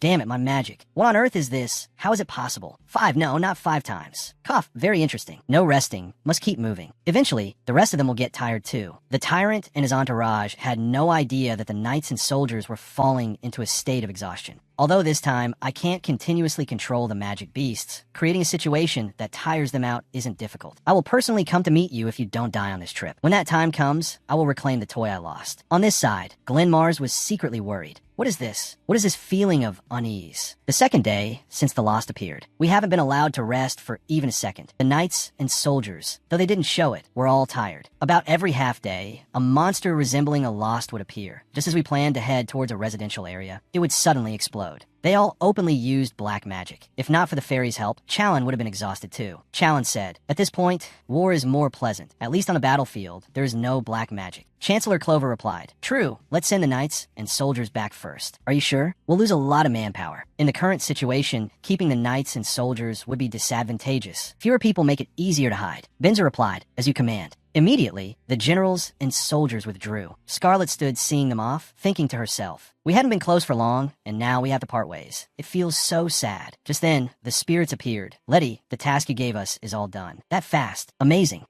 Damn it, my magic. What on earth is this? How is it possible? 5, no, not 5 times. Cough, very interesting. No resting, must keep moving. Eventually, the rest of them will get tired too. The Tyrant and his entourage had no idea that the knights and soldiers were falling into a state of exhaustion. Although this time, I can't continuously control the magic beasts, creating a situation that tires them out isn't difficult. I will personally come to meet you if you don't die on this trip. When that time comes, I will reclaim the toy I lost. On this side, Glenn Mars was secretly worried. What is this? What is this feeling of unease? The second day since the Lost appeared, we haven't been allowed to rest for even a second. The knights and soldiers, though they didn't show it, were all tired. About every half day, a monster resembling a Lost would appear. Just as we planned to head towards a residential area, it would suddenly explode. They all openly used black magic. If not for the fairies' help, Challen would have been exhausted too. Challen said, "At this point, war is more pleasant. At least on the battlefield, there is no black magic." Chancellor Clover replied, "True, let's send the knights and soldiers back first." "Are you sure? We'll lose a lot of manpower. In the current situation, keeping the knights and soldiers would be disadvantageous. Fewer people make it easier to hide." Benzer replied, "As you command." Immediately, the generals and soldiers withdrew. Scarlet stood seeing them off, thinking to herself, "We hadn't been close for long, and now we have to part ways. It feels so sad." Just then, the spirits appeared. "Letty, the task you gave us is all done." "That fast. Amazing."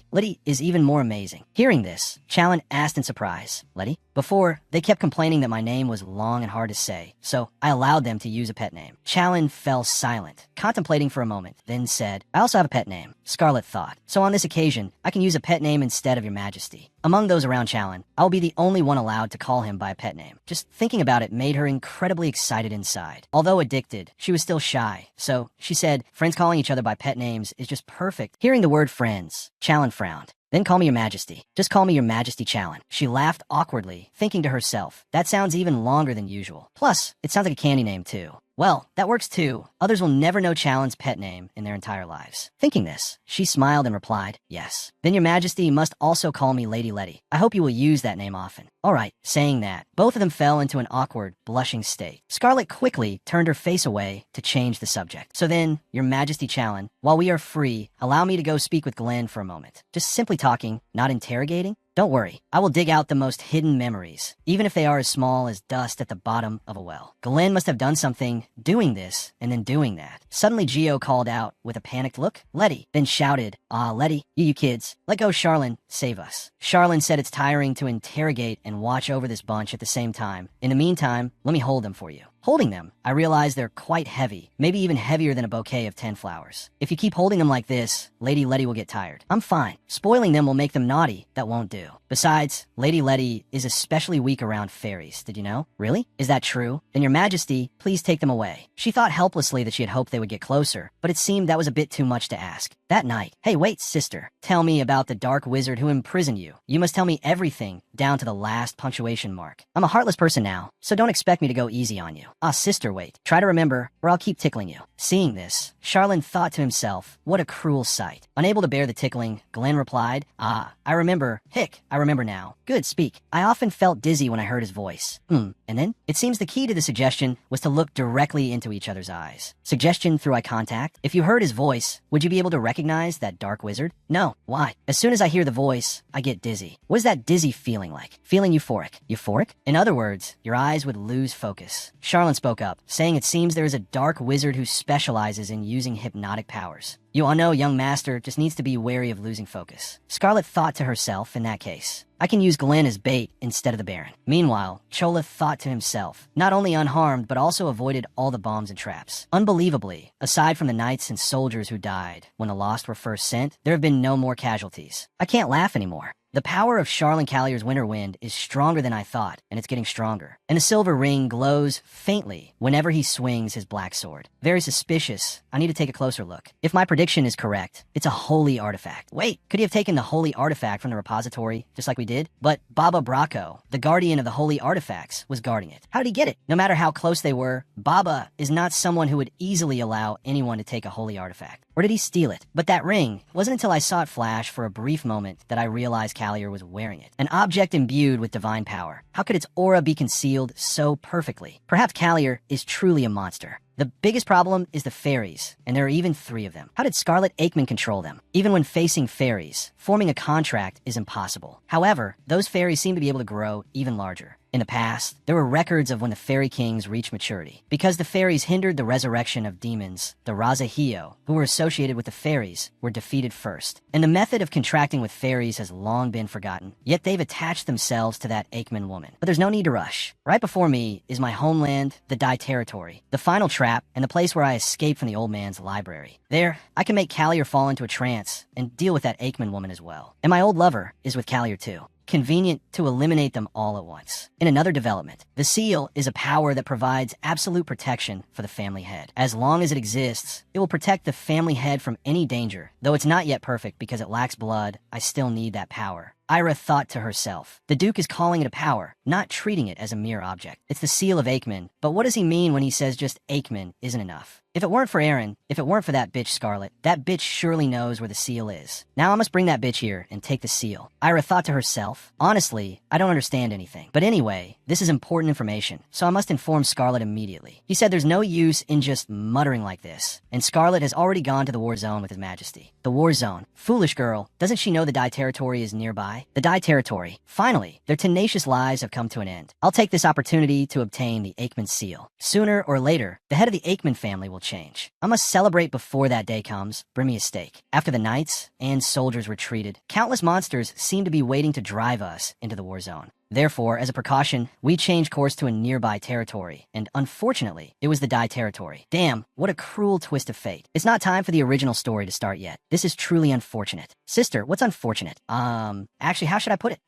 Letty is even more amazing." Hearing this, Challen asked in surprise, "Letty?" Before, they kept complaining that my name was long and hard to say, so I allowed them to use a pet name. Challen fell silent, contemplating for a moment, then said, "I also have a pet name." Scarlet thought, "So on this occasion, I can use a pet name instead of Your Majesty." Among those around Challen, I will be the only one allowed to call him by a pet name. Just thinking about it made her incredibly excited inside. Although addicted, she was still shy, so she said, "Friends calling each other by pet names is just perfect." Hearing the word friends, Challen frowned. "Then call me Your Majesty. Just call me Your Majesty Challen." She laughed awkwardly, thinking to herself, "That sounds even longer than usual. Plus, it sounds like a candy name too." Well, that works too. Others will never know Challen's pet name in their entire lives. Thinking this, she smiled and replied, "Yes. Then Your Majesty must also call me Lady Letty. I hope you will use that name often." "All right." Saying that, both of them fell into an awkward, blushing state. Scarlet quickly turned her face away to change the subject. "So then, Your Majesty Challen, while we are free, allow me to go speak with Glenn for a moment. Just simply talking, not interrogating." "Don't worry, I will dig out the most hidden memories, even if they are as small as dust at the bottom of a well." Glenn must have done something, doing this, and then doing that. Suddenly Geo called out with a panicked look, "Letty," then shouted, "Ah, Letty, you kids, let go Charlene, save us." Charlene said it's tiring to interrogate and watch over this bunch at the same time. "In the meantime, let me hold them for you." Holding them, I realize they're quite heavy, maybe even heavier than a bouquet of 10 flowers. If you keep holding them like this, Lady Letty will get tired. I'm fine. Spoiling them will make them naughty. That won't do. Besides, Lady Letty is especially weak around fairies. Did you know? Really? Is that true? Then Your Majesty, please take them away. She thought helplessly that she had hoped they would get closer, but it seemed that was a bit too much to ask. That night, "Hey, wait, sister. Tell me about the dark wizard who imprisoned you. You must tell me everything, down to the last punctuation mark. I'm a heartless person now, so don't expect me to go easy on you." "Ah, sister, wait. Try to remember, or I'll keep tickling you." Seeing this, Charlene thought to himself, what a cruel sight. Unable to bear the tickling, Glenn replied, "Ah, I remember. Hick, I remember now. Good, speak. I often felt dizzy when I heard his voice." And then? It seems the key to the suggestion was to look directly into each other's eyes. Suggestion through eye contact. If you heard his voice, would you be able to recognize that dark wizard? No. Why? As soon as I hear the voice, I get dizzy. What is that dizzy feeling like? Feeling euphoric. Euphoric? In other words, your eyes would lose focus. Charlene spoke up, saying it seems there is a dark wizard who specializes in using hypnotic powers. You all know young master just needs to be wary of losing focus. Scarlet thought to herself, in that case, I can use Glenn as bait instead of the Baron. Meanwhile, Chola thought to himself, not only unharmed, but also avoided all the bombs and traps. Unbelievably, aside from the knights and soldiers who died when the Lost were first sent, there have been no more casualties. I can't laugh anymore. The power of Charlene Callier's Winter Wind is stronger than I thought, and it's getting stronger. And the silver ring glows faintly whenever he swings his black sword. Very suspicious. I need to take a closer look. If my prediction is correct, it's a holy artifact. Wait, could he have taken the holy artifact from the repository, just like we did? But Baba Braco, the guardian of the holy artifacts, was guarding it. How did he get it? No matter how close they were, Baba is not someone who would easily allow anyone to take a holy artifact. Or did he steal it? But that ring, wasn't until I saw it flash for a brief moment that I realized Callier was wearing it. An object imbued with divine power. How could its aura be concealed so perfectly? Perhaps Callier is truly a monster. The biggest problem is the fairies, and there are even 3 of them. How did Scarlet Aikman control them? Even when facing fairies, forming a contract is impossible. However, those fairies seem to be able to grow even larger. In the past, there were records of when the fairy kings reached maturity. Because the fairies hindered the resurrection of demons, the Razahio, who were associated with the fairies, were defeated first. And the method of contracting with fairies has long been forgotten, yet they've attached themselves to that Aikman woman. But there's no need to rush. Right before me is my homeland, the Dai Territory, the final trap, and the place where I escaped from the old man's library. There, I can make Callier fall into a trance and deal with that Aikman woman as well. And my old lover is with Callier too. Convenient to eliminate them all at once. In another development, the seal is a power that provides absolute protection for the family head. As long as it exists, it will protect the family head from any danger. Though it's not yet perfect because it lacks blood, I still need that power. Ira thought to herself, the Duke is calling it a power. not treating it as a mere object. It's the seal of Aikman, but what does he mean when he says just Aikman isn't enough? If it weren't for Aaron, if it weren't for that bitch Scarlet, that bitch surely knows where the seal is. Now I must bring that bitch here and take the seal. Ira thought to herself, honestly, I don't understand anything. But anyway, this is important information, so I must inform Scarlet immediately. He said there's no use in just muttering like this, and Scarlet has already gone to the war zone with His Majesty. The war zone. Foolish girl, doesn't she know the Dai territory is nearby? The Dai territory. Finally, their tenacious lives have come to an end. I'll take this opportunity to obtain the Aikman seal. Sooner or later, the head of the Aikman family will change. I must celebrate before that day comes. Bring me a steak. After the knights and soldiers retreated, countless monsters seemed to be waiting to drive us into the war zone. Therefore, as a precaution, we changed course to a nearby territory, and unfortunately, it was the Dai territory. Damn, what a cruel twist of fate. It's not time for the original story to start yet. This is truly unfortunate. Sister, what's unfortunate? Actually, how should I put it?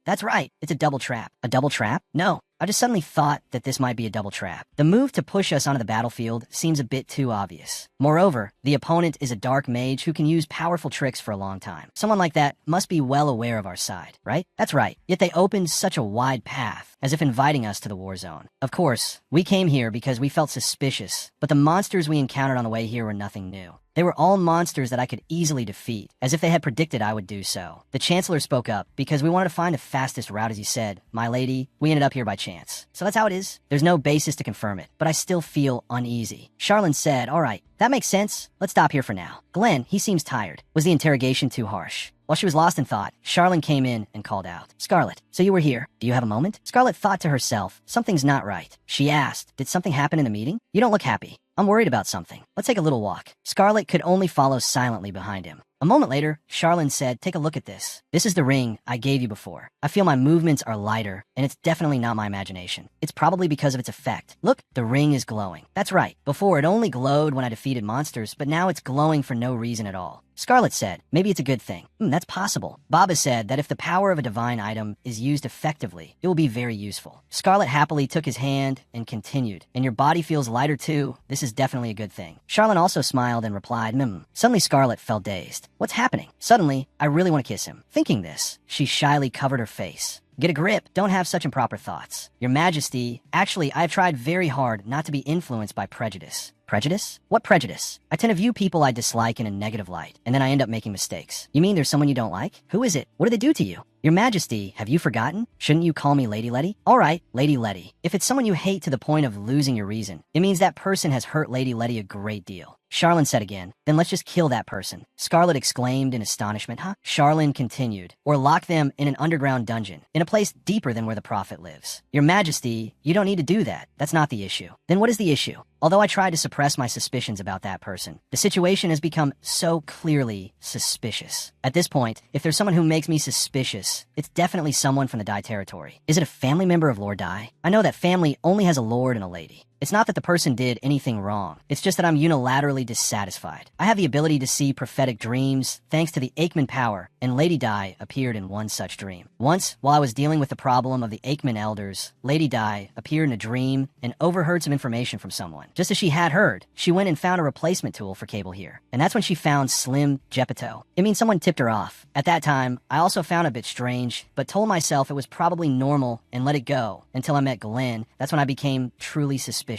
That's right. It's a double trap. A double trap? No. I just suddenly thought that this might be a double trap. The move to push us onto the battlefield seems a bit too obvious. Moreover, the opponent is a dark mage who can use powerful tricks for a long time. Someone like that must be well aware of our side, right? That's right. Yet they opened such a wide path, as if inviting us to the war zone. Of course, we came here because we felt suspicious, but the monsters we encountered on the way here were nothing new. They were all monsters that I could easily defeat, as if they had predicted I would do so. The Chancellor spoke up, because we wanted to find the fastest route, as he said. My lady, we ended up here by chance. So that's how it is. There's no basis to confirm it, but I still feel uneasy. Charlene said, all right, that makes sense. Let's stop here for now. Glenn, he seems tired. Was the interrogation too harsh? While she was lost in thought, Charlene came in and called out, Scarlet, so you were here. Do you have a moment? Scarlet thought to herself, something's not right. She asked, did something happen in the meeting? You don't look happy. I'm worried about something. Let's take a little walk. Scarlet could only follow silently behind him. A moment later, Charlene said, take a look at this. This is the ring I gave you before. I feel my movements are lighter, and it's definitely not my imagination. It's probably because of its effect. Look, the ring is glowing. That's right. Before, it only glowed when I defeated monsters, but now it's glowing for no reason at all. Scarlet said, maybe it's a good thing. That's possible. Baba said that if the power of a divine item is used effectively, it will be very useful. Scarlet happily took his hand and continued, and your body feels lighter too. This is definitely a good thing. Charlene also smiled and replied, Suddenly Scarlet felt dazed. What's happening? Suddenly, I really want to kiss him. Thinking this, she shyly covered her face. Get a grip. Don't have such improper thoughts. Your Majesty, actually, I have tried very hard not to be influenced by prejudice. Prejudice? What prejudice? I tend to view people I dislike in a negative light, and then I end up making mistakes. You mean there's someone you don't like? Who is it? What did they do to you? Your Majesty, have you forgotten? Shouldn't you call me Lady Letty? All right, Lady Letty. If it's someone you hate to the point of losing your reason, it means that person has hurt Lady Letty a great deal. Charlene said again, then let's just kill that person. Scarlet exclaimed in astonishment, huh? Charlene continued, or lock them in an underground dungeon, in a place deeper than where the prophet lives. Your Majesty, you don't need to do that. That's not the issue. Then what is the issue? Although I tried to suppress my suspicions about that person, the situation has become so clearly suspicious. At this point, if there's someone who makes me suspicious, it's definitely someone from the Dai territory. Is it a family member of Lord Dai? I know that family only has a lord and a lady. It's not that the person did anything wrong. It's just that I'm unilaterally dissatisfied. I have the ability to see prophetic dreams thanks to the Aikman power, and Lady Dai appeared in one such dream. Once, while I was dealing with the problem of the Aikman elders, Lady Dai appeared in a dream and overheard some information from someone. Just as she had heard, she went and found a replacement tool for Cable here. And that's when she found Slim Geppetto. It means someone tipped her off. At that time, I also found it a bit strange, but told myself it was probably normal and let it go until I met Glenn. That's when I became truly suspicious.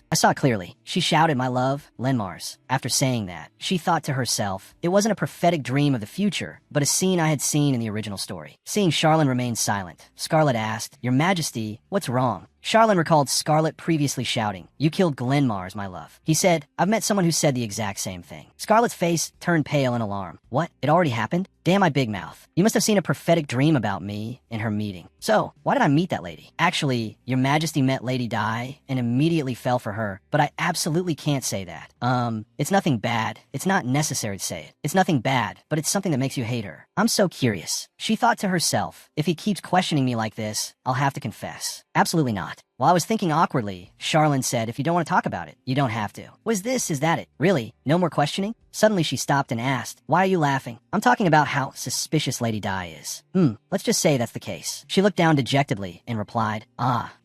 I saw clearly. She shouted, my love, Lenmars. After saying that, she thought to herself, it wasn't a prophetic dream of the future, but a scene I had seen in the original story. Seeing Charlene remain silent, Scarlet asked, Your Majesty, what's wrong? Charlene recalled Scarlet previously shouting, you killed Glenmars, my love. He said, I've met someone who said the exact same thing. Scarlet's face turned pale in alarm. What? It already happened? Damn, my big mouth. You must have seen a prophetic dream about me in her meeting. So, why did I meet that lady? Actually, Your Majesty met Lady Dai and immediately fell for her, but I absolutely can't say that. It's nothing bad. It's not necessary to say it. It's nothing bad, but it's something that makes you hate her. I'm so curious. She thought to herself, if he keeps questioning me like this, I'll have to confess. Absolutely not. While I was thinking awkwardly, Charlene said, if you don't want to talk about it, you don't have to. Was this, is that it? Really? No more questioning? Suddenly she stopped and asked, why are you laughing? I'm talking about how suspicious Lady Dai is. Let's just say that's the case. She looked down dejectedly and replied,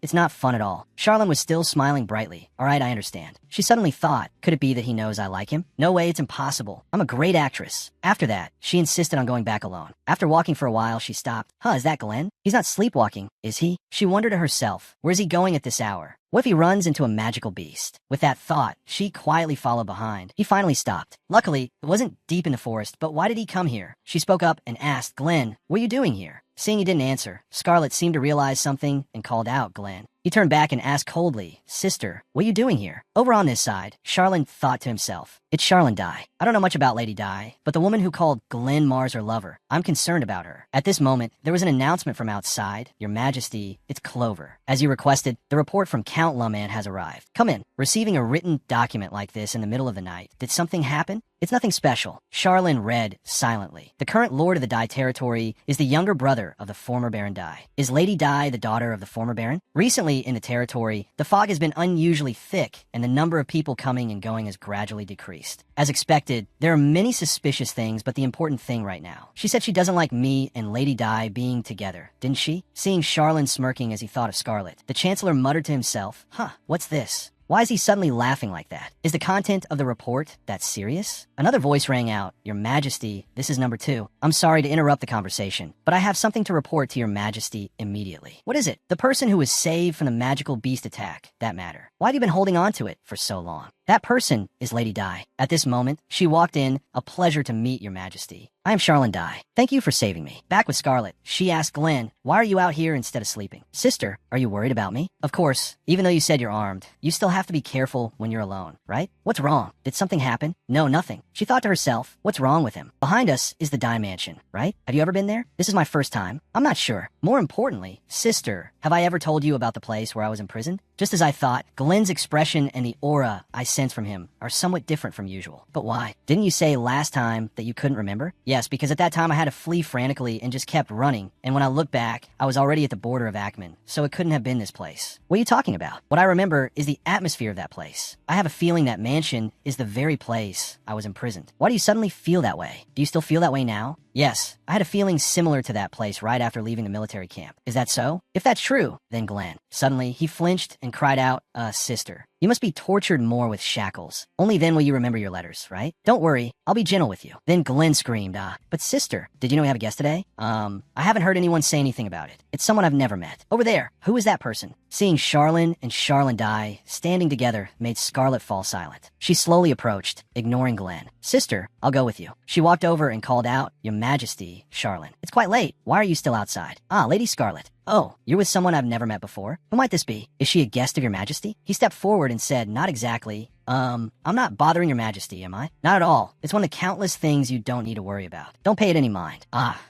It's not fun at all. Charlene was still smiling brightly. All right, I understand. She suddenly thought, could it be that he knows I like him? No way, it's impossible. I'm a great actress. After that, she insisted on going back alone. After walking for a while, she stopped. Is that Glenn? He's not sleepwalking, is he? She wondered to herself, where's he going at this hour? What if he runs into a magical beast? With that thought, she quietly followed behind. He finally stopped. Luckily, it wasn't deep in the forest, but why did he come here? She spoke up and asked, Glenn, what are you doing here? Seeing he didn't answer, Scarlet seemed to realize something and called out, Glenn. He turned back and asked coldly, Sister, what are you doing here? Over on this side, Charlene thought to himself, it's Charlene Dye. I don't know much about Lady Di, but the woman who called Glenn Mars her lover, I'm concerned about her. At this moment, there was an announcement from outside. Your Majesty, it's Clover. As you requested, the report from Count Luman has arrived. Come in. Receiving a written document like this in the middle of the night, did something happen? It's nothing special. Charlene read silently. The current lord of the Dye territory is the younger brother of the former Baron Dye. Is Lady Di the daughter of the former Baron? Recently in the territory, the fog has been unusually thick, and the number of people coming and going has gradually decreased. As expected, there are many suspicious things, but the important thing right now. She said she doesn't like me and Lady Di being together, didn't she? Seeing Charlene smirking as he thought of Scarlet, the Chancellor muttered to himself, what's this? Why is he suddenly laughing like that? Is the content of the report that serious? Another voice rang out, Your Majesty, this is number 2. I'm sorry to interrupt the conversation, but I have something to report to Your Majesty immediately. What is it? The person who was saved from the magical beast attack, that matter. Why have you been holding on to it for so long? That person is Lady Di. At this moment, she walked in. A pleasure to meet Your Majesty. I am Charlene Dye. Thank you for saving me. Back with Scarlet, she asked Glenn, why are you out here instead of sleeping? Sister, are you worried about me? Of course, even though you said you're armed, you still have to be careful when you're alone, right? What's wrong? Did something happen? No, nothing. She thought to herself, what's wrong with him? Behind us is the Dye Mansion, right? Have you ever been there? This is my first time. I'm not sure. More importantly, sister, have I ever told you about the place where I was imprisoned? Just as I thought, Glenn's expression and the aura I sense from him are somewhat different from usual. But why? Didn't you say last time that you couldn't remember? Yes, because at that time I had to flee frantically and just kept running. And when I look back, I was already at the border of Ackman, so it couldn't have been this place. What are you talking about? What I remember is the atmosphere of that place. I have a feeling that mansion is the very place I was imprisoned. Why do you suddenly feel that way? Do you still feel that way now? Yes, I had a feeling similar to that place right after leaving the military camp. Is that so? If that's true, then Glenn. Suddenly, he flinched and cried out, sister. You must be tortured more with shackles. Only then will you remember your letters, right? Don't worry, I'll be gentle with you. Then Glenn screamed, but sister, did you know we have a guest today? I haven't heard anyone say anything about it. It's someone I've never met. Over there, who is that person? Seeing Charlene and Charlene Dye standing together made Scarlet fall silent. She slowly approached, ignoring Glenn. Sister, I'll go with you. She walked over and called out, Your Majesty, Charlene. It's quite late. Why are you still outside? Lady Scarlet. Oh, you're with someone I've never met before? Who might this be? Is she a guest of Your Majesty? He stepped forward and said, not exactly. I'm not bothering Your Majesty, am I? Not at all. It's one of the countless things you don't need to worry about. Don't pay it any mind.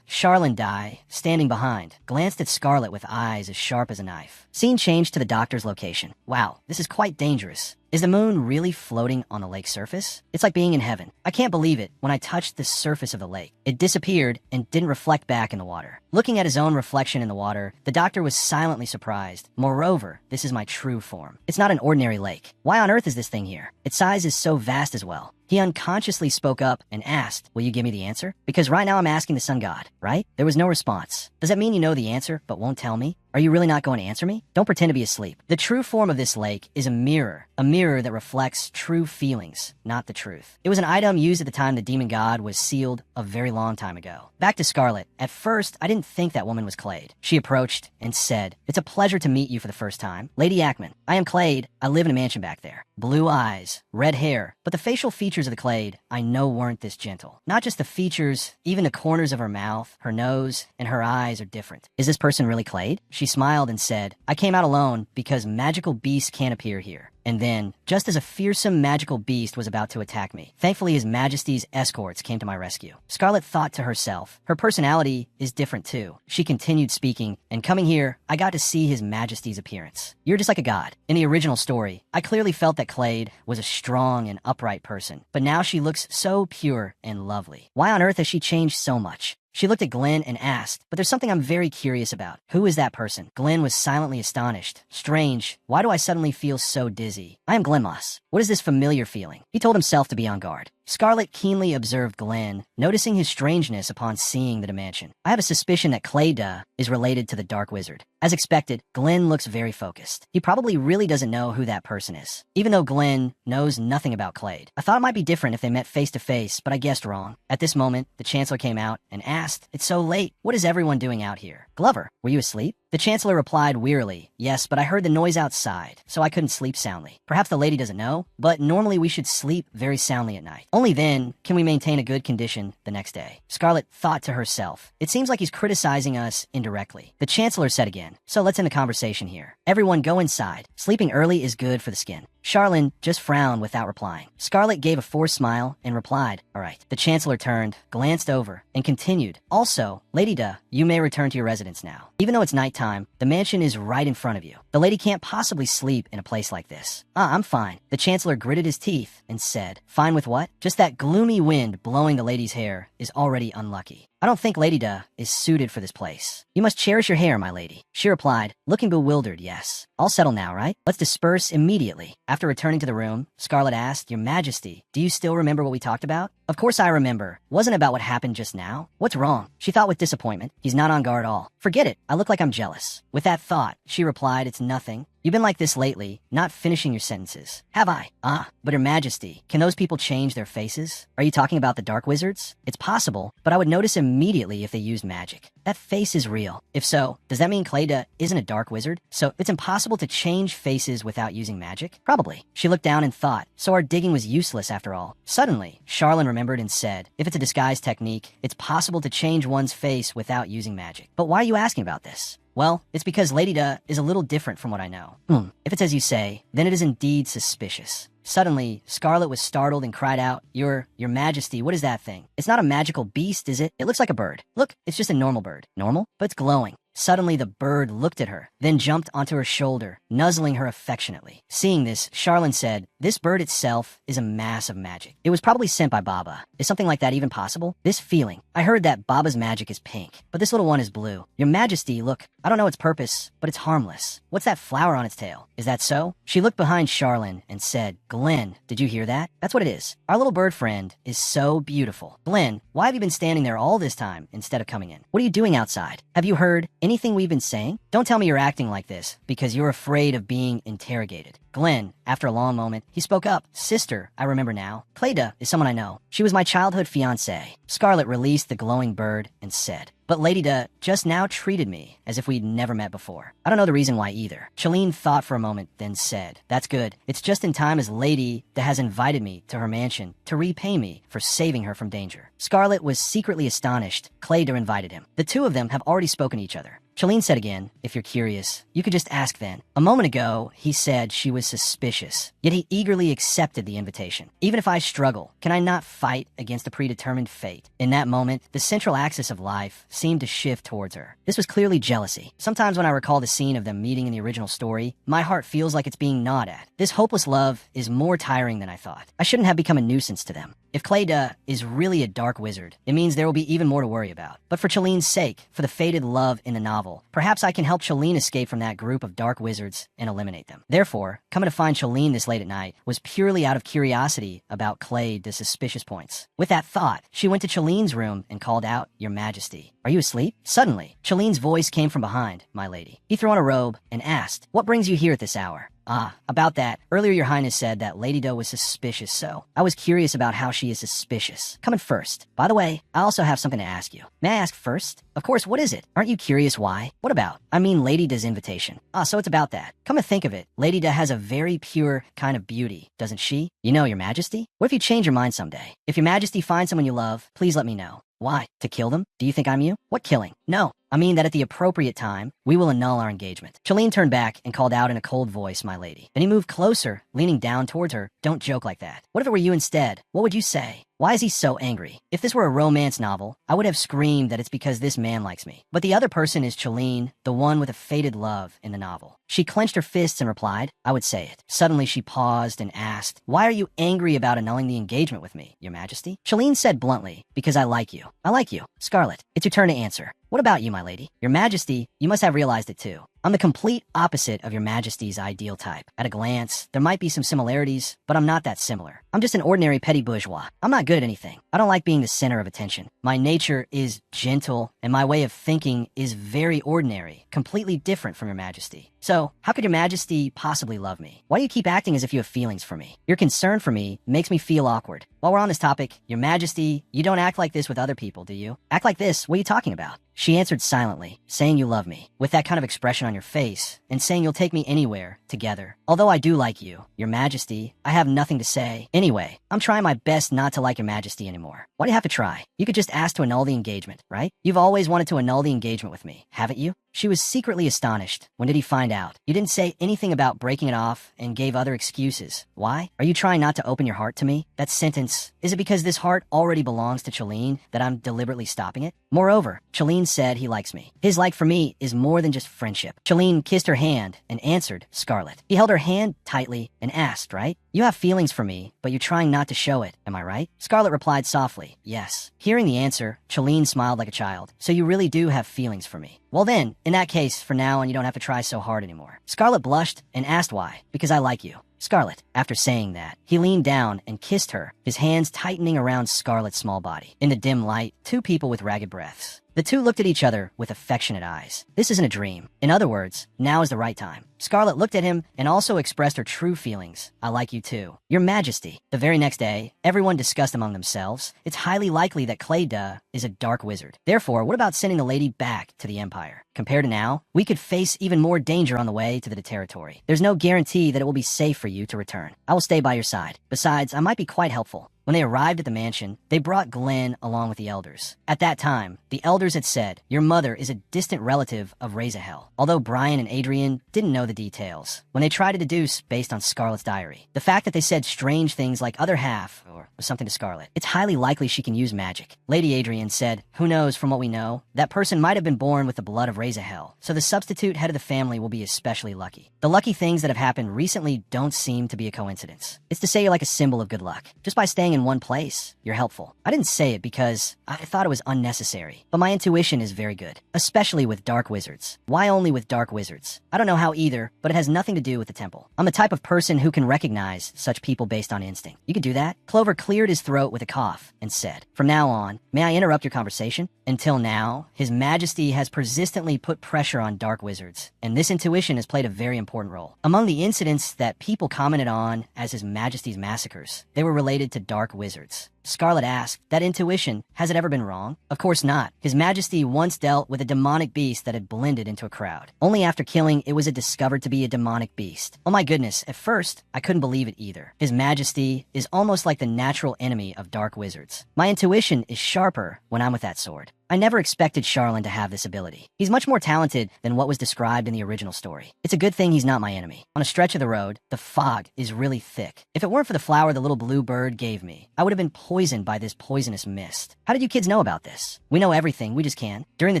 Charlene Dye, standing behind, glanced at Scarlet with eyes as sharp as a knife. Scene changed to the doctor's location. Wow, this is quite dangerous. Is the moon really floating on the lake's surface? It's like being in heaven. I can't believe it when I touched the surface of the lake. It disappeared and didn't reflect back in the water. Looking at his own reflection in the water, the doctor was silently surprised. Moreover, this is my true form. It's not an ordinary lake. Why on earth is this thing here? Its size is so vast as well. He unconsciously spoke up and asked, will you give me the answer? Because right now I'm asking the sun god, right? There was no response. Does that mean you know the answer but won't tell me? Are you really not going to answer me? Don't pretend to be asleep. The true form of this lake is a mirror that reflects true feelings, not the truth. It was an item used at the time the demon god was sealed a very long time ago. Back to Scarlet. At first, I didn't think that woman was Clade. She approached and said, it's a pleasure to meet you for the first time. Lady Ackman, I am Clade. I live in a mansion back there. Blue eyes, red hair, but the facial features of the Clade I know weren't this gentle. Not just the features, even the corners of her mouth, her nose, and her eyes are different. Is this person really Clade? She smiled and said, I came out alone because magical beasts can't appear here. And then, just as a fearsome magical beast was about to attack me, thankfully His Majesty's escorts came to my rescue. Scarlet thought to herself, her personality is different too. She continued speaking, and coming here, I got to see His Majesty's appearance. You're just like a god. In the original story, I clearly felt that Clade was a strong and upright person, but now she looks so pure and lovely. Why on earth has she changed so much? She looked at Glenn and asked, but there's something I'm very curious about. Who is that person? Glenn was silently astonished. Strange. Why do I suddenly feel so dizzy? I am Glenn Moss. What is this familiar feeling? He told himself to be on guard. Scarlet keenly observed Glenn, noticing his strangeness upon seeing the dimension. I have a suspicion that Clayda is related to the Dark Wizard. As expected, Glenn looks very focused. He probably really doesn't know who that person is, even though Glenn knows nothing about Clade. I thought it might be different if they met face to face, but I guessed wrong. At this moment, the Chancellor came out and asked, "It's so late. What is everyone doing out here? Glover, were you asleep?" The Chancellor replied wearily, "Yes, but I heard the noise outside, so I couldn't sleep soundly. Perhaps the lady doesn't know, but normally we should sleep very soundly at night. Only then can we maintain a good condition the next day." Scarlet thought to herself, "It seems like he's criticizing us indirectly." The Chancellor said again, "So let's end the conversation here. Everyone go inside. Sleeping early is good for the skin." Charlene just frowned without replying. Scarlet gave a forced smile and replied, "All right." The Chancellor turned, glanced over, and continued, "Also, Lady Da, you may return to your residence now. Even though it's nighttime, the mansion is right in front of you. The lady can't possibly sleep in a place like this." "I'm fine." The Chancellor gritted his teeth and said, "Fine with what? Just that gloomy wind blowing the lady's hair is already unlucky. I don't think Lady Da is suited for this place. You must cherish your hair, my lady." She replied, looking bewildered, "Yes. All settled now, right? Let's disperse immediately." After returning to the room, Scarlet asked, "Your Majesty, do you still remember what we talked about?" "Of course I remember. Wasn't about what happened just now. What's wrong?" She thought with disappointment. He's not on guard at all. "Forget it. I look like I'm jealous." With that thought, she replied, "It's nothing. You've been like this lately, not finishing your sentences." "Have I?" "Ah, but Your Majesty, can those people change their faces? Are you talking about the Dark Wizards?" "It's possible, but I would notice immediately if they used magic. That face is real. If so, does that mean Clayda isn't a Dark Wizard? So it's impossible to change faces without using magic?" "Probably." She looked down and thought, so our digging was useless after all. Suddenly, Charlene remembered and said, "If it's a disguise technique, it's possible to change one's face without using magic." "But why are you asking about this?" "Well, it's because Lady Da is a little different from what I know." If it's as you say, then it is indeed suspicious." Suddenly, Scarlet was startled and cried out, Your Majesty, what is that thing? It's not a magical beast, is it? It looks like a bird. Look, it's just a normal bird." "Normal? But it's glowing." Suddenly, the bird looked at her, then jumped onto her shoulder, nuzzling her affectionately. Seeing this, Charlene said, "This bird itself is a mass of magic. It was probably sent by Baba. Is something like that even possible? This feeling. I heard that Baba's magic is pink, but this little one is blue. Your Majesty, look, I don't know its purpose, but it's harmless. What's that flower on its tail? Is that so?" She looked behind Charlene and said, "Glenn, did you hear that? That's what it is. Our little bird friend is so beautiful. Glenn, why have you been standing there all this time instead of coming in? What are you doing outside? Have you heard anything we've been saying? Don't tell me you're acting like this because you're afraid of being interrogated." Glenn, after a long moment, he spoke up. "Sister, I remember now. Clayda is someone I know. She was my childhood fiancée." Scarlet released the glowing bird and said, "But Lady Da just now treated me as if we'd never met before. I don't know the reason why either." Chalene thought for a moment, then said, "That's good. It's just in time as Lady Da has invited me to her mansion to repay me for saving her from danger." Scarlet was secretly astonished. Clayda invited him. The two of them have already spoken to each other. Chalene said again, "If you're curious, you could just ask then. A moment ago, he said she was suspicious, yet he eagerly accepted the invitation. Even if I struggle, can I not fight against a predetermined fate?" In that moment, the central axis of life seemed to shift towards her. This was clearly jealousy. Sometimes when I recall the scene of them meeting in the original story, my heart feels like it's being gnawed at. This hopeless love is more tiring than I thought. I shouldn't have become a nuisance to them. If Clayda is really a dark wizard, it means there will be even more to worry about. But for Chalene's sake, for the fated love in the novel, perhaps I can help Chalene escape from that group of dark wizards and eliminate them. Therefore, coming to find Chalene this late at night was purely out of curiosity about Clayda's suspicious points. With that thought, she went to Chalene's room and called out, "Your Majesty, are you asleep?" Suddenly, Chalene's voice came from behind, "My lady." He threw on a robe and asked, "What brings you here at this hour?" "Ah, about that. Earlier your highness said that Lady Da was suspicious, so I was curious about how she is suspicious. Come in first. By the way, I also have something to ask you." "May I ask first?" "Of course, what is it? Aren't you curious why?" "What about?" "I mean Lady Da's invitation." "Ah, so it's about that. Come to think of it, Lady Da has a very pure kind of beauty, doesn't she? You know, Your Majesty? What if you change your mind someday? If Your Majesty finds someone you love, please let me know." "Why? To kill them? Do you think I'm you?" "What killing?" "No. I mean that at the appropriate time, we will annul our engagement." Chalene turned back and called out in a cold voice, "My lady." Then he moved closer, leaning down towards her. "Don't joke like that. What if it were you instead? What would you say? Why is he so angry? If this were a romance novel, I would have screamed that it's because this man likes me. But the other person is Chalene, the one with a fated love in the novel." She clenched her fists and replied, "I would say it." Suddenly she paused and asked, "Why are you angry about annulling the engagement with me, Your Majesty?" Chalene said bluntly, "Because I like you. I like you." "Scarlet, it's your turn to answer. What about you, my lady?" "Your Majesty, you must have realized it too. I'm the complete opposite of your majesty's ideal type. At a glance, there might be some similarities, but I'm not that similar. I'm just an ordinary petty bourgeois. I'm not good at anything. I don't like being the center of attention. My nature is gentle, and my way of thinking is very ordinary, completely different from your majesty. So, how could your majesty possibly love me? Why do you keep acting as if you have feelings for me? Your concern for me makes me feel awkward. While we're on this topic, your majesty, you don't act like this with other people, do you? Act like this? What are you talking about? She answered silently, saying you love me, with that kind of expression on your face, and saying you'll take me anywhere, together. Although I do like you, your majesty, I have nothing to say. Anyway, I'm trying my best not to like your majesty anymore. Why do you have to try? You could just ask to annul the engagement, right? You've always wanted to annul the engagement with me, haven't you? She was secretly astonished. When did he find out? You didn't say anything about breaking it off and gave other excuses. Why? Are you trying not to open your heart to me? That sentence, is it because this heart already belongs to Chalene that I'm deliberately stopping it? Moreover, Chalene said he likes me. His like for me is more than just friendship. Chalene kissed her hand and answered Scarlet. He held her hand tightly and asked, right? You have feelings for me, but you're trying not to show it, am I right? Scarlet replied softly, yes. Hearing the answer, Chalene smiled like a child. So you really do have feelings for me. Well then, in that case, for now on you don't have to try so hard anymore. Scarlet blushed and asked why. Because I like you. Scarlet. After saying that, he leaned down and kissed her, his hands tightening around Scarlet's small body. In the dim light, two people with ragged breaths. The two looked at each other with affectionate eyes. This isn't a dream. In other words, now is the right time. Scarlet looked at him and also expressed her true feelings. I like you too. Your Majesty. The very next day, everyone discussed among themselves. It's highly likely that Clayda is a dark wizard. Therefore, what about sending the lady back to the Empire? Compared to now, we could face even more danger on the way to the territory. There's no guarantee that it will be safe for you to return. I will stay by your side. Besides, I might be quite helpful. When they arrived at the mansion, they brought Glenn along with the elders. At that time, the elders had said, your mother is a distant relative of Razahel, although Brian and Adrian didn't know the details. When they tried to deduce based on Scarlet's diary, the fact that they said strange things like other half, or something to Scarlet, it's highly likely she can use magic. Lady Adrian said, who knows from what we know, that person might have been born with the blood of Razahel, so the substitute head of the family will be especially lucky. The lucky things that have happened recently don't seem to be a coincidence. It's to say you're like a symbol of good luck. Just by staying in one place, you're helpful. I didn't say it because I thought it was unnecessary, but my intuition is very good, especially with dark wizards. Why only with dark wizards? I don't know how either, but it has nothing to do with the temple. I'm the type of person who can recognize such people based on instinct. You could do that? Clover cleared his throat with a cough and said, from now on, may I interrupt your conversation? Until now, His Majesty has persistently put pressure on dark wizards, and this intuition has played a very important role. Among the incidents that people commented on as His Majesty's massacres, they were related to dark wizards. Scarlet asked, that intuition, has it ever been wrong? Of course not. His Majesty once dealt with a demonic beast that had blended into a crowd. Only after killing it was it discovered to be a demonic beast. Oh my goodness, at first, I couldn't believe it either. His Majesty is almost like the natural enemy of dark wizards. My intuition is sharper when I'm with that sword. I never expected Charlin to have this ability. He's much more talented than what was described in the original story. It's a good thing he's not my enemy. On a stretch of the road, the fog is really thick. If it weren't for the flower the little blue bird gave me, I would have been poisoned by this poisonous mist. How did you kids know about this? We know everything, we just can't. During the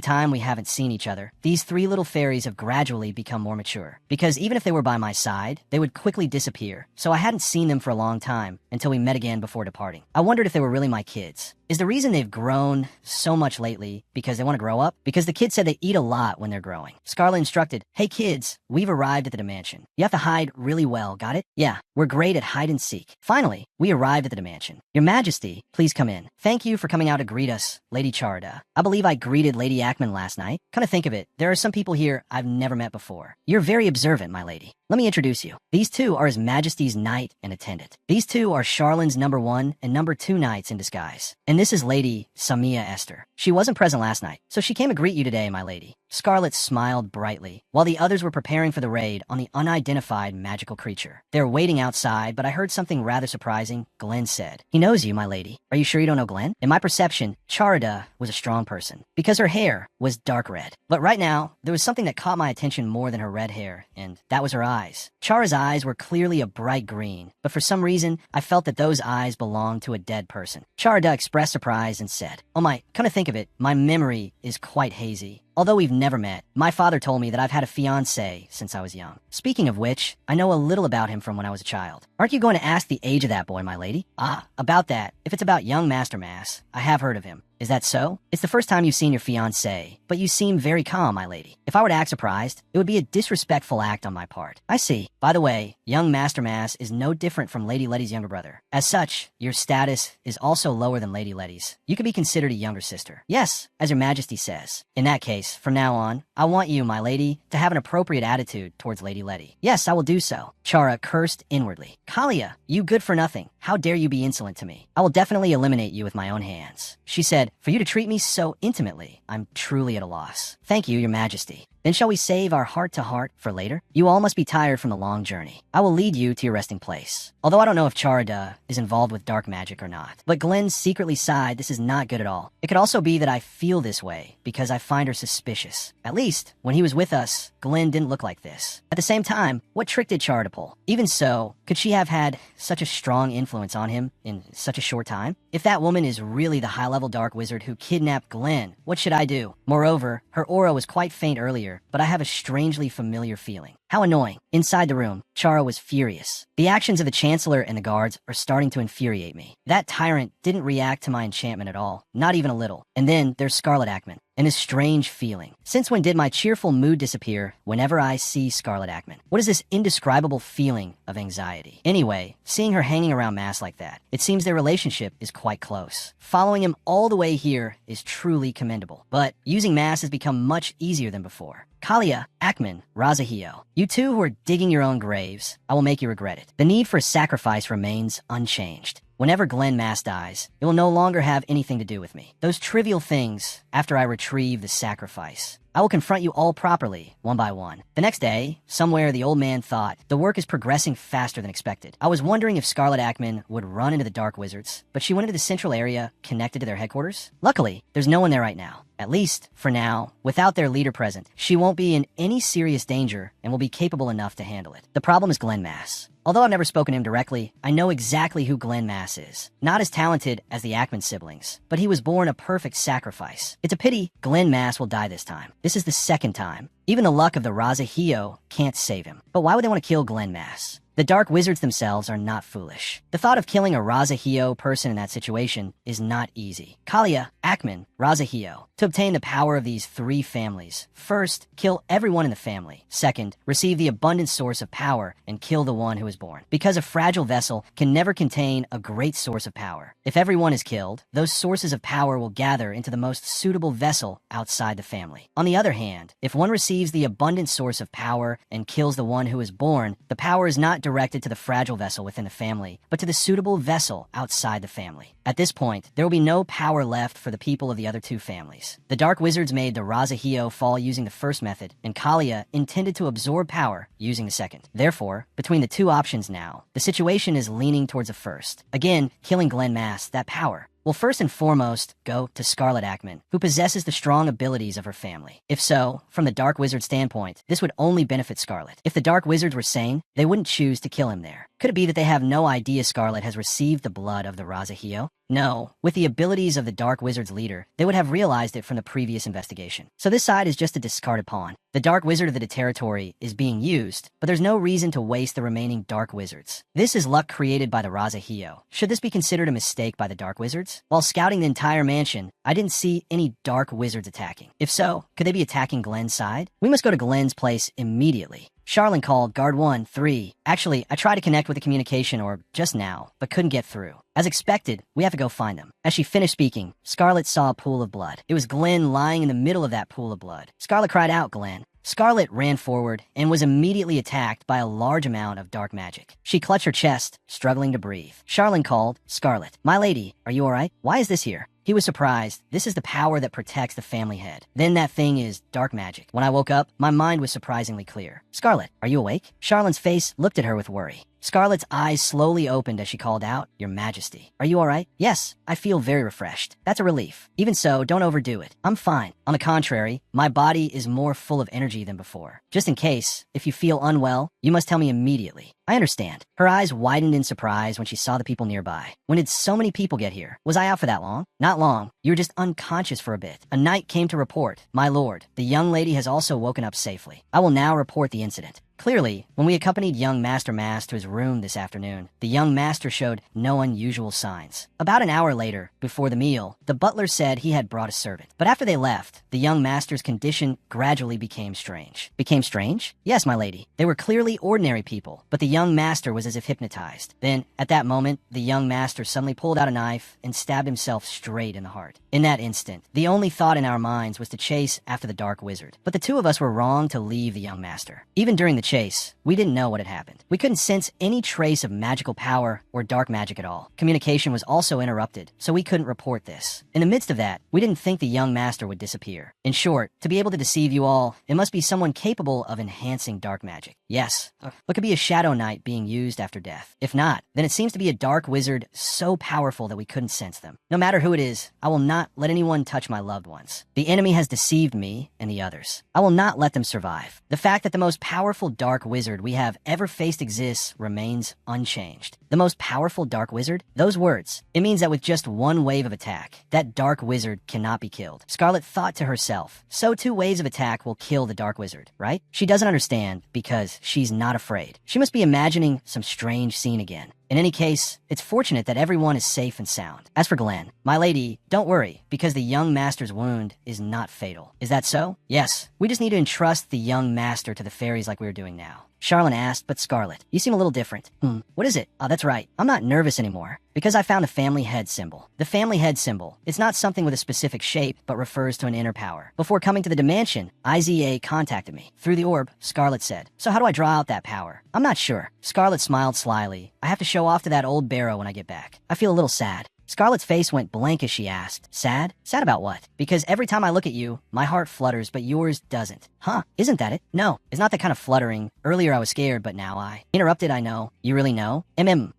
time we haven't seen each other, these three little fairies have gradually become more mature. Because even if they were by my side, they would quickly disappear. So I hadn't seen them for a long time until we met again before departing. I wondered if they were really my kids. Is the reason they've grown so much lately because they want to grow up? Because the kids said they eat a lot when they're growing. Scarlet instructed, hey kids, we've arrived at the mansion. You have to hide really well, got it? Yeah, we're great at hide and seek. Finally, we arrived at the mansion. Your Majesty, please come in. Thank you for coming out to greet us, Lady Charda. I believe I greeted Lady Ackman last night. Come to think of it, there are some people here I've never met before. You're very observant, my lady. Let me introduce you. These two are His Majesty's knight and attendant. These two are Charlin's #1 and #2 knights in disguise. And this is Lady Samia Esther. She wasn't present last night, so she came to greet you today, my lady. Scarlet smiled brightly, while the others were preparing for the raid on the unidentified magical creature. They were waiting outside, but I heard something rather surprising. Glenn said, he knows you, my lady. Are you sure you don't know Glenn? In my perception, Charda was a strong person, because her hair was dark red. But right now, there was something that caught my attention more than her red hair, and that was her eyes. Chara's eyes were clearly a bright green, but for some reason, I felt that those eyes belonged to a dead person. Charda expressed surprise and said, oh my, come to think of it, my memory is quite hazy. Although we've never met, my father told me that I've had a fiancé since I was young. Speaking of which, I know a little about him from when I was a child. Aren't you going to ask the age of that boy, my lady? Ah, about that. If it's about young Master Mass, I have heard of him. Is that so? It's the first time you've seen your fiancé, but you seem very calm, my lady. If I were to act surprised, it would be a disrespectful act on my part. I see. By the way, young Master Mass is no different from Lady Letty's younger brother. As such, your status is also lower than Lady Letty's. You could be considered a younger sister. Yes, as your majesty says. In that case, from now on, I want you, my lady, to have an appropriate attitude towards Lady Letty. Yes, I will do so. Chara cursed inwardly. Kalia, you good for nothing. How dare you be insolent to me? I will definitely eliminate you with my own hands. She said, for you to treat me so intimately, I'm truly at a loss. Thank you, your majesty. Then shall we save our heart-to-heart for later? You all must be tired from the long journey. I will lead you to your resting place. Although I don't know if Charada is involved with dark magic or not. But Glenn secretly sighed this is not good at all. It could also be that I feel this way because I find her suspicious. At least, when he was with us, Glenn didn't look like this. At the same time, what trick did Charada pull? Even so, could she have had such a strong influence on him in such a short time? If that woman is really the high-level dark wizard who kidnapped Glenn, what should I do? Moreover, her aura was quite faint earlier, but I have a strangely familiar feeling. How annoying. Inside the room, Chara was furious. The actions of the Chancellor and the guards are starting to infuriate me. That tyrant didn't react to my enchantment at all, not even a little. And then there's Scarlet Ackman, and his strange feeling. Since when did my cheerful mood disappear whenever I see Scarlet Ackman? What is this indescribable feeling of anxiety? Anyway, seeing her hanging around Mass like that, it seems their relationship is quite close. Following him all the way here is truly commendable. But using Mass has become much easier than before. Kalia, Ackman, Razahio, you two who are digging your own graves, I will make you regret it. The need for sacrifice remains unchanged. Whenever Glenn Mass dies, it will no longer have anything to do with me. Those trivial things, after I retrieve the sacrifice, I will confront you all properly, one by one. The next day, somewhere the old man thought, the work is progressing faster than expected. I was wondering if Scarlet Ackman would run into the Dark Wizards, but she went into the central area connected to their headquarters. Luckily, there's no one there right now. At least, for now, without their leader present, she won't be in any serious danger and will be capable enough to handle it. The problem is Glenn Mass. Although I've never spoken to him directly, I know exactly who Glenn Mass is. Not as talented as the Ackman siblings, but he was born a perfect sacrifice. It's a pity Glenn Mass will die this time. This is the second time. Even the luck of the Razahio can't save him. But why would they want to kill Glenn Mass? The Dark Wizards themselves are not foolish. The thought of killing a Razahio person in that situation is not easy. Kalia, Ackman, Razahio. To obtain the power of these three families, first, kill everyone in the family. Second, receive the abundant source of power and kill the one who is born. Because a fragile vessel can never contain a great source of power. If everyone is killed, those sources of power will gather into the most suitable vessel outside the family. On the other hand, if one receives the abundant source of power and kills the one who is born, the power is not directed to the fragile vessel within the family, but to the suitable vessel outside the family. At this point, there will be no power left for the people of the other two families. The Dark Wizards made the Razahio fall using the first method, and Kalia intended to absorb power using the second. Therefore, between the two options now, the situation is leaning towards the first. Again, killing Glenn Mass, that power will first and foremost go to Scarlet Ackman, who possesses the strong abilities of her family. If so, from the Dark Wizard standpoint, this would only benefit Scarlet. If the Dark Wizards were sane, they wouldn't choose to kill him there. Could it be that they have no idea Scarlet has received the blood of the Razahio? No. With the abilities of the Dark Wizard's leader, they would have realized it from the previous investigation. So this side is just a discarded pawn. The Dark Wizard of the territory is being used, but there's no reason to waste the remaining Dark Wizards. This is luck created by the Razahio. Should this be considered a mistake by the Dark Wizards? While scouting the entire mansion, I didn't see any Dark Wizards attacking. If so, could they be attacking Glenn's side? We must go to Glenn's place immediately. Charlene called Guard 1, 3. Actually, I tried to connect with the communication orb just now, but couldn't get through. As expected, we have to go find them. As she finished speaking, Scarlet saw a pool of blood. It was Glenn lying in the middle of that pool of blood. Scarlet cried out, Glenn. Scarlet ran forward and was immediately attacked by a large amount of dark magic. She clutched her chest, struggling to breathe. Charlene called, Scarlet, my lady, are you alright? Why is this here? He was surprised. This is the power that protects the family head. Then that thing is dark magic. When I woke up, my mind was surprisingly clear. Scarlet, are you awake? Charlene's face looked at her with worry. Scarlet's eyes slowly opened as she called out, Your Majesty. Are you alright? Yes, I feel very refreshed. That's a relief. Even so, don't overdo it. I'm fine. On the contrary, my body is more full of energy than before. Just in case, if you feel unwell, you must tell me immediately. I understand. Her eyes widened in surprise when she saw the people nearby. When did so many people get here? Was I out for that long? Not long. You were just unconscious for a bit. A knight came to report. My lord, the young lady has also woken up safely. I will now report the incident. Clearly, when we accompanied young Master Mass to his room this afternoon, the young master showed no unusual signs. About an hour later, before the meal, the butler said he had brought a servant. But after they left, the young master's condition gradually became strange. Became strange? Yes, my lady. They were clearly ordinary people, but the young master was as if hypnotized. Then, at that moment, the young master suddenly pulled out a knife and stabbed himself straight in the heart. In that instant, the only thought in our minds was to chase after the dark wizard. But the two of us were wrong to leave the young master. Even during the chase, we didn't know what had happened. We couldn't sense any trace of magical power or dark magic at all. Communication was also interrupted, so we couldn't report this. In the midst of that, we didn't think the young master would disappear. In short, to be able to deceive you all, it must be someone capable of enhancing dark magic. Yes, what could be a shadow knight being used after death? If not, then it seems to be a dark wizard so powerful that we couldn't sense them. No matter who it is, I will not let anyone touch my loved ones. The enemy has deceived me and the others. I will not let them survive. The fact that the most powerful dark wizard we have ever faced exists remains unchanged. The most powerful dark wizard? Those words. It means that with just one wave of attack, that dark wizard cannot be killed. Scarlet thought to herself, so 2 waves of attack will kill the dark wizard, right? She doesn't understand because she's not afraid. She must be imagining some strange scene again. In any case, it's fortunate that everyone is safe and sound. As for Glenn, my lady, don't worry, because the young master's wound is not fatal. Is that so? Yes. We just need to entrust the young master to the fairies like we are doing now. Charlene asked, but Scarlet, you seem a little different. What is it? Oh, that's right. I'm not nervous anymore. Because I found the family head symbol. The family head symbol. It's not something with a specific shape, but refers to an inner power. Before coming to the dimension, IZA contacted me. Through the orb, Scarlet said. So how do I draw out that power? I'm not sure. Scarlet smiled slyly. I have to show off to that old barrow when I get back. I feel a little sad. Scarlet's face went blank as she asked, sad? Sad about what? Because every time I look at you, my heart flutters, but yours doesn't. Huh, isn't that it? No, it's not the kind of fluttering. Earlier I was scared, but now I... Interrupted, I know. You really know?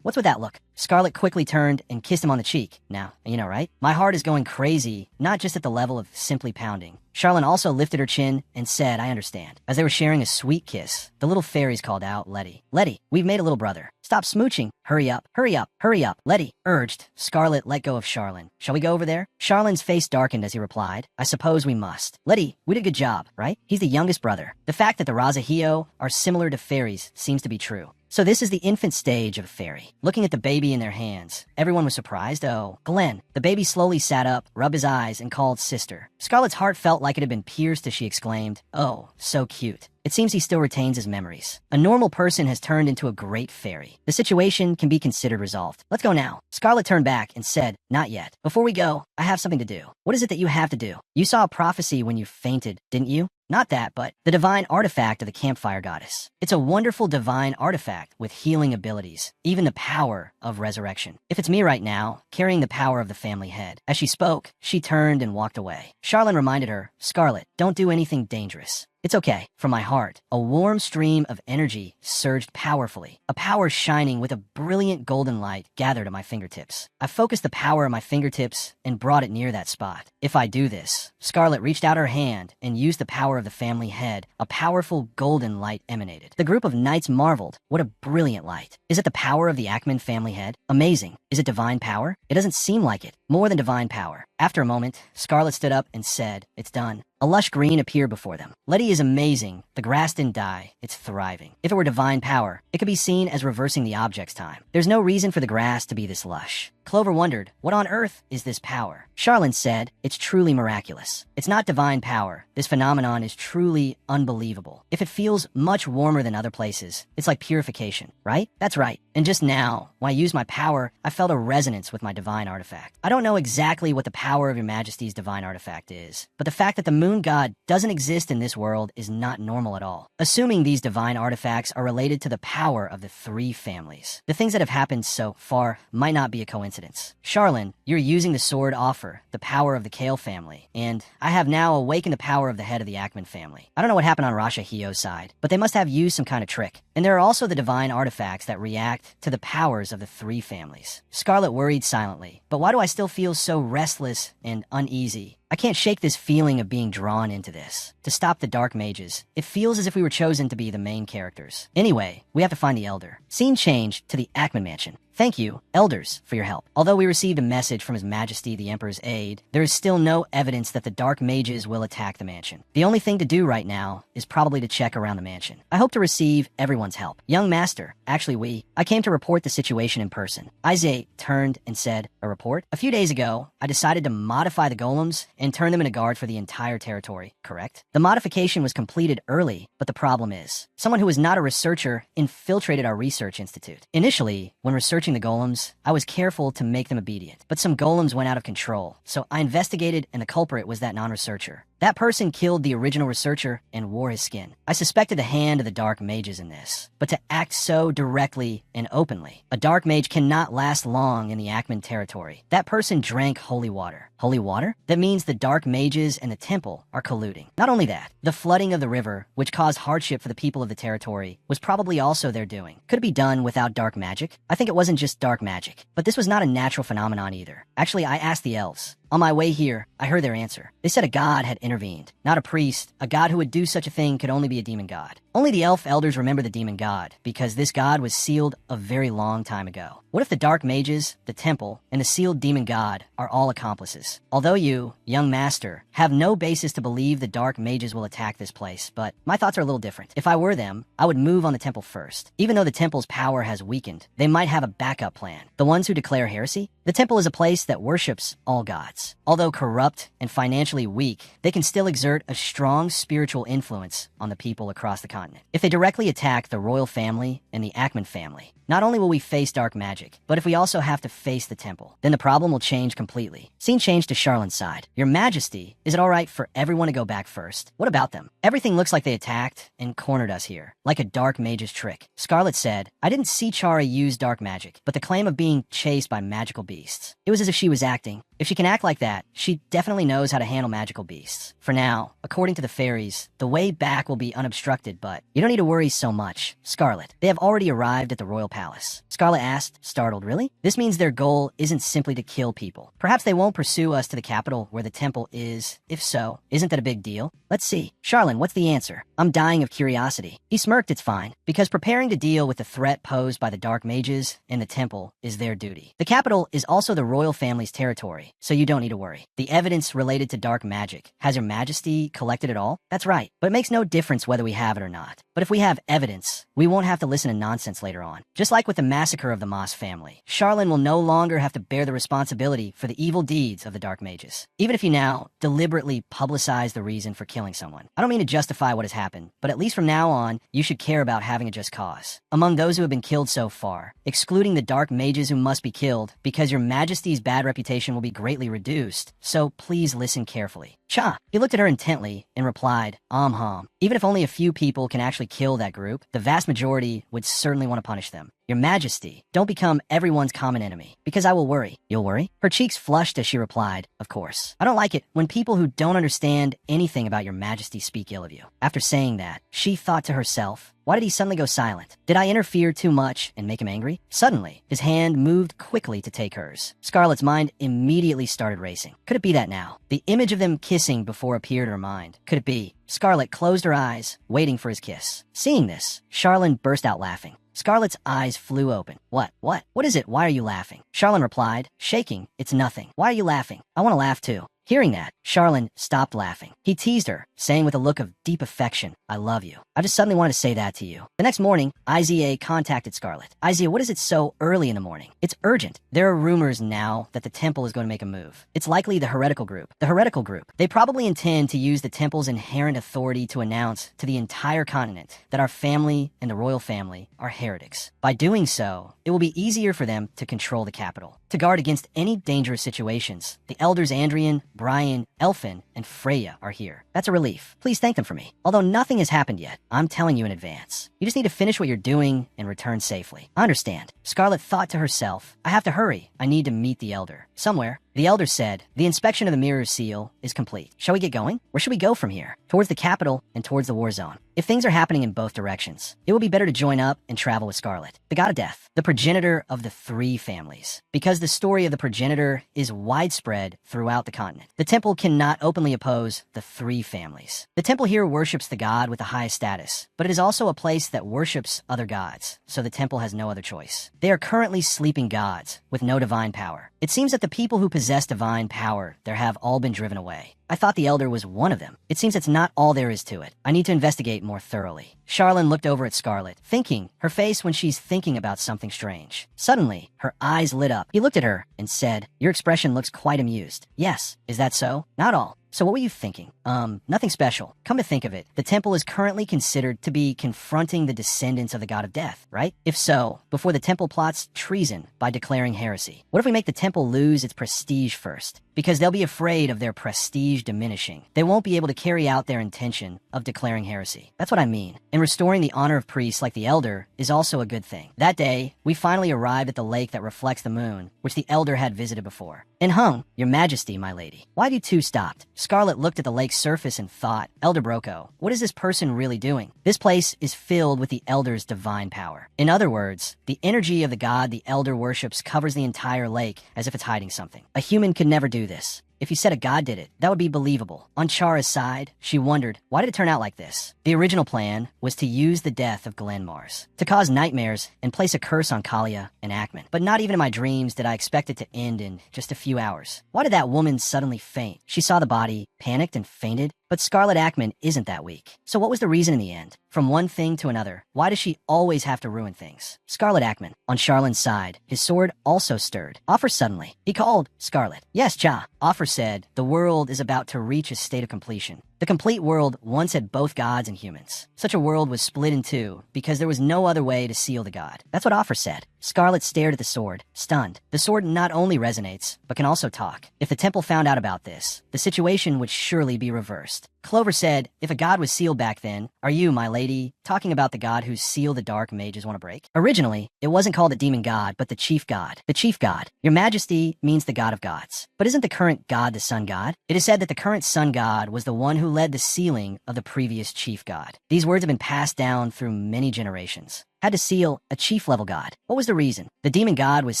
What's with that look? Scarlet quickly turned and kissed him on the cheek. Now, you know, right? My heart is going crazy, not just at the level of simply pounding. Charlene also lifted her chin and said, I understand. As they were sharing a sweet kiss, the little fairies called out, Letty. Letty, we've made a little brother. Stop smooching. Hurry up, hurry up, hurry up. Letty urged. Scarlet let go of Charlene. Shall we go over there? Charlene's face darkened as he replied, I suppose we must. Letty, we did a good job, right? He's the youngest brother. The fact that the Razahio are similar to fairies seems to be true. So this is the infant stage of a fairy. Looking at the baby in their hands, everyone was surprised. Oh, Glenn. The baby slowly sat up, rubbed his eyes, and called sister. Scarlet's heart felt like it had been pierced as she exclaimed, oh, so cute. It seems he still retains his memories. A normal person has turned into a great fairy. The situation can be considered resolved. Let's go now. Scarlet turned back and said, not yet. Before we go, I have something to do. What is it that you have to do? You saw a prophecy when you fainted, didn't you? Not that, but the divine artifact of the campfire goddess. It's a wonderful divine artifact with healing abilities, even the power of resurrection. If it's me right now, carrying the power of the family head. As she spoke, she turned and walked away. Charlene reminded her, Scarlet, don't do anything dangerous. It's okay. From my heart, a warm stream of energy surged powerfully. A power shining with a brilliant golden light gathered at my fingertips. I focused the power of my fingertips and brought it near that spot. If I do this, Scarlet reached out her hand and used the power of the family head. A powerful golden light emanated. The group of knights marveled. What a brilliant light. Is it the power of the Ackman family head? Amazing. Is it divine power? It doesn't seem like it. More than divine power. After a moment, Scarlet stood up and said, it's done. A lush green appeared before them. Letty is amazing. The grass didn't die. It's thriving. If it were divine power, it could be seen as reversing the object's time. There's no reason for the grass to be this lush. Clover wondered, what on earth is this power? Charlene said, it's truly miraculous. It's not divine power. This phenomenon is truly unbelievable. If it feels much warmer than other places, it's like purification, right? That's right. And just now, when I used my power, I felt a resonance with my divine artifact. I don't know exactly what the power of your majesty's divine artifact is, but the fact that the moon god doesn't exist in this world is not normal at all. Assuming these divine artifacts are related to the power of the 3 families. The things that have happened so far might not be a coincidence. Charlene, you're using the sword offer, the power of the Kale family, and I have now awakened the power of the head of the Ackman family. I don't know what happened on Rasha Hio's side, but they must have used some kind of trick. And there are also the divine artifacts that react to the powers of the 3 families. Scarlet worried silently, but why do I still feel so restless and uneasy? I can't shake this feeling of being drawn into this. To stop the dark mages, it feels as if we were chosen to be the main characters. Anyway, we have to find the Elder. Scene change to the Ackman Mansion. Thank you, Elders, for your help. Although we received a message from His Majesty the Emperor's aide, there is still no evidence that the dark mages will attack the mansion. The only thing to do right now is probably to check around the mansion. I hope to receive everyone's help. Young Master, actually I came to report the situation in person. Isaac turned and said, a report? A few days ago, I decided to modify the golems and turn them into guard for the entire territory, correct? The modification was completed early, but the problem is, someone who is not a researcher infiltrated our research institute. Initially, when researching the golems, I was careful to make them obedient, but some golems went out of control, so I investigated and the culprit was that non-researcher. That person killed the original researcher and wore his skin. I suspected the hand of the dark mages in this, but to act so directly and openly. A dark mage cannot last long in the Ackman territory. That person drank holy water. Holy water? That means the dark mages and the temple are colluding. Not only that, the flooding of the river, which caused hardship for the people of the territory, was probably also their doing. Could it be done without dark magic? I think it wasn't just dark magic, but this was not a natural phenomenon either. Actually, I asked the elves. On my way here, I heard their answer. They said a god had intervened, not a priest. A god who would do such a thing could only be a demon god. Only the elf elders remember the demon god, because this god was sealed a very long time ago. What if the dark mages, the temple, and the sealed demon god are all accomplices? Although you, young master, have no basis to believe the dark mages will attack this place, but my thoughts are a little different. If I were them, I would move on the temple first. Even though the temple's power has weakened, they might have a backup plan. The ones who declare heresy? The temple is a place that worships all gods. Although corrupt and financially weak, they can still exert a strong spiritual influence on the people across the continent. If they directly attack the royal family and the Ackman family, not only will we face dark magic, but if we also have to face the temple, then the problem will change completely. Scene change to Charlone's side. Your Majesty, is it alright for everyone to go back first? What about them? Everything looks like they attacked and cornered us here, like a dark mage's trick. Scarlet said, I didn't see Chara use dark magic, but the claim of being chased by magical beasts. It was as if she was acting. If she can act like that, she definitely knows how to handle magical beasts. For now, according to the fairies, the way back will be unobstructed, but you don't need to worry so much. Scarlet, they have already arrived at the royal palace. Scarlet asked, startled, really? This means their goal isn't simply to kill people. Perhaps they won't pursue us to the capital where the temple is. If so, isn't that a big deal? Let's see. Charlene, what's the answer? I'm dying of curiosity. He smirked, it's fine, because preparing to deal with the threat posed by the dark mages and the temple is their duty. The capital is also the royal family's territory, so you don't need to worry. The evidence related to dark magic, has Your Majesty collected it all? That's right, but it makes no difference whether we have it or not. But if we have evidence, we won't have to listen to nonsense later on. Just like with the massacre of the Moss family, Charlene will no longer have to bear the responsibility for the evil deeds of the dark mages. Even if you now deliberately publicize the reason for killing someone. I don't mean to justify what has happened, but at least from now on, you should care about having a just cause. Among those who have been killed so far, excluding the dark mages who must be killed, because Your Majesty's bad reputation will be greatly reduced, so please listen carefully. Cha! He looked at her intently and replied, Even if only a few people can actually kill that group, the vast majority would certainly want to punish them. Your Majesty, don't become everyone's common enemy, because I will worry. You'll worry? Her cheeks flushed as she replied, of course. I don't like it when people who don't understand anything about Your Majesty speak ill of you. After saying that, she thought to herself, why did he suddenly go silent? Did I interfere too much and make him angry? Suddenly, his hand moved quickly to take hers. Scarlet's mind immediately started racing. Could it be that now? The image of them kissing before appeared in her mind. Could it be? Scarlet closed her eyes, waiting for his kiss. Seeing this, Charlene burst out laughing. Scarlet's eyes flew open. What? What is it? Why are you laughing? Charlene replied, shaking, it's nothing. Why are you laughing? I want to laugh too. Hearing that, Charlene stopped laughing. He teased her, saying with a look of deep affection, I love you. I just suddenly wanted to say that to you. The next morning, Izia contacted Scarlet. Izia, what is it so early in the morning? It's urgent. There are rumors now that the temple is going to make a move. It's likely the heretical group. The heretical group. They probably intend to use the temple's inherent authority to announce to the entire continent that our family and the royal family are heretics. By doing so, it will be easier for them to control the capital. To guard against any dangerous situations, the elders Andrian, Brian, Elfin, and Freya are here. That's a relief. Please thank them for me. Although nothing has happened yet, I'm telling you in advance. You just need to finish what you're doing and return safely. I understand. Scarlet thought to herself, I have to hurry. I need to meet the elder. Somewhere. The elder said, the inspection of the mirror seal is complete. Shall we get going? Where should we go from here? Towards the capital and towards the war zone. If things are happening in both directions, it will be better to join up and travel with Scarlet, the god of death, the progenitor of the three families. Because the story of the progenitor is widespread throughout the continent, the temple cannot openly oppose the three families. The temple here worships the god with the highest status, but it is also a place that worships other gods, so the temple has no other choice. They are currently sleeping gods with no divine power. It seems that the people who possess divine power there have all been driven away. I thought the elder was one of them. It seems it's not all there is to it. I need to investigate more thoroughly. Charlene looked over at Scarlet, thinking, her face when she's thinking about something strange. Suddenly, her eyes lit up. He looked at her and said, your expression looks quite amused. Yes, is that so? Not all. So what were you thinking? Nothing special. Come to think of it, the temple is currently considered to be confronting the descendants of the god of death, right? If so, before the temple plots treason by declaring heresy. What if we make the temple lose its prestige first? Because they'll be afraid of their prestige diminishing. They won't be able to carry out their intention of declaring heresy. That's what I mean. And restoring the honor of priests like the elder is also a good thing. That day, we finally arrived at the lake that reflects the moon, which the elder had visited before. And hung, your majesty, my lady. Why have you two stopped? Scarlet looked at the lake's surface and thought, Elder Broco, what is this person really doing? This place is filled with the elder's divine power. In other words, the energy of the god the elder worships covers the entire lake as if it's hiding something. A human could never do this. If you said a god did it, that would be believable. On Chara's side, she wondered, why did it turn out like this? The original plan was to use the death of Glenn Mars, to cause nightmares and place a curse on Kalia and Ackman. But not even in my dreams did I expect it to end in just a few hours. Why did that woman suddenly faint? She saw the body, panicked and fainted. But Scarlet Ackman isn't that weak. So what was the reason in the end? From one thing to another, why does she always have to ruin things? Scarlet Ackman, on Charlene's side, his sword also stirred. Offer suddenly. He called, Scarlet. Yes, Cha. Offer said, the world is about to reach a state of completion. The complete world once had both gods and humans. Such a world was split in two because there was no other way to seal the god. That's what Offer said. Scarlet stared at the sword, stunned. The sword not only resonates, but can also talk. If the temple found out about this, the situation would surely be reversed. Clover said, if a god was sealed back then, are you, my lady, talking about the god whose seal the dark mages want to break? Originally, it wasn't called the demon god, but the chief god. The chief god. Your majesty means the god of gods. But isn't the current god the sun god? It is said that the current sun god was the one who led the sealing of the previous chief god. These words have been passed down through many generations. Had to seal a chief-level god. What was the reason? The demon god was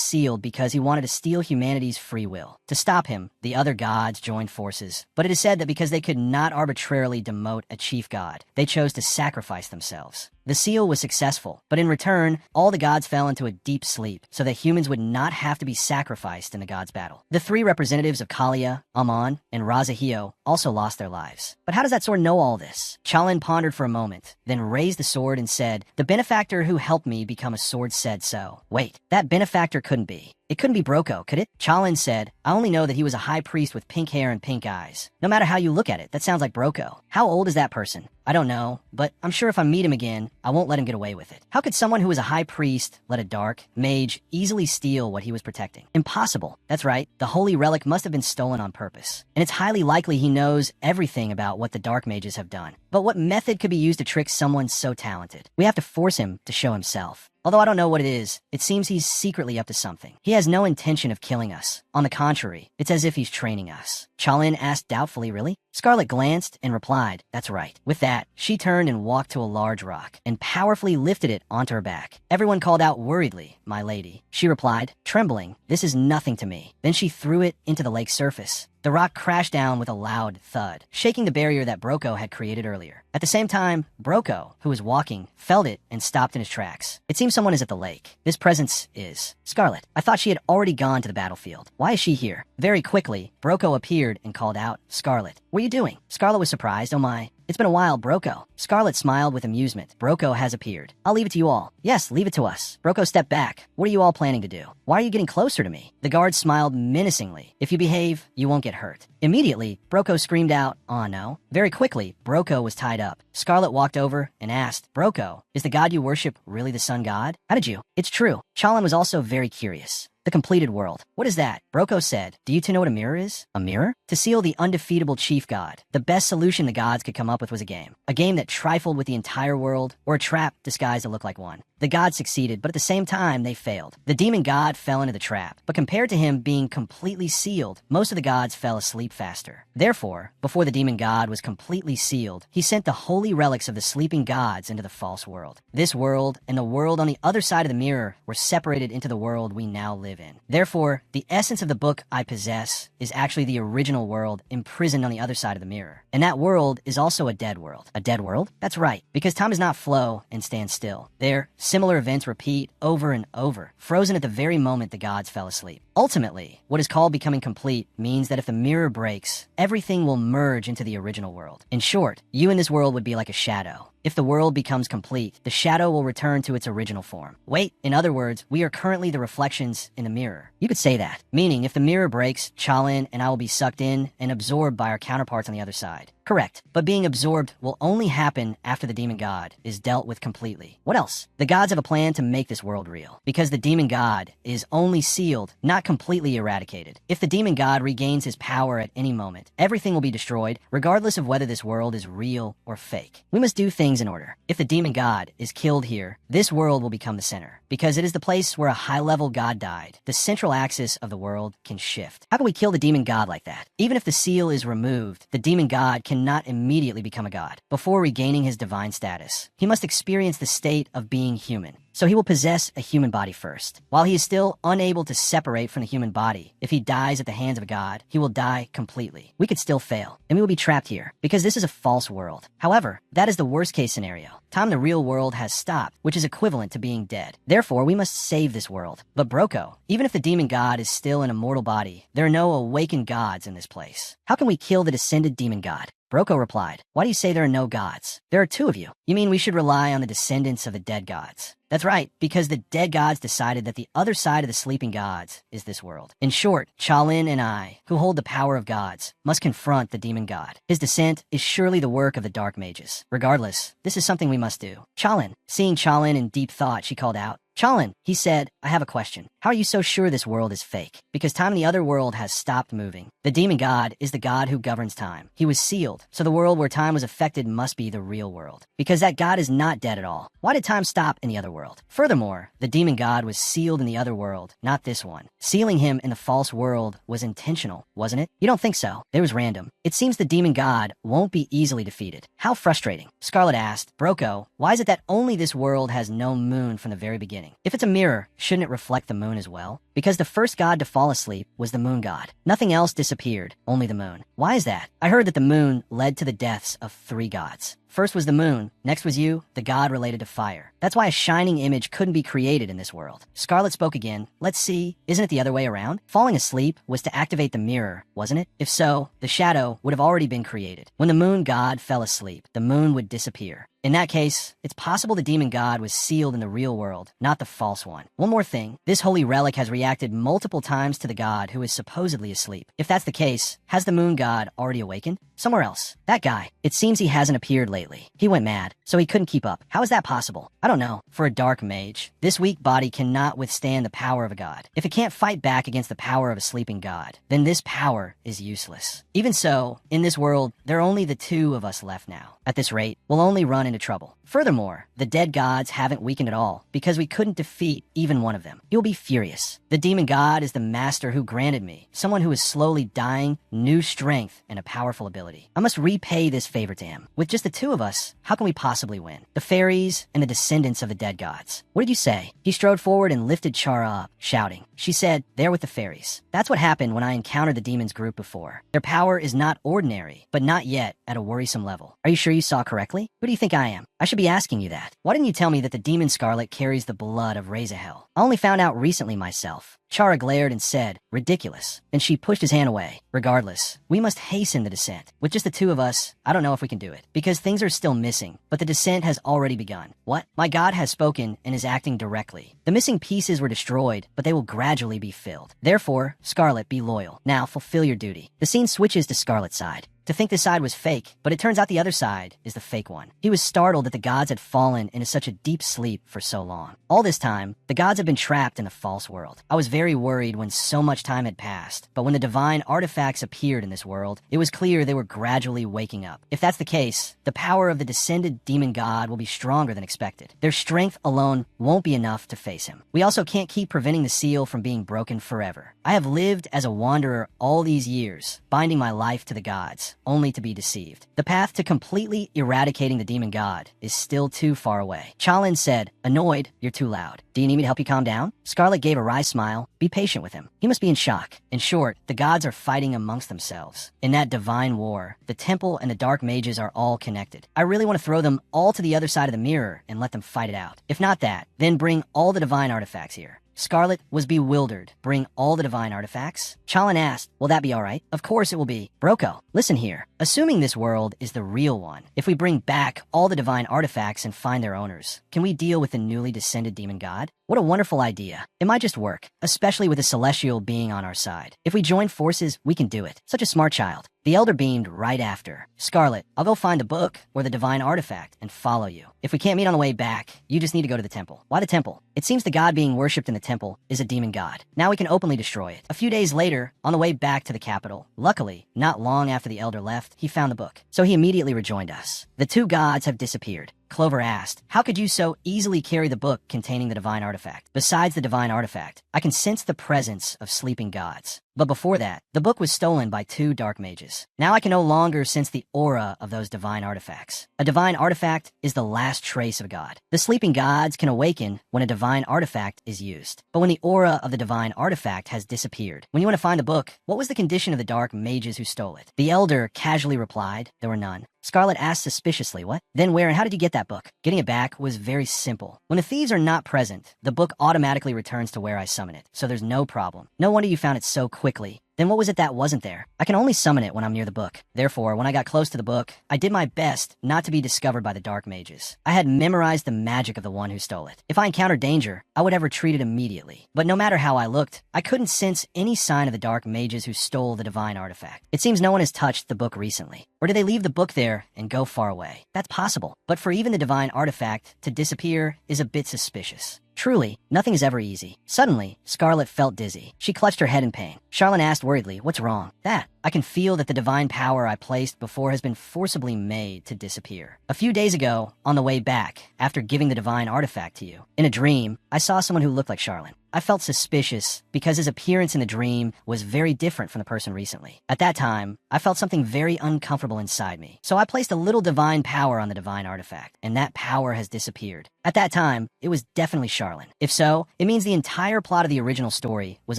sealed because he wanted to steal humanity's free will. To stop him, the other gods joined forces. But it is said that because they could not arbitrarily demote a chief god, they chose to sacrifice themselves. The seal was successful, but in return, all the gods fell into a deep sleep so that humans would not have to be sacrificed in the gods' battle. The three representatives of Kalia, Amon, and Razahio also lost their lives. But how does that sword know all this? Chalin pondered for a moment, then raised the sword and said, the benefactor who helped me become a sword said so. Wait, that benefactor couldn't be. It couldn't be Broco, could it? Chalin said, I only know that he was a high priest with pink hair and pink eyes. No matter how you look at it, that sounds like Broco. How old is that person? I don't know, but I'm sure if I meet him again, I won't let him get away with it. How could someone who was a high priest let a dark mage easily steal what he was protecting? Impossible. That's right. The holy relic must have been stolen on purpose. And it's highly likely he knows everything about what the dark mages have done. But what method could be used to trick someone so talented? We have to force him to show himself. Although I don't know what it is, it seems he's secretly up to something. He has no intention of killing us. On the contrary, it's as if he's training us. Chalin asked doubtfully, really? Scarlet glanced and replied, that's right. With that, she turned and walked to a large rock and powerfully lifted it onto her back. Everyone called out worriedly, my lady. She replied, trembling, this is nothing to me. Then she threw it into the lake's surface. The rock crashed down with a loud thud, shaking the barrier that Broco had created earlier. At the same time, Broco, who was walking, felt it and stopped in his tracks. It seems someone is at the lake. This presence is Scarlet. I thought she had already gone to the battlefield. Why is she here? Very quickly, Broco appeared and called out, Scarlet, what are you doing? Scarlet was surprised. Oh my. It's been a while, Broco. Scarlet smiled with amusement. Broco has appeared. I'll leave it to you all. Yes, leave it to us. Broco stepped back. What are you all planning to do? Why are you getting closer to me? The guard smiled menacingly. If you behave, you won't get hurt. Immediately, Broco screamed out, "Aw, no." Very quickly, Broco was tied up. Scarlet walked over and asked, Broco, is the god you worship really the sun god? How did you? It's true. Chalin was also very curious. The completed world. What is that? Broko said. Do you two know what a mirror is? A mirror? To seal the undefeatable chief god. The best solution the gods could come up with was a game. A game that trifled with the entire world, or a trap disguised to look like one. The gods succeeded, but at the same time, they failed. The demon god fell into the trap, but compared to him being completely sealed, most of the gods fell asleep faster. Therefore, before the demon god was completely sealed, he sent the holy relics of the sleeping gods into the false world. This world and the world on the other side of the mirror were separated into the world we now live in. Therefore, the essence of the book I possess is actually the original world imprisoned on the other side of the mirror. And that world is also a dead world. A dead world? That's right, because time does not flow and stand still. There, similar events repeat over and over, frozen at the very moment the gods fell asleep. Ultimately, what is called becoming complete means that if the mirror breaks, everything will merge into the original world. In short, you in this world would be like a shadow. If the world becomes complete, the shadow will return to its original form. Wait, in other words, we are currently the reflections in the mirror. You could say that, meaning if the mirror breaks, Chalin and I will be sucked in and absorbed by our counterparts on the other side. Correct, but being absorbed will only happen after the demon god is dealt with completely. What else? The gods have a plan to make this world real, because the demon god is only sealed, not completely eradicated. If the demon god regains his power at any moment, everything will be destroyed, regardless of whether this world is real or fake. We must do things in order. If the demon god is killed here, this world will become the center, because it is the place where a high-level god died. The central axis of the world can shift. How can we kill the demon god like that? Even if the seal is removed, the demon god cannot immediately become a god. Before regaining his divine status, he must experience the state of being human. So he will possess a human body first. While he is still unable to separate from the human body, if he dies at the hands of a god, he will die completely. We could still fail, and we will be trapped here, because this is a false world. However, that is the worst case scenario. Time in the real world has stopped, which is equivalent to being dead. Therefore, we must save this world. But Broko, even if the demon god is still an immortal body, there are no awakened gods in this place. How can we kill the descended demon god? Broko replied, why do you say there are no gods? There are two of you. You mean we should rely on the descendants of the dead gods? That's right, because the dead gods decided that the other side of the sleeping gods is this world. In short, Chalin and I, who hold the power of gods, must confront the demon god. His descent is surely the work of the dark mages. Regardless, this is something we must do. Chalin. Seeing Chalin in deep thought, she called out, Chalin, he said, I have a question. How are you so sure this world is fake? Because time in the other world has stopped moving. The demon god is the god who governs time. He was sealed, so the world where time was affected must be the real world. Because that god is not dead at all. Why did time stop in the other world? Furthermore, the demon god was sealed in the other world, not this one. Sealing him in the false world was intentional, wasn't it? You don't think so? It was random. It seems the demon god won't be easily defeated. How frustrating. Scarlet asked, Broko, why is it that only this world has no moon from the very beginning? If it's a mirror, shouldn't it reflect the moon as well? Because the first god to fall asleep was the moon god. Nothing else disappeared, only the moon. Why is that? I heard that the moon led to the deaths of 3 gods. First was the moon, next was you, the god related to fire. That's why a shining image couldn't be created in this world. Scarlet spoke again. Let's see, isn't it the other way around? Falling asleep was to activate the mirror, wasn't it? If so, the shadow would have already been created. When the moon god fell asleep, the moon would disappear. In that case, it's possible the demon god was sealed in the real world, not the false one. One more thing, this holy relic has reacted multiple times to the god who is supposedly asleep. If that's the case, has the moon god already awakened? Somewhere else. That guy, it seems he hasn't appeared lately. He went mad, so he couldn't keep up. How is that possible? I don't know. For a dark mage, this weak body cannot withstand the power of a god. If it can't fight back against the power of a sleeping god, then this power is useless. Even so, in this world, there are only the 2 of us left now. At this rate, we'll only run into trouble. Furthermore, the dead gods haven't weakened at all because we couldn't defeat even one of them. You'll be furious. The demon god is the master who granted me, someone who is slowly dying, new strength and a powerful ability. I must repay this favor to him. With just the 2 of us, how can we possibly win? The fairies and the descendants of the dead gods. What did you say? He strode forward and lifted Chara up, shouting. She said, they're with the fairies. That's what happened when I encountered the demons group before. Their power is not ordinary, but not yet at a worrisome level. Are you sure you saw correctly? Who do you think I am? I should be asking you that. Why didn't you tell me that the demon Scarlet carries the blood of Razahel? I only found out recently myself. Chara glared and said, ridiculous. And she pushed his hand away. Regardless, we must hasten the descent. With just the 2 of us, I don't know if we can do it, because things are still missing, but the descent has already begun. What? My god has spoken and is acting directly. The missing pieces were destroyed, but they will gradually be filled. Therefore, Scarlet, be loyal. Now, fulfill your duty. The scene switches to Scarlet's side. to think this side was fake, but it turns out the other side is the fake one. He was startled that the gods had fallen into such a deep sleep for so long. All this time, the gods had been trapped in a false world. I was very worried when so much time had passed, but when the divine artifacts appeared in this world, it was clear they were gradually waking up. If that's the case, the power of the descended demon god will be stronger than expected. Their strength alone won't be enough to face him. We also can't keep preventing the seal from being broken forever. I have lived as a wanderer all these years, binding my life to the gods, only to be deceived. The path to completely eradicating the demon god is still too far away. Chalin said, annoyed, you're too loud. Do you need me to help you calm down? Scarlet gave a wry smile. Be patient with him. He must be in shock. In short, the gods are fighting amongst themselves. In that divine war, the temple and the dark mages are all connected. I really want to throw them all to the other side of the mirror and let them fight it out. If not that, then bring all the divine artifacts here. Scarlet was bewildered. Bring all the divine artifacts? Chalin asked, will that be all right? Of course it will be. Broko, listen here. Assuming this world is the real one, if we bring back all the divine artifacts and find their owners, can we deal with the newly descended demon god? What a wonderful idea. It might just work, especially with a celestial being on our side. If we join forces, we can do it. Such a smart child. The elder beamed right after. Scarlet, I'll go find the book or the divine artifact and follow you. If we can't meet on the way back, you just need to go to the temple. Why the temple? It seems the god being worshipped in the temple is a demon god. Now we can openly destroy it. A few days later, on the way back to the capital, luckily, not long after the elder left, he found the book. So he immediately rejoined us. The two gods have disappeared. Clover asked, how could you so easily carry the book containing the divine artifact? Besides the divine artifact, I can sense the presence of sleeping gods. But before that, the book was stolen by two dark mages. Now I can no longer sense the aura of those divine artifacts. A divine artifact is the last trace of God. The sleeping gods can awaken when a divine artifact is used. But when the aura of the divine artifact has disappeared, when you want to find the book, what was the condition of the dark mages who stole it? The elder casually replied, there were none. Scarlet asked suspiciously, what? Then where and how did you get that book? Getting it back was very simple. When the thieves are not present, the book automatically returns to where I summon it, so there's no problem. No wonder you found it so quickly. Then what was it that wasn't there? I can only summon it when I'm near the book. Therefore, when I got close to the book, I did my best not to be discovered by the dark mages. I had memorized the magic of the one who stole it. If I encountered danger, I would have retreated immediately. But no matter how I looked, I couldn't sense any sign of the dark mages who stole the divine artifact. It seems no one has touched the book recently. Or did they leave the book there and go far away? That's possible. But for even the divine artifact to disappear is a bit suspicious. Truly, nothing is ever easy. Suddenly, Scarlet felt dizzy. She clutched her head in pain. Charlene asked worriedly, what's wrong? That. I can feel that the divine power I placed before has been forcibly made to disappear. A few days ago, on the way back, after giving the divine artifact to you, in a dream, I saw someone who looked like Charlene. I felt suspicious because his appearance in the dream was very different from the person recently. At that time, I felt something very uncomfortable inside me. So I placed a little divine power on the divine artifact, and that power has disappeared. At that time, it was definitely Charlene. If so, it means the entire plot of the original story was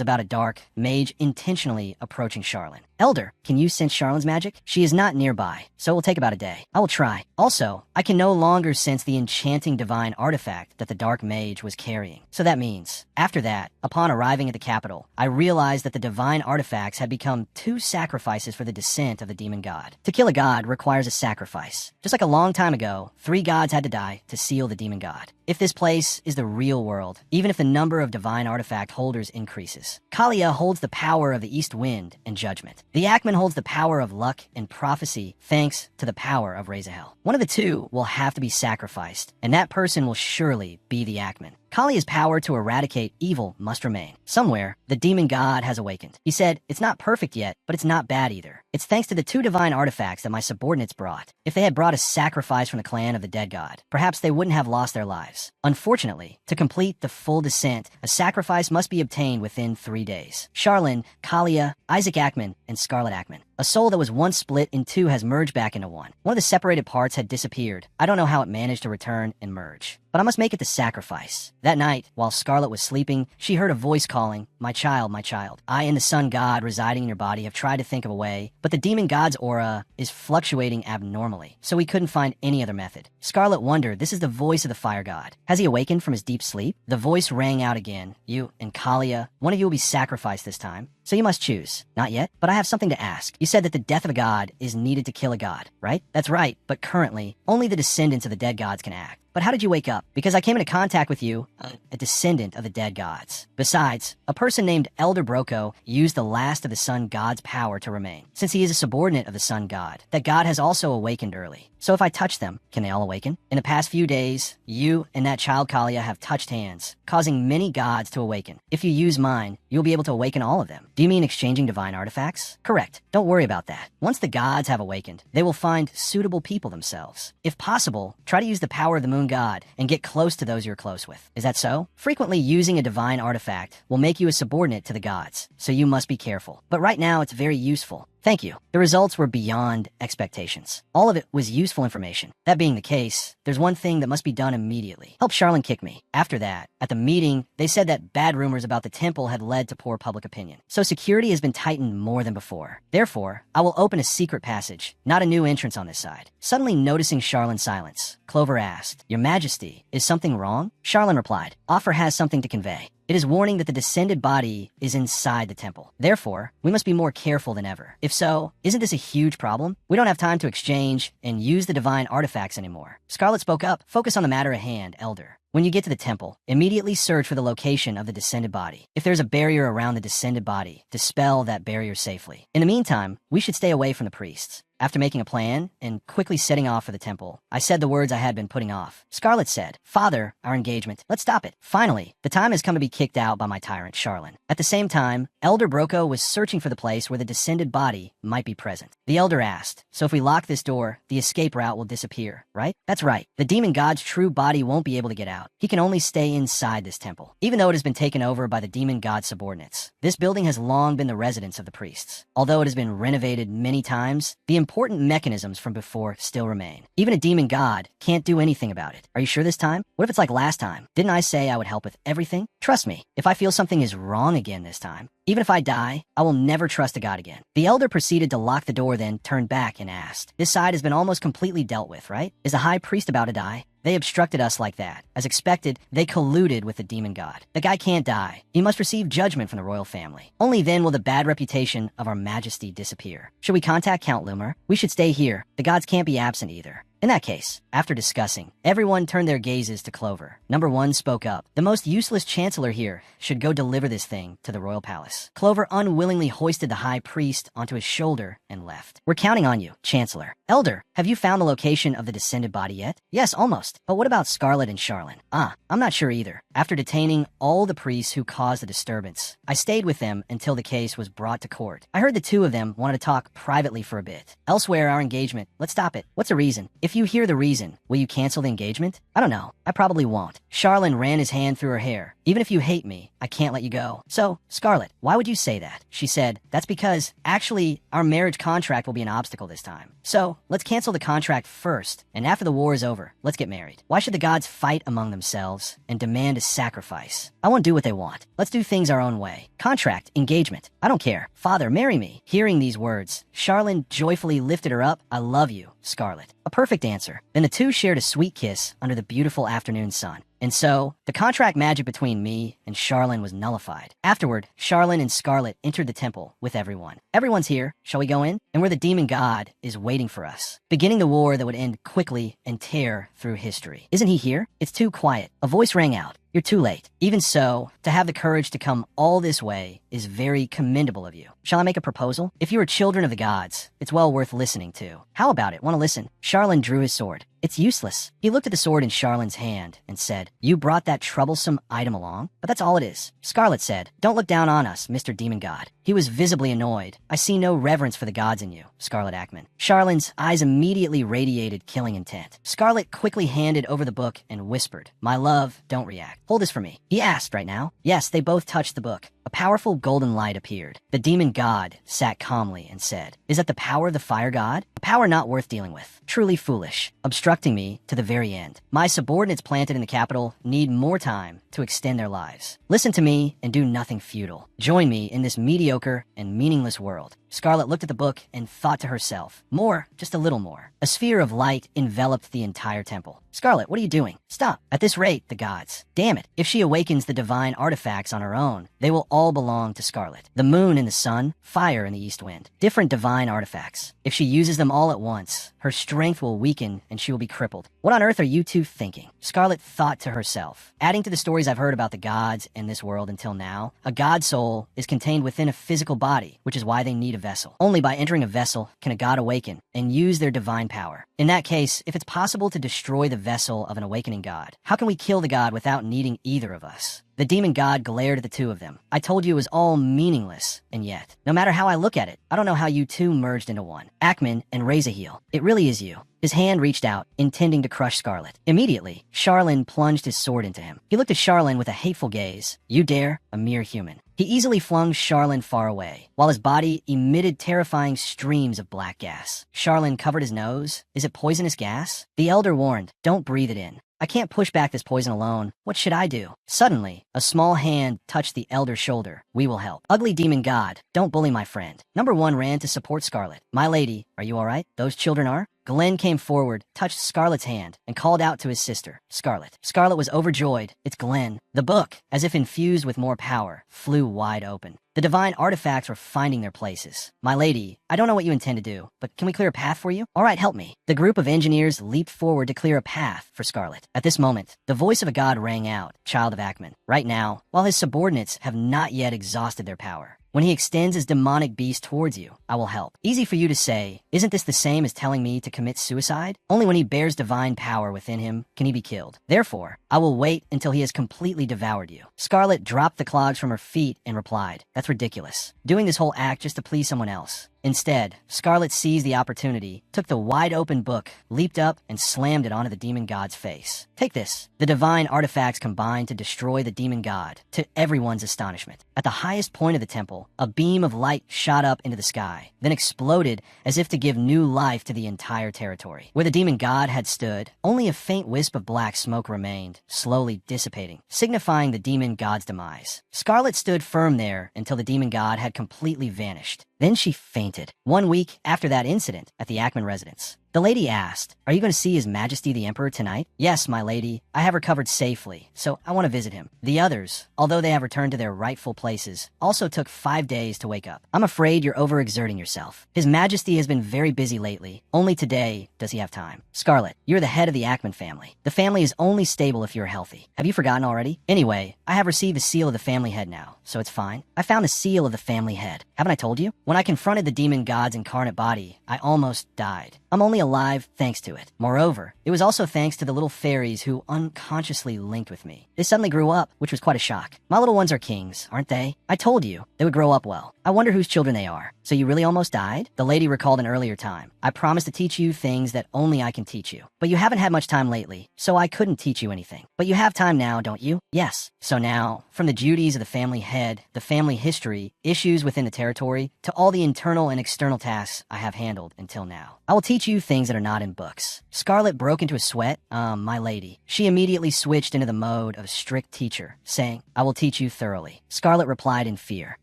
about a dark mage intentionally approaching Charlene. Elder, can you sense Charlene's magic? She is not nearby, so it will take about a day. I will try. Also, I can no longer sense the enchanting divine artifact that the dark mage was carrying. So that means, after that, upon arriving at the capital, I realized that the divine artifacts had become two sacrifices for the descent of the demon god. To kill a god requires a sacrifice. Just like a long time ago, 3 gods had to die to seal the demon god. If this place is the real world, even if the number of divine artifact holders increases, Kalia holds the power of the east wind and judgment. The Ackman holds the power of luck and prophecy thanks to the power of Razahel. One of the two will have to be sacrificed, and that person will surely be the Ackman. Kalia's power to eradicate evil must remain. Somewhere, the demon god has awakened. He said, it's not perfect yet, but it's not bad either. It's thanks to the 2 divine artifacts that my subordinates brought. If they had brought a sacrifice from the clan of the dead god, perhaps they wouldn't have lost their lives. Unfortunately, to complete the full descent, a sacrifice must be obtained within 3 days. Charlene, Kalia, Isaac Ackman, and Scarlet Ackman. A soul that was once split in 2 has merged back into 1. One of the separated parts had disappeared. I don't know how it managed to return and merge. But I must make it the sacrifice. That night, while Scarlet was sleeping, she heard a voice calling, my child, my child. I and the sun god residing in your body have tried to think of a way, but the demon god's aura is fluctuating abnormally, so we couldn't find any other method. Scarlet wondered, this is the voice of the fire god. Has he awakened from his deep sleep? The voice rang out again. You and Kalia, one of you will be sacrificed this time. So you must choose. Not yet, but I have something to ask. You said that the death of a god is needed to kill a god, right? That's right, but currently, only the descendants of the dead gods can act. But how did you wake up? Because I came into contact with you, a descendant of the dead gods. Besides, a person named Elder Broko used the last of the sun god's power to remain, since he is a subordinate of the sun god. That god has also awakened early. So if I touch them, can they all awaken? In the past few days, you and that child Kalia have touched hands, causing many gods to awaken. If you use mine, you'll be able to awaken all of them. Do you mean exchanging divine artifacts? Correct. Don't worry about that. Once the gods have awakened, they will find suitable people themselves. If possible, try to use the power of the moon god and get close to those you're close with. Is that so? Frequently using a divine artifact will make you a subordinate to the gods, so you must be careful. But right now, it's very useful. Thank you. The results were beyond expectations. All of it was useful information. That being the case, there's one thing that must be done immediately. Help Charlene kick me. After that, at the meeting, they said that bad rumors about the temple had led to poor public opinion. So security has been tightened more than before. Therefore, I will open a secret passage, not a new entrance on this side. Suddenly noticing Charlene's silence, Clover asked, "Your Majesty, is something wrong?" Charlene replied, "Offer has something to convey. It is warning that the descended body is inside the temple. Therefore, we must be more careful than ever. If so, isn't this a huge problem? We don't have time to exchange and use the divine artifacts anymore." Scarlet spoke up. "Focus on the matter at hand, Elder. When you get to the temple, immediately search for the location of the descended body. If there's a barrier around the descended body, dispel that barrier safely. In the meantime, we should stay away from the priests." After making a plan and quickly setting off for the temple, I said the words I had been putting off. Scarlet said, "Father, our engagement. Let's stop it." Finally, the time has come to be kicked out by my tyrant, Charlene. At the same time, Elder Broko was searching for the place where the descended body might be present. The Elder asked, "So if we lock this door, the escape route will disappear, right?" "That's right. The demon god's true body won't be able to get out. He can only stay inside this temple, even though it has been taken over by the demon god's subordinates. This building has long been the residence of the priests. Although it has been renovated many times, the important mechanisms from before still remain. Even a demon god can't do anything about it. Are you sure this time? What if it's like last time? Didn't I say I would help with everything? Trust me, if I feel something is wrong again this time, even if I die, I will never trust a god again." The Elder proceeded to lock the door, then turned back and asked, "This side has been almost completely dealt with, right? Is the high priest about to die?" "They obstructed us like that. As expected, they colluded with the demon god. The guy can't die. He must receive judgment from the royal family. Only then will the bad reputation of our majesty disappear. Should we contact Count Lumer? We should stay here. The gods can't be absent either." In that case, after discussing, everyone turned their gazes to Clover. Number 1 spoke up. "The most useless chancellor here should go deliver this thing to the royal palace." Clover unwillingly hoisted the high priest onto his shoulder and left. "We're counting on you, Chancellor." "Elder, have you found the location of the descended body yet?" "Yes, almost. But what about Scarlet and Charlene?" I'm not sure either. After detaining all the priests who caused the disturbance, I stayed with them until the case was brought to court. I heard the two of them wanted to talk privately for a bit. Elsewhere, our engagement. Let's stop it. What's the reason? If you hear the reason, will you cancel the engagement? I don't know. I probably won't. Charlene ran his hand through her hair. "Even if you hate me, I can't let you go." "So, Scarlet, why would you say that?" She said, "That's because, actually, our marriage contract will be an obstacle this time. So, let's cancel the contract first, and after the war is over, let's get married. Why should the gods fight among themselves and demand a sacrifice? I won't do what they want. Let's do things our own way. Contract, engagement. I don't care. Father, marry me." Hearing these words, Charlene joyfully lifted her up. "I love you, Scarlet." A perfect answer. Then the two shared a sweet kiss under the beautiful afternoon sun. And so, the contract magic between me and Charlene was nullified. Afterward, Charlene and Scarlet entered the temple with everyone. "Everyone's here. Shall we go in?" And where the demon god is waiting for us, beginning the war that would end quickly and tear through history. "Isn't he here?" "It's too quiet." A voice rang out. "You're too late." Even so, to have the courage to come all this way is very commendable of you. Shall I make a proposal? If you are children of the gods, it's well worth listening to. How about it? Want to listen? Charlene drew his sword. "It's useless." He looked at the sword in Charlene's hand and said, "You brought that troublesome item along? But that's all it is." Scarlet said, "Don't look down on us, Mr. Demon God." He was visibly annoyed. "I see no reverence for the gods in you, Scarlet Ackman." Charlene's eyes immediately radiated killing intent. Scarlet quickly handed over the book and whispered, "My love, don't react. Hold this for me." He asked right now. Yes, they both touched the book. A powerful golden light appeared. The demon god sat calmly and said, "Is that the power of the fire god? A power not worth dealing with. Truly foolish, obstructing me to the very end. My subordinates planted in the capital need more time to extend their lives. Listen to me and do nothing futile. Join me in this mediocre and meaningless world." Scarlet looked at the book and thought to herself, "More, just a little more." A sphere of light enveloped the entire temple. "Scarlet, what are you doing? Stop. At this rate, the gods. Damn it. If she awakens the divine artifacts on her own, they will all belong to Scarlet. The moon in the sun, fire in the east wind. Different divine artifacts. If she uses them all at once, her strength will weaken and she will be crippled. What on earth are you two thinking? Scarlet thought to herself. Adding to the stories I've heard about the gods in this world until now, a god soul is contained within a physical body, which is why they need a vessel. Only by entering a vessel can a god awaken and use their divine power. In that case, if it's possible to destroy the vessel of an awakening god, how can we kill the god without needing either of us? The demon god glared at the two of them. I told you it was all meaningless, and yet, no matter how I look at it, I don't know how you two merged into one. Ackman and Razaheel, it really is you. His hand reached out, intending to crush Scarlet. Immediately, Charlin plunged his sword into him. He looked at Charlin with a hateful gaze. You dare? A mere human. He easily flung Charlin far away, while his body emitted terrifying streams of black gas. Charlin covered his nose. Is it poisonous gas? The elder warned, don't breathe it in. I can't push back this poison alone. What should I do? Suddenly, a small hand touched the elder's shoulder. We will help. Ugly demon god, don't bully my friend. Number 1 ran to support Scarlet. My lady, are you all right? Those children are? Glenn came forward, touched Scarlet's hand, and called out to his sister, Scarlet. Scarlet was overjoyed. It's Glenn. The book, as if infused with more power, flew wide open. The divine artifacts were finding their places. My lady, I don't know what you intend to do, but can we clear a path for you? All right, help me. The group of engineers leaped forward to clear a path for Scarlet. At this moment, the voice of a god rang out, Child of Ackman. Right now, while his subordinates have not yet exhausted their power, when he extends his demonic beast towards you, I will help. Easy for you to say, isn't this the same as telling me to commit suicide? Only when he bears divine power within him can he be killed. Therefore, I will wait until he has completely devoured you. Scarlet dropped the clogs from her feet and replied, that's ridiculous. Doing this whole act just to please someone else. Instead, Scarlet seized the opportunity, took the wide-open book, leaped up, and slammed it onto the demon god's face. Take this. The divine artifacts combined to destroy the demon god, to everyone's astonishment. At the highest point of the temple, a beam of light shot up into the sky, then exploded as if to give new life to the entire territory. Where the demon god had stood, only a faint wisp of black smoke remained, slowly dissipating, signifying the demon god's demise. Scarlet stood firm there until the demon god had completely vanished. Then she fainted. 1 week after that incident at the Ackman residence, the lady asked, are you going to see His Majesty the Emperor tonight? Yes, my lady. I have recovered safely, so I want to visit him. The others, although they have returned to their rightful places, also took 5 days to wake up. I'm afraid you're overexerting yourself. His Majesty has been very busy lately. Only today does he have time. Scarlet, you're the head of the Ackman family. The family is only stable if you're healthy. Have you forgotten already? Anyway, I have received the seal of the family head now, so it's fine. I found the seal of the family head. Haven't I told you? When I confronted the demon god's incarnate body, I almost died. I'm only alive thanks to it. Moreover, it was also thanks to the little fairies who unconsciously linked with me. They suddenly grew up, which was quite a shock. My little ones are kings, aren't they? I told you, they would grow up well. I wonder whose children they are. So you really almost died? The lady recalled an earlier time. I promised to teach you things that only I can teach you. But you haven't had much time lately, so I couldn't teach you anything. But you have time now, don't you? Yes. So now, from the duties of the family head, the family history, issues within the territory, to all the internal and external tasks I have handled until now, I will teach you things that are not in books. Scarlet broke into a sweat. My lady. She immediately switched into the mode of strict teacher, saying, I will teach you thoroughly. Scarlet replied in fear.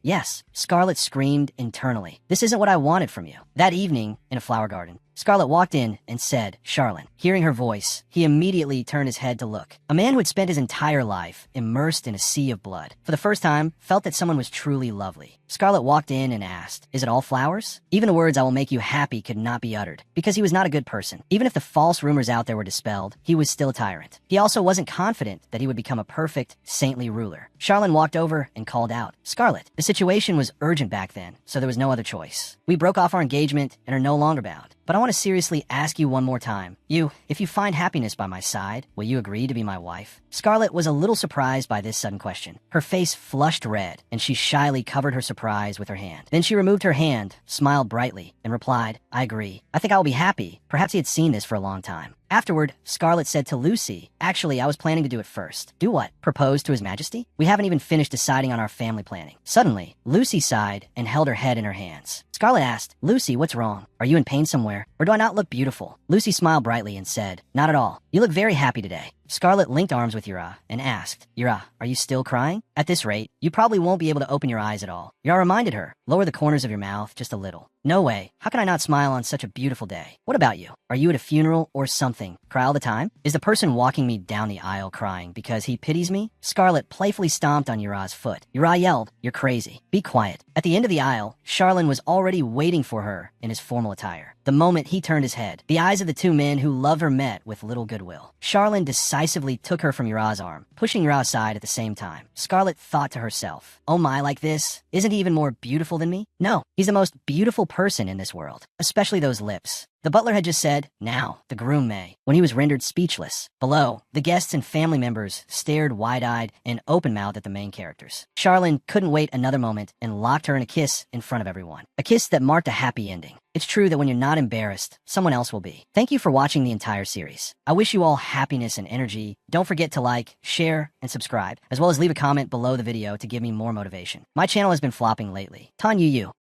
Yes, Scarlet screamed internally. This isn't what I wanted from you. That evening, in a flower garden, Scarlet walked in and said, Charlin. Hearing her voice, he immediately turned his head to look. A man who had spent his entire life immersed in a sea of blood, for the first time, felt that someone was truly lovely. Scarlet walked in and asked, is it all flowers? Even the words I will make you happy could not be uttered, because he was not a good person. Even if the false rumors out there were dispelled, he was still a tyrant. He also wasn't confident that he would become a perfect, saintly ruler. Charlin walked over and called out, Scarlet, the situation was urgent back then, so there was no other choice. We broke off our engagement and are no longer bound. But I want to seriously ask you one more time. If you find happiness by my side, will you agree to be my wife? Scarlet was a little surprised by this sudden question. Her face flushed red, and she shyly covered her surprise with her hand. Then she removed her hand, smiled brightly, and replied, I agree. I think I will be happy. Perhaps he had seen this for a long time. Afterward, Scarlet said to Lucy, actually, I was planning to do it first. Do what? Propose to His Majesty? We haven't even finished deciding on our family planning. Suddenly, Lucy sighed and held her head in her hands. Scarlet asked, Lucy, what's wrong? Are you in pain somewhere? Or do I not look beautiful? Lucy smiled brightly and said, not at all. You look very happy today. Scarlet linked arms with Yura and asked, Yura, are you still crying? At this rate, you probably won't be able to open your eyes at all. Yura reminded her, lower the corners of your mouth just a little. No way. How can I not smile on such a beautiful day? What about you? Are you at a funeral or something? Cry all the time? Is the person walking me down the aisle crying because he pities me? Scarlet playfully stomped on Yura's foot. Yura yelled, you're crazy. Be quiet. At the end of the aisle, Charlin was already waiting for her in his formal attire. The moment he turned his head, the eyes of the two men who loved her met with little goodwill. Charlin decisively took her from Yura's arm, pushing Yura aside at the same time. Scarlet thought to herself, oh my, like this? Isn't he even more beautiful than me? No, he's the most beautiful person in this world, especially those lips. The butler had just said, now, the groom may, when he was rendered speechless. Below, the guests and family members stared wide-eyed and open-mouthed at the main characters. Charlin couldn't wait another moment and locked her in a kiss in front of everyone. A kiss that marked a happy ending. It's true that when you're not embarrassed, someone else will be. Thank you for watching the entire series. I wish you all happiness and energy. Don't forget to like, share, and subscribe, as well as leave a comment below the video to give me more motivation. My channel has been flopping lately. Tan Yu Yu.